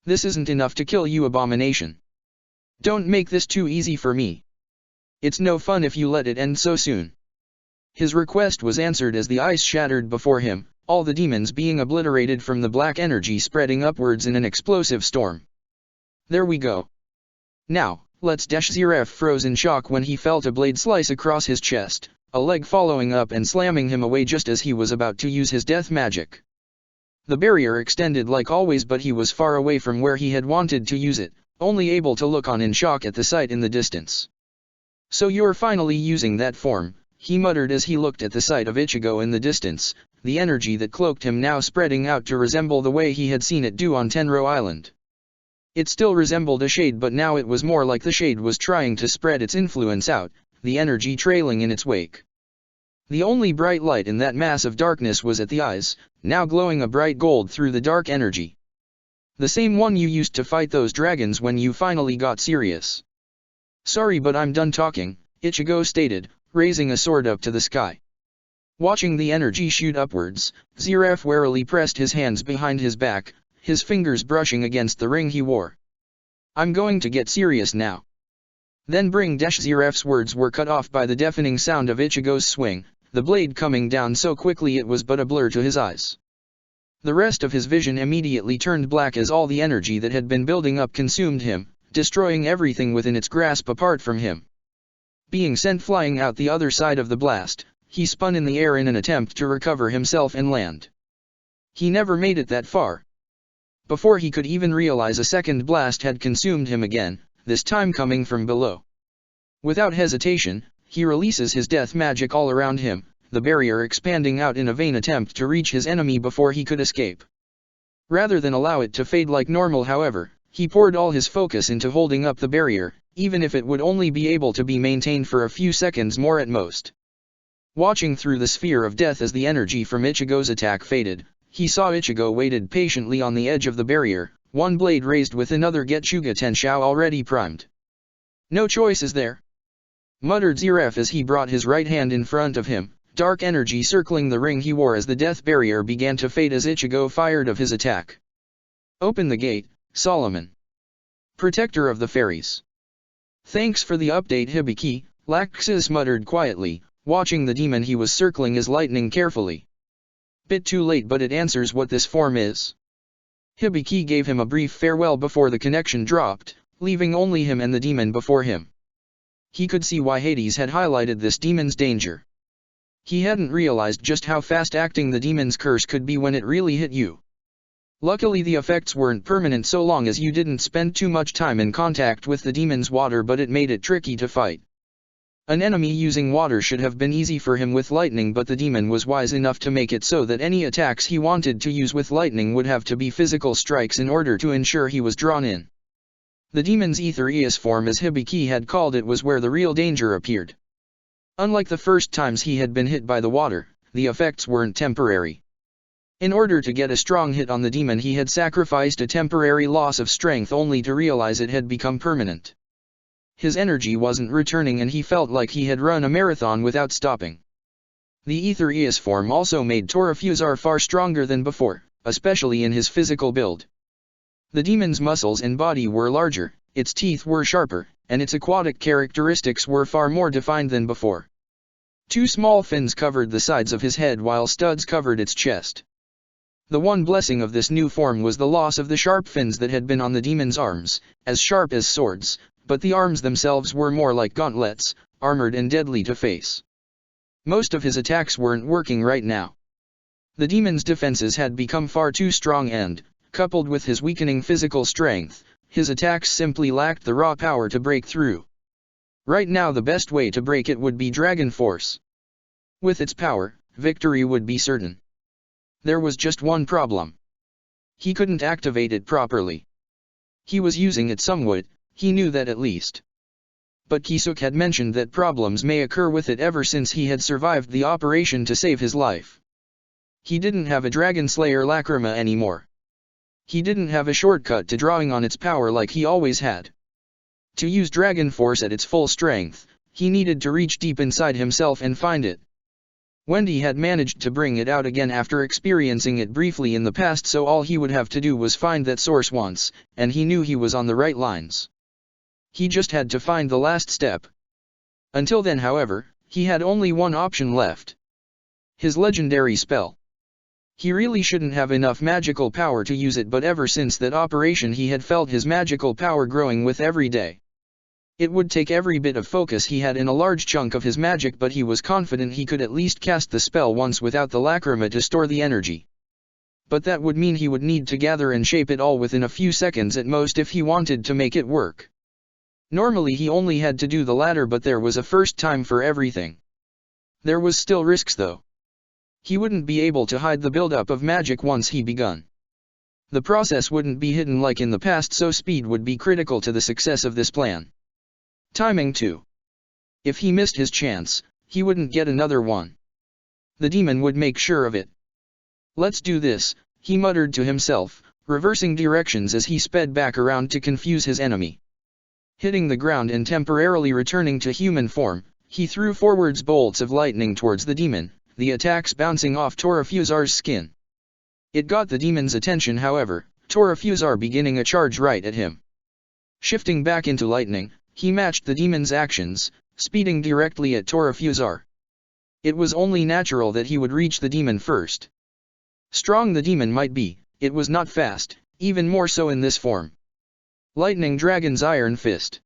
This isn't enough to kill you, abomination. Don't make this too easy for me. It's no fun if you let it end so soon. His request was answered as the ice shattered before him, all the demons being obliterated from the black energy spreading upwards in an explosive storm. There we go. Now, let's dash. Ziraf froze in shock when he felt a blade slice across his chest, a leg following up and slamming him away just as he was about to use his death magic. The barrier extended like always, but he was far away from where he had wanted to use it, only able to look on in shock at the sight in the distance. So you're finally using that form, he muttered as he looked at the sight of Ichigo in the distance, the energy that cloaked him now spreading out to resemble the way he had seen it do on Tenro Island. It still resembled a shade, but now it was more like the shade was trying to spread its influence out, the energy trailing in its wake. The only bright light in that mass of darkness was at the eyes, now glowing a bright gold through the dark energy. The same one you used to fight those dragons when you finally got serious. Sorry, but I'm done talking, Ichigo stated, raising a sword up to the sky. Watching the energy shoot upwards, Ziraf warily pressed his hands behind his back, his fingers brushing against the ring he wore. I'm going to get serious now. Then bring dash. Ziraf's words were cut off by the deafening sound of Ichigo's swing, the blade coming down so quickly it was but a blur to his eyes. The rest of his vision immediately turned black as all the energy that had been building up consumed him, destroying everything within its grasp apart from him. Being sent flying out the other side of the blast, he spun in the air in an attempt to recover himself and land. He never made it that far. Before he could even realize, a second blast had consumed him again, this time coming from below. Without hesitation, he releases his death magic all around him, the barrier expanding out in a vain attempt to reach his enemy before he could escape. Rather than allow it to fade like normal, however, he poured all his focus into holding up the barrier, even if it would only be able to be maintained for a few seconds more at most. Watching through the sphere of death as the energy from Ichigo's attack faded, he saw Ichigo waited patiently on the edge of the barrier, one blade raised with another Getsuga Tenshou already primed. No choice is there, muttered Ziraf as he brought his right hand in front of him, dark energy circling the ring he wore as the death barrier began to fade as Ichigo fired of his attack. Open the gate, Solomon. Protector of the Fairies. Thanks for the update Hibiki, Laxus muttered quietly, watching the demon he was circling as lightning carefully. Bit too late, but it answers what this form is. Hibiki gave him a brief farewell before the connection dropped, leaving only him and the demon before him. He could see why Hades had highlighted this demon's danger. He hadn't realized just how fast-acting the demon's curse could be when it really hit you. Luckily the effects weren't permanent so long as you didn't spend too much time in contact with the demon's water, but it made it tricky to fight. An enemy using water should have been easy for him with lightning, but the demon was wise enough to make it so that any attacks he wanted to use with lightning would have to be physical strikes in order to ensure he was drawn in. The demon's Aetherius form, as Hibiki had called it, was where the real danger appeared. Unlike the first times he had been hit by the water, the effects weren't temporary. In order to get a strong hit on the demon, he had sacrificed a temporary loss of strength only to realize it had become permanent. His energy wasn't returning and he felt like he had run a marathon without stopping. The Aetherius form also made Torafusar far stronger than before, especially in his physical build. The demon's muscles and body were larger, its teeth were sharper, and its aquatic characteristics were far more defined than before. Two small fins covered the sides of his head while studs covered its chest. The one blessing of this new form was the loss of the sharp fins that had been on the demon's arms, as sharp as swords, but the arms themselves were more like gauntlets, armored and deadly to face. Most of his attacks weren't working right now. The demon's defenses had become far too strong and, coupled with his weakening physical strength, his attacks simply lacked the raw power to break through. Right now the best way to break it would be Dragon Force. With its power, victory would be certain. There was just one problem. He couldn't activate it properly. He was using it somewhat, he knew that at least. But Kisuke had mentioned that problems may occur with it ever since he had survived the operation to save his life. He didn't have a Dragon Slayer Lacrima anymore. He didn't have a shortcut to drawing on its power like he always had. To use Dragon Force at its full strength, he needed to reach deep inside himself and find it. Wendy had managed to bring it out again after experiencing it briefly in the past, so all he would have to do was find that source once, and he knew he was on the right lines. He just had to find the last step. Until then, however, he had only one option left. His legendary spell. He really shouldn't have enough magical power to use it, but ever since that operation he had felt his magical power growing with every day. It would take every bit of focus he had in a large chunk of his magic, but he was confident he could at least cast the spell once without the lacrima to store the energy. But that would mean he would need to gather and shape it all within a few seconds at most if he wanted to make it work. Normally he only had to do the latter, but there was a first time for everything. There was still risks though. He wouldn't be able to hide the buildup of magic once he begun. The process wouldn't be hidden like in the past, so speed would be critical to the success of this plan. Timing too. If he missed his chance, he wouldn't get another one. The demon would make sure of it. Let's do this, he muttered to himself, reversing directions as he sped back around to confuse his enemy. Hitting the ground and temporarily returning to human form, he threw forwards bolts of lightning towards the demon, the attacks bouncing off Torafusar's skin. It got the demon's attention, however, Torafusar beginning a charge right at him. Shifting back into lightning, he matched the demon's actions, speeding directly at Torafusar. It was only natural that he would reach the demon first. Strong the demon might be, it was not fast, even more so in this form. Lightning Dragon's Iron Fist.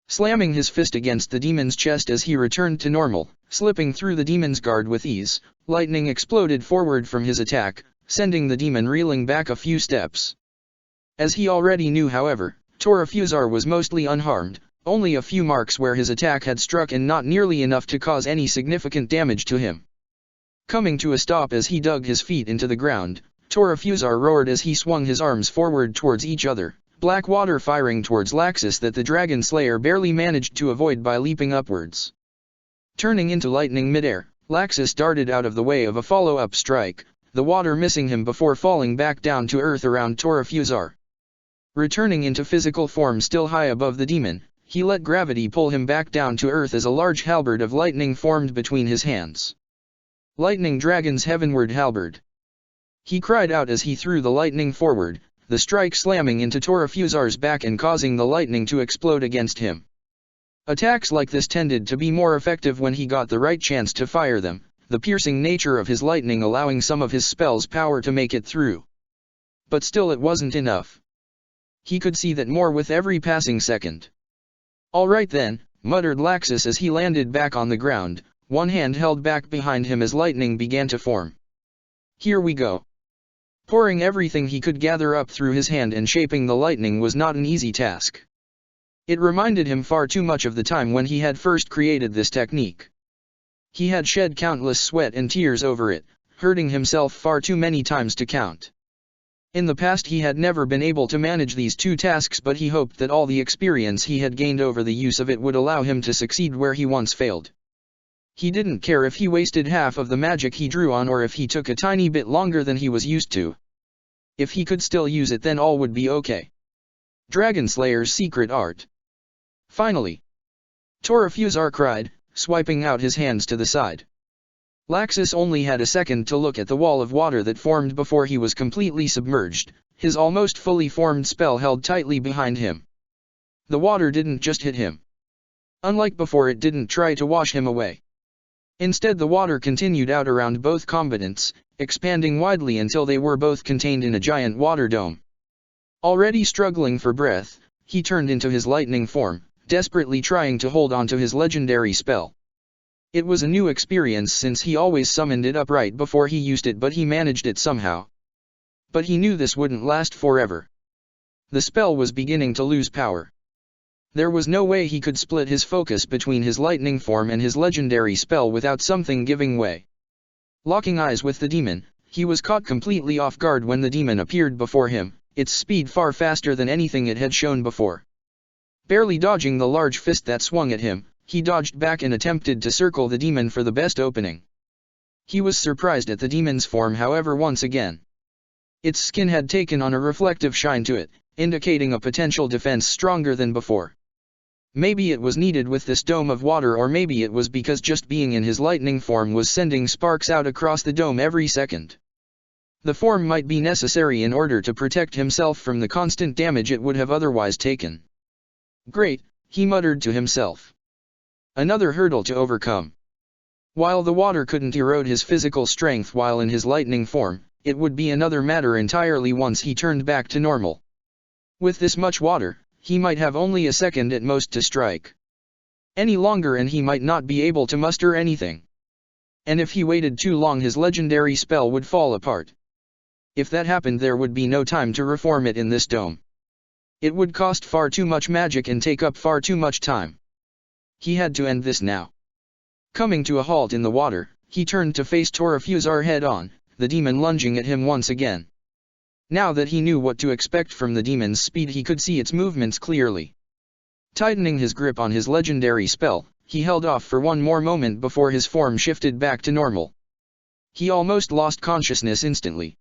Slamming his fist against the demon's chest as he returned to normal, slipping through the demon's guard with ease, lightning exploded forward from his attack, sending the demon reeling back a few steps. As he already knew, however, Torafusar was mostly unharmed, only a few marks where his attack had struck and not nearly enough to cause any significant damage to him. Coming to a stop as he dug his feet into the ground, Torafusar roared as he swung his arms forward towards each other, black water firing towards Laxus that the Dragon Slayer barely managed to avoid by leaping upwards. Turning into lightning midair, Laxus darted out of the way of a follow-up strike, the water missing him before falling back down to earth around Torafusar. Returning into physical form still high above the demon, he let gravity pull him back down to earth as a large halberd of lightning formed between his hands. Lightning Dragon's heavenward halberd. He cried out as he threw the lightning forward, the strike slamming into Torafusar's back and causing the lightning to explode against him. Attacks like this tended to be more effective when he got the right chance to fire them, the piercing nature of his lightning allowing some of his spell's power to make it through. But still it wasn't enough. He could see that more with every passing second. "Alright then," muttered Laxus as he landed back on the ground, one hand held back behind him as lightning began to form. "Here we go." Pouring everything he could gather up through his hand and shaping the lightning was not an easy task. It reminded him far too much of the time when he had first created this technique. He had shed countless sweat and tears over it, hurting himself far too many times to count. In the past he had never been able to manage these two tasks, but he hoped that all the experience he had gained over the use of it would allow him to succeed where he once failed. He didn't care if he wasted half of the magic he drew on or if he took a tiny bit longer than he was used to. If he could still use it, then all would be okay. Dragon Slayer's secret art. Finally! Torafusar cried, swiping out his hands to the side. Laxus only had a second to look at the wall of water that formed before he was completely submerged, his almost fully formed spell held tightly behind him. The water didn't just hit him. Unlike before, it didn't try to wash him away. Instead, the water continued out around both combatants, expanding widely until they were both contained in a giant water dome. Already struggling for breath, he turned into his lightning form, desperately trying to hold on to his legendary spell. It was a new experience since he always summoned it up right before he used it, but he managed it somehow. But he knew this wouldn't last forever. The spell was beginning to lose power. There was no way he could split his focus between his lightning form and his legendary spell without something giving way. Locking eyes with the demon, he was caught completely off guard when the demon appeared before him, its speed far faster than anything it had shown before. Barely dodging the large fist that swung at him, he dodged back and attempted to circle the demon for the best opening. He was surprised at the demon's form, however, once again. Its skin had taken on a reflective shine to it, indicating a potential defense stronger than before. Maybe it was needed with this dome of water, or maybe it was because just being in his lightning form was sending sparks out across the dome every second. The form might be necessary in order to protect himself from the constant damage it would have otherwise taken. Great, he muttered to himself. Another hurdle to overcome. While the water couldn't erode his physical strength while in his lightning form, it would be another matter entirely once he turned back to normal. With this much water, he might have only a second at most to strike. Any longer and he might not be able to muster anything. And if he waited too long, his legendary spell would fall apart. If that happened, there would be no time to reform it in this dome. It would cost far too much magic and take up far too much time. He had to end this now. Coming to a halt in the water, he turned to face Torafusar head on, the demon lunging at him once again. Now that he knew what to expect from the demon's speed, he could see its movements clearly. Tightening his grip on his legendary spell, he held off for one more moment before his form shifted back to normal. He almost lost consciousness instantly.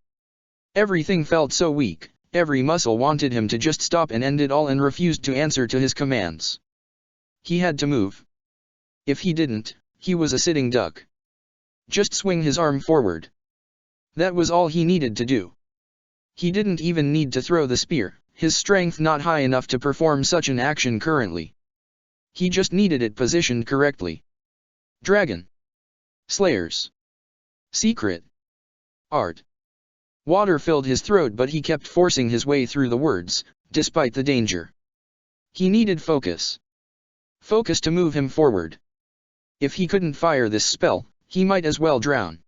Everything felt so weak, every muscle wanted him to just stop and end it all and refused to answer to his commands. He had to move. If he didn't, he was a sitting duck. Just swing his arm forward. That was all he needed to do. He didn't even need to throw the spear, his strength not high enough to perform such an action currently. He just needed it positioned correctly. Dragon Slayer's secret art. Water filled his throat, but he kept forcing his way through the words, despite the danger. He needed focus. Focus to move him forward. If he couldn't fire this spell, he might as well drown.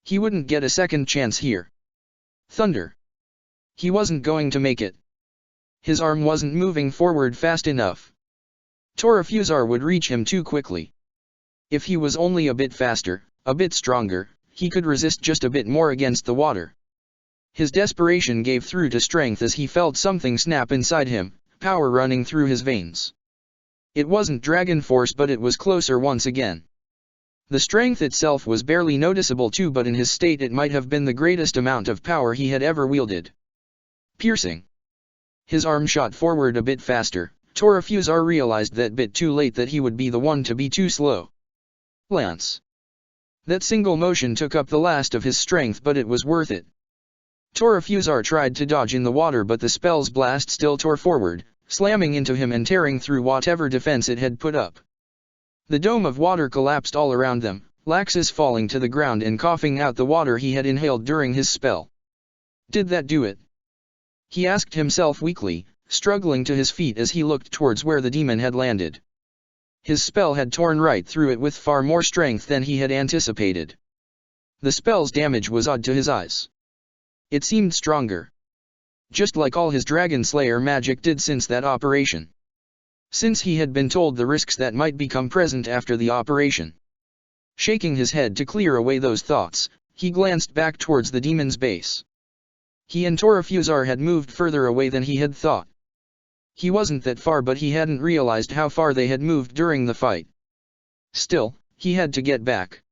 He wouldn't get a second chance here. Thunder. He wasn't going to make it. His arm wasn't moving forward fast enough. Torafusar would reach him too quickly. If he was only a bit faster, a bit stronger, he could resist just a bit more against the water. His desperation gave through to strength as he felt something snap inside him, power running through his veins. It wasn't dragon force, but it was closer once again. The strength itself was barely noticeable too, but in his state it might have been the greatest amount of power he had ever wielded. Piercing. His arm shot forward a bit faster. Torafusar realized that bit too late that he would be the one to be too slow. Lance. That single motion took up the last of his strength, but it was worth it. Torafusar tried to dodge in the water, but the spell's blast still tore forward, slamming into him and tearing through whatever defense it had put up. The dome of water collapsed all around them, Laxus falling to the ground and coughing out the water he had inhaled during his spell. Did that do it? He asked himself weakly, struggling to his feet as he looked towards where the demon had landed. His spell had torn right through it with far more strength than he had anticipated. The spell's damage was odd to his eyes. It seemed stronger. Just like all his Dragon Slayer magic did since that operation. Since he had been told the risks that might become present after the operation. Shaking his head to clear away those thoughts, he glanced back towards the demon's base. He and Torafusar had moved further away than he had thought. He wasn't that far, but he hadn't realized how far they had moved during the fight. Still, he had to get back.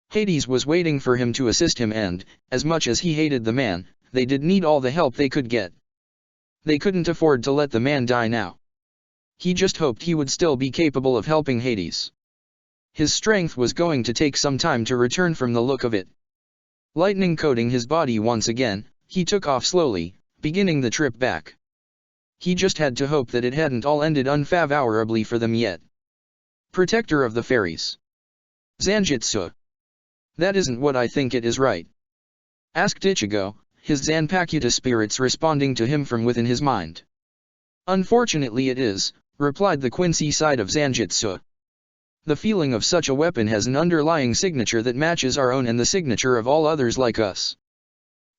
Hades was waiting for him to assist him, and, as much as he hated the man, they did need all the help they could get. They couldn't afford to let the man die now. He just hoped he would still be capable of helping Hades. His strength was going to take some time to return from the look of it. Lightning coating his body once again, he took off slowly, beginning the trip back. He just had to hope that it hadn't all ended unfavorably for them yet. Protector of the Fairies. Zanjitsu. That isn't what I think it is, right? Asked Ichigo, his Zanpakuto spirits responding to him from within his mind. Unfortunately it is, replied the Quincy side of Zanjitsu. The feeling of such a weapon has an underlying signature that matches our own and the signature of all others like us.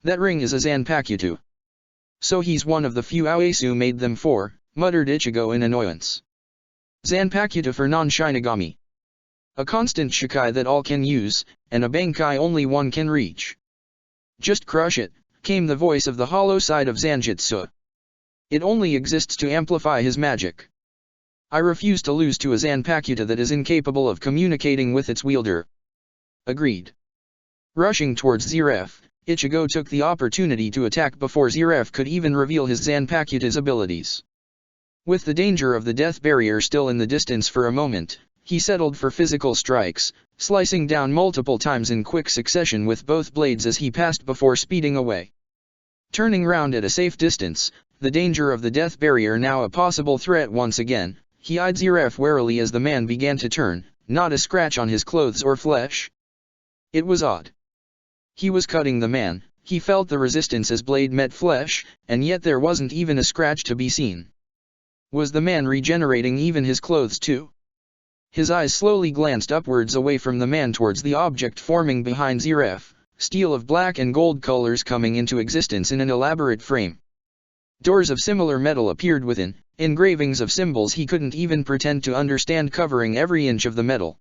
That ring is a Zanpakuto. So he's one of the few Aoyasu made them for, muttered Ichigo in annoyance. Zanpakuto for non-Shinigami. A constant shikai that all can use, and a bankai only one can reach. Just crush it, came the voice of the hollow side of Zanjitsu. It only exists to amplify his magic. I refuse to lose to a Zanpakuto that is incapable of communicating with its wielder. Agreed. Rushing towards Ziref, Ichigo took the opportunity to attack before Ziref could even reveal his Zanpakuto's abilities. With the danger of the death barrier still in the distance for a moment, he settled for physical strikes, slicing down multiple times in quick succession with both blades as he passed before speeding away. Turning round at a safe distance, the danger of the death barrier now a possible threat once again, he eyed Ziref warily as the man began to turn, not a scratch on his clothes or flesh. It was odd. He was cutting the man, he felt the resistance as blade met flesh, and yet there wasn't even a scratch to be seen. Was the man regenerating even his clothes too? His eyes slowly glanced upwards away from the man towards the object forming behind Ziref, steel of black and gold colors coming into existence in an elaborate frame. Doors of similar metal appeared within, engravings of symbols he couldn't even pretend to understand covering every inch of the metal.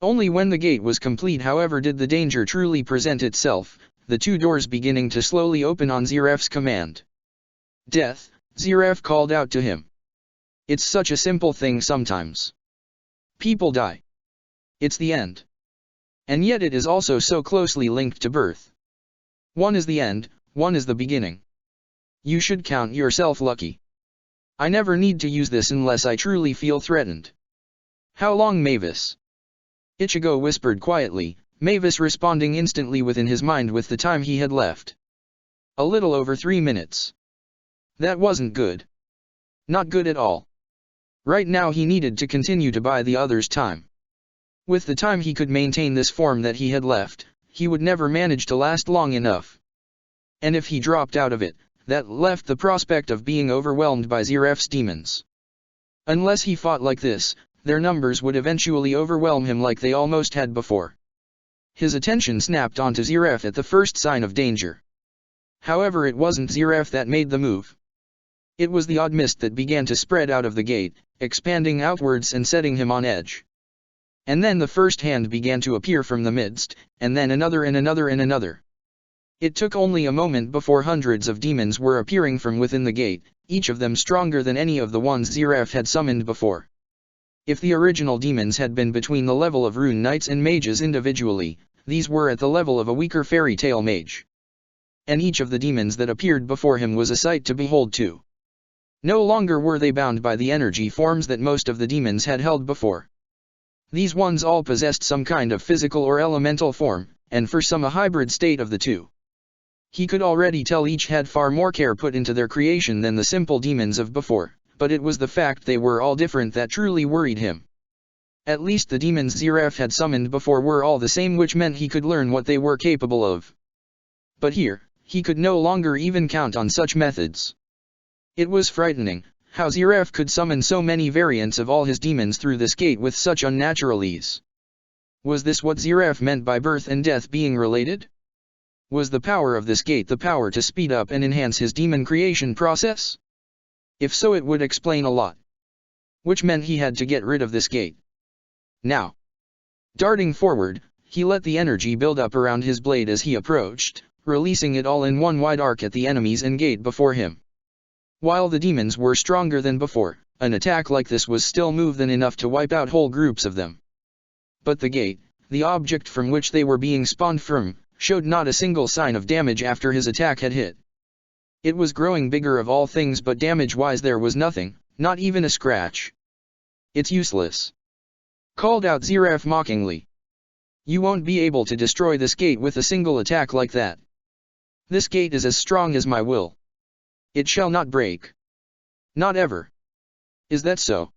Only when the gate was complete, however, did the danger truly present itself, the two doors beginning to slowly open on Ziref's command. Death, Ziref called out to him. It's such a simple thing sometimes. People die. It's the end. And yet it is also so closely linked to birth. One is the end, one is the beginning. You should count yourself lucky. I never need to use this unless I truly feel threatened. How long, Mavis? Ichigo whispered quietly, Mavis responding instantly within his mind with the time he had left. A little over 3 minutes. That wasn't good. Not good at all. Right now he needed to continue to buy the others time. With the time he could maintain this form that he had left, he would never manage to last long enough. And if he dropped out of it, that left the prospect of being overwhelmed by Ziref's demons. Unless he fought like this, their numbers would eventually overwhelm him like they almost had before. His attention snapped onto Ziref at the first sign of danger. However, it wasn't Ziref that made the move. It was the odd mist that began to spread out of the gate, expanding outwards and setting him on edge. And then the first hand began to appear from the midst, and then another and another and another. It took only a moment before hundreds of demons were appearing from within the gate, each of them stronger than any of the ones Ziref had summoned before. If the original demons had been between the level of rune knights and mages individually, these were at the level of a weaker fairy tale mage. And each of the demons that appeared before him was a sight to behold too. No longer were they bound by the energy forms that most of the demons had held before. These ones all possessed some kind of physical or elemental form, and for some a hybrid state of the two. He could already tell each had far more care put into their creation than the simple demons of before, but it was the fact they were all different that truly worried him. At least the demons Ziraf had summoned before were all the same, which meant he could learn what they were capable of. But here, he could no longer even count on such methods. It was frightening, how Ziraf could summon so many variants of all his demons through this gate with such unnatural ease. Was this what Ziraf meant by birth and death being related? Was the power of this gate the power to speed up and enhance his demon creation process? If so, it would explain a lot. Which meant he had to get rid of this gate. Now, darting forward, he let the energy build up around his blade as he approached, releasing it all in one wide arc at the enemies and gate before him. While the demons were stronger than before, an attack like this was still more than enough to wipe out whole groups of them. But the gate, the object from which they were being spawned from, showed not a single sign of damage after his attack had hit. It was growing bigger of all things, but damage-wise there was nothing, not even a scratch. "It's useless," called out Ziraf mockingly. "You won't be able to destroy this gate with a single attack like that. This gate is as strong as my will. It shall not break. Not ever." "Is that so?"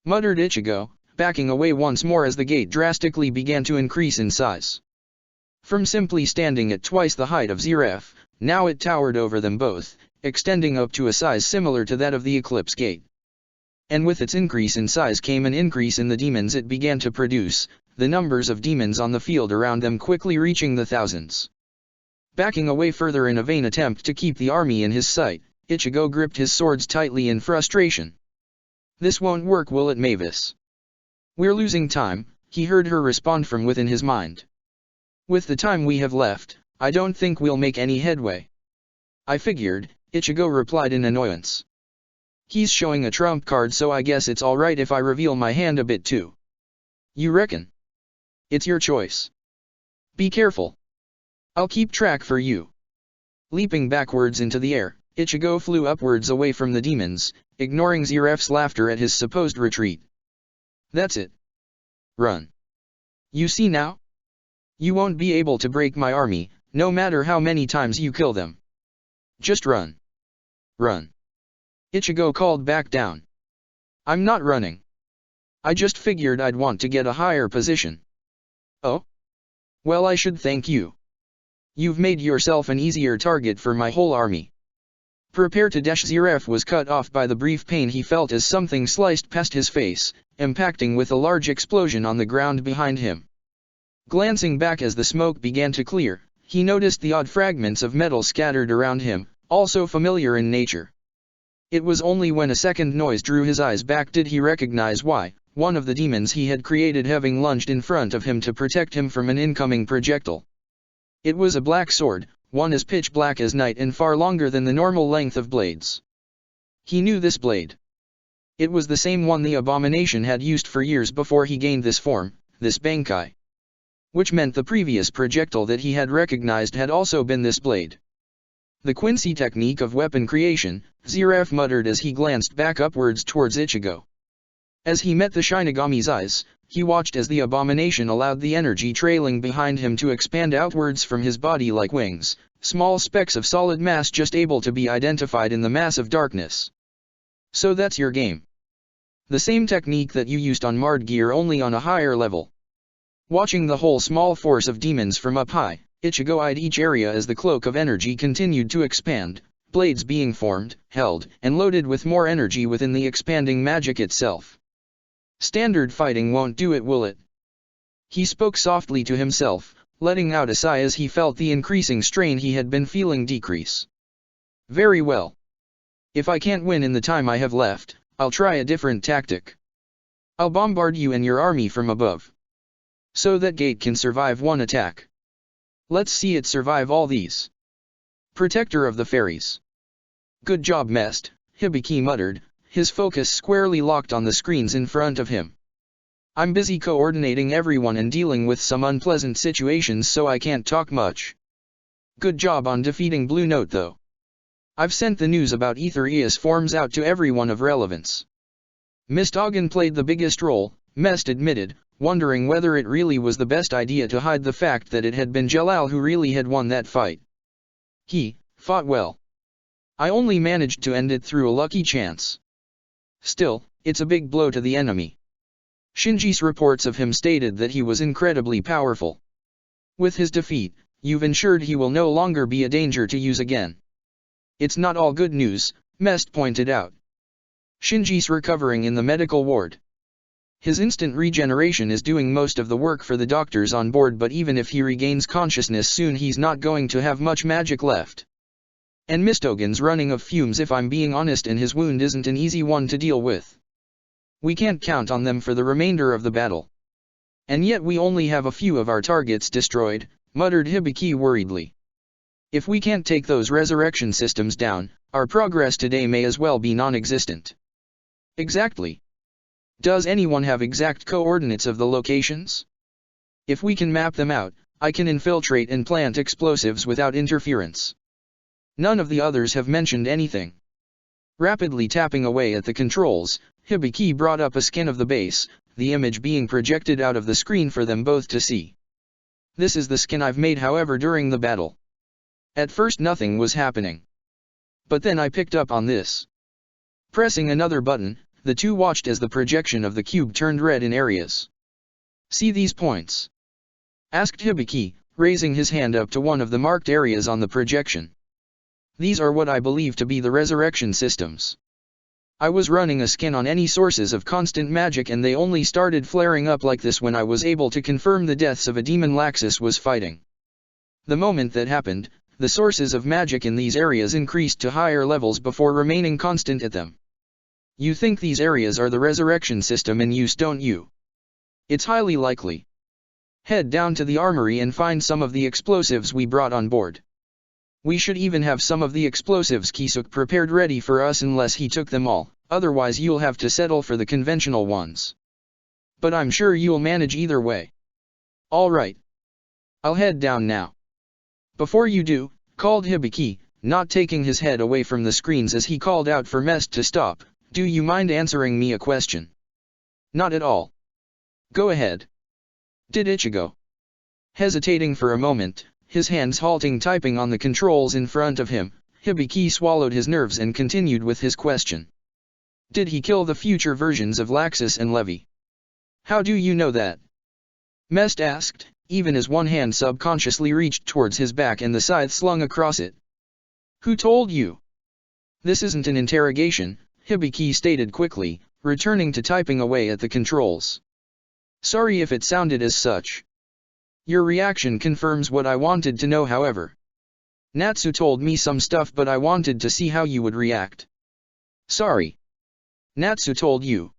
muttered Ichigo, backing away once more as the gate drastically began to increase in size. From simply standing at twice the height of Ziraf, now it towered over them both, extending up to a size similar to that of the Eclipse Gate. And with its increase in size came an increase in the demons it began to produce, the numbers of demons on the field around them quickly reaching the thousands. Backing away further in a vain attempt to keep the army in his sight, Ichigo gripped his swords tightly in frustration. "This won't work, will it, Mavis? We're losing time," he heard her respond from within his mind. "With the time we have left, I don't think we'll make any headway." "I figured," Ichigo replied in annoyance. "He's showing a trump card, so I guess it's alright if I reveal my hand a bit too." "You reckon?" "It's your choice. Be careful. I'll keep track for you." Leaping backwards into the air, Ichigo flew upwards away from the demons, ignoring Ziraf's laughter at his supposed retreat. "That's it. Run. You see now? You won't be able to break my army, no matter how many times you kill them. Just run. Run." Ichigo called back down. "I'm not running. I just figured I'd want to get a higher position." "Oh? Well, I should thank you. You've made yourself an easier target for my whole army." "Prepare to dash." Ziraf was cut off by the brief pain he felt as something sliced past his face, impacting with a large explosion on the ground behind him. Glancing back as the smoke began to clear, he noticed the odd fragments of metal scattered around him, also familiar in nature. It was only when a second noise drew his eyes back did he recognize why, one of the demons he had created having lunged in front of him to protect him from an incoming projectile. It was a black sword, one as pitch black as night and far longer than the normal length of blades. He knew this blade. It was the same one the abomination had used for years before he gained this form, this Bankai. Which meant the previous projectile that he had recognized had also been this blade. "The Quincy technique of weapon creation," Ziraf muttered as he glanced back upwards towards Ichigo. As he met the Shinigami's eyes, he watched as the abomination allowed the energy trailing behind him to expand outwards from his body like wings, small specks of solid mass just able to be identified in the mass of darkness. "So that's your game. The same technique that you used on Mard Gear, only on a higher level." Watching the whole small force of demons from up high, Ichigo eyed each area as the cloak of energy continued to expand, blades being formed, held, and loaded with more energy within the expanding magic itself. "Standard fighting won't do it, will it?" He spoke softly to himself, letting out a sigh as he felt the increasing strain he had been feeling decrease. "Very well. If I can't win in the time I have left, I'll try a different tactic. I'll bombard you and your army from above. So that gate can survive one attack. Let's see it survive all these." "Protector of the Fairies." "Good job, Mest," Hibiki muttered, his focus squarely locked on the screens in front of him. "I'm busy coordinating everyone and dealing with some unpleasant situations, so I can't talk much. Good job on defeating Blue Note though. I've sent the news about Aetherius forms out to everyone of relevance." "Mistogen played the biggest role," Mest admitted, wondering whether it really was the best idea to hide the fact that it had been Jalal who really had won that fight. He fought well. I only managed to end it through a lucky chance. Still, it's a big blow to the enemy. Shinji's reports of him stated that he was incredibly powerful. With his defeat, you've ensured he will no longer be a danger to use again. It's not all good news, Mest pointed out. Shinji's recovering in the medical ward. His instant regeneration is doing most of the work for the doctors on board, but even if he regains consciousness soon, he's not going to have much magic left. And Mistogen's running of fumes, if I'm being honest, and his wound isn't an easy one to deal with. We can't count on them for the remainder of the battle. And yet we only have a few of our targets destroyed, muttered Hibiki worriedly. If we can't take those resurrection systems down, our progress today may as well be non-existent. Exactly. Does anyone have exact coordinates of the locations? If we can map them out, I can infiltrate and plant explosives without interference. None of the others have mentioned anything. Rapidly tapping away at the controls, Hibiki brought up a scan of the base, the image being projected out of the screen for them both to see. This is the scan I've made, however, during the battle. At first nothing was happening. But then I picked up on this. Pressing another button, the two watched as the projection of the cube turned red in areas. See these points? Asked Hibiki, raising his hand up to one of the marked areas on the projection. These are what I believe to be the resurrection systems. I was running a scan on any sources of constant magic, and they only started flaring up like this when I was able to confirm the deaths of a demon Laxus was fighting. The moment that happened, the sources of magic in these areas increased to higher levels before remaining constant at them. You think these areas are the resurrection system in use, don't you? It's highly likely. Head down to the armory and find some of the explosives we brought on board. We should even have some of the explosives Kisuk prepared ready for us unless he took them all, otherwise you'll have to settle for the conventional ones. But I'm sure you'll manage either way. All right. I'll head down now. Before you do, called Hibiki, not taking his head away from the screens as he called out for Mest to stop, do you mind answering me a question? Not at all. Go ahead. Did Ichigo? Hesitating for a moment, his hands halting typing on the controls in front of him, Hibiki swallowed his nerves and continued with his question. Did he kill the future versions of Laxus and Levi? How do you know that? Mest asked, even as one hand subconsciously reached towards his back and the scythe slung across it. Who told you? This isn't an interrogation, Hibiki stated quickly, returning to typing away at the controls. Sorry if it sounded as such. Your reaction confirms what I wanted to know, however. Natsu told me some stuff, but I wanted to see how you would react. Sorry. Natsu told you?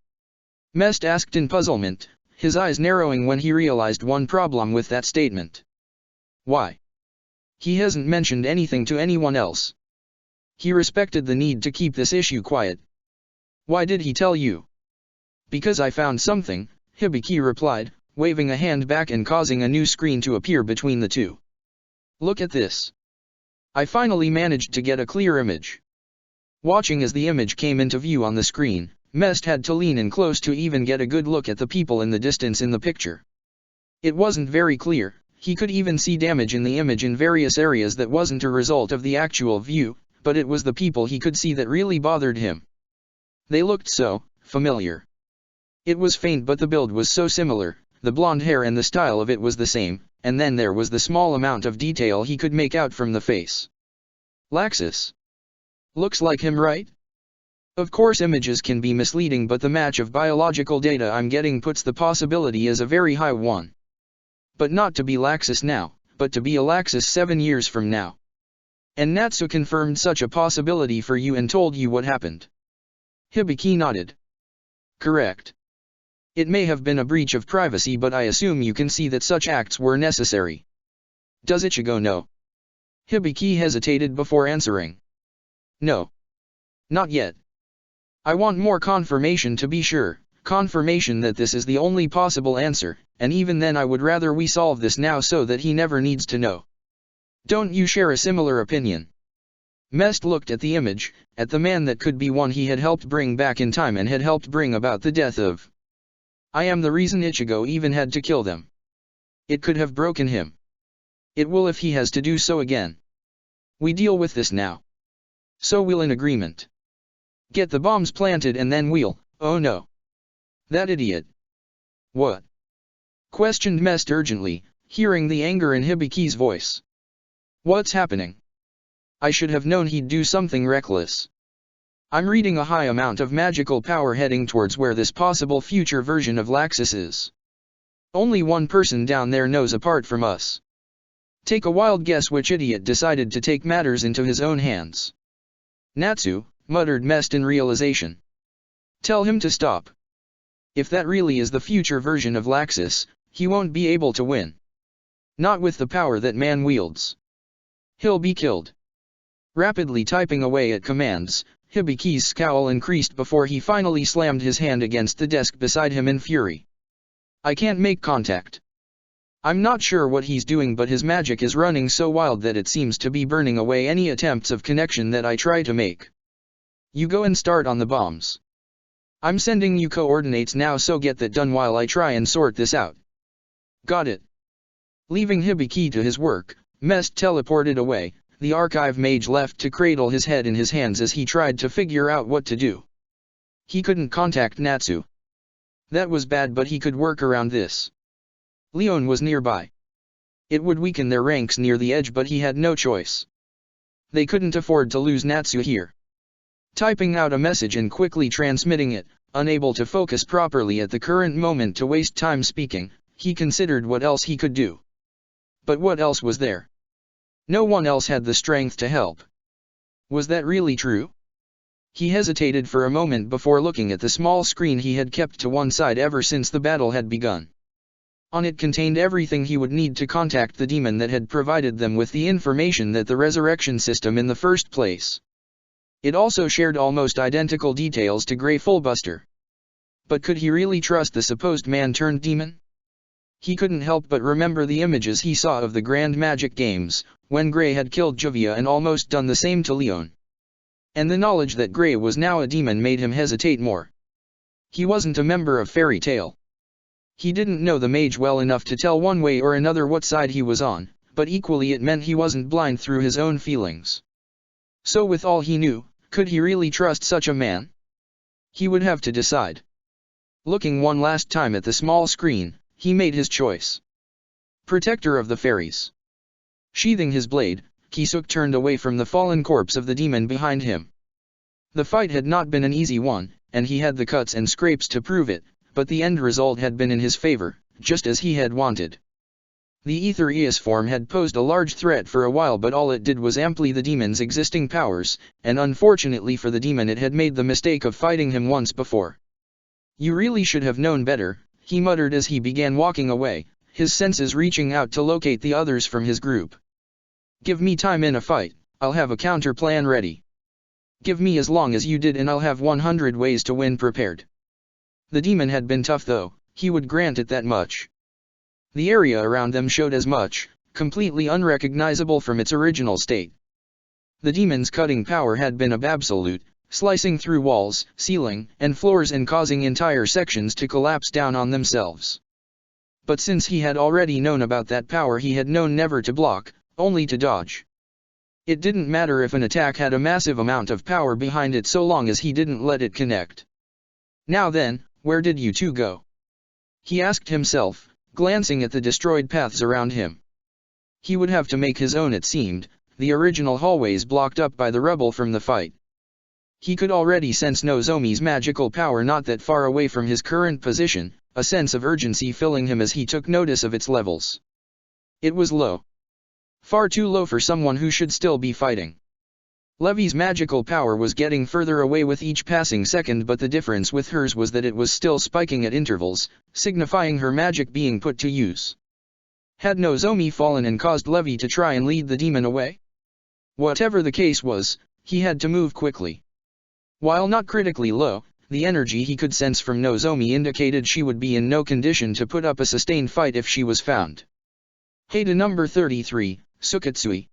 Mest asked in puzzlement, his eyes narrowing when he realized one problem with that statement. Why? He hasn't mentioned anything to anyone else. He respected the need to keep this issue quiet. Why did he tell you? Because I found something, Hibiki replied, waving a hand back and causing a new screen to appear between the two. Look at this. I finally managed to get a clear image. Watching as the image came into view on the screen, Mest had to lean in close to even get a good look at the people in the distance in the picture. It wasn't very clear, he could even see damage in the image in various areas that wasn't a result of the actual view, but it was the people he could see that really bothered him. They looked so familiar. It was faint, but the build was so similar, the blonde hair and the style of it was the same, and then there was the small amount of detail he could make out from the face. Laxus. Looks like him, right? Of course images can be misleading, but the match of biological data I'm getting puts the possibility as a very high one. But not to be Laxus now, but to be a Laxus 7 years from now. And Natsu confirmed such a possibility for you and told you what happened. Hibiki nodded. Correct. It may have been a breach of privacy, but I assume you can see that such acts were necessary. Does Ichigo know? Hibiki hesitated before answering. No. Not yet. I want more confirmation to be sure, confirmation that this is the only possible answer, and even then I would rather we solve this now so that he never needs to know. Don't you share a similar opinion? Mest looked at the image, at the man that could be one he had helped bring back in time and had helped bring about the death of. I am the reason Ichigo even had to kill them. It could have broken him. It will if he has to do so again. We deal with this now. So we'll in agreement. Get the bombs planted and then we'll, oh no. That idiot. What? Questioned Mest urgently, hearing the anger in Hibiki's voice. What's happening? I should have known he'd do something reckless. I'm reading a high amount of magical power heading towards where this possible future version of Laxus is. Only one person down there knows apart from us. Take a wild guess which idiot decided to take matters into his own hands. Natsu, muttered Mest in realization. Tell him to stop. If that really is the future version of Laxus, he won't be able to win. Not with the power that man wields. He'll be killed. Rapidly typing away at commands, Hibiki's scowl increased before he finally slammed his hand against the desk beside him in fury. I can't make contact. I'm not sure what he's doing, but his magic is running so wild that it seems to be burning away any attempts of connection that I try to make. You go and start on the bombs. I'm sending you coordinates now, so get that done while I try and sort this out. Got it. Leaving Hibiki to his work, Mest teleported away, the archive mage left to cradle his head in his hands as he tried to figure out what to do. He couldn't contact Natsu. That was bad, but he could work around this. Leon was nearby. It would weaken their ranks near the edge, but he had no choice. They couldn't afford to lose Natsu here. Typing out a message and quickly transmitting it, unable to focus properly at the current moment to waste time speaking, he considered what else he could do. But what else was there? No one else had the strength to help. Was that really true? He hesitated for a moment before looking at the small screen he had kept to one side ever since the battle had begun. On it contained everything he would need to contact the demon that had provided them with the information that the resurrection system in the first place. It also shared almost identical details to Grey Fullbuster. But could he really trust the supposed man-turned-demon? He couldn't help but remember the images he saw of the Grand Magic Games, when Grey had killed Juvia and almost done the same to Leon. And the knowledge that Grey was now a demon made him hesitate more. He wasn't a member of Fairy Tail. He didn't know the mage well enough to tell one way or another what side he was on, but equally it meant he wasn't blind through his own feelings. So with all he knew, could he really trust such a man? He would have to decide. Looking one last time at the small screen, he made his choice. Protector of the Fairies. Sheathing his blade, Kisuk turned away from the fallen corpse of the demon behind him. The fight had not been an easy one, and he had the cuts and scrapes to prove it, but the end result had been in his favor, just as he had wanted. The Ether Eos form had posed a large threat for a while, but all it did was amplify the demon's existing powers, and unfortunately for the demon it had made the mistake of fighting him once before. You really should have known better, he muttered as he began walking away, his senses reaching out to locate the others from his group. Give me time in a fight, I'll have a counter plan ready. Give me as long as you did and I'll have 100 ways to win prepared. The demon had been tough though, he would grant it that much. The area around them showed as much, completely unrecognizable from its original state. The demon's cutting power had been absolute, slicing through walls, ceiling, and floors and causing entire sections to collapse down on themselves. But since he had already known about that power, he had known never to block, only to dodge. It didn't matter if an attack had a massive amount of power behind it so long as he didn't let it connect. Now then, where did you two go? He asked himself, glancing at the destroyed paths around him. He would have to make his own, it seemed, the original hallways blocked up by the rubble from the fight. He could already sense Nozomi's magical power not that far away from his current position, a sense of urgency filling him as he took notice of its levels. It was low. Far too low for someone who should still be fighting. Levi's magical power was getting further away with each passing second, but the difference with hers was that it was still spiking at intervals, signifying her magic being put to use. Had Nozomi fallen and caused Levi to try and lead the demon away? Whatever the case was, he had to move quickly. While not critically low, the energy he could sense from Nozomi indicated she would be in no condition to put up a sustained fight if she was found. Hada number 33, Sukatsui.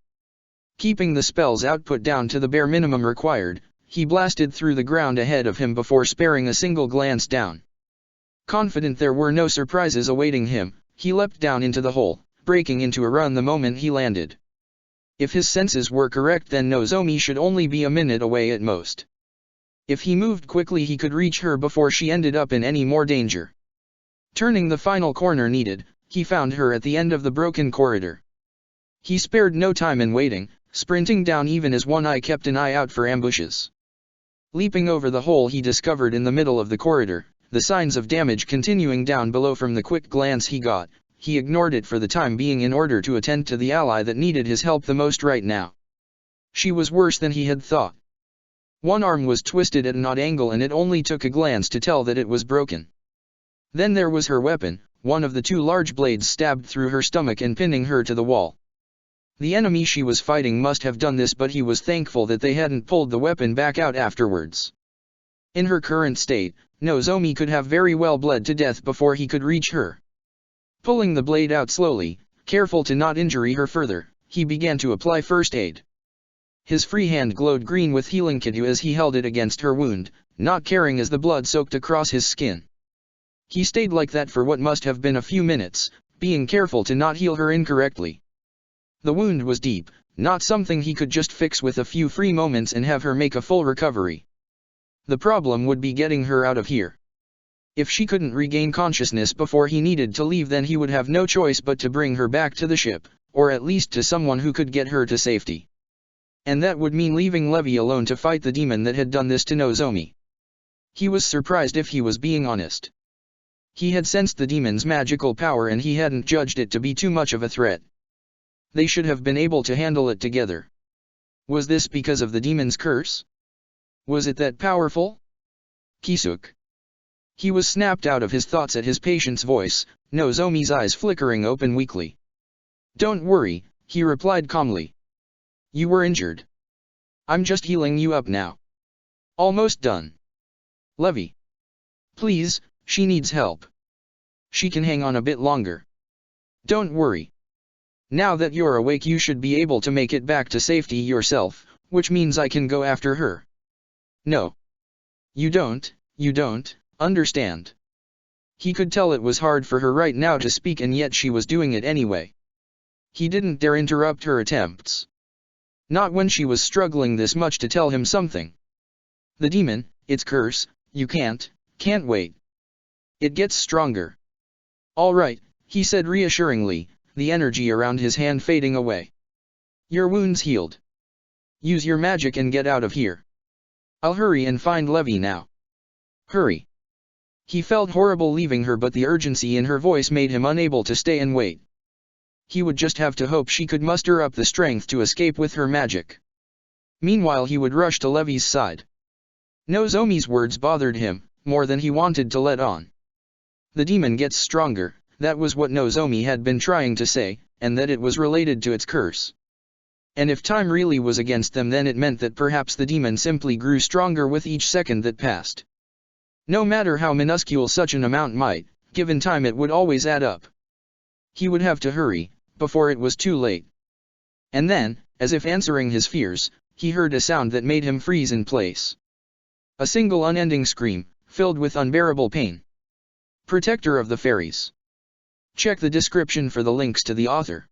Keeping the spell's output down to the bare minimum required, he blasted through the ground ahead of him before sparing a single glance down. Confident there were no surprises awaiting him, he leapt down into the hole, breaking into a run the moment he landed. If his senses were correct, then Nozomi should only be a minute away at most. If he moved quickly, he could reach her before she ended up in any more danger. Turning the final corner needed, he found her at the end of the broken corridor. He spared no time in waiting, sprinting down even as one eye kept an eye out for ambushes. Leaping over the hole he discovered in the middle of the corridor, the signs of damage continuing down below from the quick glance he got, he ignored it for the time being in order to attend to the ally that needed his help the most right now. She was worse than he had thought. One arm was twisted at an odd angle and it only took a glance to tell that it was broken. Then there was her weapon, one of the two large blades stabbed through her stomach and pinning her to the wall. The enemy she was fighting must have done this, but he was thankful that they hadn't pulled the weapon back out afterwards. In her current state, Nozomi could have very well bled to death before he could reach her. Pulling the blade out slowly, careful to not injure her further, he began to apply first aid. His free hand glowed green with healing Kittu as he held it against her wound, not caring as the blood soaked across his skin. He stayed like that for what must have been a few minutes, being careful to not heal her incorrectly. The wound was deep, not something he could just fix with a few free moments and have her make a full recovery. The problem would be getting her out of here. If she couldn't regain consciousness before he needed to leave, then he would have no choice but to bring her back to the ship, or at least to someone who could get her to safety. And that would mean leaving Levi alone to fight the demon that had done this to Nozomi. He was surprised, if he was being honest. He had sensed the demon's magical power and he hadn't judged it to be too much of a threat. They should have been able to handle it together. Was this because of the demon's curse? Was it that powerful? Kisuk. He was snapped out of his thoughts at his patient's voice, Nozomi's eyes flickering open weakly. "Don't worry," he replied calmly. "You were injured. I'm just healing you up now. Almost done. Levi. Please, she needs help. She can hang on a bit longer. Don't worry. Now that you're awake, you should be able to make it back to safety yourself, which means I can go after her." "No. You don't understand." He could tell it was hard for her right now to speak, and yet she was doing it anyway. He didn't dare interrupt her attempts. Not when she was struggling this much to tell him something. "The demon, its curse, you can't wait. It gets stronger." "All right," he said reassuringly, the energy around his hand fading away. "Your wound's healed. Use your magic and get out of here. I'll hurry and find Levi now." "Hurry." He felt horrible leaving her, but the urgency in her voice made him unable to stay and wait. He would just have to hope she could muster up the strength to escape with her magic. Meanwhile he would rush to Levi's side. Nozomi's words bothered him, more than he wanted to let on. The demon gets stronger, that was what Nozomi had been trying to say, and that it was related to its curse. And if time really was against them, then it meant that perhaps the demon simply grew stronger with each second that passed. No matter how minuscule such an amount might, given time, it would always add up. He would have to hurry, before it was too late. And then, as if answering his fears, he heard a sound that made him freeze in place. A single unending scream, filled with unbearable pain. Protector of the Fairies. Check the description for the links to the author.